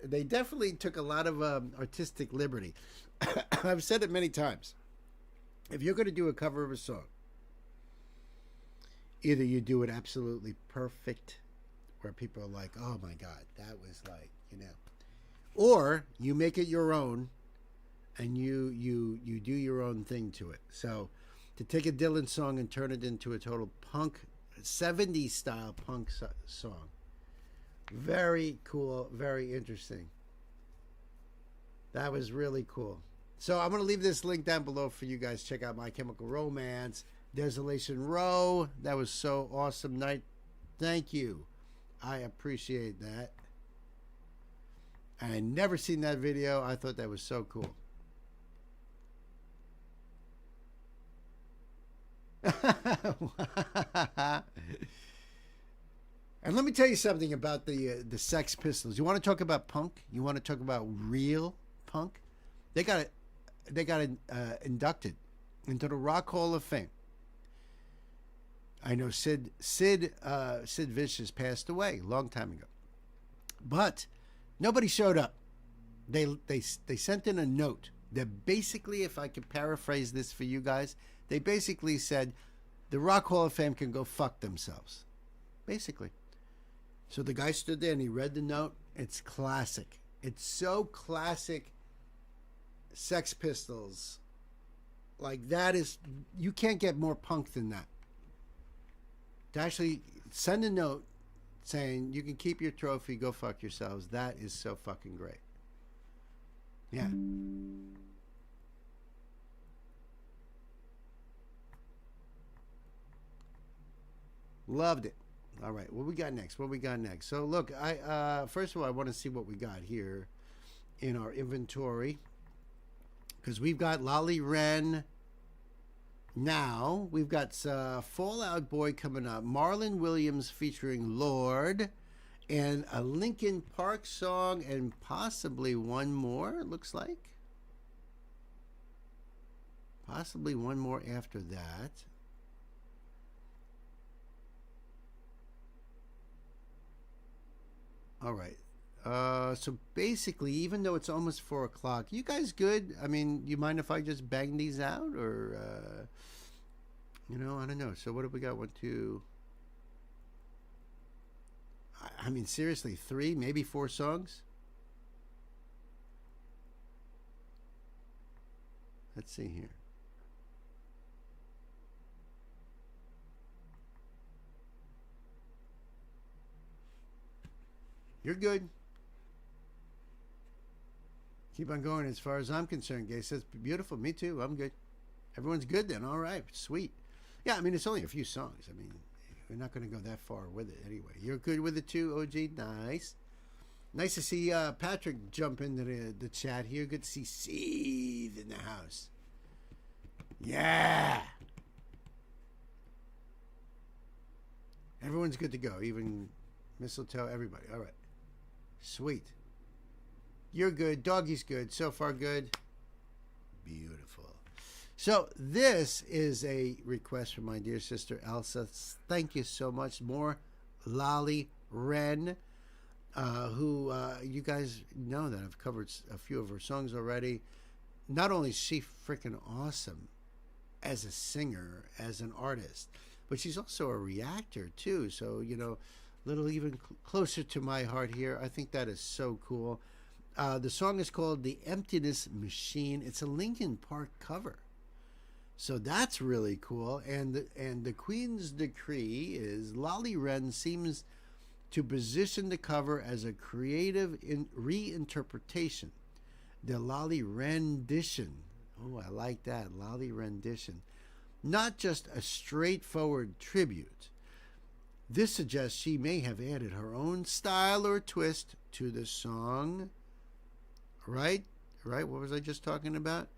They definitely took a lot of artistic liberty. I've said it many times. if you're going to do a cover of a song, either you do it absolutely perfect, where people are like, oh my God, that was like, or you make it your own and you do your own thing to it. So to take a Dylan song and turn it into a total punk, 70s style punk song. Very cool, very interesting. That was really cool. So I'm going to leave this link down below for you guys. Check out My Chemical Romance, Desolation Row. That was so awesome night. Thank you. I appreciate that. I had never seen that video. I thought that was so cool. And let me tell you something about the Sex Pistols. You want to talk about punk? You want to talk about real punk? They got inducted into the Rock Hall of Fame. I know Sid Vicious passed away a long time ago, but nobody showed up. They sent in a note that basically, if I could paraphrase this for you guys, they basically said the Rock Hall of Fame can go fuck themselves, basically. So the guy stood there and he read the note. It's classic. It's so classic. Sex Pistols. Like, that is, you can't get more punk than that. To actually send a note saying you can keep your trophy, go fuck yourselves. That is so fucking great. Yeah. Loved it. All right, what we got next? So look, first of all, I want to see what we got here in our inventory, because we've got Lolly Wren now. We've got Fall Out Boy coming up, Marlon Williams featuring Lord, and a Linkin Park song, and possibly one more, it looks like. Possibly one more after that. All right. So basically, even though it's almost 4 o'clock, you guys good? I mean, you mind if I just bang these out? Or, I don't know. So what have we got? 1, 2. I mean, seriously, 3, maybe 4 songs? Let's see here. You're good. Keep on going as far as I'm concerned. Gay says, beautiful. Me too. I'm good. Everyone's good then. All right. Sweet. Yeah, I mean, it's only a few songs. I mean, we're not going to go that far with it anyway. You're good with it too, OG? Nice. Nice to see Patrick jump into the chat here. Good to see Seethe in the house. Yeah. Everyone's good to go. Even Mistletoe, everybody. All right. Sweet. You're good. Doggy's good. So far, good. Beautiful. So this is a request from my dear sister Elsa. Thank you so much. More Lolly Wren, who you guys know that I've covered a few of her songs already. Not only is she freaking awesome as a singer, as an artist, but she's also a reactor too. So, little even closer to my heart here. I think that is so cool. The song is called The Emptiness Machine. It's a Linkin Park cover. So that's really cool. And the Queen's decree is Lolly Wren seems to position the cover as a creative reinterpretation. The Lolly rendition. Oh, I like that. Lolly rendition. Not just a straightforward tribute. This suggests she may have added her own style or twist to the song. Right? What was I just talking about?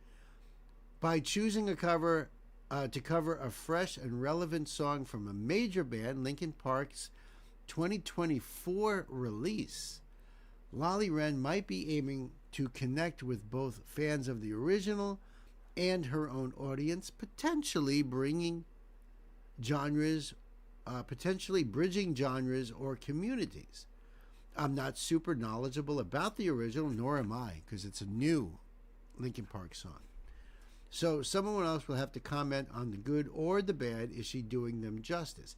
By choosing a cover to cover a fresh and relevant song from a major band, Linkin Park's 2024 release, Lolly Wren might be aiming to connect with both fans of the original and her own audience, potentially bridging genres or communities. I'm not super knowledgeable about the original, nor am I, because it's a new Linkin Park song. So someone else will have to comment on the good or the bad. Is she doing them justice?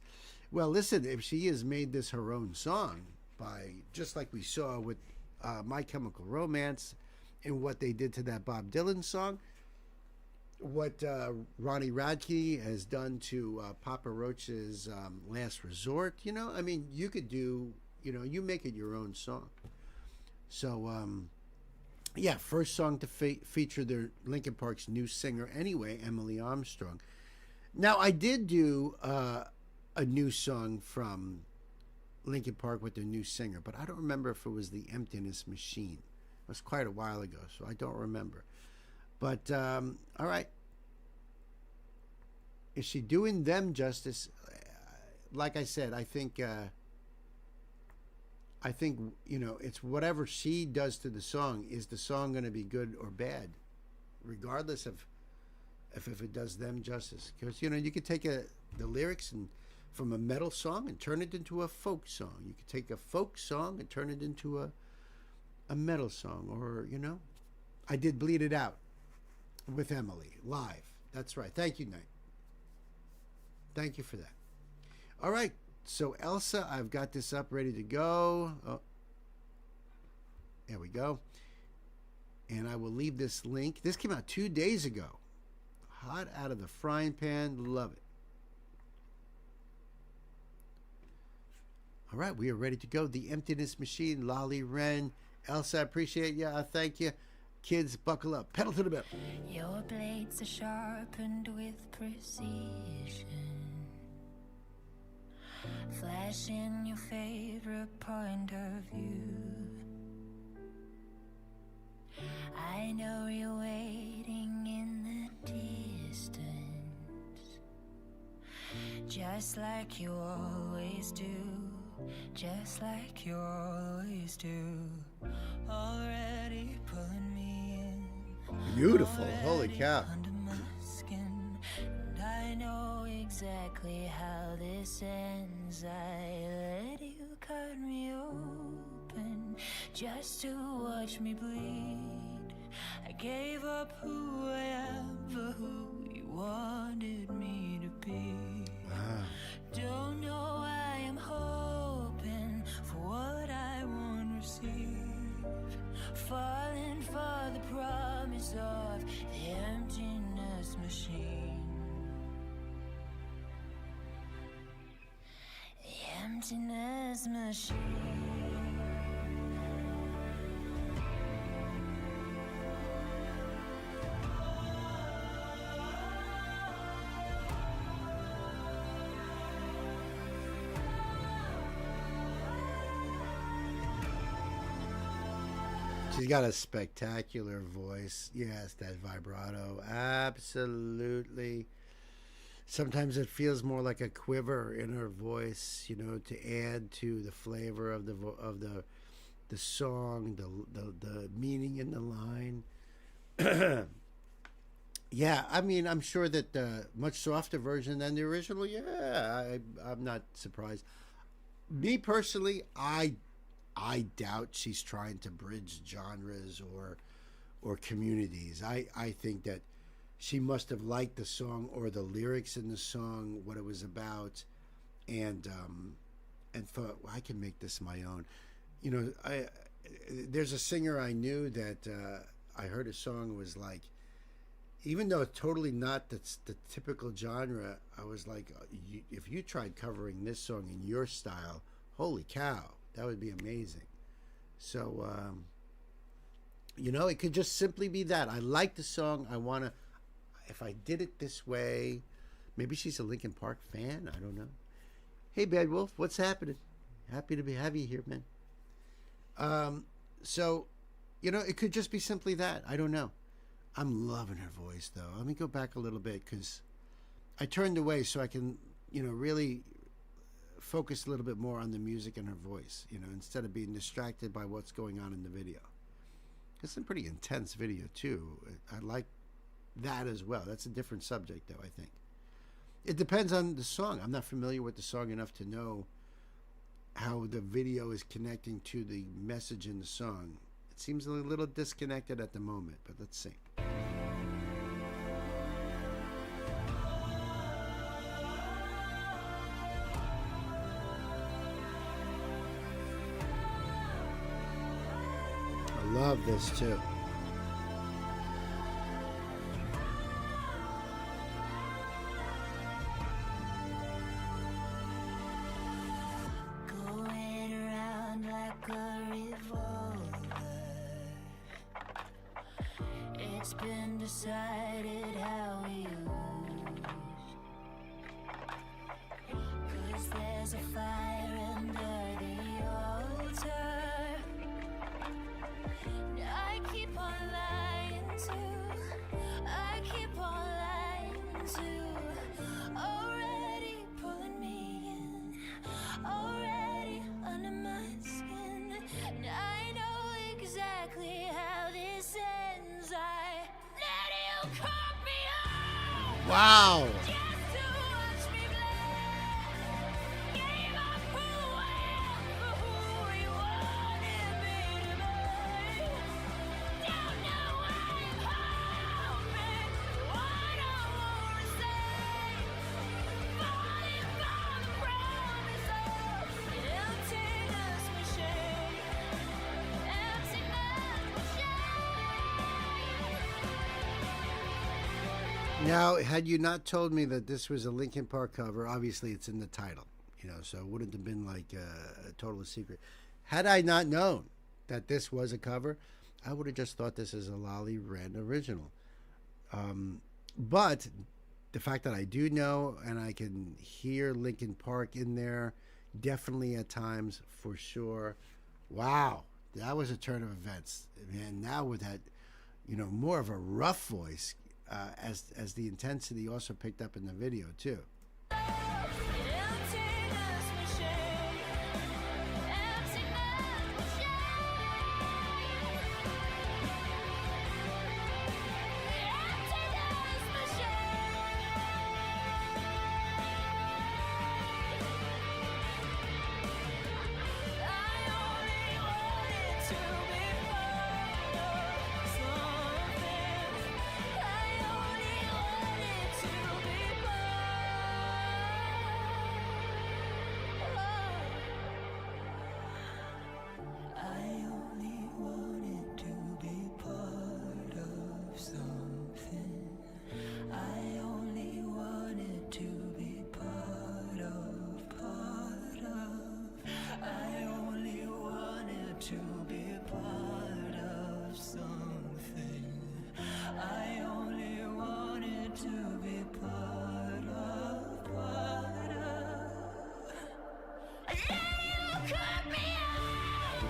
Well, listen, if she has made this her own song, by just like we saw with My Chemical Romance and what they did to that Bob Dylan song, what Ronnie Radke has done to Papa Roach's Last Resort, you know, I mean, you could do, you know, you make it your own song. So, yeah, first song to feature their Linkin Park's new singer anyway, Emily Armstrong. Now, I did do a new song from Linkin Park with their new singer, but I don't remember if it was The Emptiness Machine. It was quite a while ago, so I don't remember. But, all right. Is she doing them justice? Like I said, I think, you know, it's whatever she does to the song. Is the song going to be good or bad? Regardless of if it does them justice. Because, you know, you could take the lyrics and from a metal song and turn it into a folk song. You could take a folk song and turn it into a metal song. Or, you know, I did Bleed It Out with Emily live. That's right. Thank you, Knight. Thank you for that. All right. So, Elsa, I've got this up ready to go. Oh, there we go. And I will leave this link. This came out 2 days ago. Hot out of the frying pan. Love it. All right. We are ready to go. The Emptiness Machine, Lolly Wren. Elsa, I appreciate you. I thank you. Kids, buckle up. Pedal to the metal. Your blades are sharpened with precision. Flashing your favorite point of view. I know you're waiting in the distance, just like you always do, just like you always do. Already pulling me in. Beautiful. Holy cow. Under my skin. And I know exactly how this ends. I let you cut me open just to watch me bleed. I gave up who I am for who you wanted me to be. Wow. Don't know I am hoping for what I won't receive. Falling for the promise of the emptiness machine. The emptiness machine. She's got a spectacular voice. Yes, that vibrato. Absolutely. Sometimes it feels more like a quiver in her voice, you know, to add to the flavor of the song, the meaning in the line. Yeah, I mean, I'm sure that much softer version than the original. Yeah, I'm not surprised. Me personally, I doubt she's trying to bridge genres or communities. I think that she must have liked the song or the lyrics in the song, what it was about, and thought, well, I can make this my own. You know, there's a singer I knew that I heard a song was like, even though it's totally not the typical genre, I was like, if you tried covering this song in your style, holy cow, that would be amazing. So, you know, it could just simply be that. I like the song. I want to, if I did it this way, maybe she's a Linkin Park fan. I don't know. Hey, Bad Wolf, what's happening? Happy to have you here, man. So, you know, it could just be simply that. I don't know. I'm loving her voice, though. Let me go back a little bit because I turned away so I can, you know, really focus a little bit more on the music and her voice, you know, instead of being distracted by what's going on in the video. It's a pretty intense video, too. I like that as well. That's a different subject, though, I think. It depends on the song. I'm not familiar with the song enough to know how the video is connecting to the message in the song. It seems a little disconnected at the moment, but let's see. love this too. Going around like a revolver. It's been decided how we use. 'Cause there's a fire under the altar. I keep on lying to. I keep on lying to. Already pulling me in. Already under my skin. And I know exactly how this ends. I let you cut me off. Wow. Just to watch me bleed. Gave up who I am for who you wanted me to be. Don't know why I'm hoping what I wanna say. Falling for the promise of emptiness machine. Emptiness machine. Now, had you not told me that this was a Linkin Park cover, obviously it's in the title, so it wouldn't have been like a total secret. Had I not known that this was a cover, I would have just thought this is a Lolly Red original. But the fact that I do know and I can hear Linkin Park in there, definitely at times, for sure. Wow, that was a turn of events. And now with that, more of a rough voice, as the intensity also picked up in the video too.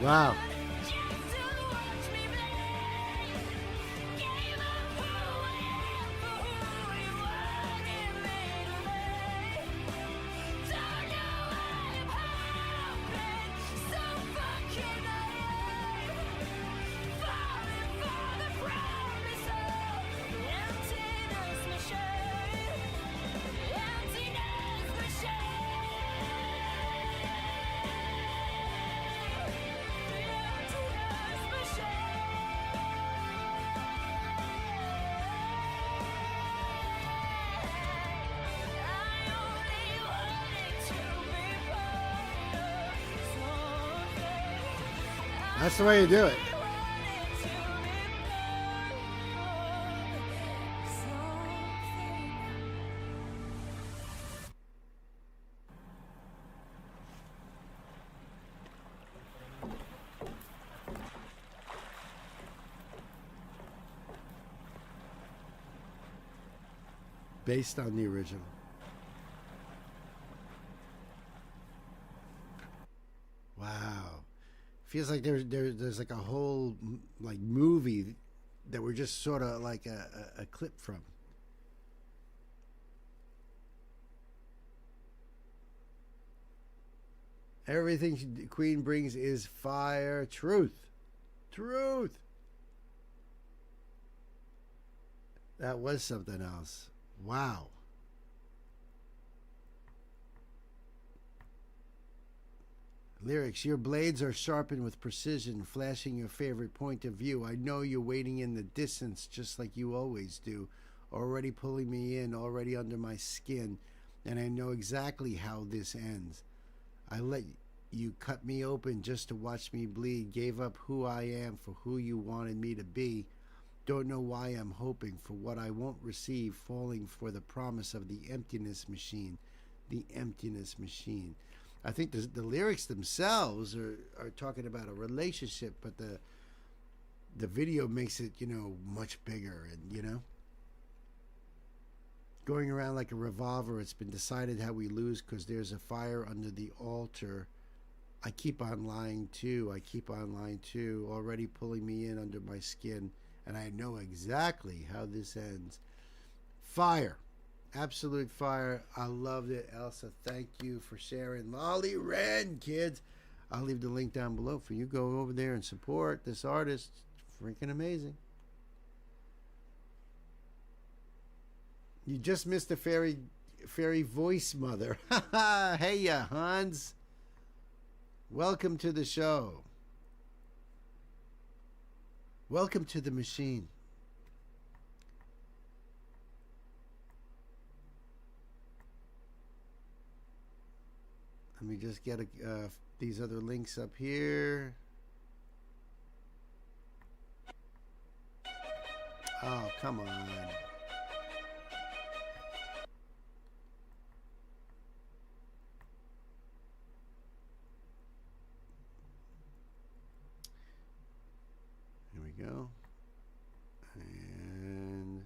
Wow. That's the way you do it. Based on the original. Wow. Feels like there's like a whole like movie that we're just sort of like a clip from. Everything Queen brings is fire. Truth. That was something else. Wow. Lyrics, your blades are sharpened with precision, flashing your favorite point of view. I know you're waiting in the distance just like you always do, already pulling me in, already under my skin, and I know exactly how this ends. I let You cut me open just to watch me bleed. Gave up who I am for who you wanted me to be. Don't know why I'm hoping for what I won't receive, falling for the promise of the emptiness machine. The emptiness machine. I think the lyrics themselves are talking about a relationship, but the video makes it, much bigger, and, going around like a revolver. It's been decided how we lose because there's a fire under the altar. I keep on lying too. I keep on lying too. Already pulling me in under my skin. And I know exactly how this ends. Fire. Absolute fire. I loved it. Elsa, thank you for sharing. Lolly Ren, kids. I'll leave the link down below for you. Go over there and support this artist. Freaking amazing. You just missed the fairy voice mother. Hey ya, Hans. Welcome to the show. Welcome to the machine. Let me just get these other links up here. Oh, come on. Here we go. And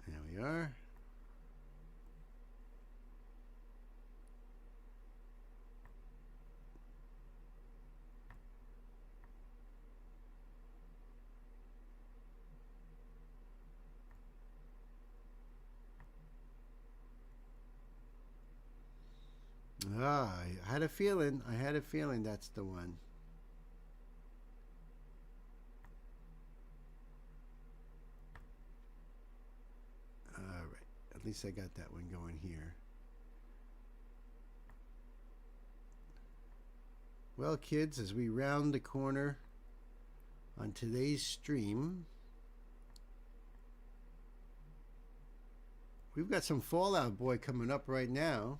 there we are. I had a feeling. I had a feeling that's the one. All right. At least I got that one going here. Well, kids, as we round the corner on today's stream, we've got some Fall Out Boy coming up right now.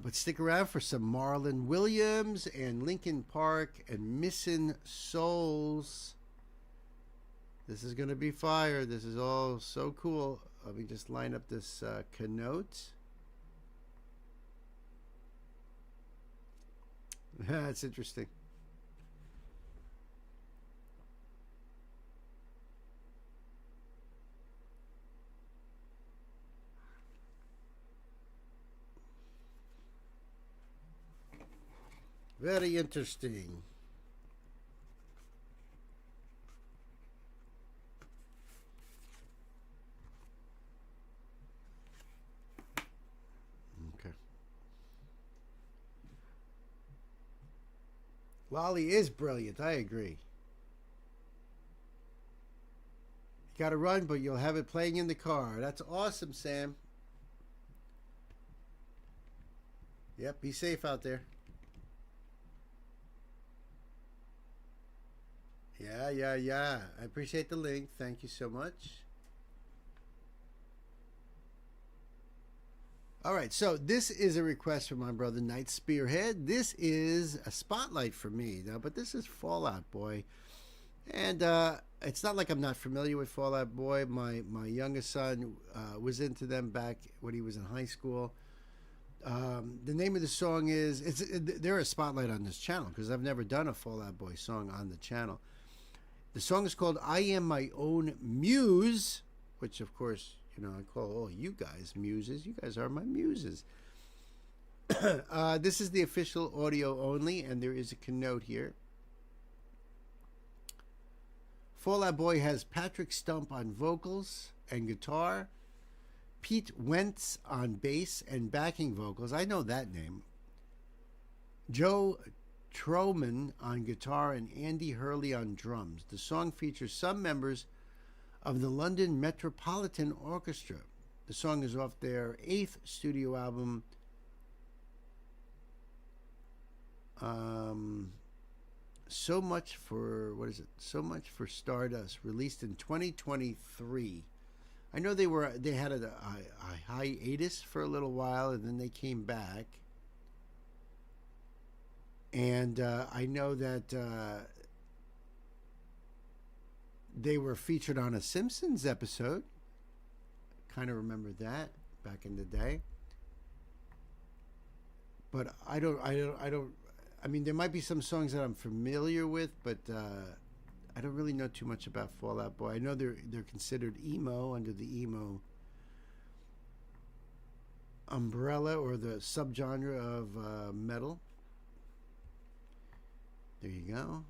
But stick around for some Marlon Williams and Linkin Park and Missing Souls. This is going to be fire. This is all so cool. Let me just line up this keynote. That's interesting. Very interesting. Okay. Lolly is brilliant. I agree. You got to run, but you'll have it playing in the car. That's awesome, Sam. Yep, be safe out there. Yeah. I appreciate the link. Thank you so much. All right, so this is a request from my brother Night Spearhead. This is a spotlight for me now, but this is Fall Out Boy. And it's not like I'm not familiar with Fall Out Boy. My youngest son was into them back when he was in high school. The name of the song is, they're a spotlight on this channel because I've never done a Fall Out Boy song on the channel. The song is called I Am My Own Muse, which of course, I call all you guys muses. You guys are my muses. This is the official audio only, and there is a keynote here. Fall Out Boy has Patrick Stump on vocals and guitar, Pete Wentz on bass and backing vocals. I know that name. Joe Troman on guitar and Andy Hurley on drums. The song features some members of the London Metropolitan Orchestra. The song is off their 8th studio album, So Much for Stardust, released in 2023. I know they had a hiatus for a little while, and then they came back. And I know that they were featured on a Simpsons episode. Kind of remember that back in the day. But I mean, there might be some songs that I'm familiar with, but I don't really know too much about Fall Out Boy. I know they're considered emo under the emo umbrella or the subgenre of metal. There you go.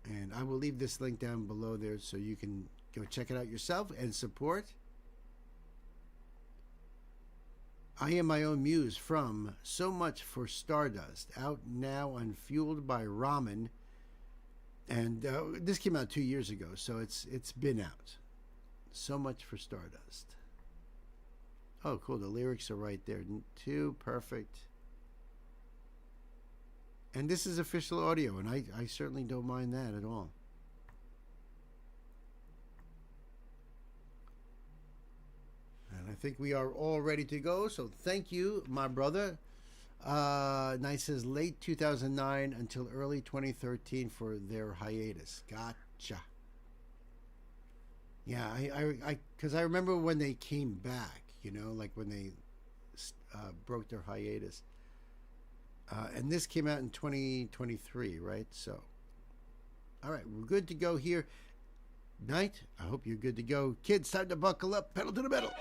And I will leave this link down below there so you can go check it out yourself and support. I Am My Own Muse from So Much for Stardust, out now on Fueled by Ramen. And this came out 2 years ago, so it's been out. So Much for Stardust. Oh, cool. The lyrics are right there, too. Perfect. And this is official audio, and I certainly don't mind that at all. And I think we are all ready to go, so thank you, my brother. Night says late 2009 until early 2013 for their hiatus. Gotcha. Yeah, because I remember when they came back, you know, like when they broke their hiatus. And this came out in 2023, right? So, all right, we're good to go here. Night, I hope you're good to go. Kids, time to buckle up, pedal to the metal.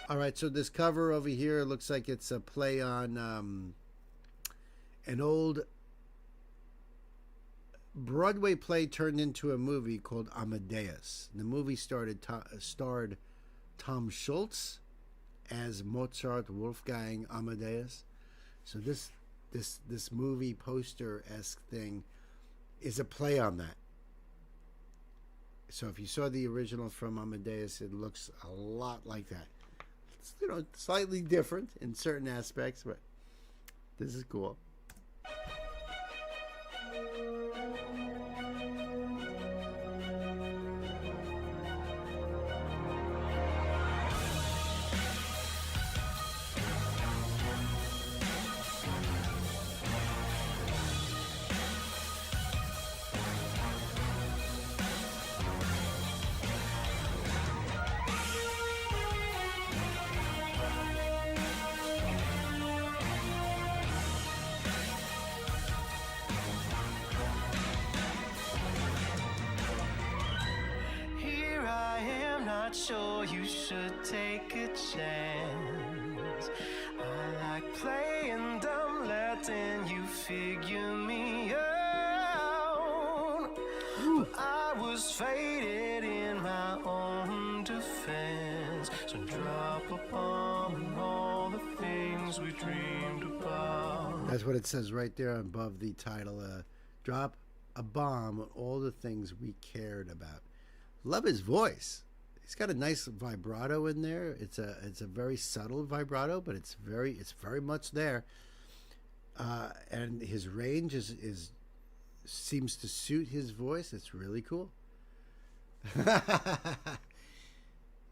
All right, so this cover over here looks like it's a play on an old Broadway play turned into a movie called Amadeus. The movie starred Tom Schultz as Mozart Wolfgang Amadeus. So this movie poster-esque thing is a play on that. So if you saw the original from Amadeus, it looks a lot like that. It's, you know, slightly different in certain aspects, but this is cool. Sure you should take a chance. I like playing dumb, letting you figure me out. I was faded in my own defense, so drop a bomb on all the things we dreamed about. That's what it says right there above the title. Drop a bomb on all the things we cared about. Love his voice. He's got a nice vibrato in there. It's a very subtle vibrato, but it's very much there. And his range seems to suit his voice. It's really cool.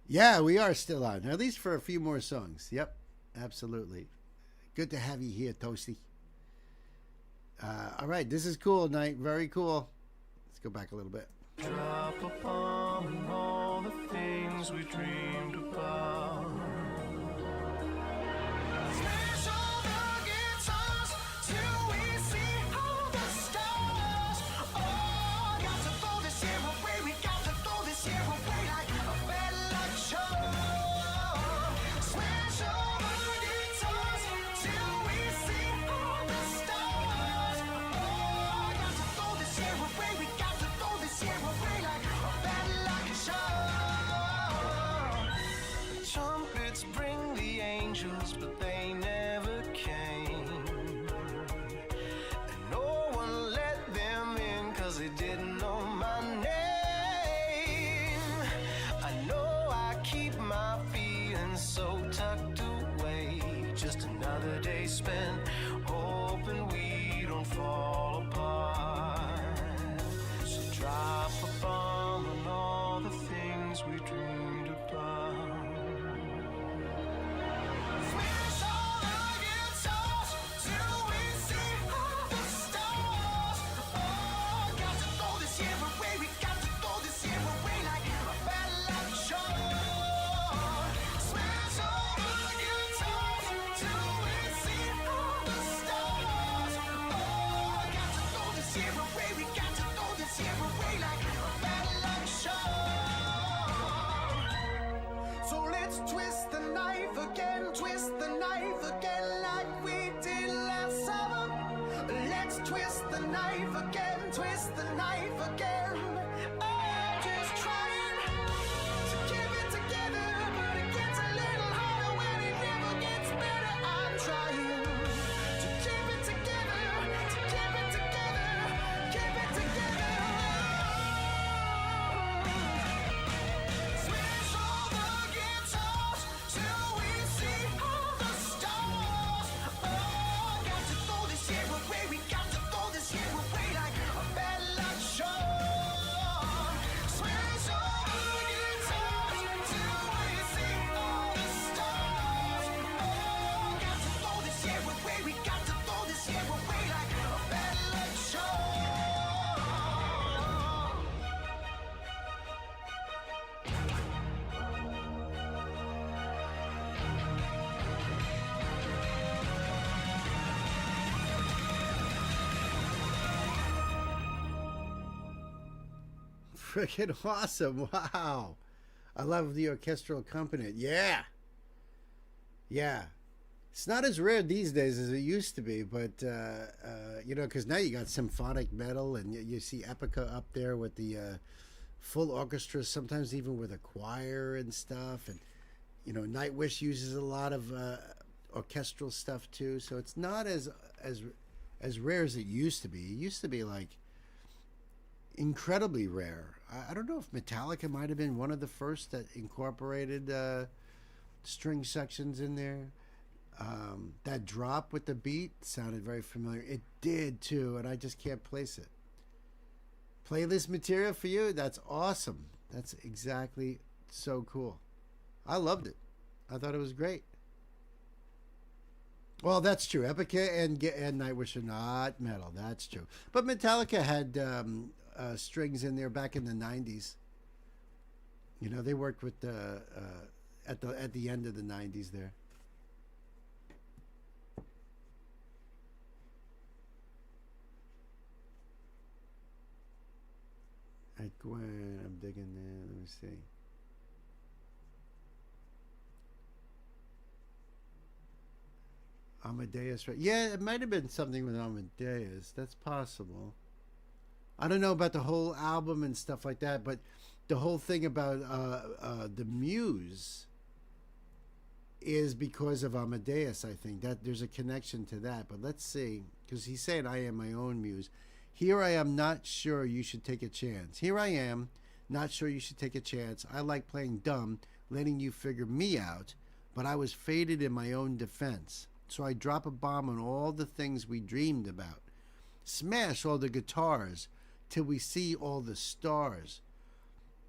Yeah, we are still on, at least for a few more songs. Yep, absolutely. Good to have you here, Toasty. All right, this is cool, Night. Very cool. Let's go back a little bit. Drop a bomb on all the things we dreamed about. Smash all the guitars till we see all the stars. Oh, got to throw this year away. We got to throw this year away like a bad luck show. Smash all the guitars till we see all the stars. Oh, got to throw this year away. We got to throw this year away like a bad luck show. The trumpets bring the angels, but they never came. And no one let them in, 'cause they didn't know my name. I know I keep my feelings so tucked away. Just another day spent hoping we don't fall apart. So drop a So let's twist the knife again like we did last summer. Let's twist the knife again, I'm just trying to keep it together, but it gets a little harder when it never gets better. I'm trying to keep it together, keep it together. Smash all the guitars till we see all the stars. Oh, got to throw this year away, we got to throw this year away like a bad luck show. Smash all the guitars till we see all the stars. Oh, got to throw this year away, we got to throw this year away like a bad luck show. Freaking awesome. Wow. I love the orchestral accompaniment. Yeah. Yeah. It's not as rare these days as it used to be, but, you know, because now you got symphonic metal and you see Epica up there with the full orchestra, sometimes even with a choir and stuff. And, you know, Nightwish uses a lot of orchestral stuff too. So it's not as rare as it used to be. It used to be like incredibly rare. I don't know if Metallica might have been one of the first that incorporated string sections in there. That drop with the beat sounded very familiar. It did too, and I just can't place it. Playlist material for you? That's awesome. That's exactly so cool. I loved it. I thought it was great. Well, that's true. Epica and Nightwish are not metal. That's true. But Metallica had strings in there back in the 90s. You know, they worked with at the end of the 90s there. At Gwen, I'm digging there. Let me see. Amadeus, right? Yeah, it might have been something with Amadeus. That's possible. I don't know about the whole album and stuff like that, but the whole thing about the Muse is because of Amadeus, I think. That there's a connection to that. But let's see, because he's saying I am my own muse. Here I am, not sure you should take a chance. Here I am, not sure you should take a chance. I like playing dumb, letting you figure me out, but I was faded in my own defense. So I drop a bomb on all the things we dreamed about. Smash all the guitars till we see all the stars.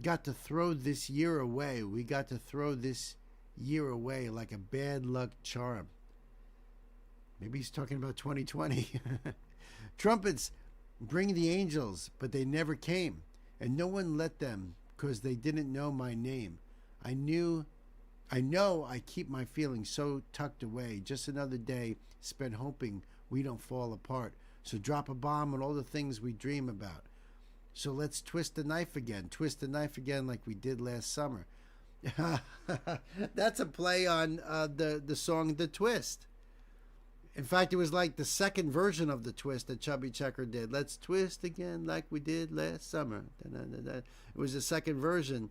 Got to throw this year away. We got to throw this year away like a bad luck charm. Maybe he's talking about 2020. Trumpets, bring the angels, but they never came. And no one let them because they didn't know my name. I know I keep my feelings so tucked away. Just another day spent hoping we don't fall apart. So drop a bomb on all the things we dream about. So let's twist the knife again. Twist the knife again like we did last summer. That's a play on the song The Twist. In fact, it was like the second version of The Twist that Chubby Checker did. Let's twist again like we did last summer. It was the second version.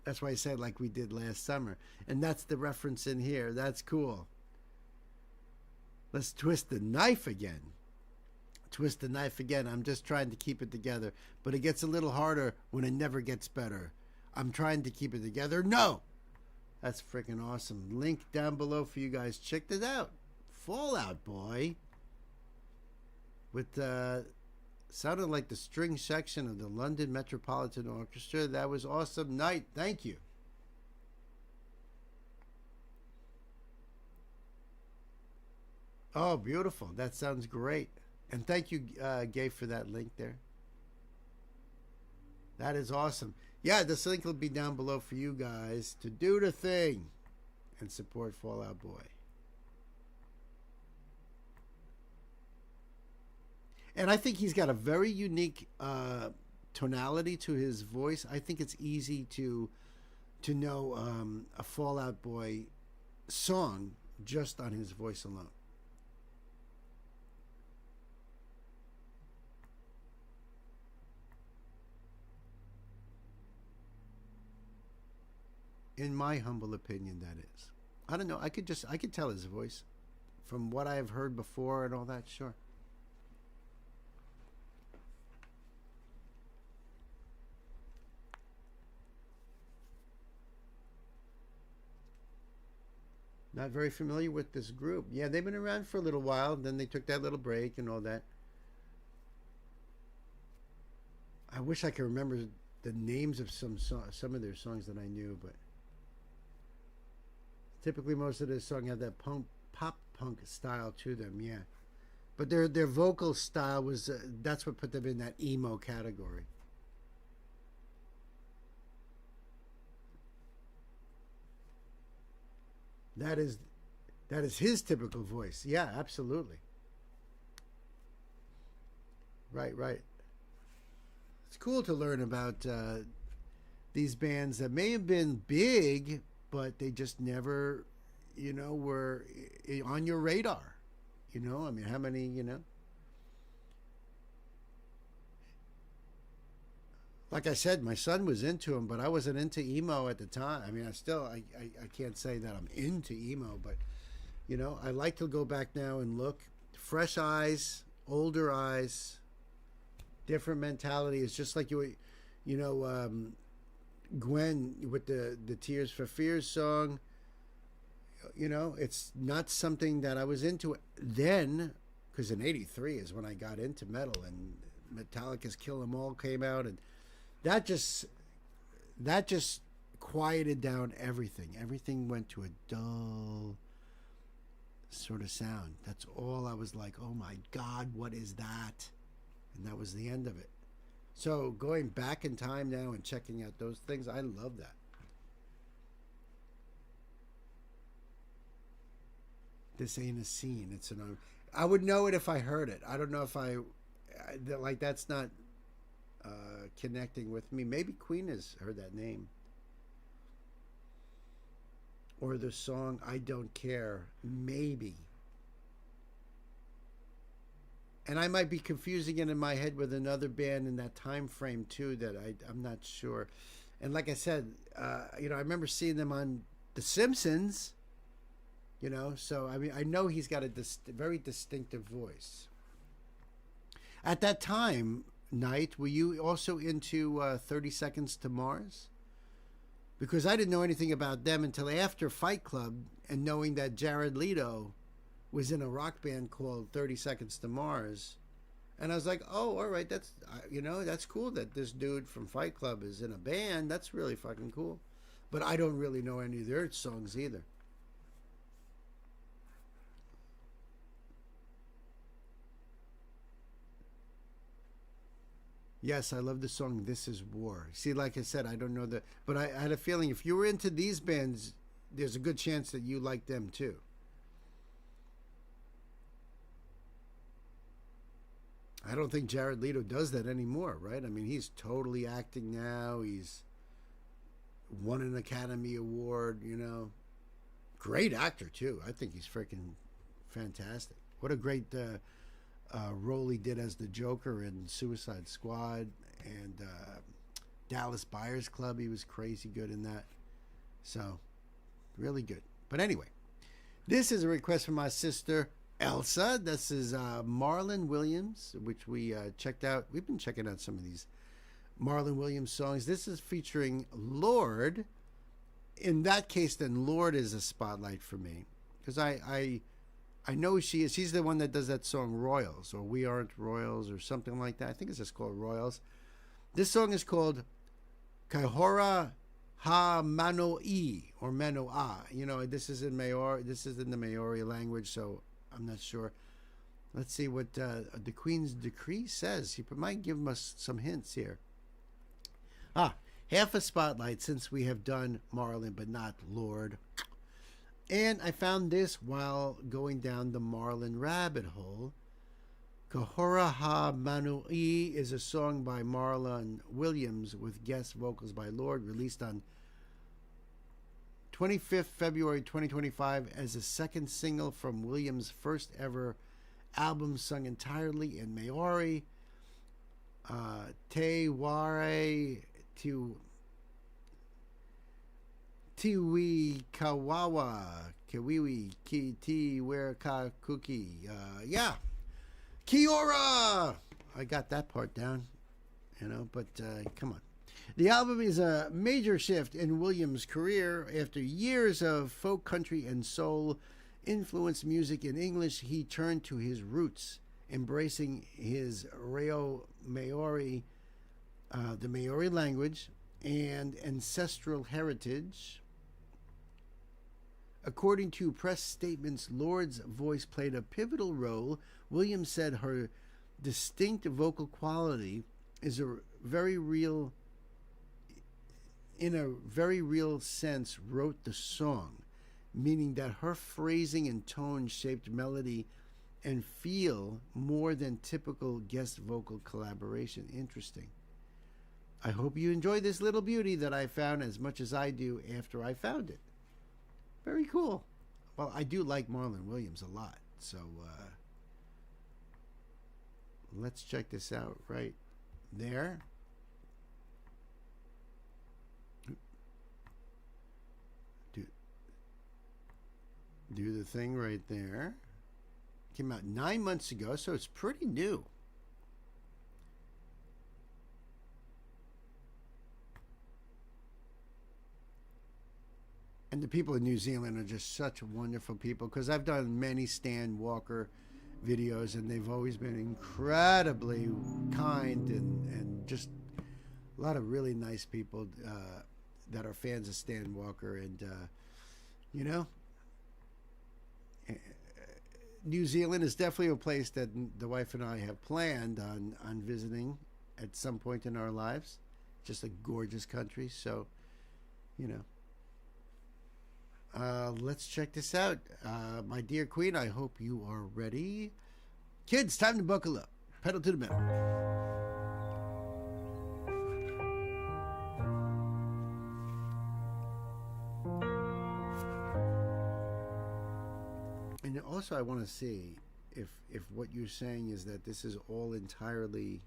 That's why I said like we did last summer. And that's the reference in here. That's cool. Let's twist the knife again. Twist the knife again. I'm just trying to keep it together. But it gets a little harder when it never gets better. I'm trying to keep it together. No! That's freaking awesome. Link down below for you guys. Check it out. Fall Out Boy. With sounded like the string section of the London Metropolitan Orchestra. That was awesome night. Thank you. Oh, beautiful. That sounds great. And thank you, Gabe, for that link there. That is awesome. Yeah, this link will be down below for you guys to do the thing and support Fall Out Boy. And I think he's got a very unique tonality to his voice. I think it's easy to to know a Fall Out Boy song just on his voice alone. In my humble opinion, that is. I don't know. I could tell his voice from what I have heard before and all that. Sure. Not very familiar with this group. Yeah, they've been around for a little while. Then they took that little break and all that. I wish I could remember the names of some of their songs that I knew, but typically most of their songs have that pop punk style to them. Yeah, but their vocal style was that's what put them in that emo category. That is his typical voice. Yeah, absolutely. Right. It's cool to learn about these bands that may have been big, but they just never, were on your radar. I mean, how many, Like I said, my son was into him, but I wasn't into emo at the time. I mean, I can't say that I'm into emo, but, I like to go back now and look. Fresh eyes, older eyes, different mentality. It's just like Gwen with the Tears for Fears song. It's not something that I was into then, because in '83 is when I got into metal, and Metallica's Kill 'Em All came out, and that just quieted down everything. Everything went to a dull sort of sound. That's all. I was like, oh my God, what is that? And that was the end of it. So going back in time now and checking out those things, I love that. This ain't a scene. It's an. I would know it if I heard it. I don't know if that's not connecting with me. Maybe Queen has heard that name. Or the song I Don't Care. Maybe. And I might be confusing it in my head with another band in that time frame too that I'm not sure. And like I said, I remember seeing them on The Simpsons. So I mean, I know he's got a very distinctive voice. At that time, Knight, were you also into 30 Seconds to Mars? Because I didn't know anything about them until after Fight Club, and knowing that Jared Leto was in a rock band called 30 Seconds to Mars. And I was like, oh, all right, that's cool that this dude from Fight Club is in a band. That's really fucking cool. But I don't really know any of their songs either. Yes, I love the song This Is War. See, like I said, I don't know but I had a feeling if you were into these bands, there's a good chance that you like them too. I don't think Jared Leto does that anymore, right? I mean, he's totally acting now. He's won an Academy Award, Great actor too. I think he's freaking fantastic. What a great role he did as the Joker in Suicide Squad and Dallas Buyers Club. He was crazy good in that. So, really good. But anyway, this is a request from my sister Elsa. This is Marlon Williams, which we checked out. We've been checking out some of these Marlon Williams songs. This is featuring Lorde. In that case, then Lorde is a spotlight for me, because I know she is. She's the one that does that song Royals, or We Aren't Royals, or something like that. I think it's just called Royals. This song is called Kahora Ha Manoi, or Manoa. This is in Maori. This is in the Maori language, so I'm not sure. Let's see what the Queen's Decree says. He might give us some hints here. Half a spotlight since we have done Marlon, but not Lorde. And I found this while going down the Marlon rabbit hole. Kahora Ha Manui is a song by Marlon Williams with guest vocals by Lorde, released on 25th February 2025 as the second single from Williams' first ever album sung entirely in Maori. Te Ware Tiwi Kawawa Kiwiwi Ki Ti Ware Ka Kuki. Yeah. Kiora! I got that part down, but come on. The album is a major shift in Williams' career. After years of folk country and soul influenced music in English, he turned to his roots, embracing his Reo Maori, the Maori language, and ancestral heritage. According to press statements, Lord's voice played a pivotal role. Williams said her distinct vocal quality is a very real sense wrote the song, meaning that her phrasing and tone shaped melody and feel more than typical guest vocal collaboration. Interesting. I hope you enjoy this little beauty that I found as much as I do after I found it. Very cool. Well, I do like Marlon Williams a lot, so let's check this out right there. Do the thing right there. Came out 9 months ago, so it's pretty new. And the people in New Zealand are just such wonderful people, because I've done many Stan Walker videos, and they've always been incredibly kind and just a lot of really nice people that are fans of Stan Walker. And, New Zealand is definitely a place that the wife and I have planned on visiting at some point in our lives. Just a gorgeous country. So, let's check this out. My dear queen, I hope you are ready. Kids, time to buckle up. Pedal to the metal. And also, I want to see if what you're saying is that this is all entirely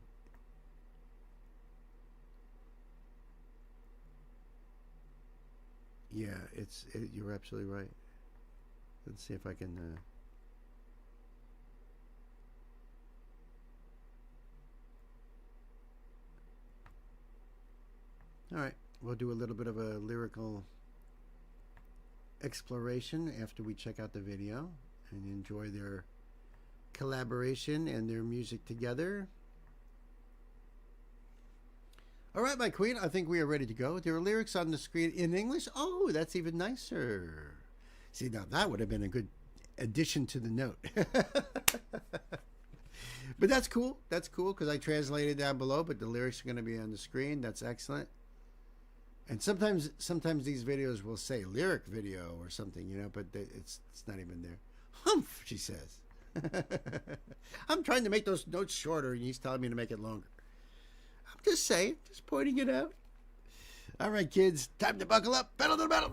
you're absolutely right. Let's see if I can all right, we'll do a little bit of a lyrical exploration after we check out the video and enjoy their collaboration and their music together. All right, my queen, I think we are ready to go. There are lyrics on the screen in English. Oh, that's even nicer. See, now that would have been a good addition to the note. But that's cool. That's cool, because I translated down below, but the lyrics are going to be on the screen. That's excellent. And sometimes these videos will say lyric video or something, but it's not even there. Humph, she says. I'm trying to make those notes shorter, and he's telling me to make it longer. I'm just saying, just pointing it out. All right, kids, time to buckle up. Pedal to the metal.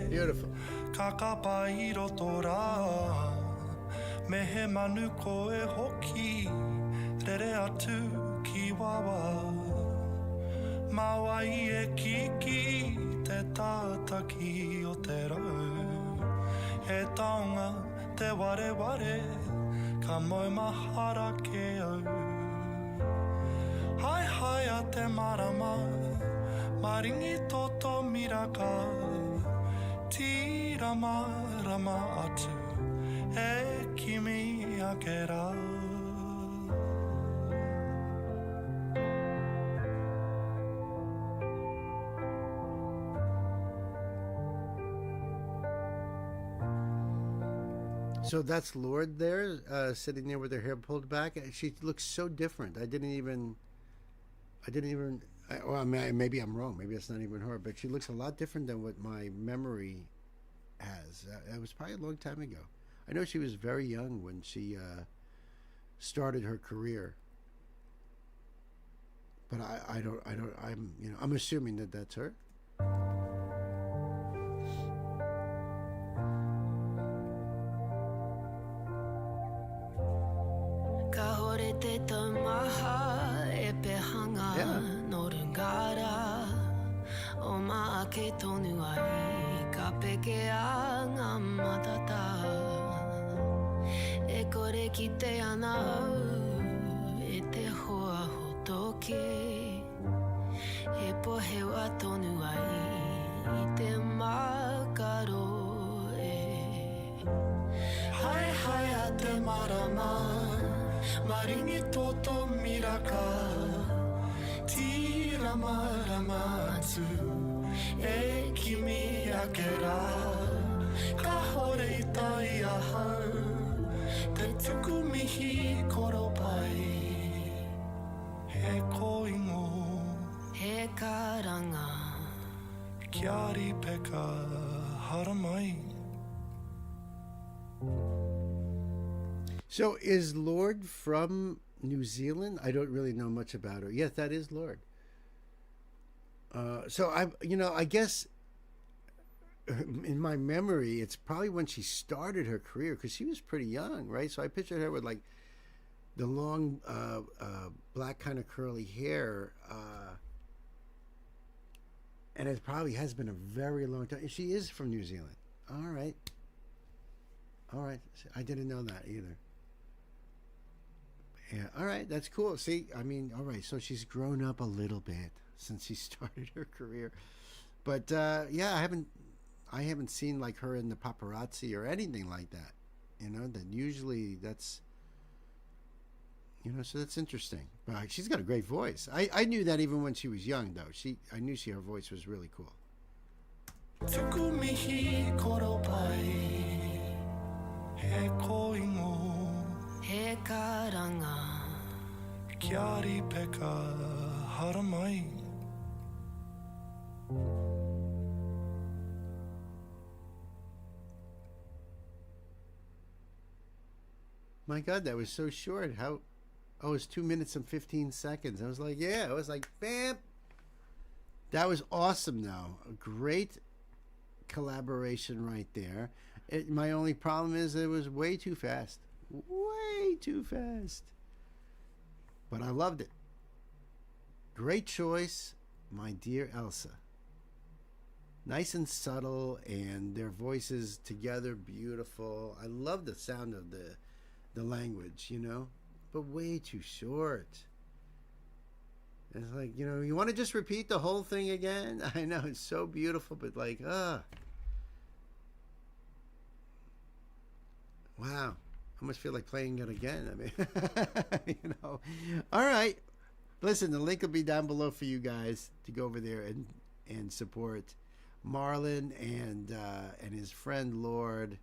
Beautiful. Kakapairo tora mehe manu koe hoki rere atu ki wawa mawai e kiki te tātaki o te rau e taonga te ware ware ka moe mahara ke au hai hai a te marama maringi toto miraka Rama rama atu e kimi akera. So that's Lord there, sitting there with her hair pulled back. She looks so different. I didn't even. Maybe I'm wrong. Maybe it's not even her. But she looks a lot different than what my memory has. It was probably a long time ago. I know she was very young when she started her career. But I'm assuming that that's her. So is Lord from New Zealand? I don't really know much about her. Yes, that is Lord. So I guess in my memory, it's probably when she started her career, because she was pretty young, right? So I pictured her with like the long black kind of curly hair, and it probably has been a very long time. She is from New Zealand. All right. I didn't know that either. Yeah, all right, that's cool. See, I mean, all right, so she's grown up a little bit since she started her career. But yeah, I haven't seen like her in the paparazzi or anything like that. That usually that's so that's interesting. But she's got a great voice. I knew that even when she was young, though. I knew her voice was really cool. My God, that was so short. Oh, it's 2 minutes and 15 seconds. I was like, yeah, I was like, bam. That was awesome, though. A great collaboration right there. My only problem is it was way too fast. Way too fast. But I loved it. Great choice, my dear Elsa. Nice and subtle, and their voices together beautiful. I love the sound of the language, but way too short. It's like, you want to just repeat the whole thing again? I know, it's so beautiful, but like, wow. I almost feel like playing it again. I mean, All right. Listen, the link will be down below for you guys to go over there and support Marlon and his friend Lord.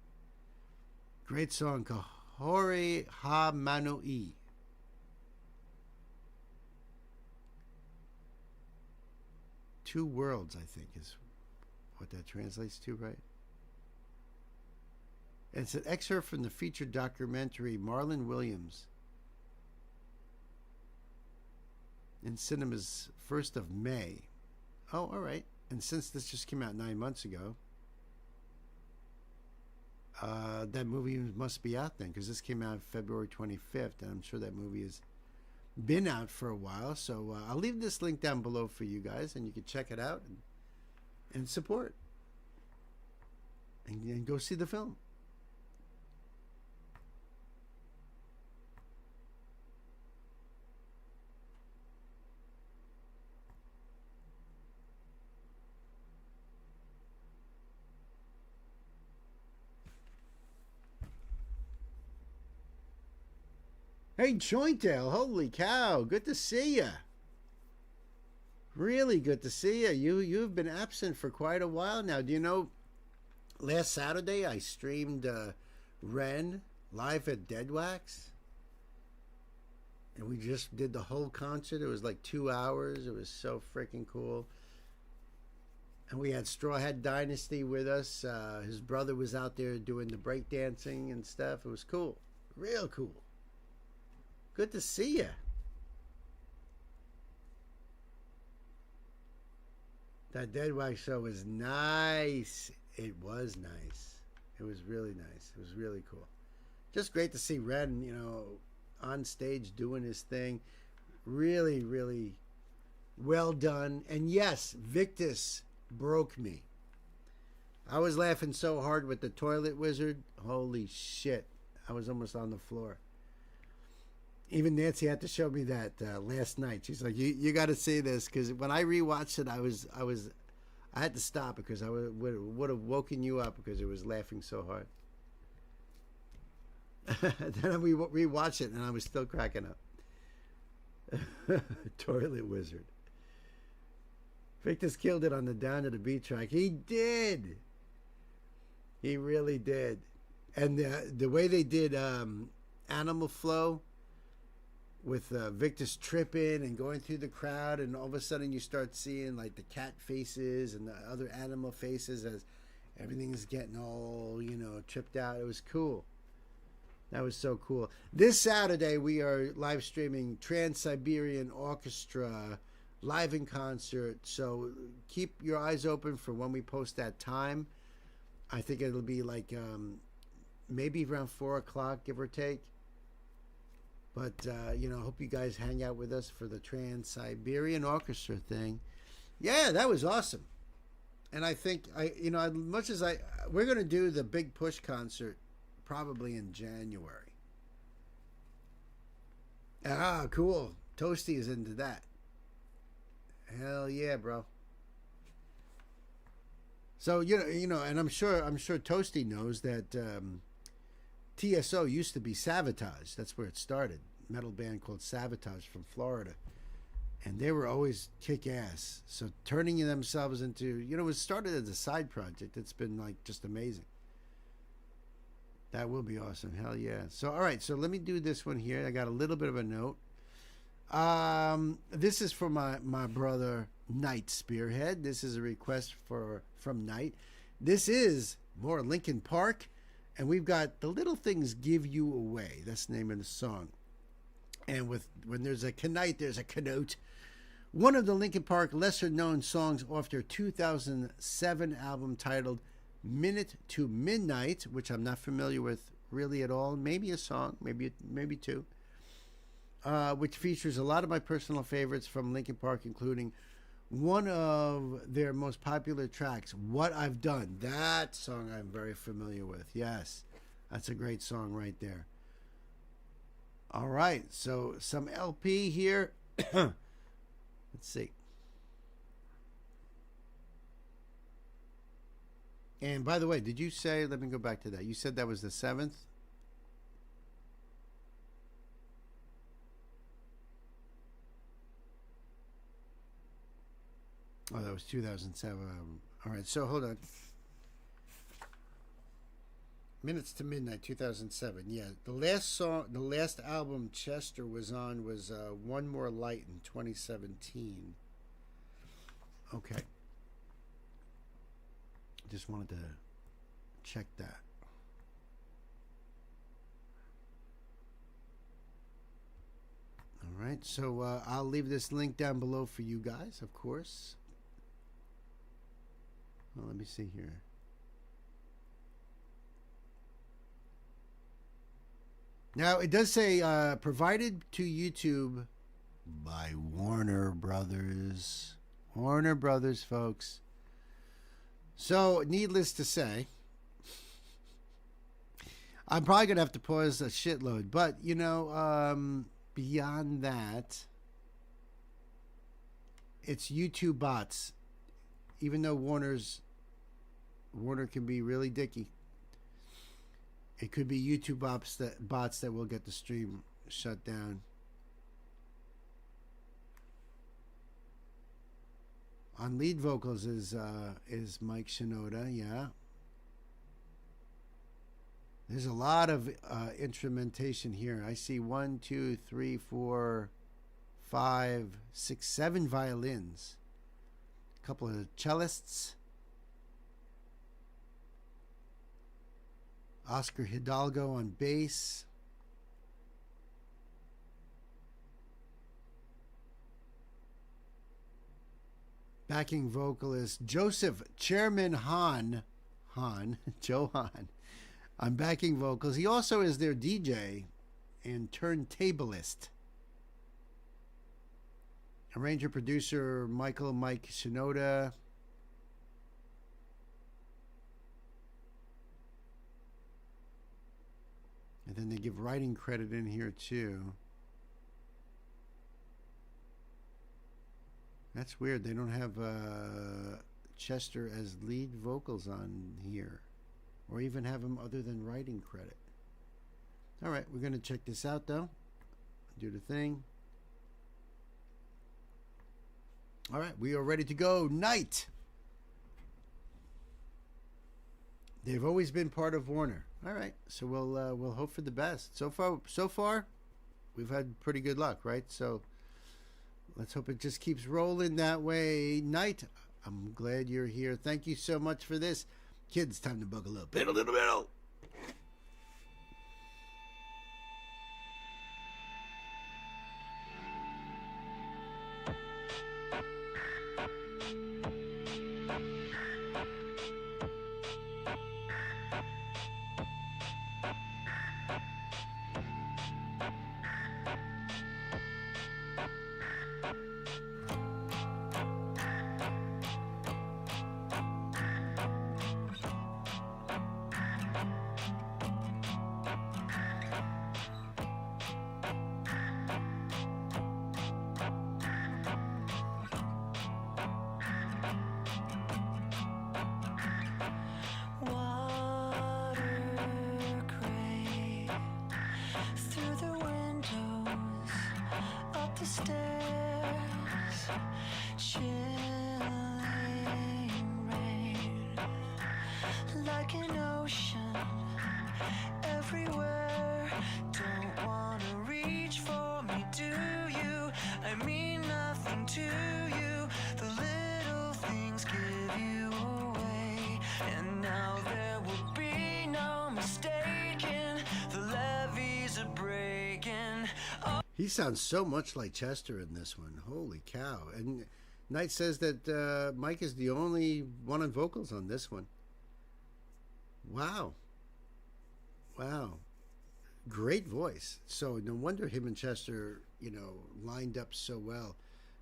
Great song, Kahori Ha Manui. Two worlds, I think, is what that translates to, right? And it's an excerpt from the featured documentary Marlon Williams in cinemas 1st of May. Oh, all right. And since this just came out 9 months ago, that movie must be out then, because this came out February 25th, and I'm sure that movie has been out for a while. So I'll leave this link down below for you guys, and you can check it out and support and go see the film. Hey, Jointdale, holy cow, good to see you. Really good to see you. You've been absent for quite a while now. Do you know, last Saturday I streamed Ren live at Dead Wax. And we just did the whole concert. It was like 2 hours. It was so freaking cool. And we had Straw Hat Dynasty with us. His brother was out there doing the breakdancing and stuff. It was cool. Real cool. Good to see you. That Dead Wax show was nice. It was nice. It was really nice. It was really cool. Just great to see Ren, you know, on stage doing his thing. Really, really well done. And yes, Victus broke me. I was laughing so hard with the toilet wizard. Holy shit. I was almost on the floor. Even Nancy had to show me that last night. She's like, you got to see this, because when I rewatched it, I had to stop because I would have woken you up because it was laughing so hard. Then we rewatched it and I was still cracking up. Toilet wizard. Victus killed it on the Down to the Beat track. He did. He really did. And the way they did Animal Flow, with Victus tripping and going through the crowd, and all of a sudden you start seeing like the cat faces and the other animal faces as everything's getting all, you know, tripped out. It was cool. That was so cool. This Saturday we are live streaming Trans-Siberian Orchestra live in concert. So keep your eyes open for when we post that time. I think it'll be like maybe around 4 o'clock, give or take. But, you know, I hope you guys hang out with us for the Trans-Siberian Orchestra thing. Yeah, that was awesome. And I think, you know, as much as we're going to do the Big Push concert probably in January. Ah, cool. Toasty is into that. Hell yeah, bro. So, you know, and I'm sure Toasty knows that TSO used to be Savatage. That's where it started. Metal band called Savatage from Florida. And they were always kick-ass. So turning themselves into, you know, it was started as a side project. It's been like just amazing. That will be awesome. Hell yeah. So, all right. So let me do this one here. I got a little bit of a note. This is for my brother, Knight Spearhead. This is a request from Knight. This is more Linkin Park. And we've got The Little Things Give You Away. That's the name of the song. And when there's a knight, there's a connote. One of the Linkin Park lesser-known songs off their 2007 album titled Minute to Midnight, which I'm not familiar with really at all. Maybe a song, maybe two. Which features a lot of my personal favorites from Linkin Park, including one of their most popular tracks, What I've Done. That song I'm very familiar with. Yes, that's a great song right there. All right, so some LP here. Let's see. And by the way, did you say, let me go back to that. You said that was the 7th? Oh, that was 2007. All right, so hold on. Minutes to Midnight, 2007. Yeah, the last album Chester was on was One More Light in 2017. Okay. Just wanted to check that. All right, so I'll leave this link down below for you guys, of course. Well, let me see here. Now, it does say provided to YouTube by Warner Brothers. Warner Brothers, folks. So, needless to say, I'm probably going to have to pause a shitload. But, you know, beyond that, it's YouTube bots. Even though Warner can be really dicky. It could be YouTube bots that will get the stream shut down. On lead vocals is Mike Shinoda, yeah. There's a lot of instrumentation here. I see 1, 2, 3, 4, 5, 6, 7 violins. A couple of cellists. Oscar Hidalgo on bass. backing vocalist Joseph Chairman Joe Hahn, on backing vocals. He also is their DJ and turntablist. Arranger producer Mike Shinoda. And then they give writing credit in here too. That's weird. They don't have Chester as lead vocals on here, or even have him other than writing credit. All right, we're going to check this out though. Do the thing. All right, we are ready to go. Night. They've always been part of Warner. All right, so we'll hope for the best. So far, we've had pretty good luck, right? So let's hope it just keeps rolling that way. Night, I'm glad you're here. Thank you so much for this. Kids, time to buckle up. Middle. He sounds so much like Chester in this one. Holy cow. And Knight says that Mike is the only one on vocals on this one. Wow. Great voice. So no wonder him and Chester, lined up so well.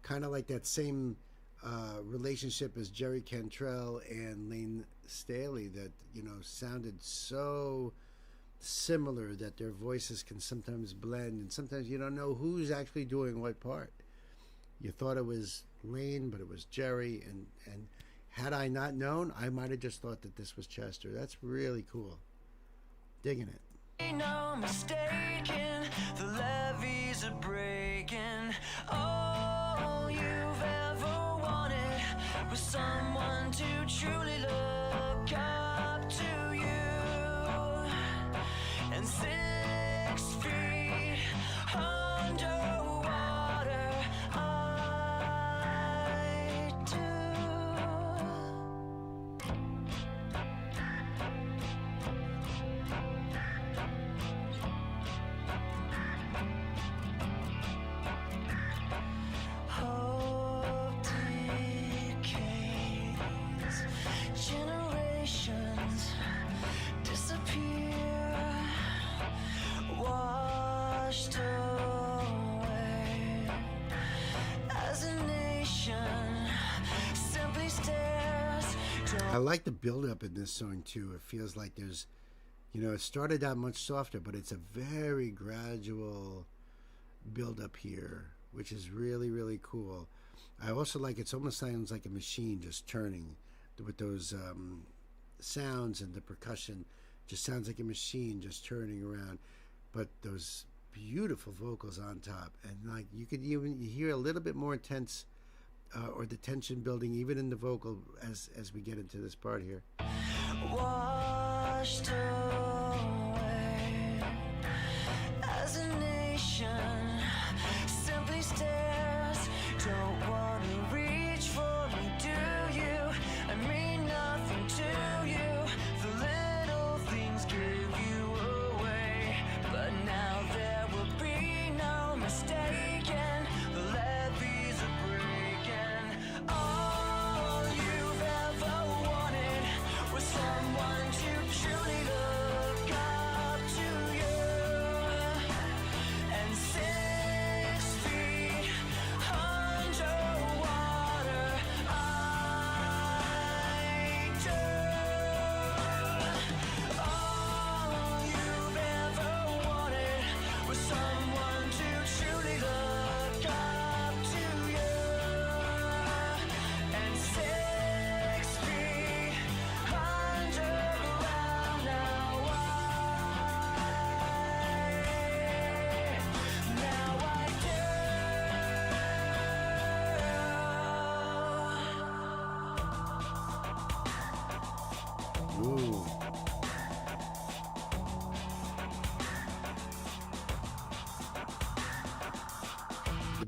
Kind of like that same relationship as Jerry Cantrell and Lane Staley that, sounded so similar that their voices can sometimes blend, and sometimes you don't know who's actually doing what part. You thought it was Lane, but it was Jerry, and had I not known, I might have just thought that this was Chester. That's really cool. Digging it. Ain't no mistaking, the levees are breaking. All you've ever wanted was someone to truly look up to you. And 6 feet underwater, I do. Hope decays, generations disappear, washed away as a nation simply stares. I like the build-up in this song too. It feels like there's, it started out much softer, but it's a very gradual build-up here, which is really, really cool. I also like it almost sounds like a machine just turning with those sounds, and the percussion just sounds like a machine just turning around. But those beautiful vocals on top, and like you could even hear a little bit more intense or the tension building even in the vocal as we get into this part here. Washed away as a nation simply stares. Don't want to reach for me, do you? I mean nothing to you. The little things give you away, but now there will be no mistaking. The levees are breaking. Oh,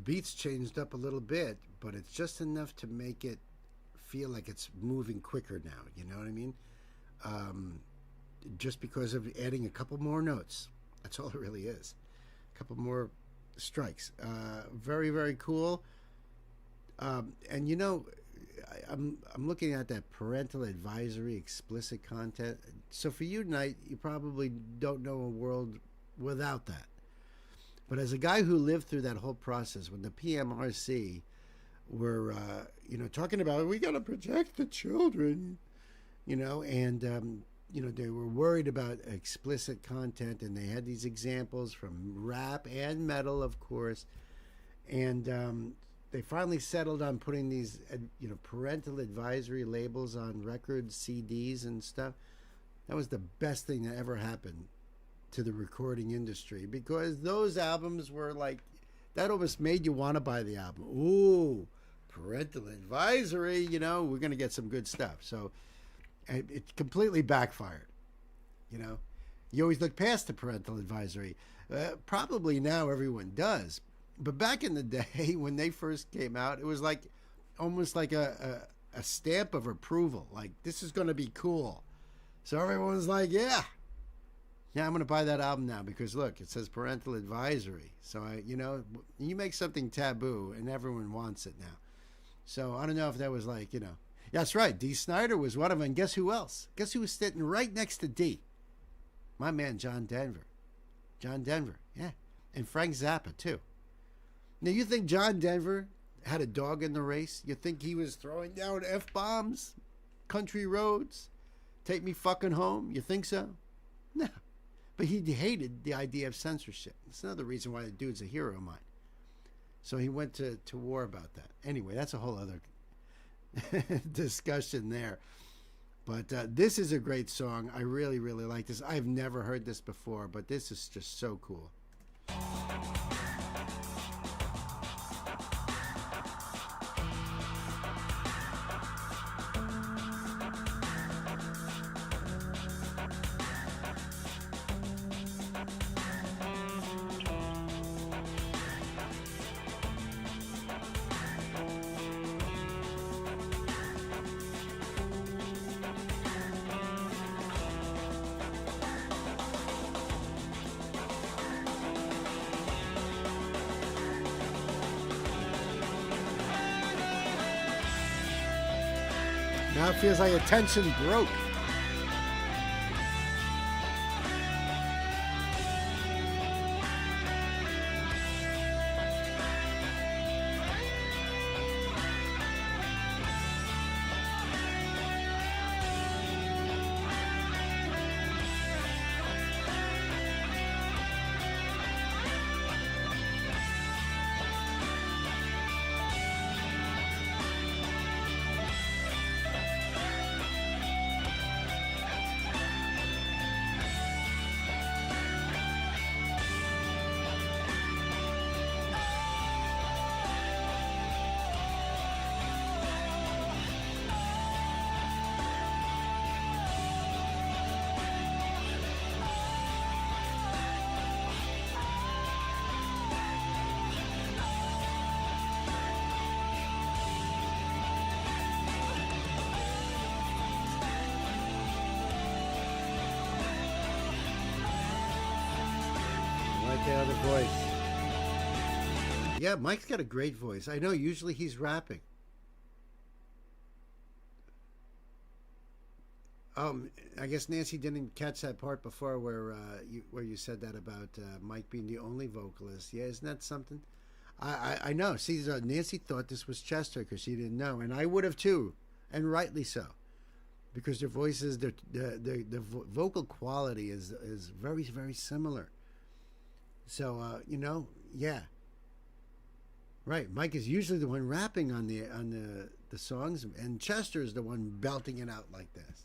beat's changed up a little bit, but it's just enough to make it feel like it's moving quicker now. You know what I mean? Just because of adding a couple more notes. That's all it really is. A couple more strikes. Very, very cool. And you know, I'm looking at that parental advisory, explicit content. So for you tonight, you probably don't know a world without that. But as a guy who lived through that whole process, when the PMRC were, talking about, we got to protect the children, and, they were worried about explicit content, and they had these examples from rap and metal, of course. And they finally settled on putting these, parental advisory labels on records, CDs, and stuff. That was the best thing that ever happened to the recording industry, because those albums were like, that almost made you want to buy the album. Ooh, parental advisory, we're going to get some good stuff. So it completely backfired. You always look past the parental advisory. Probably now everyone does. But back in the day when they first came out, it was like almost like a stamp of approval. Like, this is going to be cool. So everyone was like, yeah, I'm going to buy that album now because, look, it says parental advisory. So, you make something taboo and everyone wants it now. So I don't know if that was like, That's right. Dee Snider was one of them. And guess who else? Guess who was sitting right next to Dee? My man, John Denver. John Denver, yeah. And Frank Zappa, too. Now, you think John Denver had a dog in the race? You think he was throwing down F-bombs? Country roads? Take me fucking home? You think so? No. But he hated the idea of censorship. It's another reason why the dude's a hero of mine. So he went to war about that. Anyway, that's a whole other discussion there. But this is a great song. I really, really like this. I've never heard this before, but this is just so cool. Now it feels like attention broke. The other voice. Yeah, Mike's got a great voice. I know, usually he's rapping. I guess Nancy didn't catch that part before where you said that about Mike being the only vocalist. Yeah, isn't that something? I know. See, Nancy thought this was Chester because she didn't know, and I would have too, and rightly so, because their voices, the vocal quality is very, very similar. So yeah, right. Mike is usually the one rapping on the songs, and Chester is the one belting it out like this.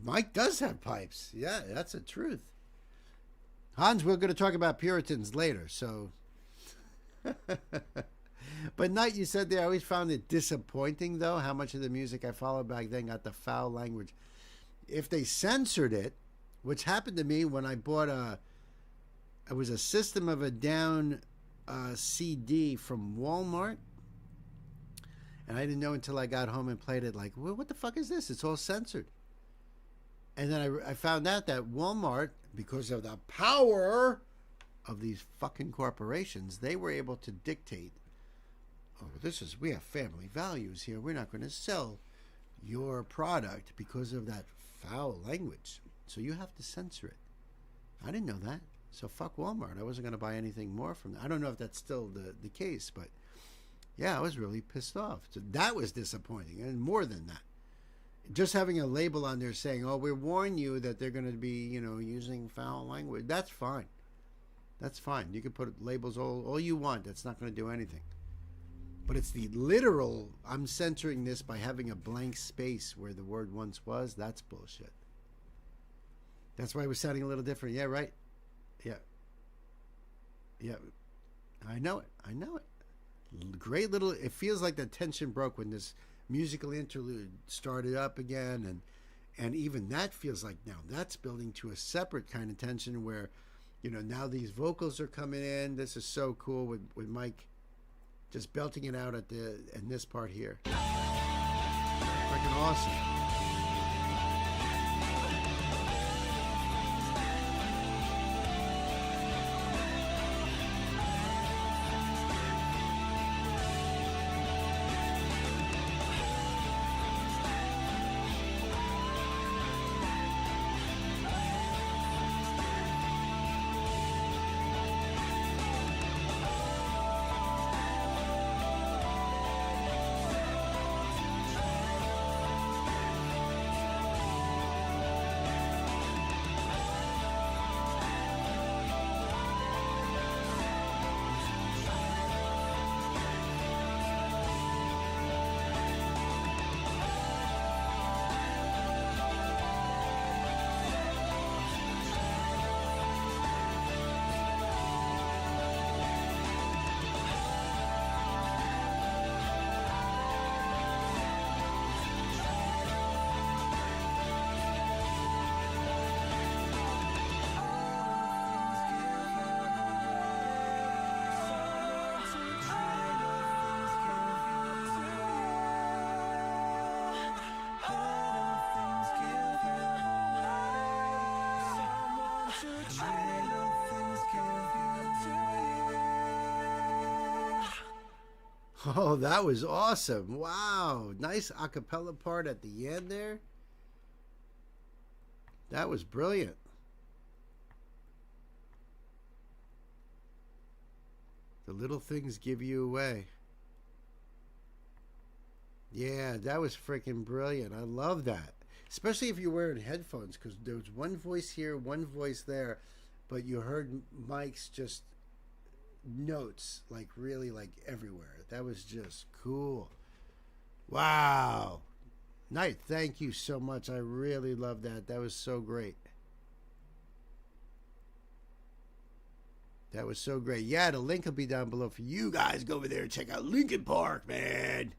Mike does have pipes. Yeah, that's the truth. Hans, we're going to talk about Puritans later. So, but Knight, you said there, I always found it disappointing though how much of the music I followed back then got the foul language. If they censored it, which happened to me when I bought it was a System of a Down CD from Walmart. And I didn't know until I got home and played it, like, well, what the fuck is this? It's all censored. And then I found out that Walmart, because of the power of these fucking corporations, they were able to dictate, oh, we have family values here. We're not going to sell your product because of that foul language. So you have to censor it. I didn't know that. So fuck Walmart. I wasn't going to buy anything more from them. I don't know if that's still the case, but yeah, I was really pissed off. So that was disappointing, and more than that. Just having a label on there saying, oh, we warn you that they're going to be, using foul language. That's fine. That's fine. You can put labels all you want. That's not going to do anything. But it's the literal, I'm censoring this by having a blank space where the word once was. That's bullshit. That's why it was sounding a little different. Yeah, right? Yeah. Yeah. I know it. Great little, it feels like the tension broke when this musical interlude started up again, and even that feels like now that's building to a separate kind of tension where, now these vocals are coming in. This is so cool with Mike just belting it out in this part here. Freaking awesome. Oh, that was awesome. Wow. Nice a cappella part at the end there. That was brilliant. The little things give you away. Yeah, that was freaking brilliant. I love that. Especially if you're wearing headphones, because there was one voice here, one voice there, but you heard Mike's just notes like really like everywhere. That was just cool. Wow. Knight, thank you so much. I really love that. That was so great. That was so great. Yeah, the link will be down below for you guys. Go over there and check out Linkin Park, man.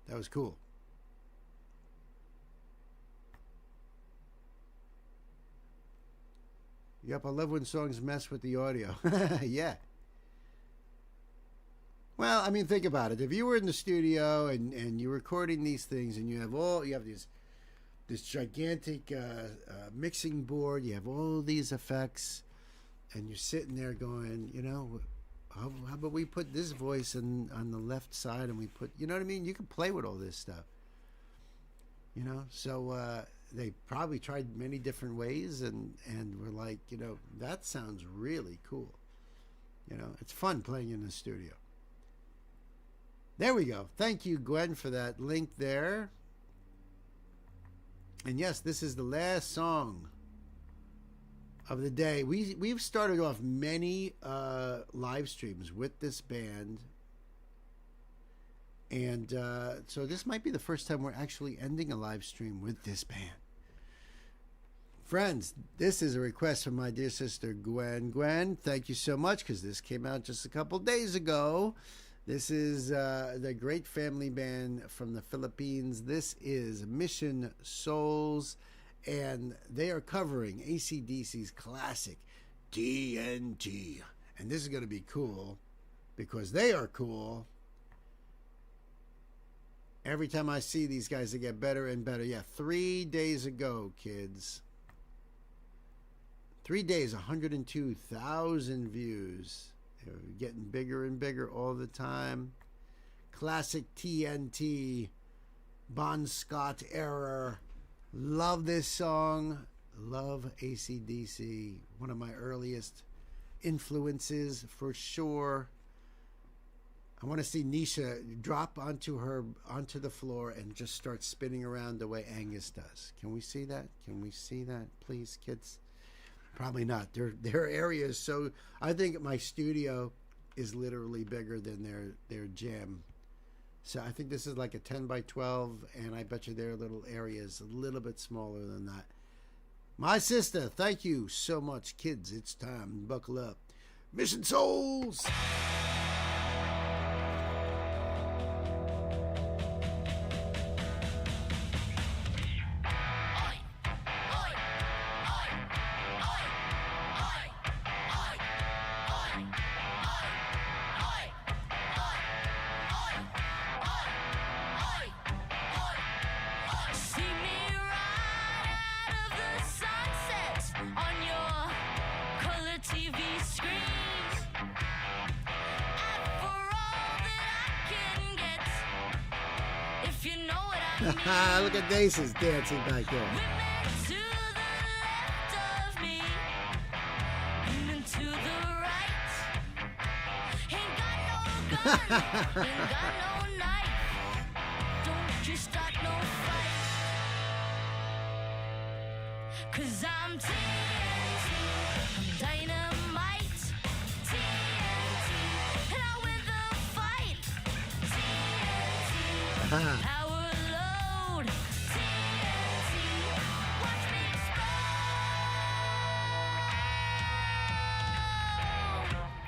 That was cool. Yep, I love when songs mess with the audio. Yeah. Well, I mean, think about it. If you were in the studio and you're recording these things and you have this gigantic mixing board, you have all these effects, and you're sitting there going, how about we put this voice on the left side and we put, you know what I mean? You can play with all this stuff. So they probably tried many different ways and were like, that sounds really cool. It's fun playing in the studio. There we go. Thank you, Gwen, for that link there. And yes, this is the last song of the day. We've started off many live streams with this band. And so this might be the first time we're actually ending a live stream with this band. Friends, this is a request from my dear sister, Gwen. Gwen, thank you so much, because this came out just a couple days ago. This is the great family band from the Philippines. This is Mission Souls, and they are covering AC/DC's classic TNT. And this is going to be cool because they are cool. Every time I see these guys, they get better and better. Yeah, 3 days ago, kids. 3 days, 102,000 views. They're getting bigger and bigger all the time. Classic TNT, Bon Scott era. Love this song. Love AC/DC. One of my earliest influences for sure. I want to see Nisha drop onto the floor and just start spinning around the way Angus does. Can we see that? Can we see that, please, kids? Probably not. Their area is so. I think my studio is literally bigger than their gym. So I think this is like a 10 by 12, and I bet you their little area is a little bit smaller than that. My sister, thank you so much, kids. It's time. Buckle up. Mission Souls! Look at Daces dancing back there. Cause I'm TNT, I'm dynamite, TNT, and I win the fight, TNT, power load, TNT, watch me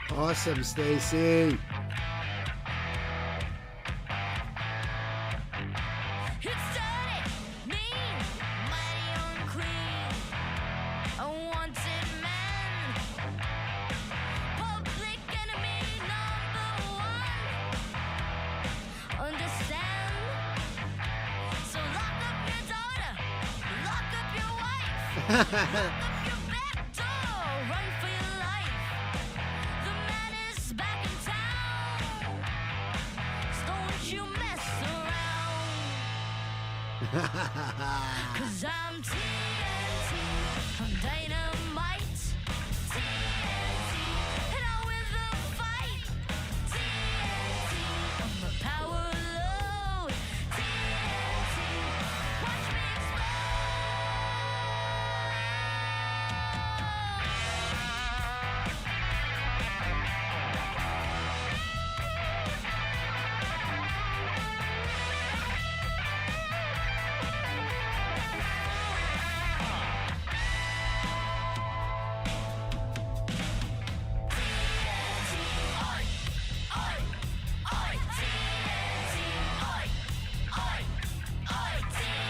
explode. Awesome, Stacy. Cause I'm TNT, I'm dynamite, TNT, and I win the fight, TNT, I'm a power load, TNT, watch me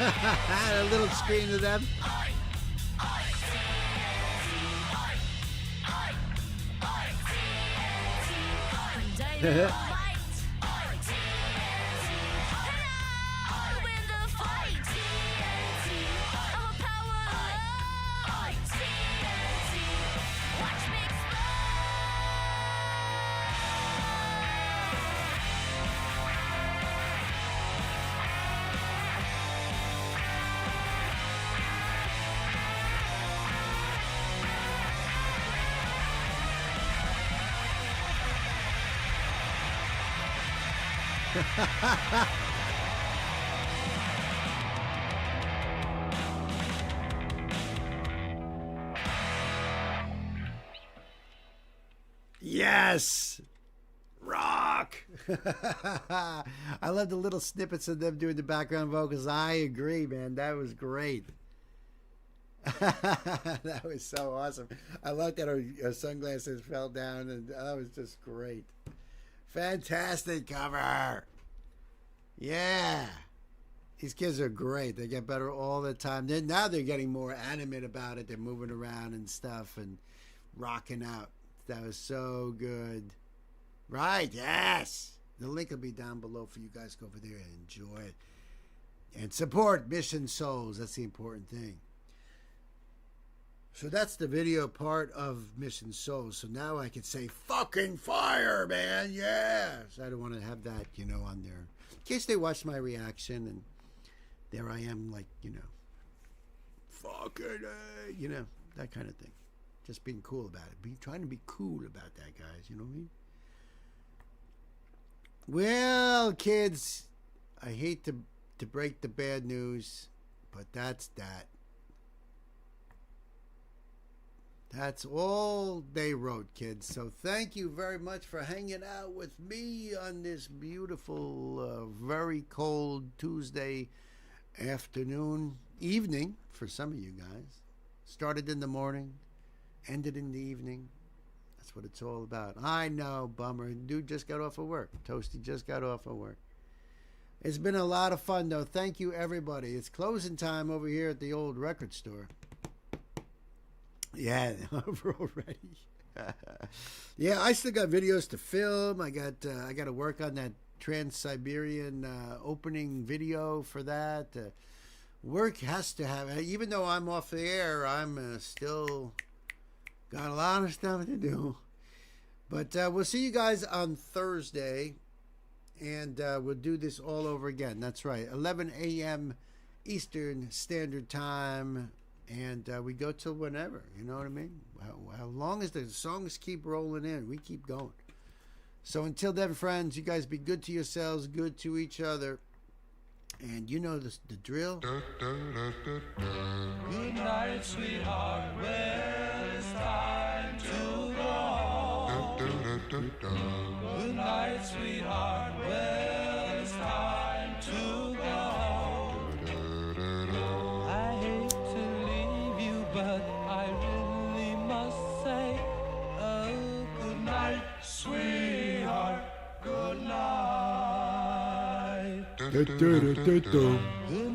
A little scream to them. Yes! Rock! I love the little snippets of them doing the background vocals. I agree, man. That was great. That was so awesome. I loved that her sunglasses fell down, and that was just great. Fantastic cover. Yeah. These kids are great. They get better all the time. Now they're getting more animate about it. They're moving around and stuff and rocking out. That was so good. Right, yes. The link will be down below for you guys. Go over there and enjoy it. And support Mission Souls. That's the important thing. So that's the video part of Mission Souls. So now I can say fucking fire, man. Yes. I don't want to have that, on there. In case they watch my reaction and there I am, like, fucking, that kind of thing. Just being cool about it. Trying to be cool about that, guys. You know what I mean? Well, kids, I hate to break the bad news, but that's that. That's all they wrote, kids. So thank you very much for hanging out with me on this beautiful, very cold Tuesday afternoon, evening for some of you guys. Started in the morning, ended in the evening. That's what it's all about. I know, bummer. Dude just got off of work. Toasty just got off of work. It's been a lot of fun, though. Thank you, everybody. It's closing time over here at the old record store. Yeah, over already. Yeah, I still got videos to film. I got to work on that Trans-Siberian opening video for that. Work has to have, even though I'm off the air, I'm still got a lot of stuff to do. But we'll see you guys on Thursday, and we'll do this all over again. That's right, 11 a.m. Eastern Standard Time. And we go till whenever, you know what I mean? How long as the songs keep rolling in, we keep going. So until then, friends, you guys be good to yourselves, good to each other. And you know the drill. Good night, sweetheart. Well, it's time to go. Good night, sweetheart. Well, it's time to go. But I really must say, oh, good night, sweetheart, good night. Good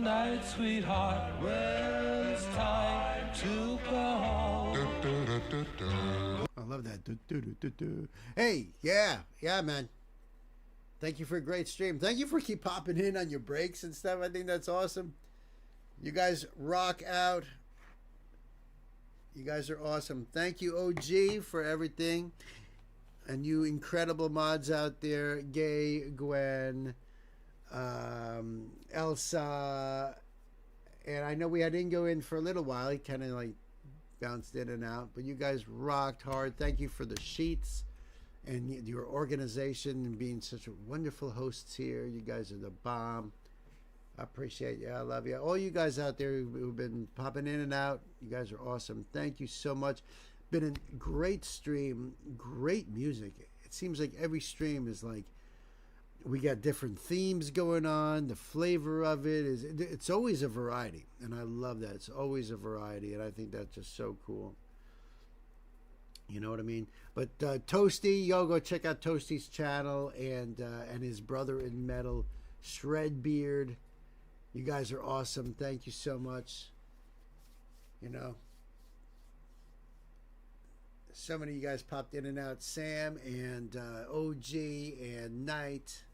night, sweetheart, well, it's time to go. I love that. Hey, yeah, man. Thank you for a great stream. Thank you for keep popping in on your breaks and stuff. I think that's awesome. You guys rock out. You guys are awesome. Thank you, OG, for everything. And you incredible mods out there. Gay, Gwen, Elsa. And I know we had Ingo in for a little while. He kind of like bounced in and out. But you guys rocked hard. Thank you for the sheets and your organization and being such wonderful hosts here. You guys are the bomb. I appreciate you. I love you. All you guys out there who've been popping in and out, you guys are awesome. Thank you so much. Been a great stream, great music. It seems like every stream is like we got different themes going on. The flavor of it is, it's always a variety. And I love that. It's always a variety. And I think that's just so cool. You know what I mean? But Toasty, yo, go check out Toasty's channel and his brother in metal, Shredbeard. You guys are awesome. Thank you so much. You know, so many of you guys popped in and out. Sam and OG and Knight.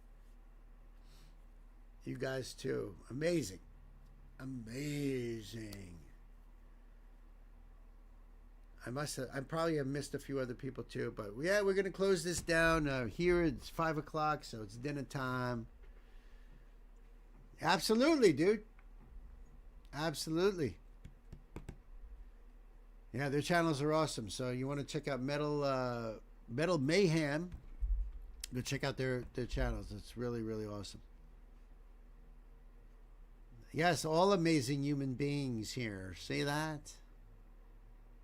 You guys too. Amazing. Amazing. I probably have missed a few other people too, but yeah, we're going to close this down. Here it's 5 o'clock, so it's dinner time. Absolutely, dude. Absolutely. Yeah, their channels are awesome. So you want to check out Metal Mayhem, go check out their channels. It's really, really awesome. Yes, all amazing human beings here. See that?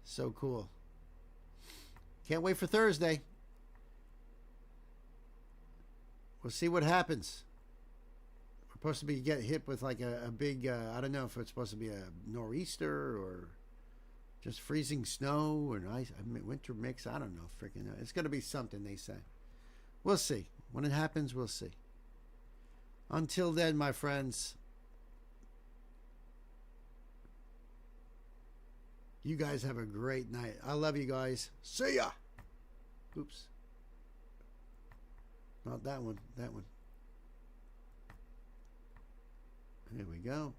So cool. Can't wait for Thursday. We'll see what happens. We're supposed to be get hit with like a big, I don't know if it's supposed to be a nor'easter or just freezing snow or ice, winter mix. I don't know. Freaking, it's going to be something, they say. We'll see. When it happens, we'll see. Until then, my friends, you guys have a great night. I love you guys. See ya. Oops. Not that one. That one. There we go.